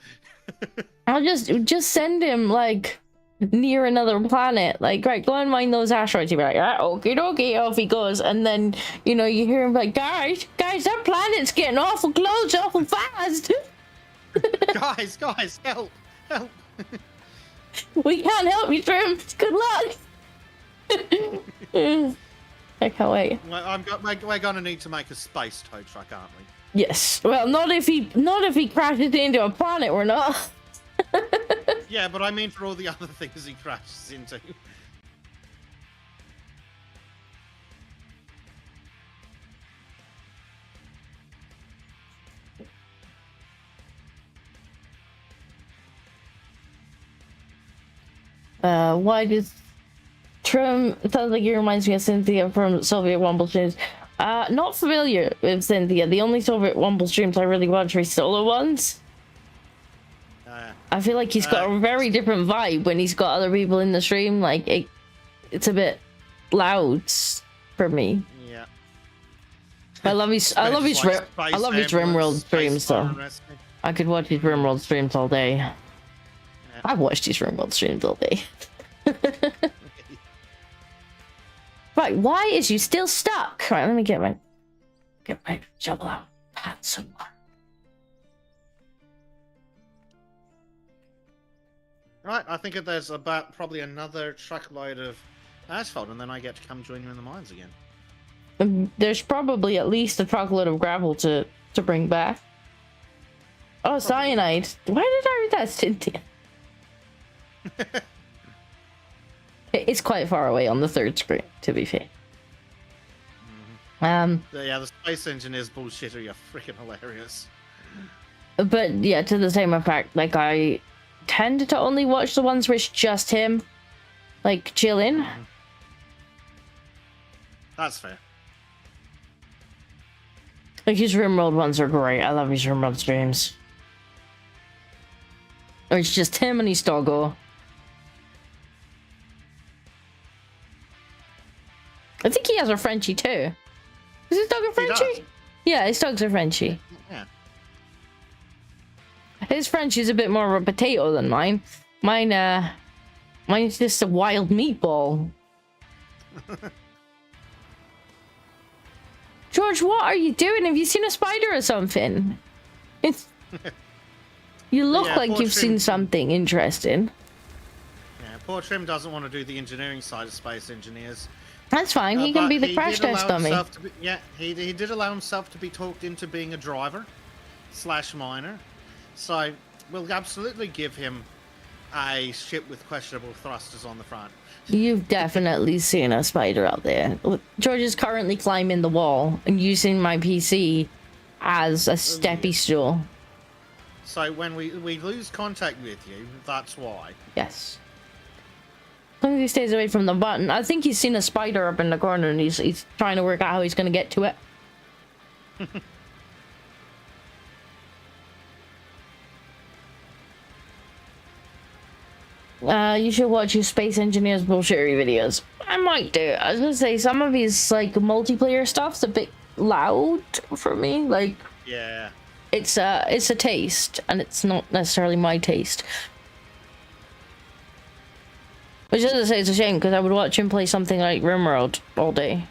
I'll just send him, like, near another planet. Like, right, go and mine those asteroids. He'll be like, ah, okie dokie, off he goes. And then, you know, you hear him like, guys, that planet's getting awful close, awful fast. guys, help. We can't help you, Trim. Good luck. I can't wait. We're going to need to make a space tow truck, aren't we? Yes. Well, not if he crashes into a planet. We're not. Yeah, but I mean for all the other things he crashes into. Why does Trim? It sounds like he reminds me of Cynthia from Soviet Womble Streams. Not familiar with Cynthia. The only Soviet Womble Streams I really watch are solo ones. I feel like he's got a very different vibe when he's got other people in the stream. Like it's a bit loud for me. Yeah. I love his Rimworld streams though. I could watch his Rimworld streams all day. Yeah. I've watched his Rimworld streams all day. Right, why is you still stuck? Right, let me get my shovel out. Pat some more. Right, I think there's about probably another truckload of asphalt, and then I get to come join you in the mines again. There's probably at least a truckload of gravel to bring back. Oh, cyanide. Why did I read that, Cynthia? It's quite far away on the third screen, to be fair. Yeah, the space engineers bullshit are freaking hilarious. But yeah, to the same effect, like I tend to only watch the ones where it's just him. like chilling. That's fair. Like his RimWorld ones are great. I love his RimWorld streams. Or it's just him and his doggo. I think he has a Frenchie too. Is his dog a Frenchie? Yeah, his dog's a Frenchie. Yeah. His Frenchie's a bit more of a potato than mine. Mine's just a wild meatball. George, what are you doing? Have you seen a spider or something? You look Yeah, like poor you've Trim. seen something interesting. Yeah, poor Trim doesn't want to do the engineering side of Space Engineers. That's fine. He can But be the he crash did allow test dummy. himself to be, yeah, he did allow himself to be talked into being a driver / miner. So we'll absolutely give him a ship with questionable thrusters on the front. You've definitely seen a spider out there. George is currently climbing the wall and using my PC as a steppy stool. So when we lose contact with you, that's why. Yes. As long as he stays away from the button. I think he's seen a spider up in the corner and he's trying to work out how he's going to get to it. You should watch his Space Engineers bullshittery videos. I might do. I was gonna say some of his like multiplayer stuff's a bit loud for me. Like Yeah. it's a taste, and it's not necessarily my taste. Which, as I say, it's a shame because I would watch him play something like RimWorld all day.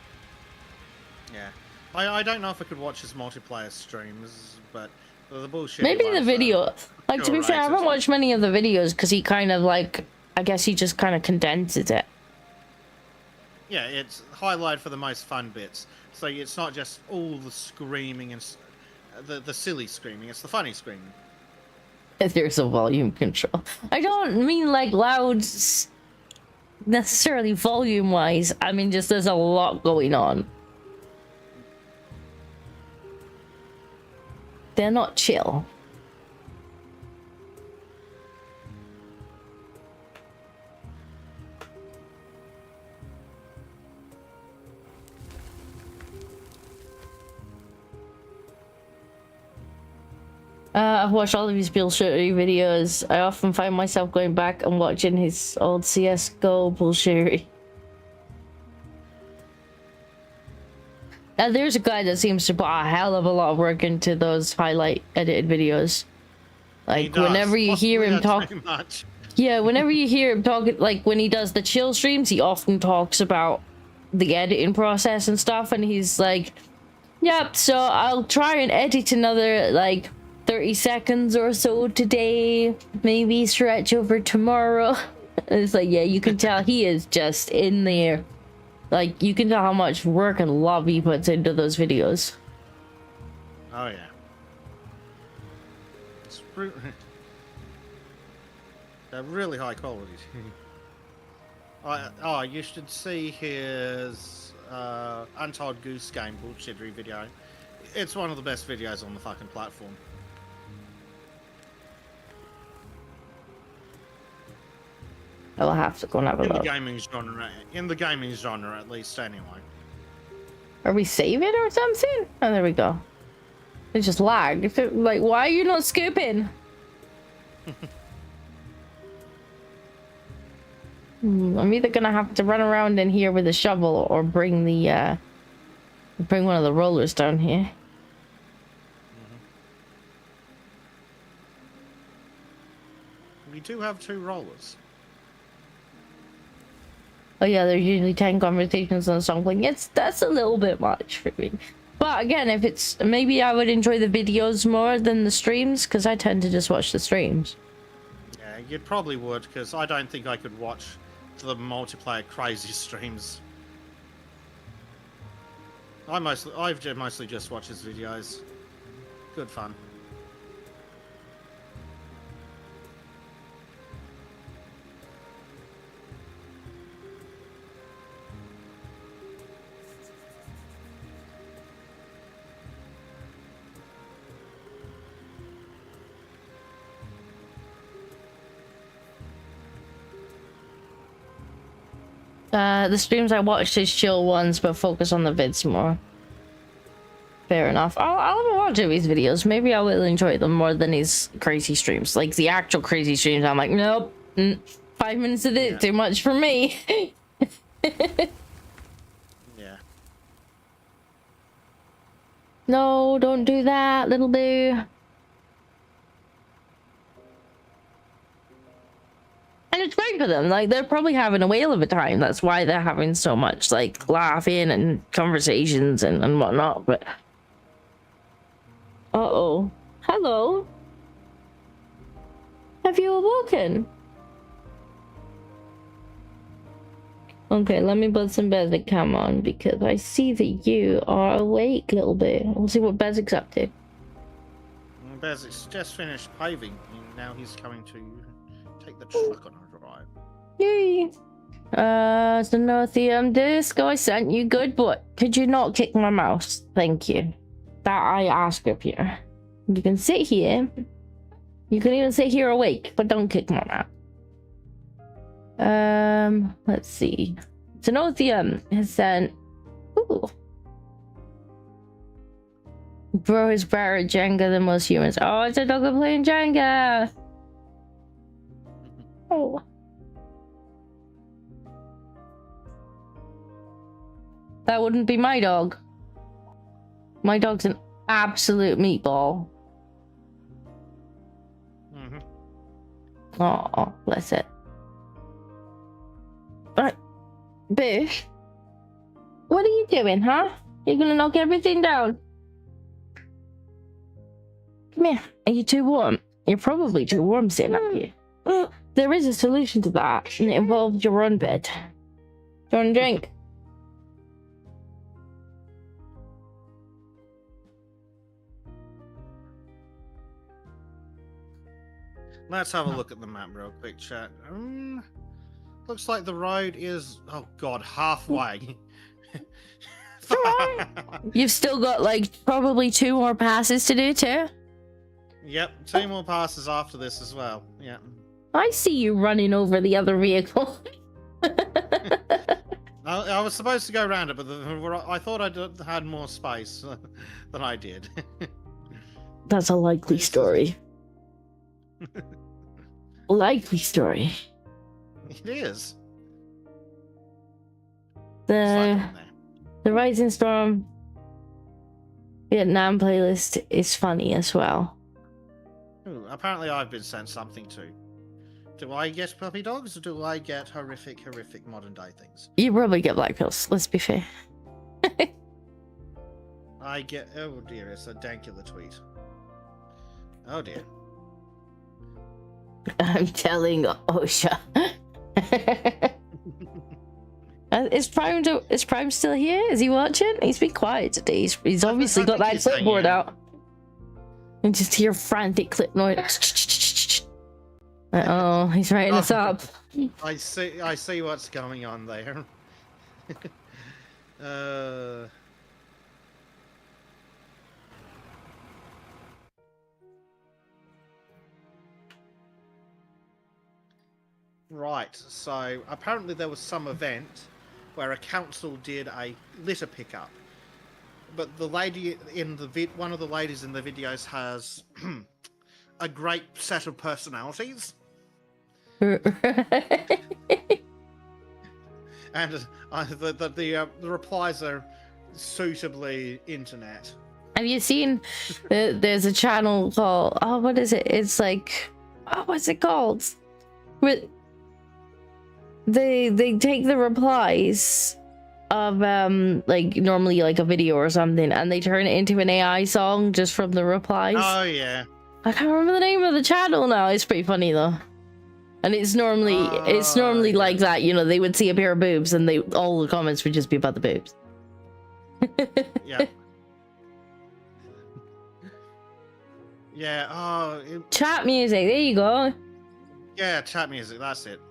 Yeah. I don't know if I could watch his multiplayer streams, but the bullshit. Maybe the video. Like, to be fair, I haven't curated. watched many of the videos because he kind of like, I guess he just kind of condenses it. Yeah, it's highlighted for the most fun bits. So it's not just all the screaming and the silly screaming. It's the funny screaming. There's a volume control. I don't mean like loud necessarily volume wise. I mean just there's a lot going on. They're not chill. I've watched all of his bullshittery videos. I often find myself going back and watching his old CSGO bullshittery. Now, there's a guy that seems to put a hell of a lot of work into those highlight edited videos. Like, whenever you hear him talk... Yeah, whenever you hear him talk, like, when he does the chill streams, he often talks about the editing process and stuff, and he's like, yep, so I'll try and edit another, like, 30 seconds or so today, maybe stretch over tomorrow. It's like, yeah, you can tell he is just in there. Like, you can tell how much work and love he puts into those videos. Oh, yeah. It's they're really high quality. Oh, you should see his Untold Goose Game bullshittery video. It's one of the best videos on the fucking platform. I'll have to go and have a In the look. gaming genre, at least, anyway. Are we saving or something? Oh, there we go. It just lagged. Like, why are you not scooping? I'm either gonna have to run around in here with a shovel or bring the bring one of the rollers down here. We do have 2 rollers. Oh yeah, there's usually 10 conversations on a song playing. That's a little bit much for me. But again, if it's maybe I would enjoy the videos more than the streams because I tend to just watch the streams. Yeah, you probably would, because I don't think I could watch the multiplayer crazy streams. I've mostly just watched his videos. Good fun. The streams I watched is chill ones, but focus on the vids more. Fair enough. I'll have a watch of his videos. Maybe I will enjoy them more than his crazy streams. Like the actual crazy streams, I'm like, nope. 5 minutes of it, too much for me. Yeah. No, don't do that, little boo. And it's great for them. Like, they're probably having a whale of a time. That's why they're having so much, like, laughing and conversations and whatnot. But... Uh-oh. Hello? Have you awoken? Okay, let me put some Bezic cam on, because I see that you are awake, little bit. We'll see what Bezic's up to. Bezic's just finished paving, and now he's coming to take the truck on a drive. Yay! So no, disco, I sent you good, but could you not kick my mouse? Thank you. That I ask of you. You can sit here. You can even sit here awake, but don't kick my mouse. Let's see. Zenothium has sent. Ooh. Bro is better at Jenga than most humans. Oh, it's a dog playing Jenga. Oh. That wouldn't be my dog. My dog's an absolute meatball. Oh, bless it. Right. Bish. What are you doing, huh? You're gonna knock everything down? Come here. Are you too warm? You're probably too warm sitting up here. There is a solution to that, and it involves your own bed. Do you want a drink? Let's have a look at the map real quick, chat. Looks like the road is, oh god, halfway. You've still got like probably 2 more passes to do too. Yep, 2 more passes after this as well. Yeah. I see you running over the other vehicle. I was supposed to go around it, but I thought I had more space than I did. That's a likely story. Likely story. It is. The Rising Storm Vietnam playlist is funny as well. Ooh, apparently I've been sent something too. Do I get puppy dogs, or do I get horrific modern day things? You probably get black pills, let's be fair. I get, oh dear, it's a Dankula tweet. Oh dear. I'm telling OSHA. Is Prime still here? Is he watching? He's been quiet today. He's obviously got that clipboard out. And just hear frantic clip noise. Oh, he's writing us up. I see what's going on there. Right, so apparently there was some event where a council did a litter pickup, but the lady in the one of the ladies in the videos has a great set of personalities, and the replies are suitably internet. Have you seen there's a channel called, oh, what is it? It's like, oh, what's it called? They take the replies of like normally like a video or something, and they turn it into an AI song just from the replies. Oh yeah. I can't remember the name of the channel now. It's pretty funny though. And it's normally yeah. like that, you know, they would see a pair of boobs and all the comments would just be about the boobs. Yeah. Yeah, Chat music, there you go. Yeah, chat music, that's it.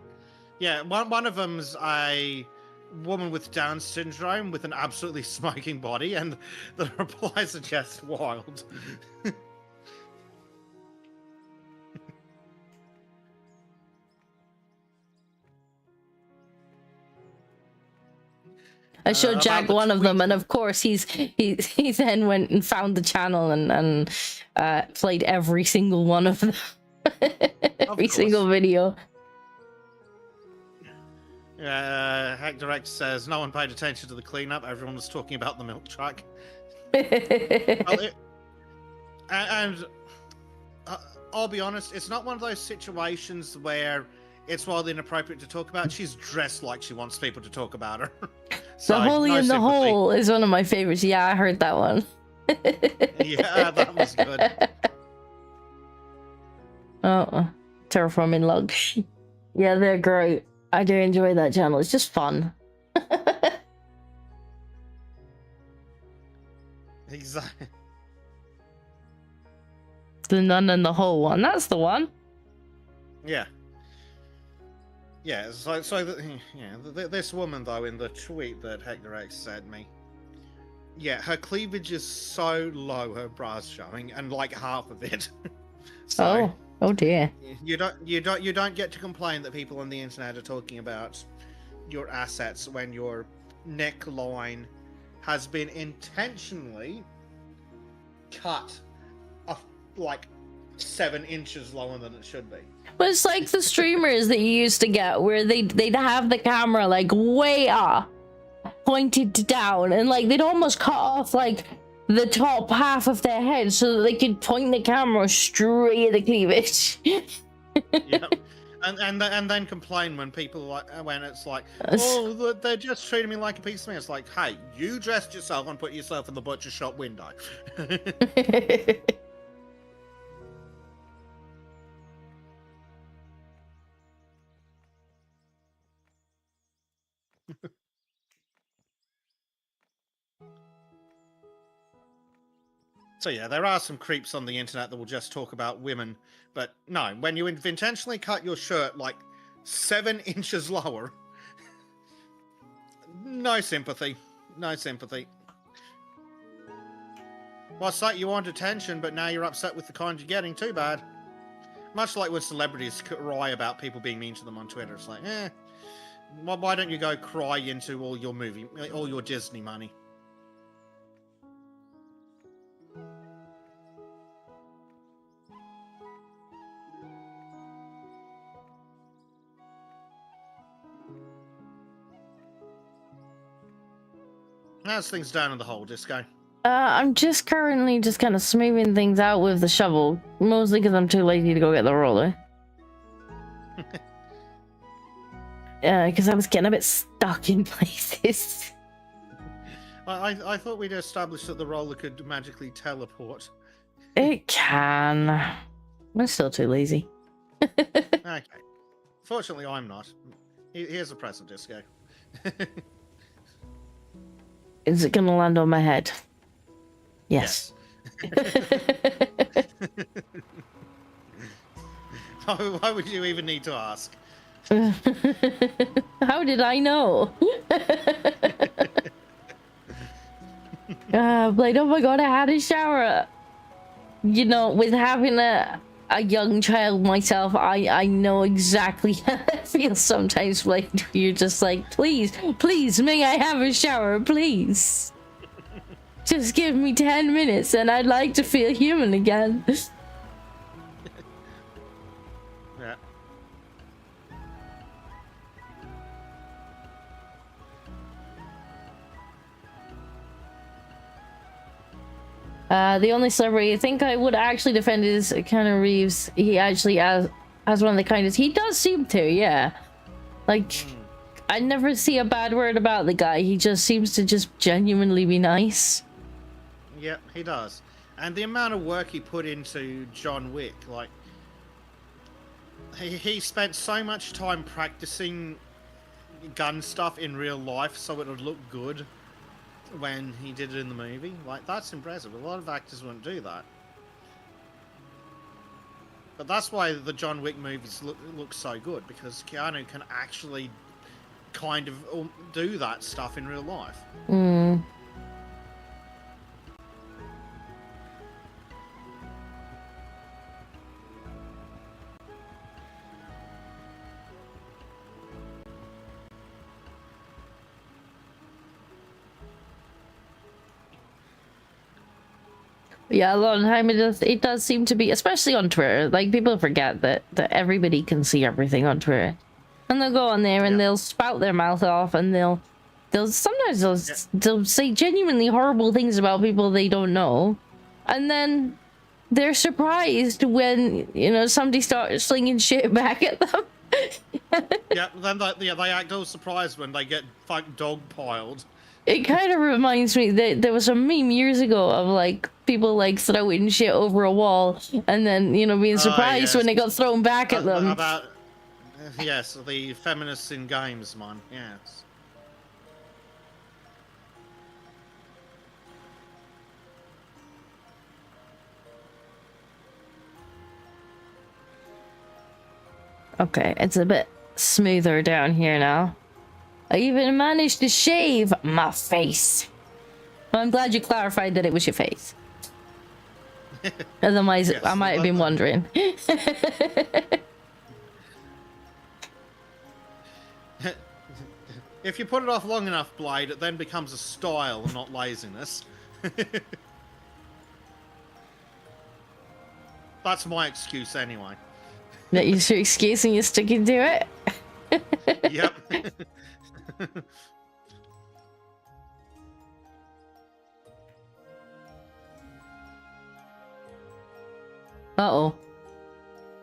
Yeah, one of them's a woman with Down syndrome with an absolutely smoking body, and the replies are just wild. I showed about Jack the one of them, tweet. and of course he then went and found the channel and played every single one of them, every single video. Hector X says no one paid attention to the cleanup. Everyone was talking about the milk truck. And I'll be honest, it's not one of those situations where it's wildly inappropriate to talk about. She's dressed like she wants people to talk about her. So, The Holy no in the sympathy. Hole is one of my favorites. Yeah, I heard that one. Yeah, that was good. Oh, Terraforming Log. Yeah, they're great. I do enjoy that channel. It's just fun. Exactly. The Nun and the Hole one. That's the one. Yeah. Yeah, this woman, though, in the tweet that Hector X sent me, yeah, her cleavage is so low, her bra's showing, and like half of it. So, oh dear. you don't get to complain that people on the internet are talking about your assets when your neckline has been intentionally cut like 7 inches lower than it should be. But it's like the streamers that you used to get where they'd have the camera like way up, pointed down, and like they'd almost cut off like the top half of their head so that they could point the camera straight at the cleavage. Yeah. And then complain when people when it's like, oh, they're just treating me like a piece of meat. It's like, hey, you dressed yourself and put yourself in the butcher shop window. So yeah, there are some creeps on the internet that will just talk about women, but no, when you intentionally cut your shirt like 7 inches lower, no sympathy. No sympathy. What's that? You want attention, but now you're upset with the kind you're getting. Too bad. Much like when celebrities cry about people being mean to them on Twitter. It's like, why don't you go cry into all your Disney money? How's things down in the hole, Disco? I'm just currently just kind of smoothing things out with the shovel, mostly because I'm too lazy to go get the roller. Because I was getting a bit stuck in places. I thought we'd established that the roller could magically teleport. It can. I'm still too lazy. Okay. Fortunately, I'm not. Here's a present, Disco. Is it gonna land on my head? Yes. Why would you even need to ask? How did I know? Blade, oh my god, I had a shower. You know, with having a young child myself, I know exactly how it feels sometimes. Like, you're just like, please, may I have a shower, please? Just give me 10 minutes and I'd like to feel human again. Yeah. The only celebrity I think I would actually defend is Keanu Reeves. He actually has one of the kindest. He does seem to, yeah. Like, I never see a bad word about the guy. He just seems to just genuinely be nice. Yeah, he does. And the amount of work he put into John Wick, like, he spent so much time practicing gun stuff in real life so it would look good when he did it in the movie. Like, that's impressive. A lot of actors wouldn't do that. But that's why the John Wick movies look so good, because Keanu can actually kind of do that stuff in real life. Yeah, a lot of the time it does seem to be, especially on Twitter. Like, people forget that everybody can see everything on Twitter, and they'll go on there and they'll spout their mouth off, and they'll sometimes they'll say genuinely horrible things about people they don't know, and then they're surprised when, you know, somebody starts slinging shit back at them. Yeah, then they act all surprised when they get fucking dogpiled. It kind of reminds me that there was a meme years ago of like people like throwing shit over a wall and then, you know, being surprised yes. when it got thrown back at them. About yes, the feminists in games, man. Yes. Okay, it's a bit smoother down here now. I even managed to shave my face. Well, I'm glad you clarified that it was your face. Otherwise, Yes, I might have been wondering. If you put it off long enough, Blade, it then becomes a style, not laziness. That's my excuse anyway. That you're your excuse and you're sticking to it? Yep. Uh-oh.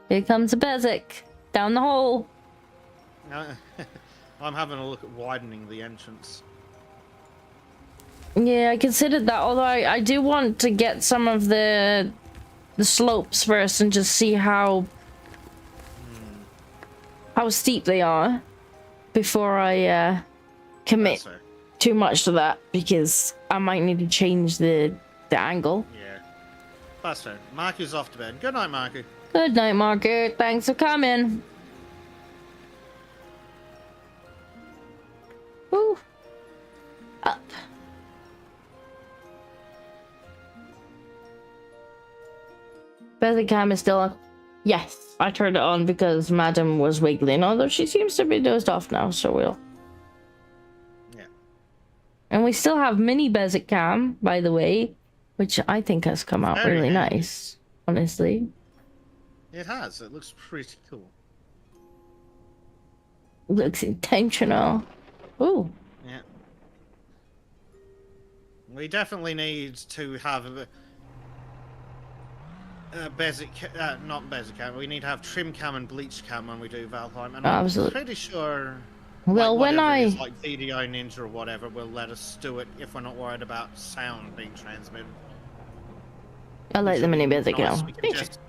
Here comes a Bezic. Down the hole. I'm having a look at widening the entrance. Yeah, I considered that, although I do want to get some of the slopes first and just see how steep they are before I commit too much to that, because I might need to change the angle. Yeah. That's fair. Marku's off to bed. Good night, Marku. Good night, Margaret. Thanks for coming. Woo. Up. Bezic cam is still on. Yes, I turned it on because Madam was wiggling, although she seems to be dozed off now, so we'll... Yeah. And we still have mini Bezic cam, by the way, which I think has come out Very really handy. nice, honestly. It has. It looks pretty cool. Looks intentional. Ooh. Yeah. We definitely need to have a Bezic, not Bezic cam. We need to have trim cam and bleach cam when we do Valheim. And I'm Absolutely. pretty sure. Well, like, when whatever I... it is, like Video Ninja or whatever will let us do it if we're not worried about sound being transmitted. I like the mini Bezic Nice, cam. we can just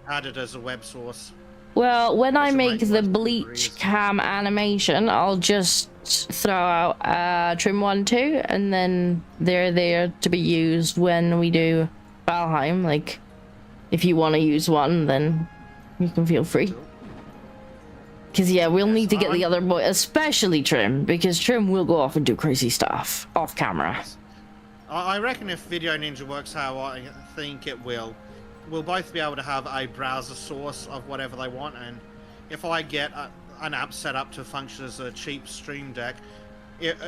add it as a web source. Well, when I Just to make make the life bleach breeze. cam animation, I'll just throw out trim 1, 2, and then they're there to be used when we do Valheim. Like, if you want to use one, then you can feel free. Because, yeah, we'll need to get the other boy, especially Trim, because Trim will go off and do crazy stuff off camera. I reckon if Video Ninja works how I think it will, we'll both be able to have a browser source of whatever they want, and if I get an app set up to function as a cheap stream deck,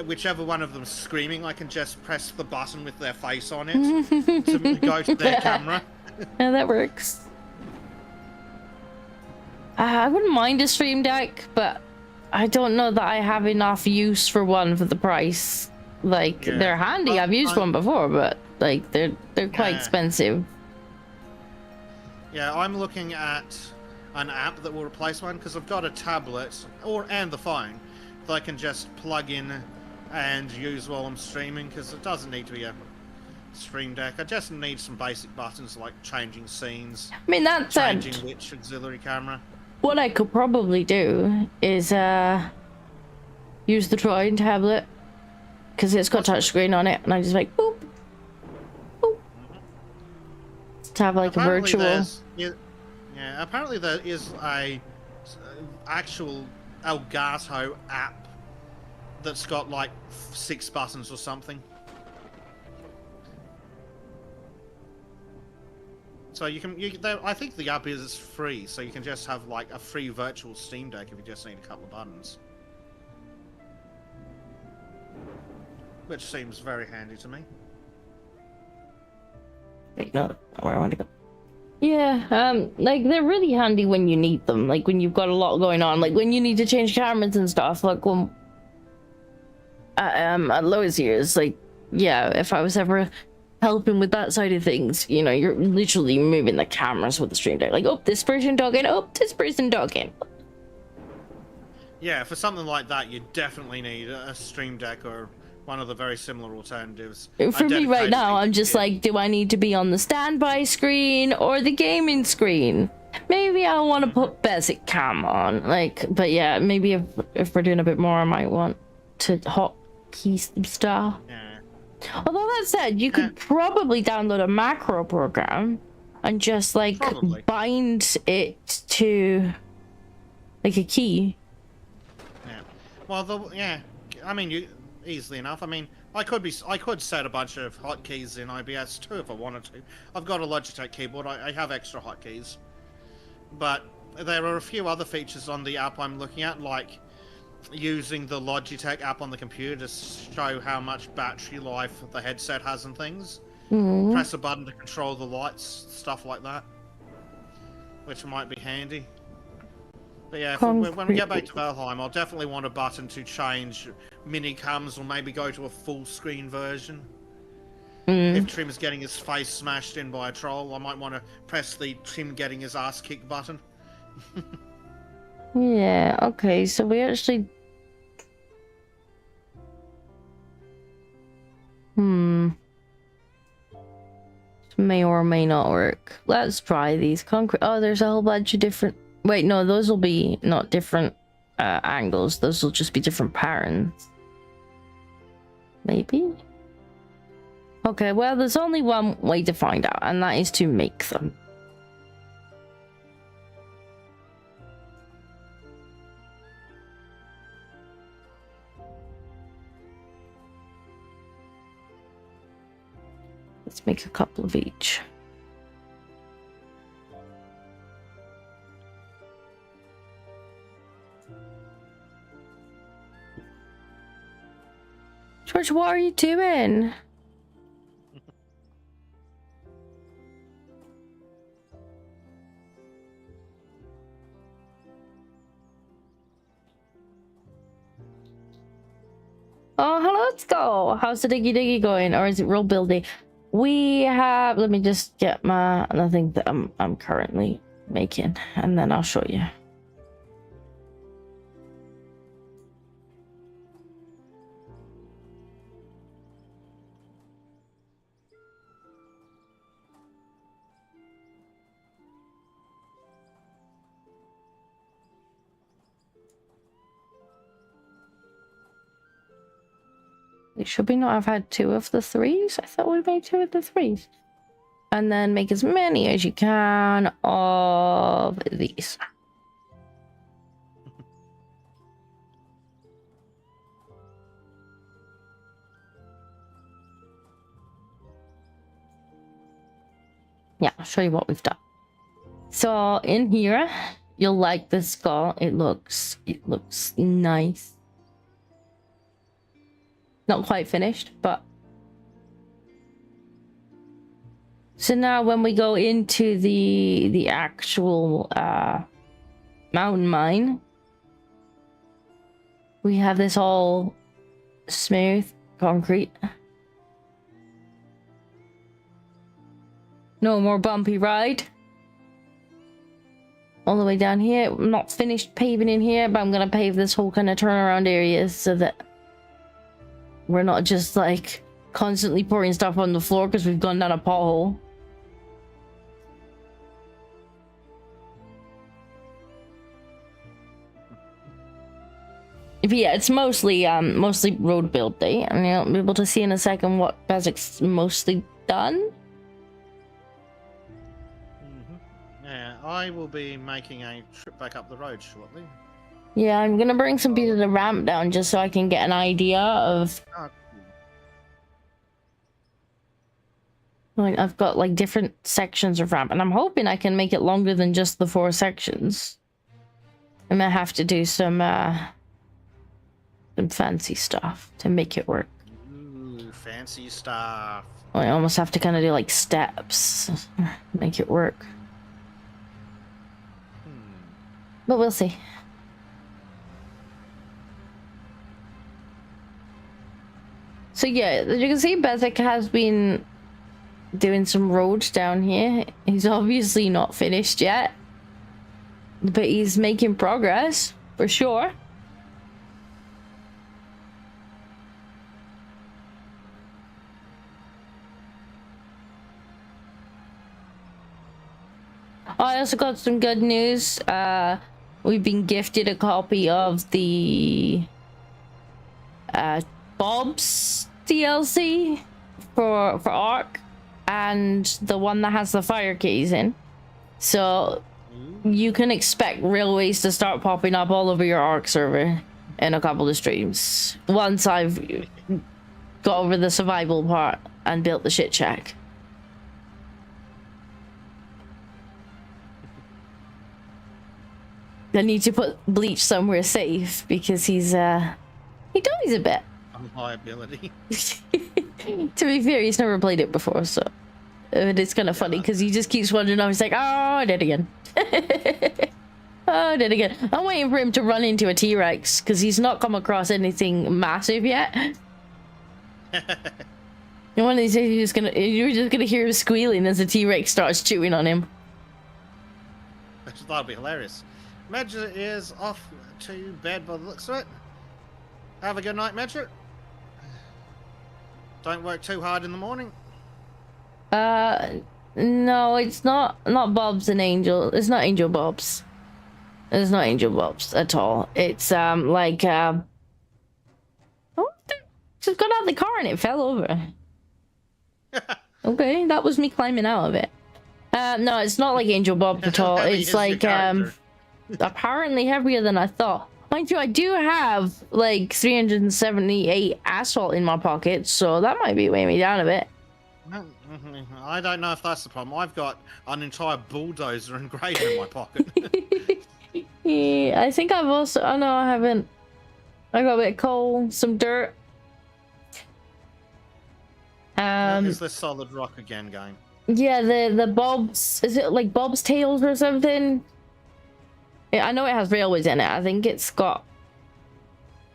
whichever one of them's screaming, I can just press the button with their face on it to go to their camera. Yeah, that works. I wouldn't mind a stream deck, but I don't know that I have enough use for one for the price. Like, Yeah. they're handy. Well, I've used one before, but like they're quite Yeah. expensive. Yeah, I'm looking at an app that will replace one because I've got a tablet and the phone that I can just plug in and use while I'm streaming, because it doesn't need to be a stream deck. I just need some basic buttons like changing scenes, I mean, that said, changing which auxiliary camera. what I could probably do is use the Trojan tablet, because it's got touchscreen on it, and I just like boop, boop. To have like a virtual. Yeah, apparently there is a actual Elgato app that's got like 6 buttons or something. So you can, I think the app is free, so you can just have like a free virtual Steam Deck if you just need a couple of buttons. Which seems very handy to me. Wait, no, not where I want to go. Yeah, like they're really handy when you need them. Like when you've got a lot going on. Like when you need to change cameras and stuff. Like when at Lois years, like yeah, if I was ever helping with that side of things, you know, you're literally moving the cameras with the stream deck. Like, oh, this person talking, oh, this person talking. Yeah, for something like that, you definitely need a stream deck or one of the very similar alternatives. For me right now, I'm just like, do I need to be on the standby screen or the gaming screen? Maybe I want to put basic cam on, like, but yeah, maybe if we're doing a bit more, I might want to hotkey some stuff. Yeah. Although that said, you could probably download a macro program and just like bind it to like a key. Yeah. Well, I mean, easily enough. I mean, I could set a bunch of hotkeys in IBS too if I wanted to. I've got a Logitech keyboard. I have extra hotkeys, but there are a few other features on the app I'm looking at, like using the Logitech app on the computer to show how much battery life the headset has and things. Press a button to control the lights, stuff like that, which might be handy. But yeah, when we get back to Valheim, I'll definitely want a button to change mini cams or maybe go to a full screen version. If Trim is getting his face smashed in by a troll, I might want to press the Trim getting his ass kicked button. Yeah, okay, so we actually... This may or may not work. Let's try these concrete... Oh, there's a whole bunch of different... Wait, no, those will be not different angles. Those will just be different patterns. Maybe? Okay, well, there's only one way to find out, and that is to make them. Let's make a couple of each. George, what are you doing? Oh, hello, let's go. How's the diggy diggy going? Or is it real buildy? We have, let me just get my nothing that I'm currently making, and then I'll show you. Should we not have had 2 of the 3s? I thought we made 2 of the 3s. And then make as many as you can of these. Yeah, I'll show you what we've done. So in here, you'll like the skull. It looks nice. Not quite finished, but... So now when we go into the actual mountain mine, we have this all smooth concrete. No more bumpy ride. All the way down here. I'm not finished paving in here, but I'm gonna pave this whole kind of turnaround area so that we're not just like constantly pouring stuff on the floor because we've gone down a pothole. But yeah, it's mostly road build day, and you'll be able to see in a second what Bezik's mostly done. Yeah, I will be making a trip back up the road shortly. Yeah, I'm gonna bring some people to the ramp down just so I can get an idea of... Like, I've got like different sections of ramp, and I'm hoping I can make it longer than just the 4 sections. I might have to do some fancy stuff to make it work. Ooh, fancy stuff. I almost have to kind of do like steps, make it work. But we'll see. So yeah, as you can see, Bezic has been doing some roads down here. He's obviously not finished yet, but he's making progress for sure. I also got some good news. We've been gifted a copy of the Bob's DLC for Ark, and the one that has the fire keys in. So you can expect railways to start popping up all over your Ark server in a couple of streams once I've got over the survival part and built the shit shack. I need to put Bleach somewhere safe because he dies a bit. Liability. To be fair, he's never played it before, so it's kind of funny because he just keeps wandering off. He's like, "Oh, I did again." Oh, I did again. I'm waiting for him to run into a T-Rex because he's not come across anything massive yet. And one of these days, you're just gonna hear him squealing as the T-Rex starts chewing on him. That'll be hilarious. Medger is off to bed by the looks of it. Have a good night, Medger. Don't work too hard in the morning. No, it's not Bob's and Angel. It's not Angel Bob's. It's not Angel Bob's at all. It's like oh, just got out of the car and it fell over. Okay, that was me climbing out of it. No, it's not like Angel Bob at all. It's like apparently heavier than I thought. Mind you, I do have like 378 asphalt in my pocket, so that might be weighing me down a bit. I don't know if that's the problem. I've got an entire bulldozer and grader in my pocket. Yeah, I think I've also... Oh no, I haven't. I got a bit of coal, some dirt. Is the solid rock again going? Yeah, the Bob's... Is it like Bob's Tales or something? Yeah, I know it has railways in it. I think it's got...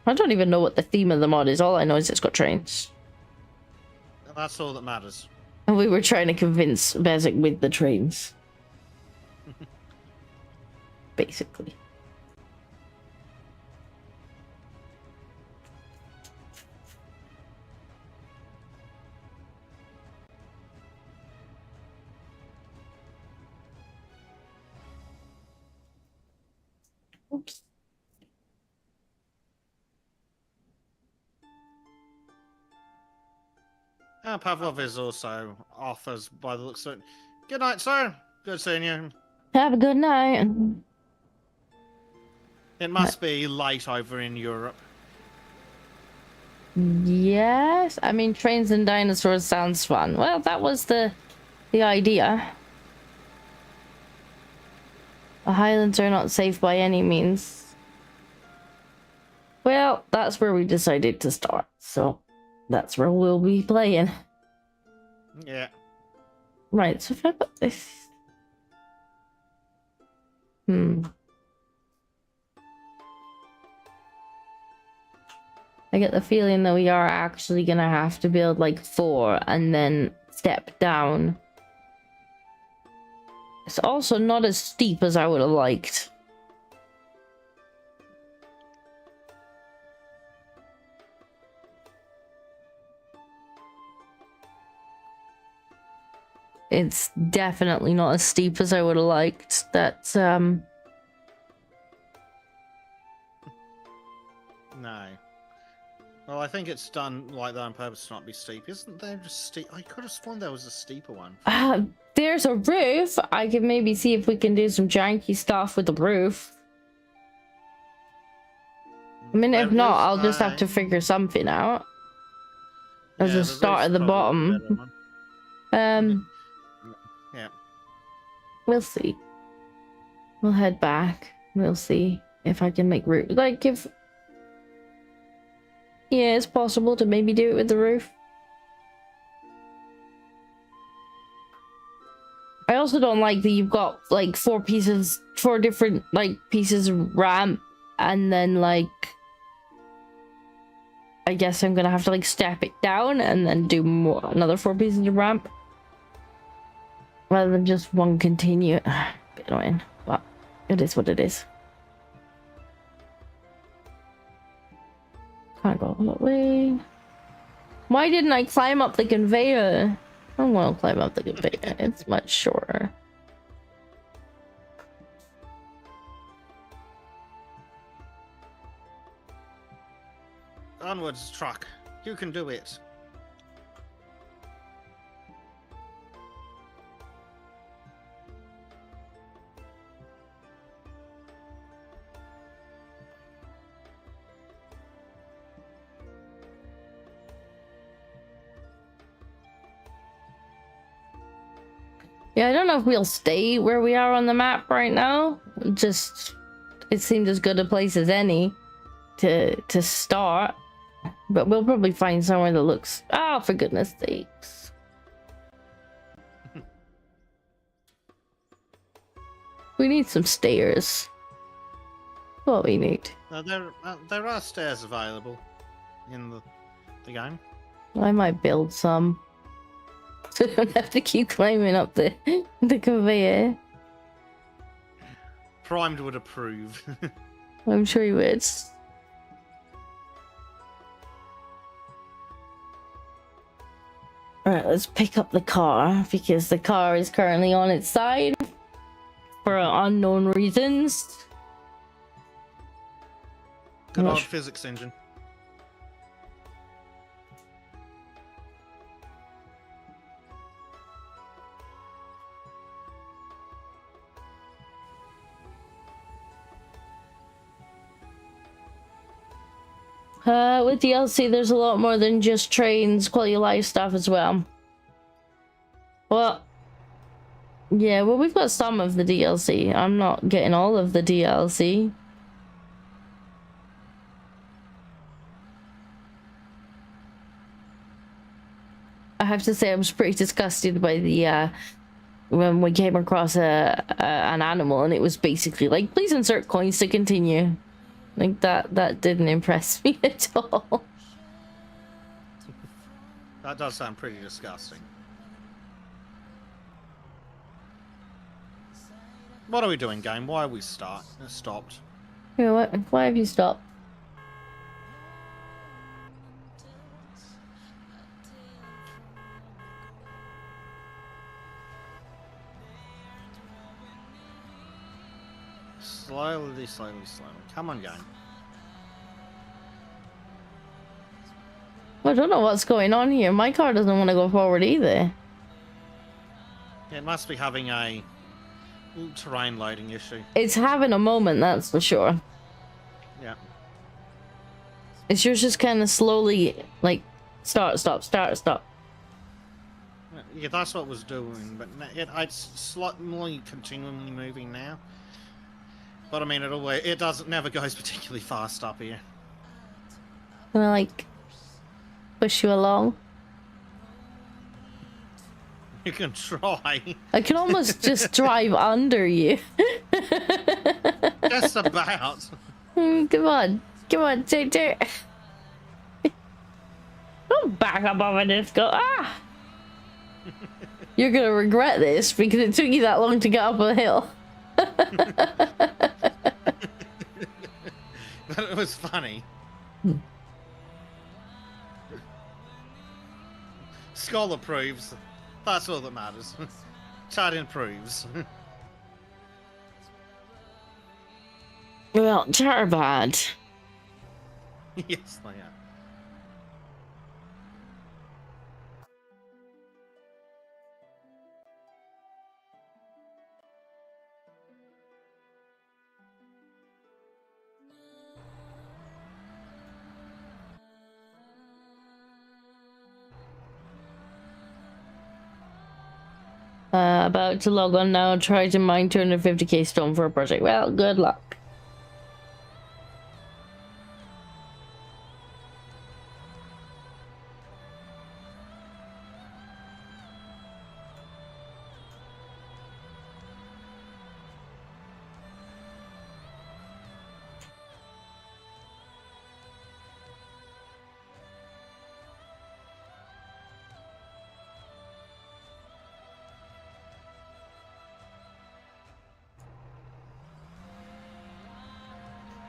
I don't even know what the theme of the mod is. All I know is it's got trains. That's all that matters. And we were trying to convince Bezic with the trains. Basically. Oops. Pavlov is also off as by the looks of it. Good night, sir. Good seeing you. Have a good night. It must be late over in Europe. Yes, I mean trains and dinosaurs sounds fun. Well, that was the idea. The Highlands are not safe by any means. Well, that's where we decided to start, so that's where we'll be playing. Yeah. Right, so if I put this... I get the feeling that we are actually gonna have to build like 4 and then step down. It's also not as steep as I would have liked. It's definitely not as steep as I would have liked. That's No. Well, I think it's done like that on purpose to not be steep. Isn't there just steep? I could have sworn there was a steeper one. There's a roof. I can maybe see if we can do some janky stuff with the roof. I mean, if not, I'll just have to figure something out. As a start at the bottom. Yeah. We'll see. We'll head back. We'll see if I can make roof. Like, if... Yeah, it's possible to maybe do it with the roof. also don't like that you've got like four different like pieces of ramp, and then like I guess I'm gonna have to like step it down and then do another 4 pieces of ramp rather than just one continue. Bit annoying, but it is what it is. Can't go that way. Why didn't I climb up the conveyor? I don't want to climb up the conveyor. It's much shorter. Onwards, truck. You can do it. Yeah, I don't know if we'll stay where we are on the map right now. Just, it seemed as good a place as any to start. But we'll probably find somewhere that looks... Oh, for goodness sakes. We need some stairs. What we need. There are stairs available in the game. I might build some. So I don't have to keep climbing up the conveyor. Primed would approve. I'm sure you would. Alright, let's pick up the car because the car is currently on its side for unknown reasons. Good old physics engine. With DLC, there's a lot more than just trains, quality of life stuff as well. Well, yeah, well, we've got some of the DLC. I'm not getting all of the DLC. I have to say I was pretty disgusted by the when we came across an animal and it was basically like, please insert coins to continue. Like that didn't impress me at all. That does sound pretty disgusting. What are we doing, game? Why are we stopped? You know what? Why have you stopped? Slowly. Come on, game. I don't know what's going on here. My car doesn't want to go forward either. It must be having a terrain loading issue. It's having a moment, that's for sure. Yeah. It's yours just kind of slowly, like, start. Yeah, that's what it was doing, but it's slightly continually moving now. But I mean, it never goes particularly fast up here. Can I, like, push you along? You can try. I can almost just drive under you. Just about. Come on, take it. Don't back up over this, go. Ah! You're gonna regret this because it took you that long to get up a hill. But it was funny. Skull approves. That's all that matters. Chad improves. Well, they're bad. Yes, they are. About to log on now. Try to mine 250k stone for a project. Well, good luck.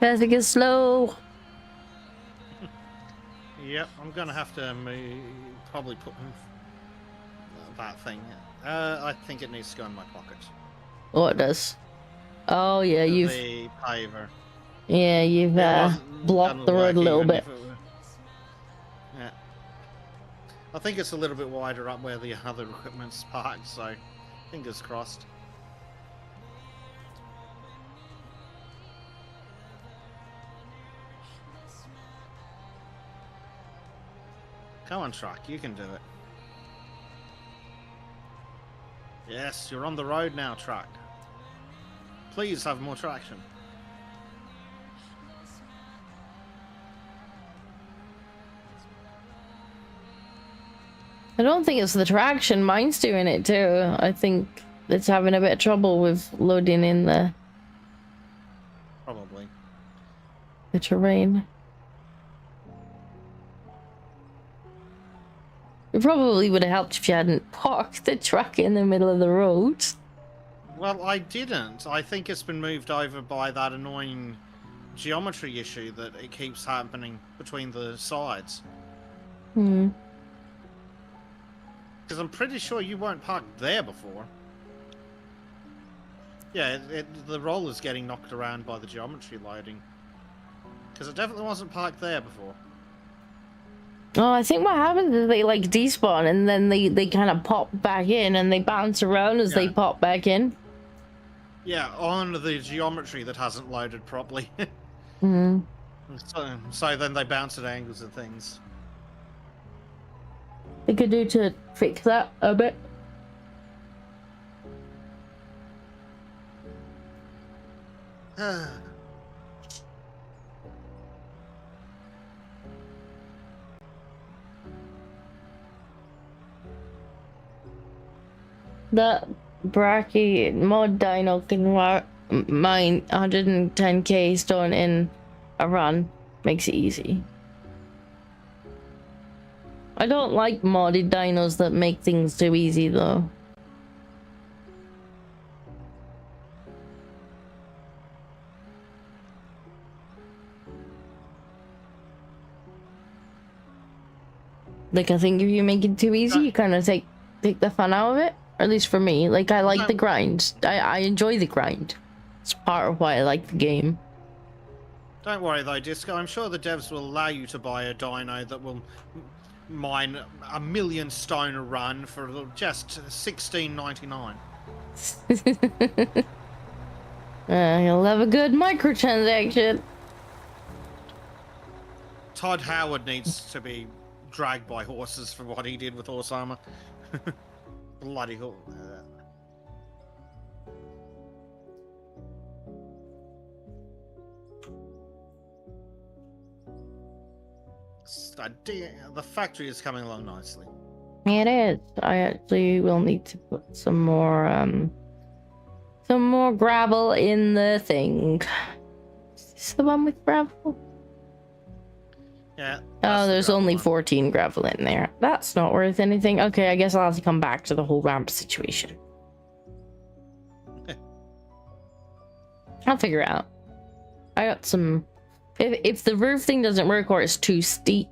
Traffic is slow. Yep, I'm gonna have to probably put that thing. I think it needs to go in my pocket. What does? Oh yeah, you've The paver. you've It wasn't blocked gonna the road work a little even bit. if it were. Yeah. I think it's a little bit wider up where the other equipment's parked, so fingers crossed. Come on, truck, you can do it. Yes, you're on the road now, truck. Please have more traction. I don't think it's the traction. Mine's doing it too. I think it's having a bit of trouble with loading in the Probably. terrain. It probably would have helped if you hadn't parked the truck in the middle of the road. Well, I didn't. I think it's been moved over by that annoying geometry issue that it keeps happening between the sides. Hmm. Because I'm pretty sure you weren't parked there before. Yeah, the roller's getting knocked around by the geometry loading. Because it definitely wasn't parked there before. Oh, I think what happens is they like despawn and then they kind of pop back in and they bounce around as they pop back in. Yeah, on the geometry that hasn't loaded properly. Hmm. So then they bounce at angles and things. They could do to fix that a bit. That Bracky mod dino can mine 110k stone in a run. Makes it easy. I don't like modded dinos that make things too easy though. Like I think if you make it too easy, you kind of take the fun out of it. Or at least for me, like I like the grind. I enjoy the grind. It's part of why I like the game. Don't worry though, Disco. I'm sure the devs will allow you to buy a dino that will mine 1,000,000 stone a run for just $16.99. You'll have a good microtransaction. Todd Howard needs to be dragged by horses for what he did with horse armor. Bloody hell. The factory is coming along nicely. It is. I actually will need to put some more gravel in the thing. Is this the one with gravel? Yeah. Oh, there's only one. 14 gravel in there. That's not worth anything. Okay, I guess I'll have to come back to the whole ramp situation. I'll figure it out. I got some... If the roof thing doesn't work or it's too steep,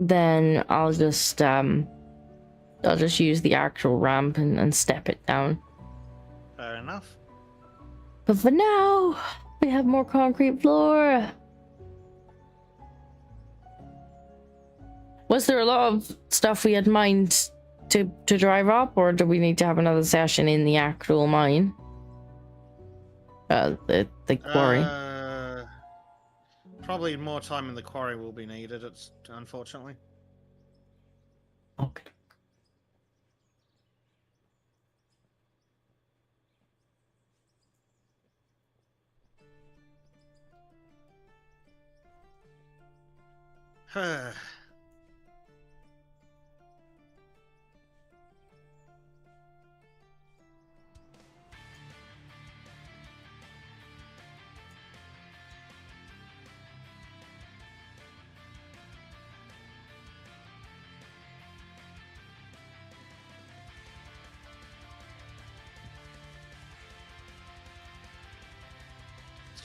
then I'll just use the actual ramp and step it down. Fair enough. But for now, we have more concrete floor. Was there a lot of stuff we had mined to drive up, or do we need to have another session in the actual mine? The quarry. Probably more time in the quarry will be needed, unfortunately. Okay.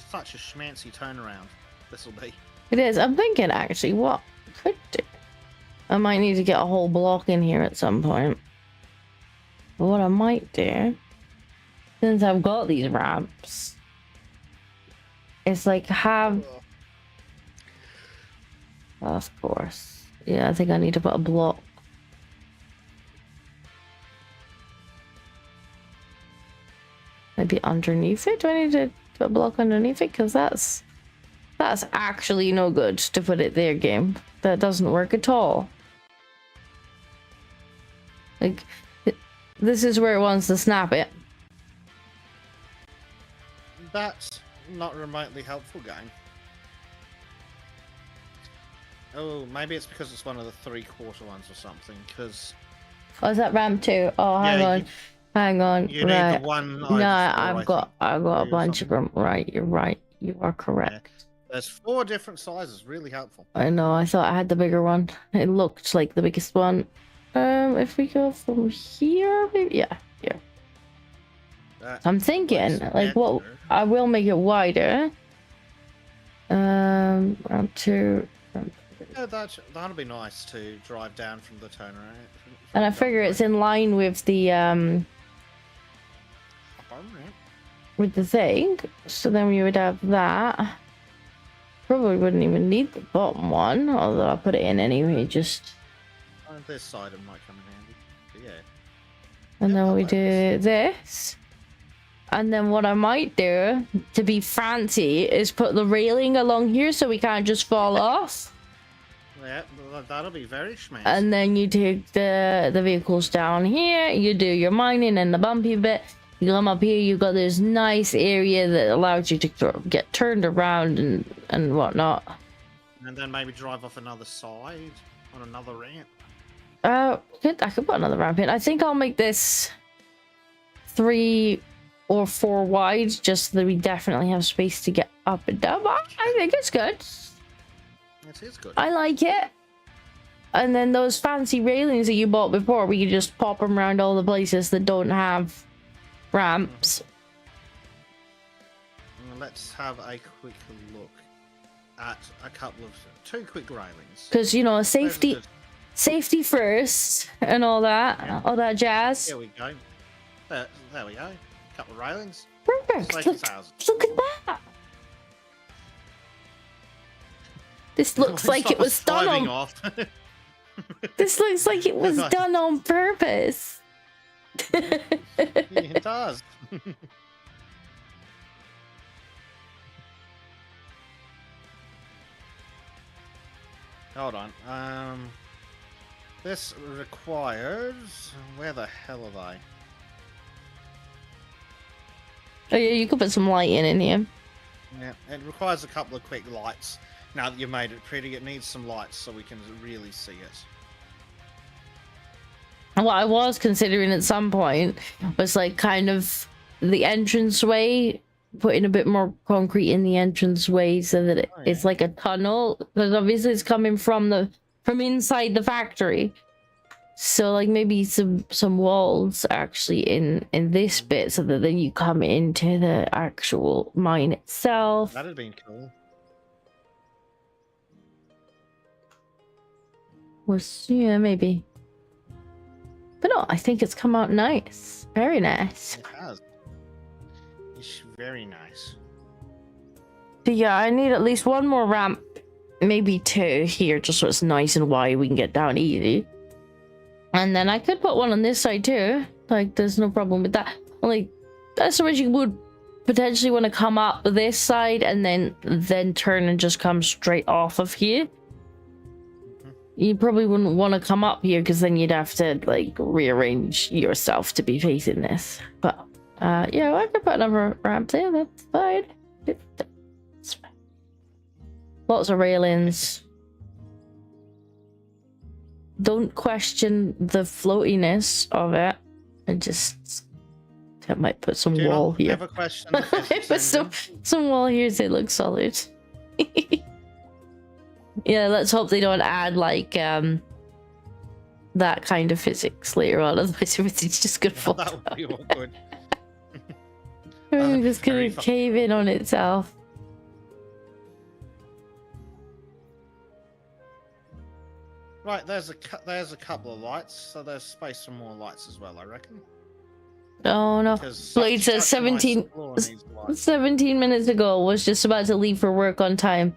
such a schmancy turnaround this will be. It is. I'm thinking actually what I could do. I might need to get a whole block in here at some point. But what I might do, since I've got these ramps, is like have. Of course. Yeah, I think I need to put a block. Maybe underneath it? Do I need to put a block underneath it? Because that's actually no good to put it there, game. That doesn't work at all. Like, this is where it wants to snap it. That's not remotely helpful, game. Oh, maybe it's because it's one of the 3/4 ones or something, because... Oh, is that ramp 2? Oh, hang on. Hang on. You right. need the one... No, I've got a bunch of them. Right, you're right. You are correct. Yeah. There's 4 different sizes, really helpful. I know, I thought I had the bigger one. It looked like the biggest one. If we go from here, maybe, yeah, here. I'm thinking, like, what? I will make it wider. Round 2. Yeah, that'll be nice to drive down from the turnaround. And I figure it's in line with the thing. So then we would have that. Probably wouldn't even need the bottom one, although I'll put it in anyway, just... On this side it might come in handy, but yeah. And then we do this. And then what I might do, to be fancy, is put the railing along here so we can't just fall off. Yeah, that'll be very schmancy. And then you take the vehicles down here, you do your mining and the bumpy bit. You come up here, you've got this nice area that allows you to get turned around and whatnot. And then maybe drive off another side on another ramp. I could put another ramp in. I think I'll make this 3 or 4 wide, just so that we definitely have space to get up and down. But I think it's good. It is good. I like it. And then those fancy railings that you bought before, we can just pop them around all the places that don't have ramps. Let's have a quick look at two quick railings. Because, you know, safety first and all that jazz. Here we go. There we go. Couple of railings. Perfect. Look at that. This looks like it was done on. This looks like it was done on purpose. Yeah, it does. Hold on. This requires... Where the hell are they? Oh yeah, you could put some light in here. Yeah, it requires a couple of quick lights. Now that you've made it pretty, it needs some lights so we can really see it. What I was considering at some point was like kind of the entranceway, putting a bit more concrete in the entranceway so that it's like a tunnel, because obviously it's coming from inside the factory. So like maybe some walls actually in this bit, so that then you come into the actual mine itself. That'd have been cool. Yeah, maybe. But no, I think it's come out nice. Very nice. It has. It's very nice. But yeah, I need at least one more ramp, maybe 2 here, just so it's nice and wide, we can get down easy. And then I could put one on this side too. Like, there's no problem with that. Like, that's what you would potentially want to come up this side and then turn and just come straight off of here. You probably wouldn't want to come up here, because then you'd have to like rearrange yourself to be facing this. But yeah, I could put another ramp there. That's fine. That's fine. Lots of railings. Don't question the floatiness of it. I might put some wall here. Never question the physics Put some wall here so it looks solid. Yeah, let's hope they don't add like that kind of physics later on, otherwise everything's just gonna fall down. That would be awkward. Everything's just gonna cave in on itself. Right, there's a couple of lights, so there's space for more lights as well, I reckon. Oh no. Because Blade says such a nice 17 floor needs lights. 17 minutes ago was just about to leave for work on time.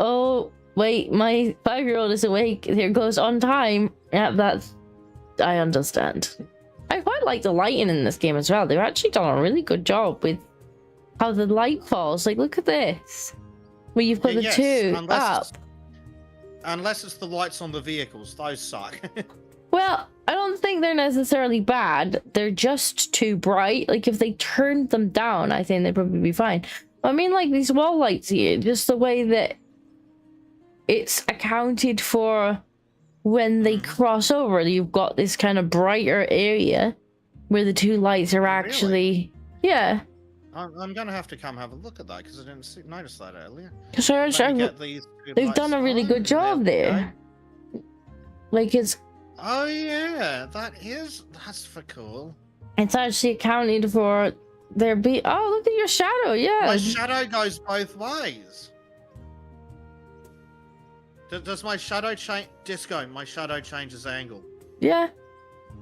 Oh, wait, my 5-year-old is awake. Here goes on time. Yeah, that's... I understand. I quite like the lighting in this game as well. They've actually done a really good job with how the light falls. Like, look at this. Where you've got the Yes, two unless up. Unless it's the lights on the vehicles. Those suck. Well, I don't think they're necessarily bad. They're just too bright. Like, if they turned them down, I think they'd probably be fine. I mean, like, these wall lights here, just the way that it's accounted for when they cross over. You've got this kind of brighter area where the two lights are actually... Yeah. I'm going to have to come have a look at that because I didn't notice that earlier. So they've done a really good job there. Like, it's... Oh yeah, that's for cool. It's actually accounted for there be... Oh, look at your shadow, yeah. My shadow goes both ways. Does my shadow change? Disco, my shadow changes angle. Yeah.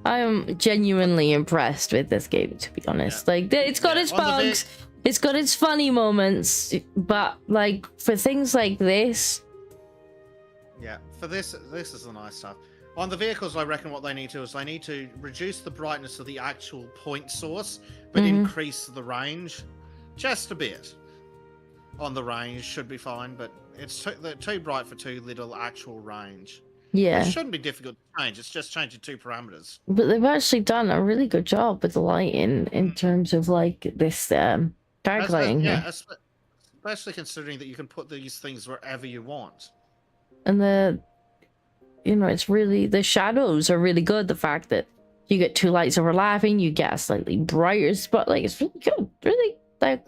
I am genuinely impressed with this game, to be honest. Yeah. Like, it's got its bugs, it's got its funny moments, but, like, for things like this... Yeah, for this is the nice stuff. On the vehicles, I reckon what they need to is they need to reduce the brightness of the actual point source, but increase the range just a bit. On the range should be fine, but they're too bright for too little actual range. Yeah. It shouldn't be difficult to change. It's just changing 2 parameters. But they've actually done a really good job with the lighting in terms of, like, this dark lighting here. Yeah, especially considering that you can put these things wherever you want. And you know, it's really, the shadows are really good. The fact that you get 2 lights overlapping, you get a slightly brighter spot. Like, it's really good. Really, like,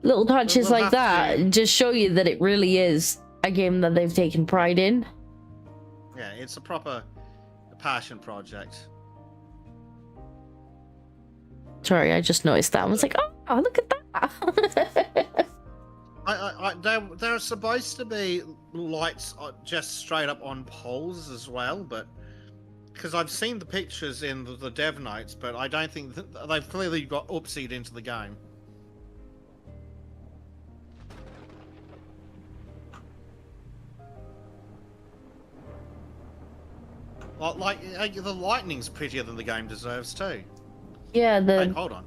little touches like that just show you that it really is a game that they've taken pride in. Yeah, it's a proper passion project. Sorry, I just noticed that. I was like, oh, look at that. There are supposed to be lights just straight up on poles as well, but because I've seen the pictures in the dev notes, but I don't think they've clearly got oopsied into the game. Like the lightning's prettier than the game deserves too. Yeah, Wait, hold on.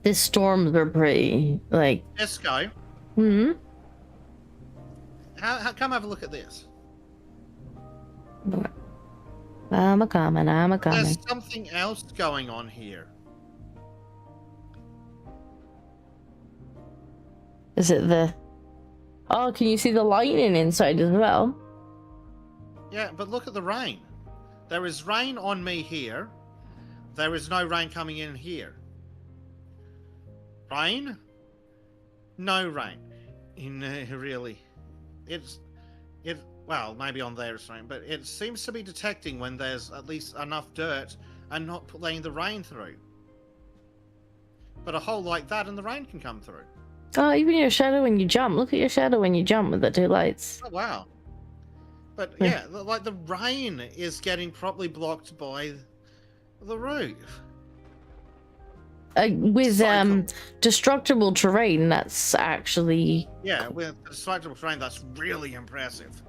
The storms are pretty, like... Disco. How come have a look at this? I'm a coming. There's something else going on here. Is it the... Oh, can you see the lightning inside as well? Yeah, but look at the rain. There is rain on me here. There is no rain coming in here. Rain? No rain. Really. Well, maybe on there it's rain, but it seems to be detecting when there's at least enough dirt and not letting the rain through. But a hole like that and the rain can come through. Oh, even your shadow when you jump. Look at your shadow when you jump with the 2 lights. Oh, wow. But yeah, like the rain is getting properly blocked by the roof. With destructible terrain, that's actually... Yeah, with destructible terrain, that's really impressive.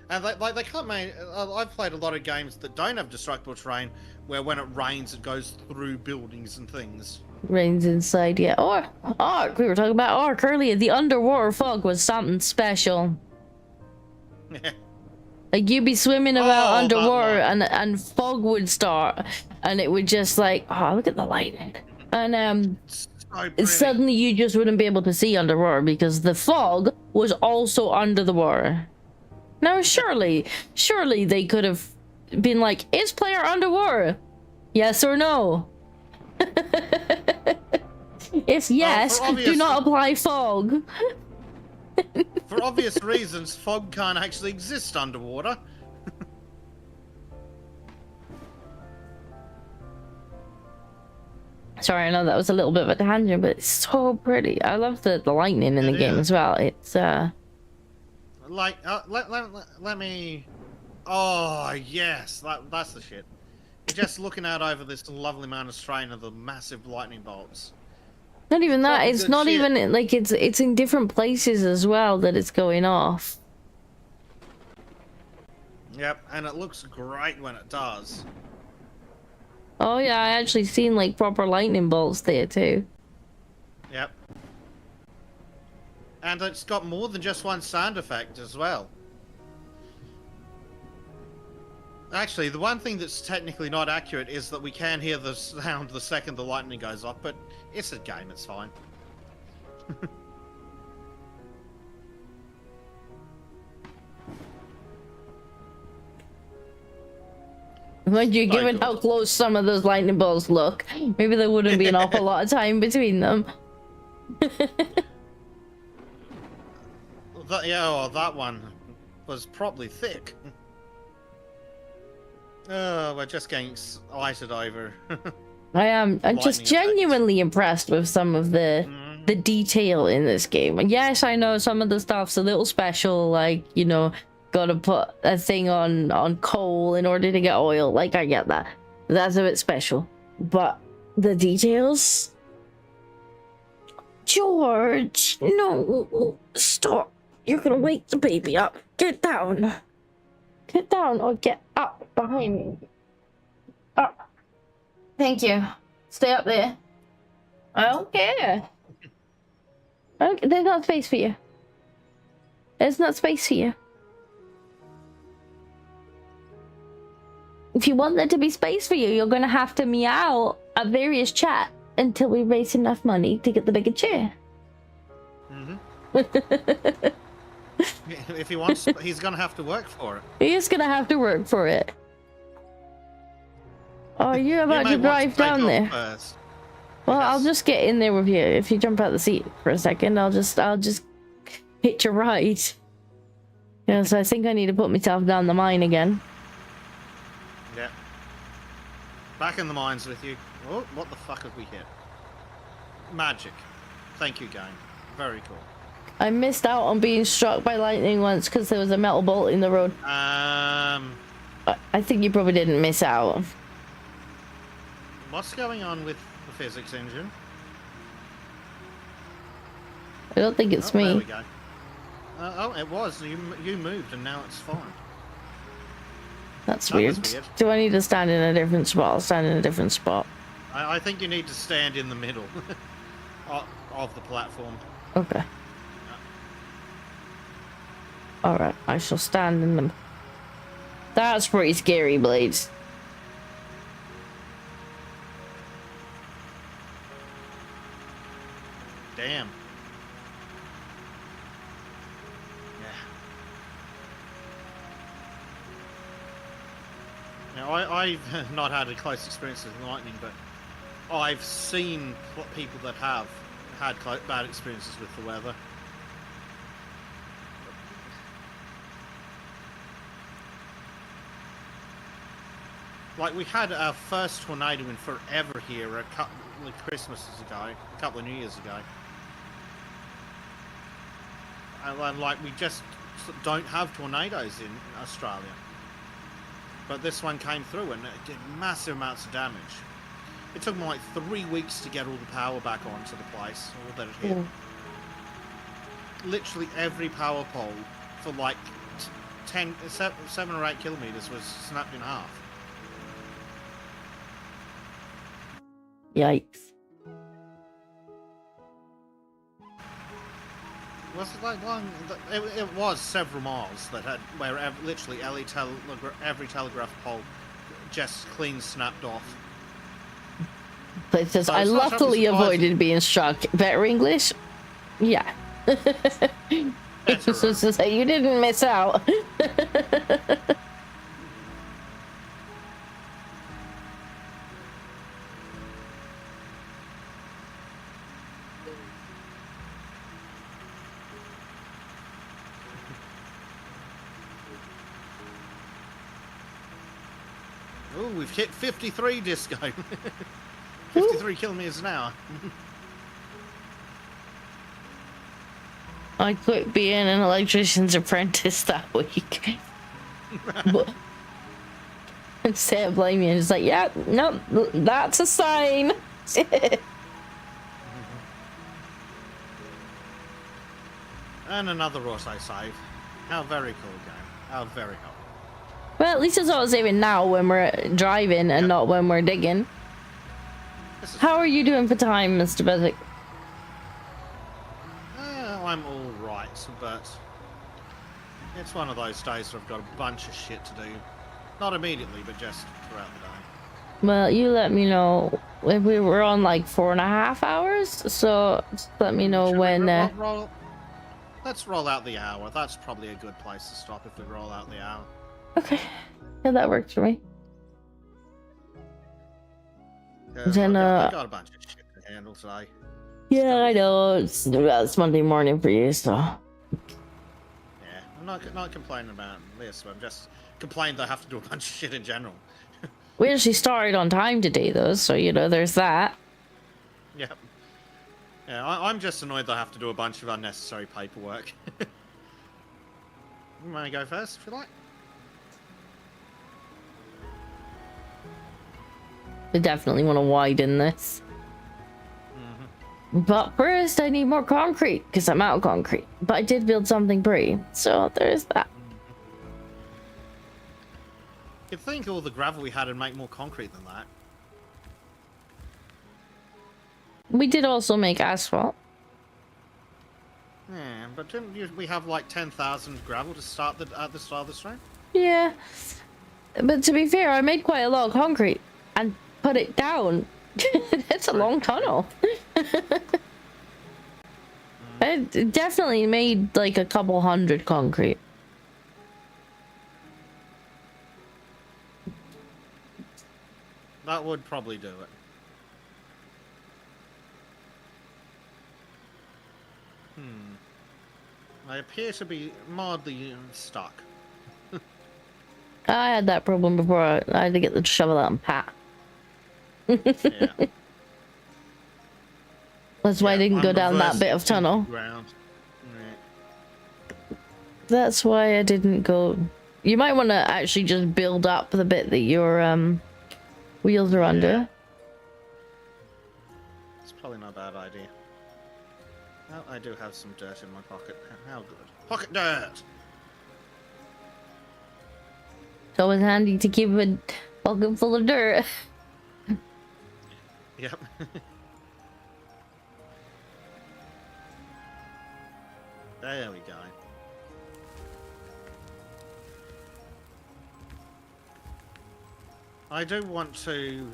And they can't make... I've played a lot of games that don't have destructible terrain, where when it rains, it goes through buildings and things. Rains inside, yeah. Or Ark, we were talking about Ark earlier. The underwater fog was something special. Like, you'd be swimming about underwater and fog would start, and it would just like, oh, look at the lightning. And suddenly you just wouldn't be able to see underwater because the fog was also under the water. Now, surely they could have been like, is player underwater? Yes or no? If yes, do not apply fog. For obvious reasons, fog can't actually exist underwater. Sorry, I know that was a little bit of a tangent, but it's so pretty. I love the lightning in the game as well. It's like, let me. Oh yes, that's the shit. You're just looking out over this lovely mountain strain of the massive lightning bolts. Not even that. Proper It's good not shit. even like it's in different places as well that it's going off. Yep, and it looks great when it does. Oh yeah, I actually seen like proper lightning bolts there too. Yep. And it's got more than just one sound effect as well. Actually, the one thing that's technically not accurate is that we can hear the sound the second the lightning goes off, but it's a game, it's fine. Mind you, Oh, given God. how close some of those lightning bolts look, maybe there wouldn't be an awful lot of time between them. That one was probably thick. Oh, we're just getting excited over. I'm just Lightning genuinely impressed with some of the Mhm. detail in this game. Yes, I know some of the stuff's a little special, like, you know, gotta put a thing on coal in order to get oil. Like, I get that. That's a bit special. But the details? George, no. Stop. You're gonna wake the baby up. Get down. Get down or get up behind me. Up. Thank you. Stay up there. I don't care. There's not space for you. There's not space for you. If you want there to be space for you, you're gonna have to meow at various chat until we raise enough money to get the bigger chair. If he wants, he's gonna have to work for it. He is gonna have to work for it. Oh, you're You about may to want drive take down off there. first. Well, I'll Yes. just get in there with you. If you jump out the seat for a second, I'll just hitch a ride. Yes, I think I need to put myself down the mine again. Yeah. Back in the mines with you. Oh, what the fuck have we hit? Magic. Thank you, game. Very cool. I missed out on being struck by lightning once because there was a metal bolt in the road. I think you probably didn't miss out. What's going on with the physics engine? I don't think it's There we me. go. It was. You moved, and now it's fine. That's That was weird. weird. Do I need to stand in a different spot? I'll stand in a different spot. I think you need to stand in the middle of the platform. Okay. Alright, I shall stand in them. That's pretty scary, Blades. Damn. Yeah. Now, I've not had a close experience with lightning, but I've seen people that have had bad experiences with the weather. Like, we had our first tornado in forever here a couple of Christmases ago, a couple of New Years ago. And like, we just don't have tornadoes in Australia. But this one came through and it did massive amounts of damage. It took me like 3 weeks to get all the power back onto the place, all that it hit. Literally every power pole for like 7 or 8 kilometers was snapped in half. Yikes. Was it like one? It was several miles that had where literally every telegraph pole just clean snapped off. But it says, So I it's not luckily surprising. avoided being struck. Better English? Yeah. Better. So to say, you didn't miss out. Oh, we've hit 53 disco. 53 kilometers an hour. I quit being an electrician's apprentice that week. But instead of blaming you, it's like, yeah, no, that's a sign. And another auto save. How very cool game. How very cool. Well, at least it's auto saving now when we're driving and Yep. not when we're digging. This is How are you doing for time, Mr. Bezic? I'm all right, but it's one of those days where I've got a bunch of shit to do. Not immediately, but just throughout the day. Well, you let me know if we were on like 4.5 hours. So just let me know Should we when. let's roll out the hour. That's probably a good place to stop if we roll out the hour. Okay, yeah, that works for me. 'Cause Then, I got a bunch of shit to handle today. Yeah, I know it's Monday morning for you, so. Yeah, I'm not complaining about this, but I'm just complaining that I have to do a bunch of shit in general. We actually started on time today, though, so you know there's that. Yep. Yeah, I'm just annoyed that I have to do a bunch of unnecessary paperwork. You want to go first, if you like? I definitely want to widen this. But first, I need more concrete because I'm out of concrete. But I did build something pretty, so there's that. You'd think all the gravel we had would make more concrete than that. We did also make asphalt. Yeah, but didn't we have like 10,000 gravel to start at the start of the stream? Yeah, but to be fair, I made quite a lot of concrete and put it down. It's a long tunnel. I definitely made like a couple hundred concrete. That would probably do it. I appear to be mildly stuck. I had that problem before. I had to get the shovel out and pat. Yeah. That's why I Yeah, didn't go I'm down that bit of reversing tunnel. ground. Yeah. That's why I didn't go. You might want to actually just build up the bit that your wheels are under. It's probably not a bad idea. Well, I do have some dirt in my pocket. How good. Pocket dirt! It's always handy to keep a pocket full of dirt. Yep. There we go. I do want to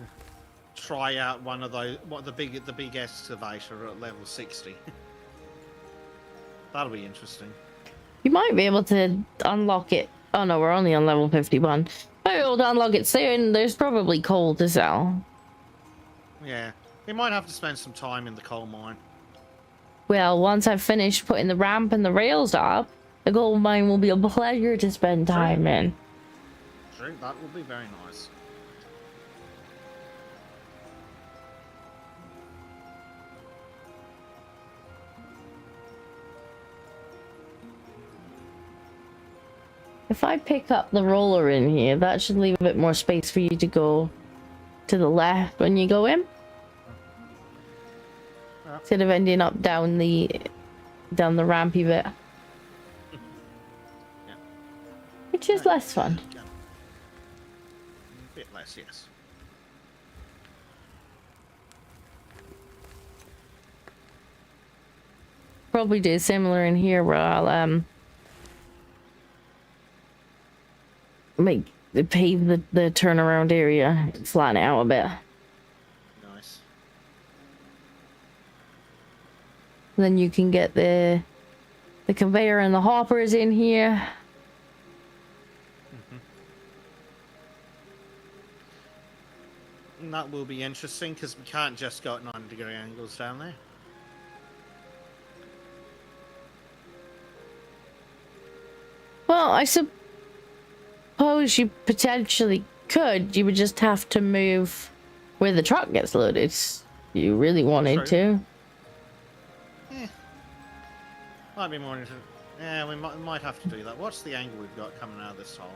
try out one of those, the big excavator at level 60. That'll be interesting. You might be able to unlock it. Oh no, we're only on level 51. Might be able to unlock it soon. There's probably coal to sell. Yeah, we might have to spend some time in the coal mine. Well, once I've finished putting the ramp and the rails up, the gold mine will be a pleasure to spend time in. True, that will be very nice. If I pick up the roller in here, that should leave a bit more space for you to go to the left when you go in. Instead of ending up down the rampy bit. Yeah. Which is less fun. A bit less, yes. Probably do similar in here where I'll pave the turnaround area, flatten it out a bit. Nice. Then you can get the conveyor and the hoppers in here. And that will be interesting because we can't just go at 90-degree angles down there. Well, I suppose you potentially could. You would just have to move where the truck gets loaded. You really wanted to. Might be more. Yeah, we might have to do that. What's the angle we've got coming out of this hole?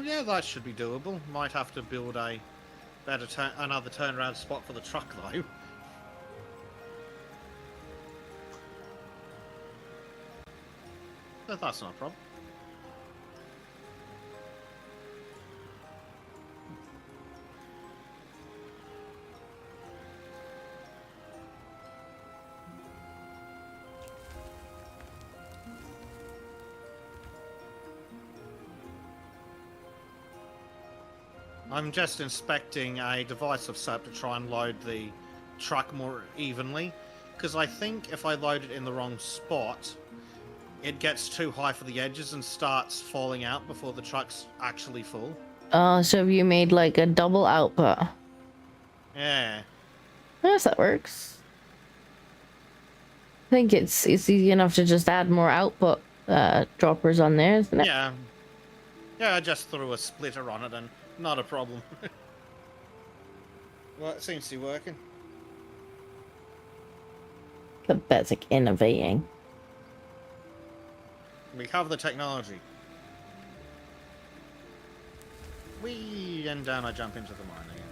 Yeah, that should be doable. Might have to build a better another turnaround spot for the truck though. But that's not a problem. I'm just inspecting a device I've set up to try and load the truck more evenly, because I think if I load it in the wrong spot, it gets too high for the edges and starts falling out before the truck's actually full. So have you made like a double output? Yeah. Yes, that works. I think it's easy enough to just add more output droppers on there, isn't it? Yeah. Yeah, I just threw a splitter on it and not a problem. Well, it seems to be working. The basic innovating. We have the technology. Whee! And down I jump into the mine again.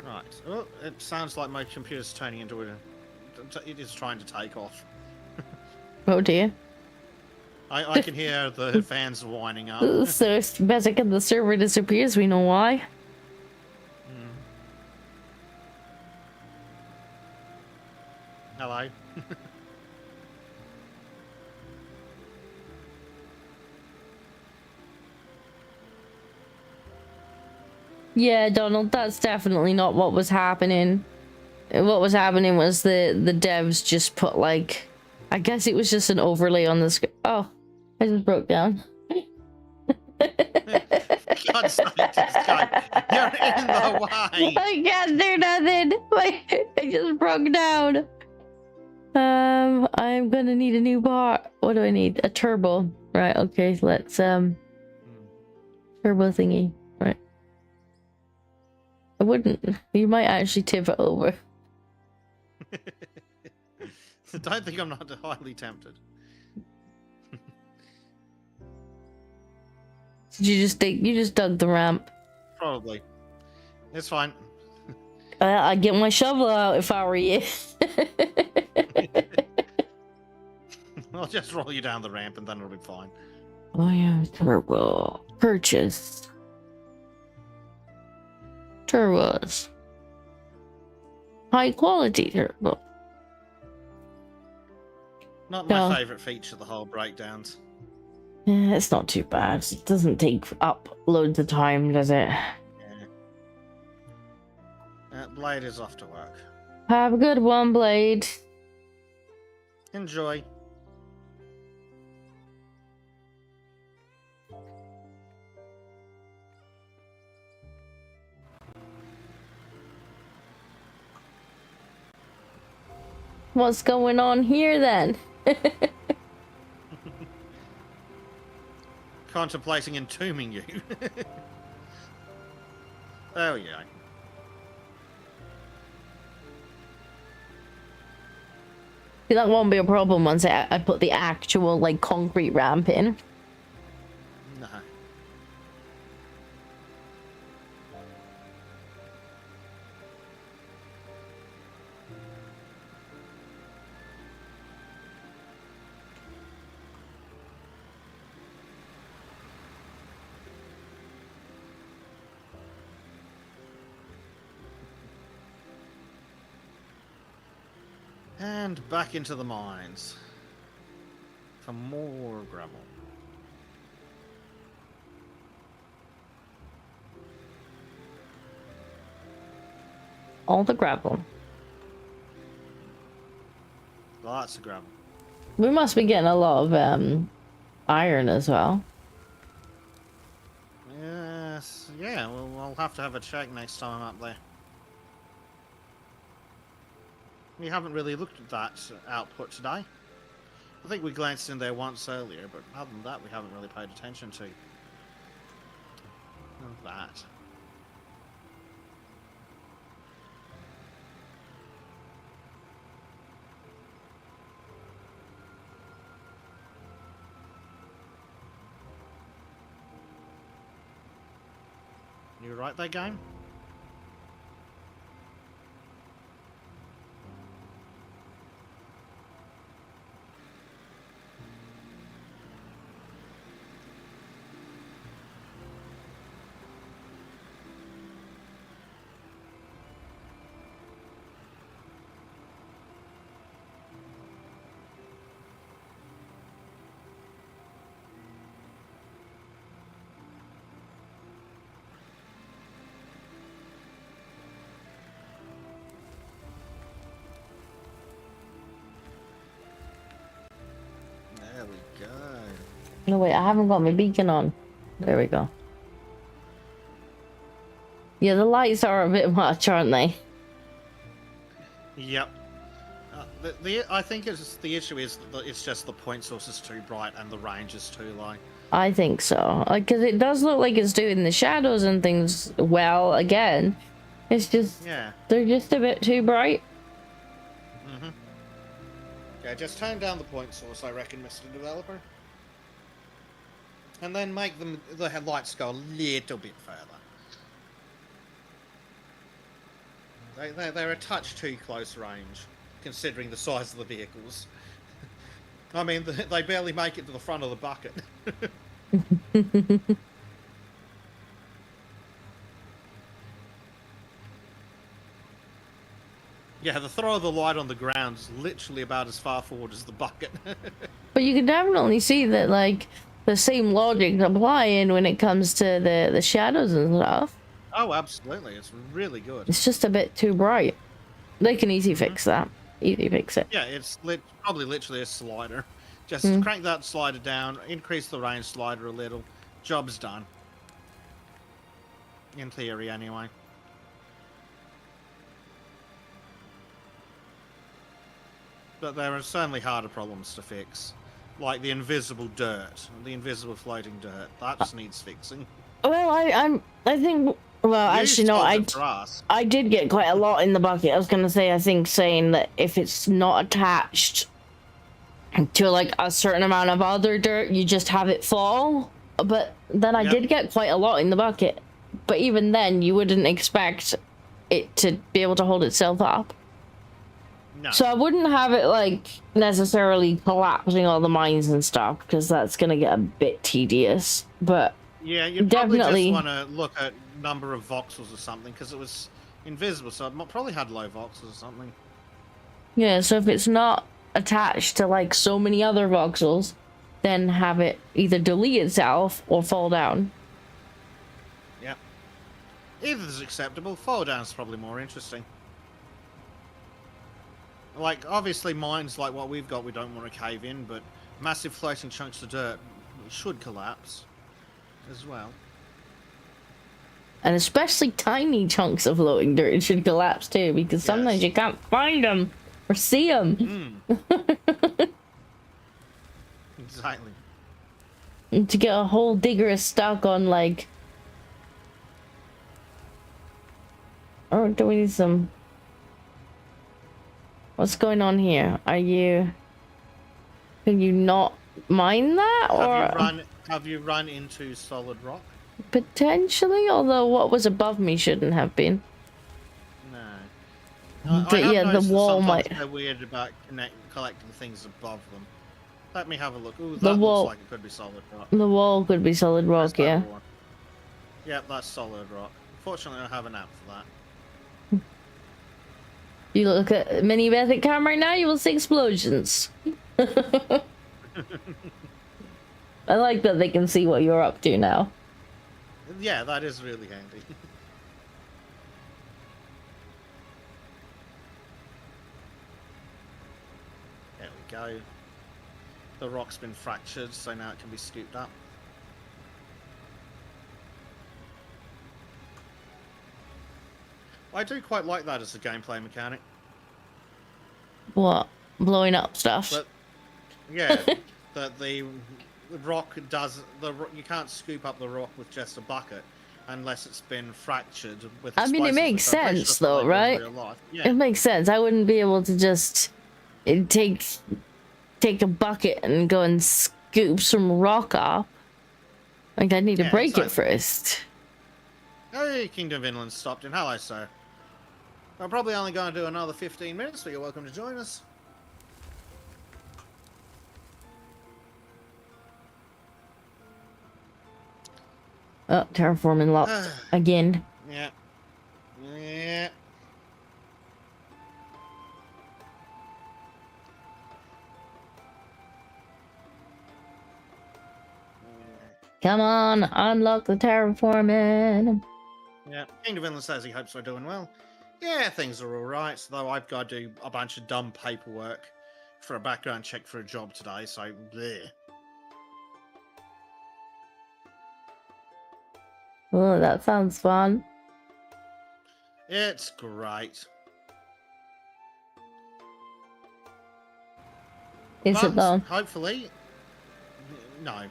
Right. Oh, it sounds like my computer's turning into a... It is trying to take off. Oh dear. I can hear the fans whining up. So if basic and the server disappears, we know why. Hello. Yeah, Donald, that's definitely not what was happening. What was happening was the devs just put like, I guess it was just an overlay on the screen. Oh, I just broke down. God's sake, this guy. You're in the way. I can't do nothing. I just broke down. I'm gonna need a new bar. What do I need? A turbo. Right, okay, let's turbo thingy. Right. I wouldn't. You might actually tip it over. Don't think I'm not highly tempted. Did you just think you just dug the ramp? Probably. It's fine. I'd get my shovel out if I were you. I'll just roll you down the ramp and then it'll be fine. Oh yeah, turbo. Purchase. Turbos. High quality turbo. Not No. my favourite feature, the whole breakdowns. Yeah, it's not too bad. It doesn't take up loads of time, does it? Yeah. Blade is off to work. Have a good one, Blade. Enjoy. What's going on here then? Contemplating entombing you. Oh yeah. See, that won't be a problem once I put the actual like concrete ramp in. No. And back into the mines for more gravel. All the gravel. Lots of gravel. We must be getting a lot of iron as well. Yes, yeah, well, we'll have to have a check next time I'm up there. We haven't really looked at that output today. I think we glanced in there once earlier, but other than that, we haven't really paid attention to that. You right there, game? There we go. No, wait, I haven't got my beacon on. There we go. Yeah, the lights are a bit much, aren't they? Yep. I think it's the issue is that it's just the point source is too bright and the range is too low. I think so. Like, because it does look like it's doing the shadows and things well again. It's just, Yeah. they're just a bit too bright. Mm-hmm. Yeah, just turn down the point source, I reckon, Mr. Developer. And then make the headlights go a little bit further. They're a touch too close range, considering the size of the vehicles. I mean, they barely make it to the front of the bucket. Yeah, the throw of the light on the ground is literally about as far forward as the bucket. But you can definitely see that, like, the same logic applying when it comes to the shadows and stuff. Oh, absolutely. It's really good. It's just a bit too bright. They can easy fix that. Easy fix it. Yeah, it's probably literally a slider. Just crank that slider down, increase the range slider a little. Job's done. In theory, anyway. But there are certainly harder problems to fix. Like the invisible dirt, the invisible floating dirt. That just needs fixing. Well, I think. Well, actually, no. I did get quite a lot in the bucket. I was gonna say, I think saying that if it's not attached to like a certain amount of other dirt, you just have it fall. But then I did get quite a lot in the bucket. But even then, you wouldn't expect it to be able to hold itself up. No. So I wouldn't have it like necessarily collapsing all the mines and stuff, because that's gonna get a bit tedious. But yeah, you definitely just want to look at number of voxels or something, because it was invisible, so it probably had low voxels or something. Yeah, so if it's not attached to like so many other voxels, then have it either delete itself or fall down. Yep. Either's acceptable. Fall down's probably more interesting. Like, obviously mines like what we've got, we don't want to cave in, but massive floating chunks of dirt should collapse as well. And especially tiny chunks of floating dirt should collapse too, because sometimes you can't find them or see them. Exactly. And to get a whole digger stuck on like... Or do we need some... What's going on here? Are you... Can you not mine that? Or Have you run into solid rock? potentially, although what was above me shouldn't have been. No. But yeah, the wall might... They're weird about collecting things above them. Let me have a look. Ooh, The that wall... looks like it could be solid rock. The wall could be solid rock, yeah. Yep, that's solid rock. Fortunately, I have an app for that. You look at mini Basic Cam right now, you will see explosions. I like that they can see what you're up to now. Yeah, that is really handy. There we go. The rock's been fractured, so now it can be scooped up. I do quite like that as a gameplay mechanic. What? Blowing up stuff? But yeah, that the rock does you can't scoop up the rock with just a bucket unless it's been fractured with. I mean, it makes sense though, right? Yeah. It makes sense. I wouldn't be able to just take a bucket and go and scoop some rock up. Like, I need to break it first. Hey, Kingdom of Inland stopped in. Hello, sir. I'm probably only going to do another 15 minutes, but you're welcome to join us. Oh, terraforming locked again. Yeah. Yeah. Come on, unlock the terraforming. Yeah. Kingdom of Inland says he hopes we're doing well. Yeah, things are alright, though I've got to do a bunch of dumb paperwork for a background check for a job today, so bleh. Oh, that sounds fun. It's great. Is it though? Hopefully. No.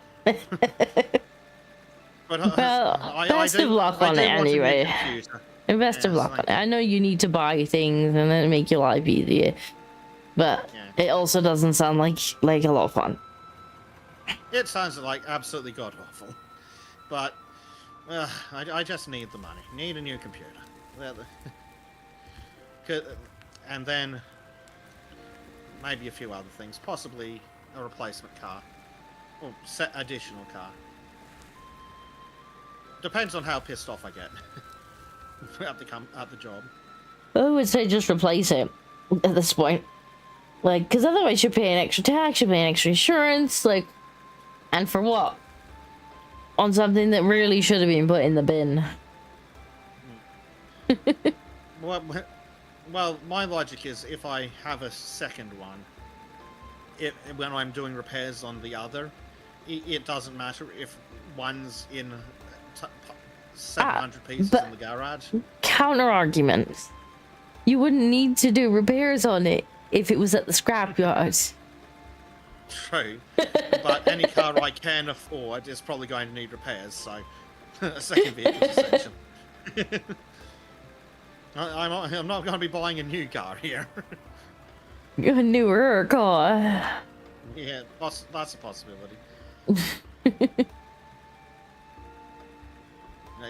But Well, best of luck on it anyway. Best of luck on it. I know you need to buy things and then make your life easier, but it also doesn't sound like a lot of fun. It sounds like absolutely god awful, but I just need the money. Need a new computer, and then maybe a few other things, possibly a replacement car or additional car. Depends on how pissed off I get at the job. I would say just replace it at this point. Like, because otherwise you're paying extra tax, you're paying extra insurance, like, and for what? On something that really should have been put in the bin. Well, my logic is if I have a second one, when I'm doing repairs on the other, it doesn't matter if one's in 700 pieces in the garage. Counter arguments. You wouldn't need to do repairs on it if it was at the scrapyard. True, but any car I can afford is probably going to need repairs, so a second vehicle section. I'm not going to be buying a new car here. A newer car. Yeah, that's a possibility.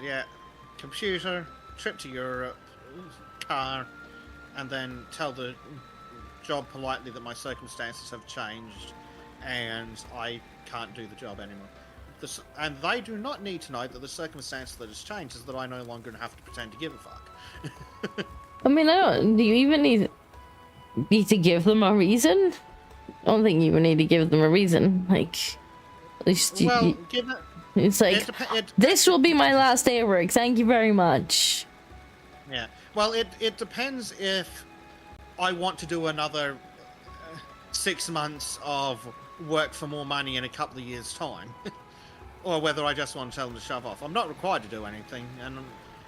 Yeah, computer, trip to Europe, car, and then tell the job politely that my circumstances have changed and I can't do the job anymore. And they do not need to know that the circumstance that has changed is that I no longer have to pretend to give a fuck. I mean, do you even need to give them a reason? I don't think you even need to give them a reason. Like, at least it's like, this will be my last day of work. Thank you very much. Yeah. Well, it depends if I want to do another 6 months of work for more money in a couple of years' time, or whether I just want to tell them to shove off. I'm not required to do anything, and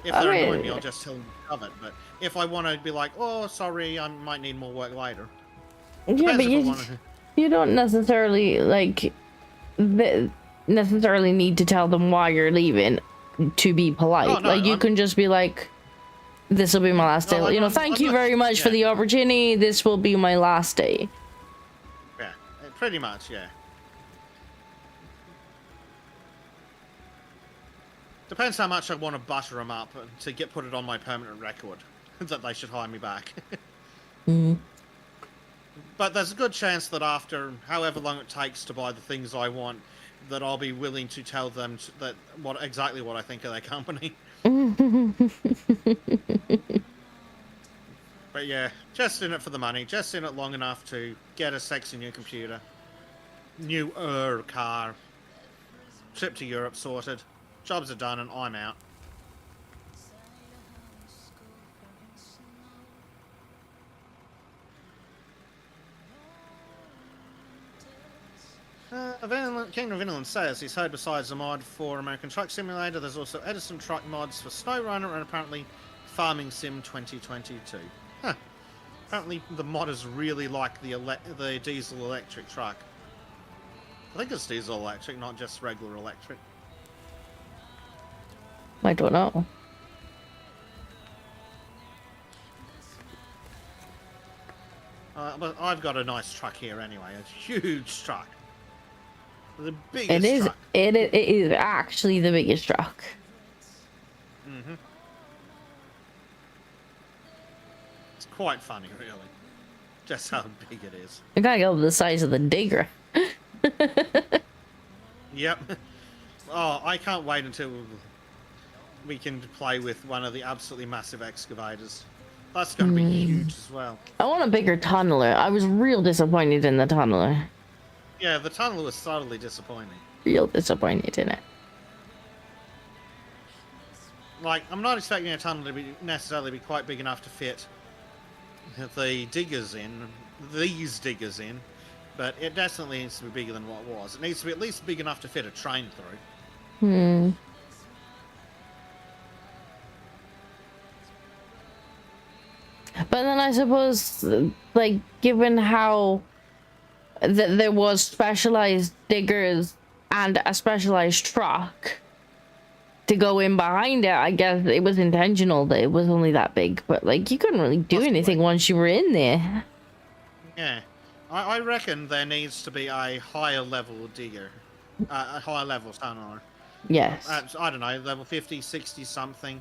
if they're annoying me, I'll just tell them to shove it. But if I want to be like, oh, sorry, I might need more work later. Yeah, but you don't necessarily necessarily need to tell them why you're leaving to be polite. Oh, no, you can just be like, this will be my last day. You know, thank you very much for the opportunity. This will be my last day. Yeah, pretty much, yeah. Depends how much I want to butter them up to put it on my permanent record that they should hire me back. But there's a good chance that after however long it takes to buy the things I want, that I'll be willing to tell them exactly what I think of their company. But yeah, just in it for the money, just in it long enough to get a sexy new computer, newer car, trip to Europe sorted, jobs are done and I'm out. Kingdom of Inland says he's heard besides the mod for American Truck Simulator, there's also Edison Truck mods for SnowRunner and apparently Farming Sim 2022. Huh. Apparently the modders really like the diesel electric truck. I think it's diesel electric, not just regular electric. I don't know. But I've got a nice truck here anyway, a huge truck. The biggest truck. It is actually the biggest truck. Mm-hmm. It's quite funny, really. Just how big it is. I gotta go with the size of the digger. Yep. Oh, I can't wait until we can play with one of the absolutely massive excavators. That's going to be huge as well. I want a bigger tunneler. I was real disappointed in the tunneler. Yeah, the tunnel was subtly disappointing. Real disappointed in it. Like, I'm not expecting a tunnel to be necessarily be quite big enough to fit the diggers in, these diggers in, but it definitely needs to be bigger than what it was. It needs to be at least big enough to fit a train through. But then I suppose, like, given how there was specialized diggers and a specialized truck to go in behind it, I guess it was intentional that it was only that big. But, like, you couldn't really do anything once you were in there. Yeah. I reckon there needs to be a higher level digger. A higher level tunneler. Yes. I don't know, level 50, 60 something.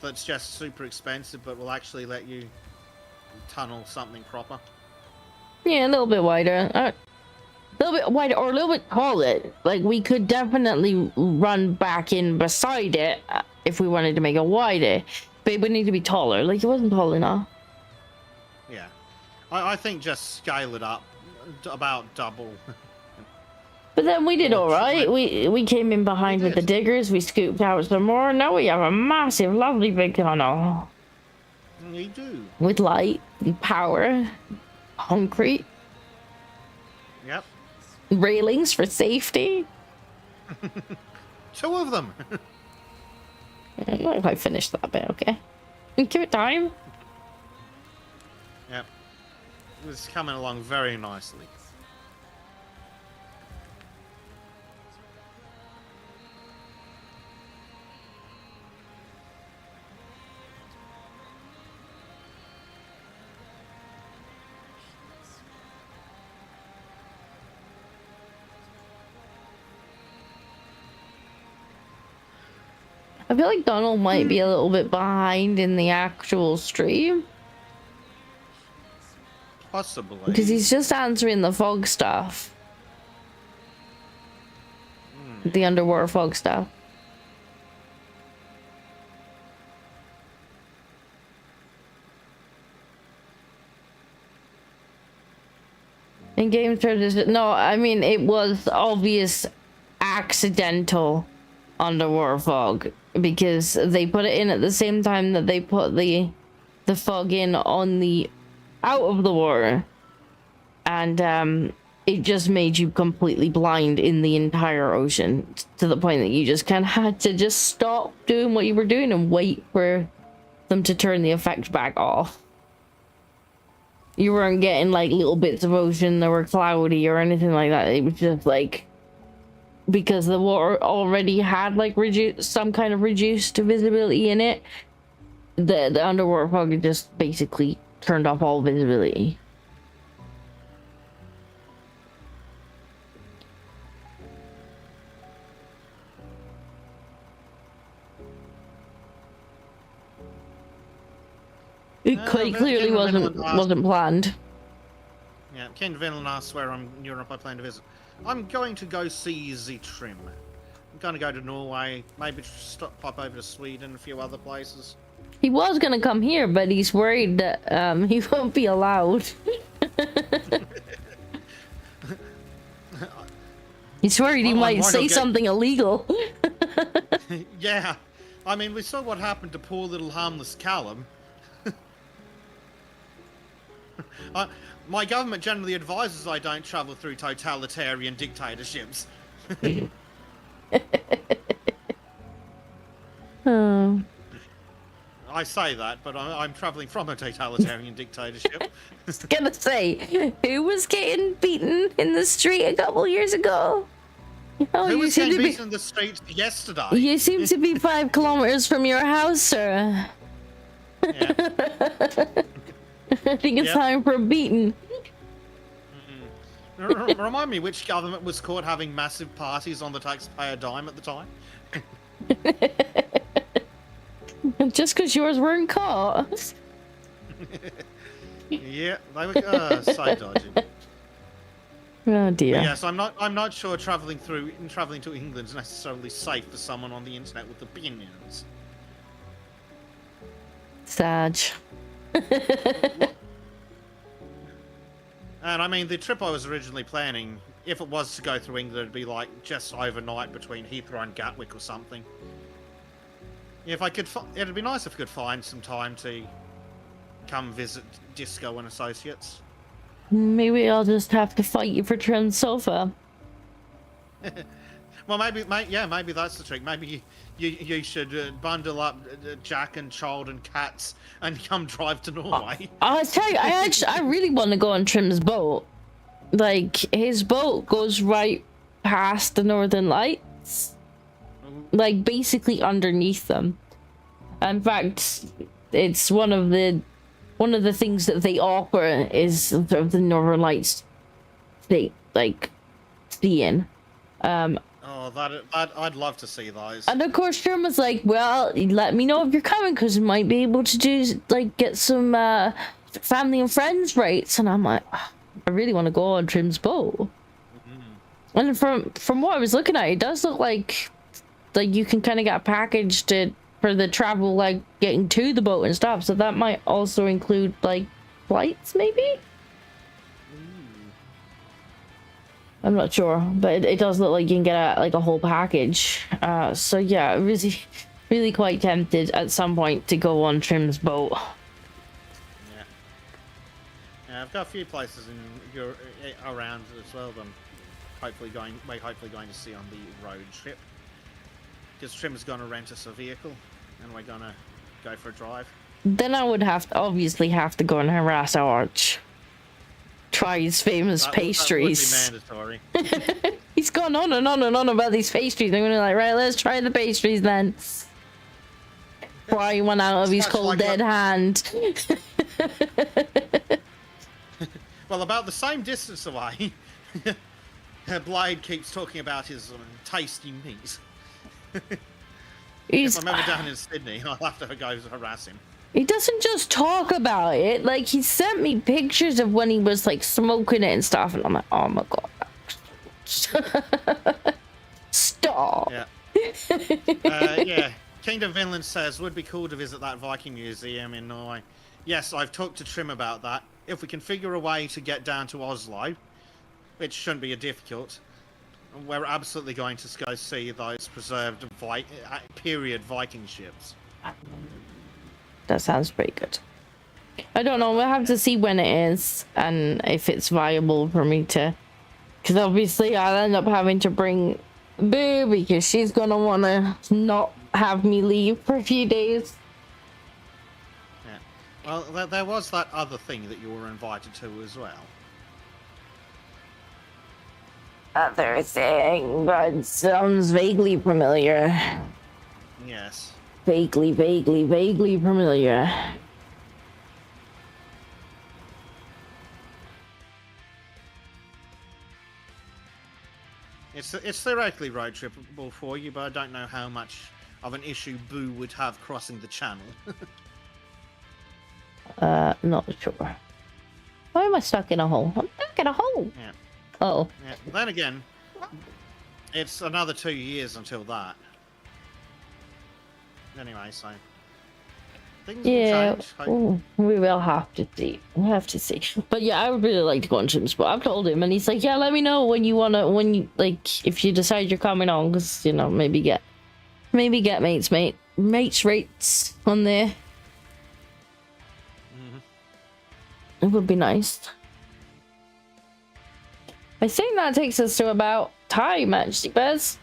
That's just super expensive, but will actually let you tunnel something proper. Yeah, a little bit wider. A little bit wider or a little bit taller. Like, we could definitely run back in beside it if we wanted to make it wider. But it would need to be taller. Like, it wasn't tall enough. Yeah. I think just scale it up about double. But then we did Or alright. We came in behind with the did. diggers. We scooped out some more. Now we have a massive, lovely big tunnel. You do. With light and power. Concrete. Yep. Railings for safety. 2 of them. I don't know if I finished that bit, okay? Give it time. Yep. It's coming along very nicely. I feel like Donald might be a little bit behind in the actual stream. Possibly. Because he's just answering the fog stuff. The underwater fog stuff. In game terms, no, I mean, it was obvious accidental underwater fog. Because they put it in at the same time that they put the fog in on the out of the water. And it just made you completely blind in the entire ocean. To the point that you just kind of had to just stop doing what you were doing and wait for them to turn the effect back off. You weren't getting like little bits of ocean that were cloudy or anything like that. It was just like, because the water already had like some kind of reduced visibility in it, the underwater fog just basically turned off all visibility. It quite clearly wasn't planned. Yeah, Ken Vinland asks where I'm in Europe I plan to visit. I'm going to go see the trim. I'm going to go to Norway, maybe pop over to Sweden, a few other places. He was gonna come here, but he's worried that he won't be allowed. He's worried he might say something illegal. Yeah, I mean, we saw what happened to poor little harmless Callum. My government generally advises I don't travel through totalitarian dictatorships. Oh. I say that, but I'm traveling from a totalitarian dictatorship. I was gonna say, who was getting beaten in the street a couple years ago? Oh, Who you was seem getting to be. beaten in the streets yesterday? You seem to be 5 kilometers from your house, sir. Yeah. I think it's time for a beating. Remind me which government was caught having massive parties on the taxpayer dime at the time? Just because yours weren't caught. Yeah, they were so dodgy. Oh dear. But yes, I'm not sure traveling to England is necessarily safe for someone on the internet with opinions. Sad. And I mean, the trip I was originally planning, if it was to go through England, it'd be like just overnight between Heathrow and Gatwick or something. If I could, it'd be nice if I could find some time to come visit Disco and Associates. Maybe I'll just have to fight you for Trim's sofa. Well, maybe that's the trick. Maybe you should bundle up Jack and Child and Cats and come drive to Norway. I'll tell you, I really want to go on Trim's boat. Like, his boat goes right past the Northern Lights. Like, basically underneath them. In fact, it's one of the things that they offer is sort of the Northern Lights they like seeing. Oh, that I'd love to see those. And of course, Trim was like, "Well, let me know if you're coming, because we might be able to do get some family and friends rates." And I'm like, oh, I really want to go on Trim's boat. Mm-hmm. And from what I was looking at, it does look like you can kind of get a package for the travel, like getting to the boat and stuff. So that might also include like flights, maybe. I'm not sure, but it does look like you can get a whole package. So yeah, really, really quite tempted at some point to go on Trim's boat. Yeah, I've got a few places around as well that I'm hopefully going to see on the road trip. Because Trim's gonna rent us a vehicle, and we're gonna go for a drive. Then I would obviously have to go and harass Arch. Try his famous pastries. That would be mandatory. He's gone on and on and on about these pastries. I'm gonna like, right, let's try the pastries then. Pry one out of his cold dead hand. Well, about the same distance away, Blade keeps talking about his tasty meat. If I'm ever down in Sydney, I'll have to go harass him. He doesn't just talk about it. Like, he sent me pictures of when he was like smoking it and stuff, and I'm like, oh my god. Stop. Yeah. Yeah. Kingdom Vinland says, would be cool to visit that Viking museum in Norway. Yes, I've talked to Trim about that. If we can figure a way to get down to Oslo, which shouldn't be difficult, we're absolutely going to go see those preserved period Viking ships. That sounds pretty good. I don't know. We'll have to see when it is and if it's viable for me to. Because obviously I'll end up having to bring Boo because she's going to want to not have me leave for a few days. Yeah. Well, there was that other thing that you were invited to as well. Other thing, but sounds vaguely familiar. Yes. Vaguely familiar. It's theoretically road trippable for you, but I don't know how much of an issue Boo would have crossing the channel. Not sure. Why am I stuck in a hole? I'm stuck in a hole. Yeah. Oh. Yeah. Then again, it's another 2 years until that. Anyway, so things will change. Ooh, we will have to see. We'll have to see. But yeah, I would really like to go on Jim's boat. I've told him, and he's like, "Yeah, let me know when you like if you decide you're coming on, because maybe get mates rates on there. Mm-hmm. It would be nice." I think that takes us to about time, actually, Bez.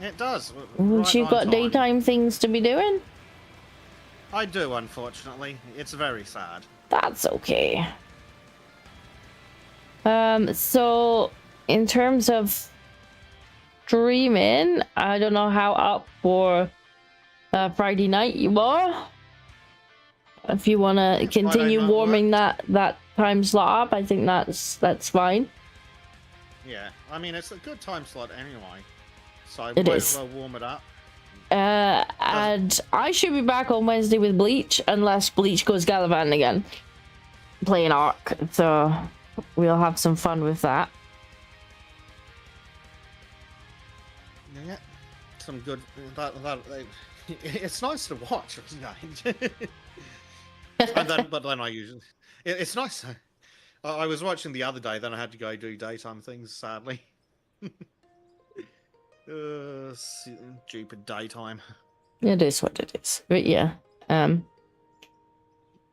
It does. Haven't you got daytime things to be doing? I do, unfortunately. It's very sad. That's okay. So in terms of streaming, I don't know how up for Friday night you are. If you want to continue warming that time slot up, I think that's fine. Yeah, I mean, it's a good time slot anyway. So It might is. as well warm it up. And I should be back on Wednesday with Bleach, unless Bleach goes gallivanting again, playing Ark. So we'll have some fun with that. Yeah, some good. It's nice to watch, isn't it? But then I usually, it's nice. I was watching the other day, then I had to go do daytime things. Sadly, stupid daytime. It is what it is. But yeah.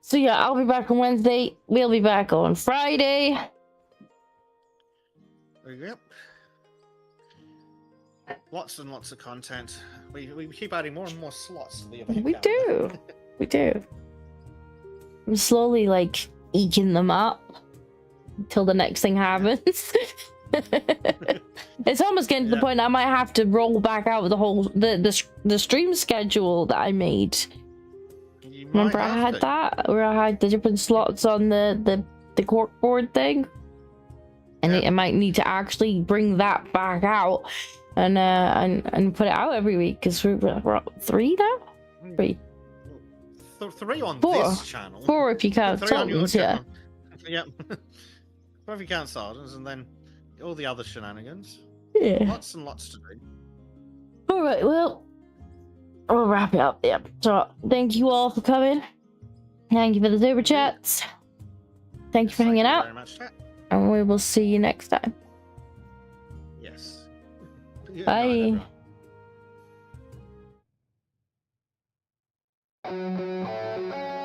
So yeah, I'll be back on Wednesday. We'll be back on Friday. Yep. Lots and lots of content. We keep adding more and more slots to the event. We do. We do. I'm slowly like eking them up until the next thing happens. It's almost getting to the point I might have to roll back out the whole the stream schedule that I made. Remember I had that where I had the different slots on the corkboard thing, and I might need to actually bring that back out and put it out every week because we're up 3 now. 3. 3 on 4. this channel. 4 if you count 3 on your Sultans, yeah. channel. Yep. 4 if you count Sultans, and then all the other shenanigans. Yeah. Lots and lots to do. All right, well, we'll wrap it up. Yep. So thank you all for coming. Thank you for the super chats. Thank you for hanging out. Very much, chat. And we will see you next time. Yes. Bye. Night, everyone.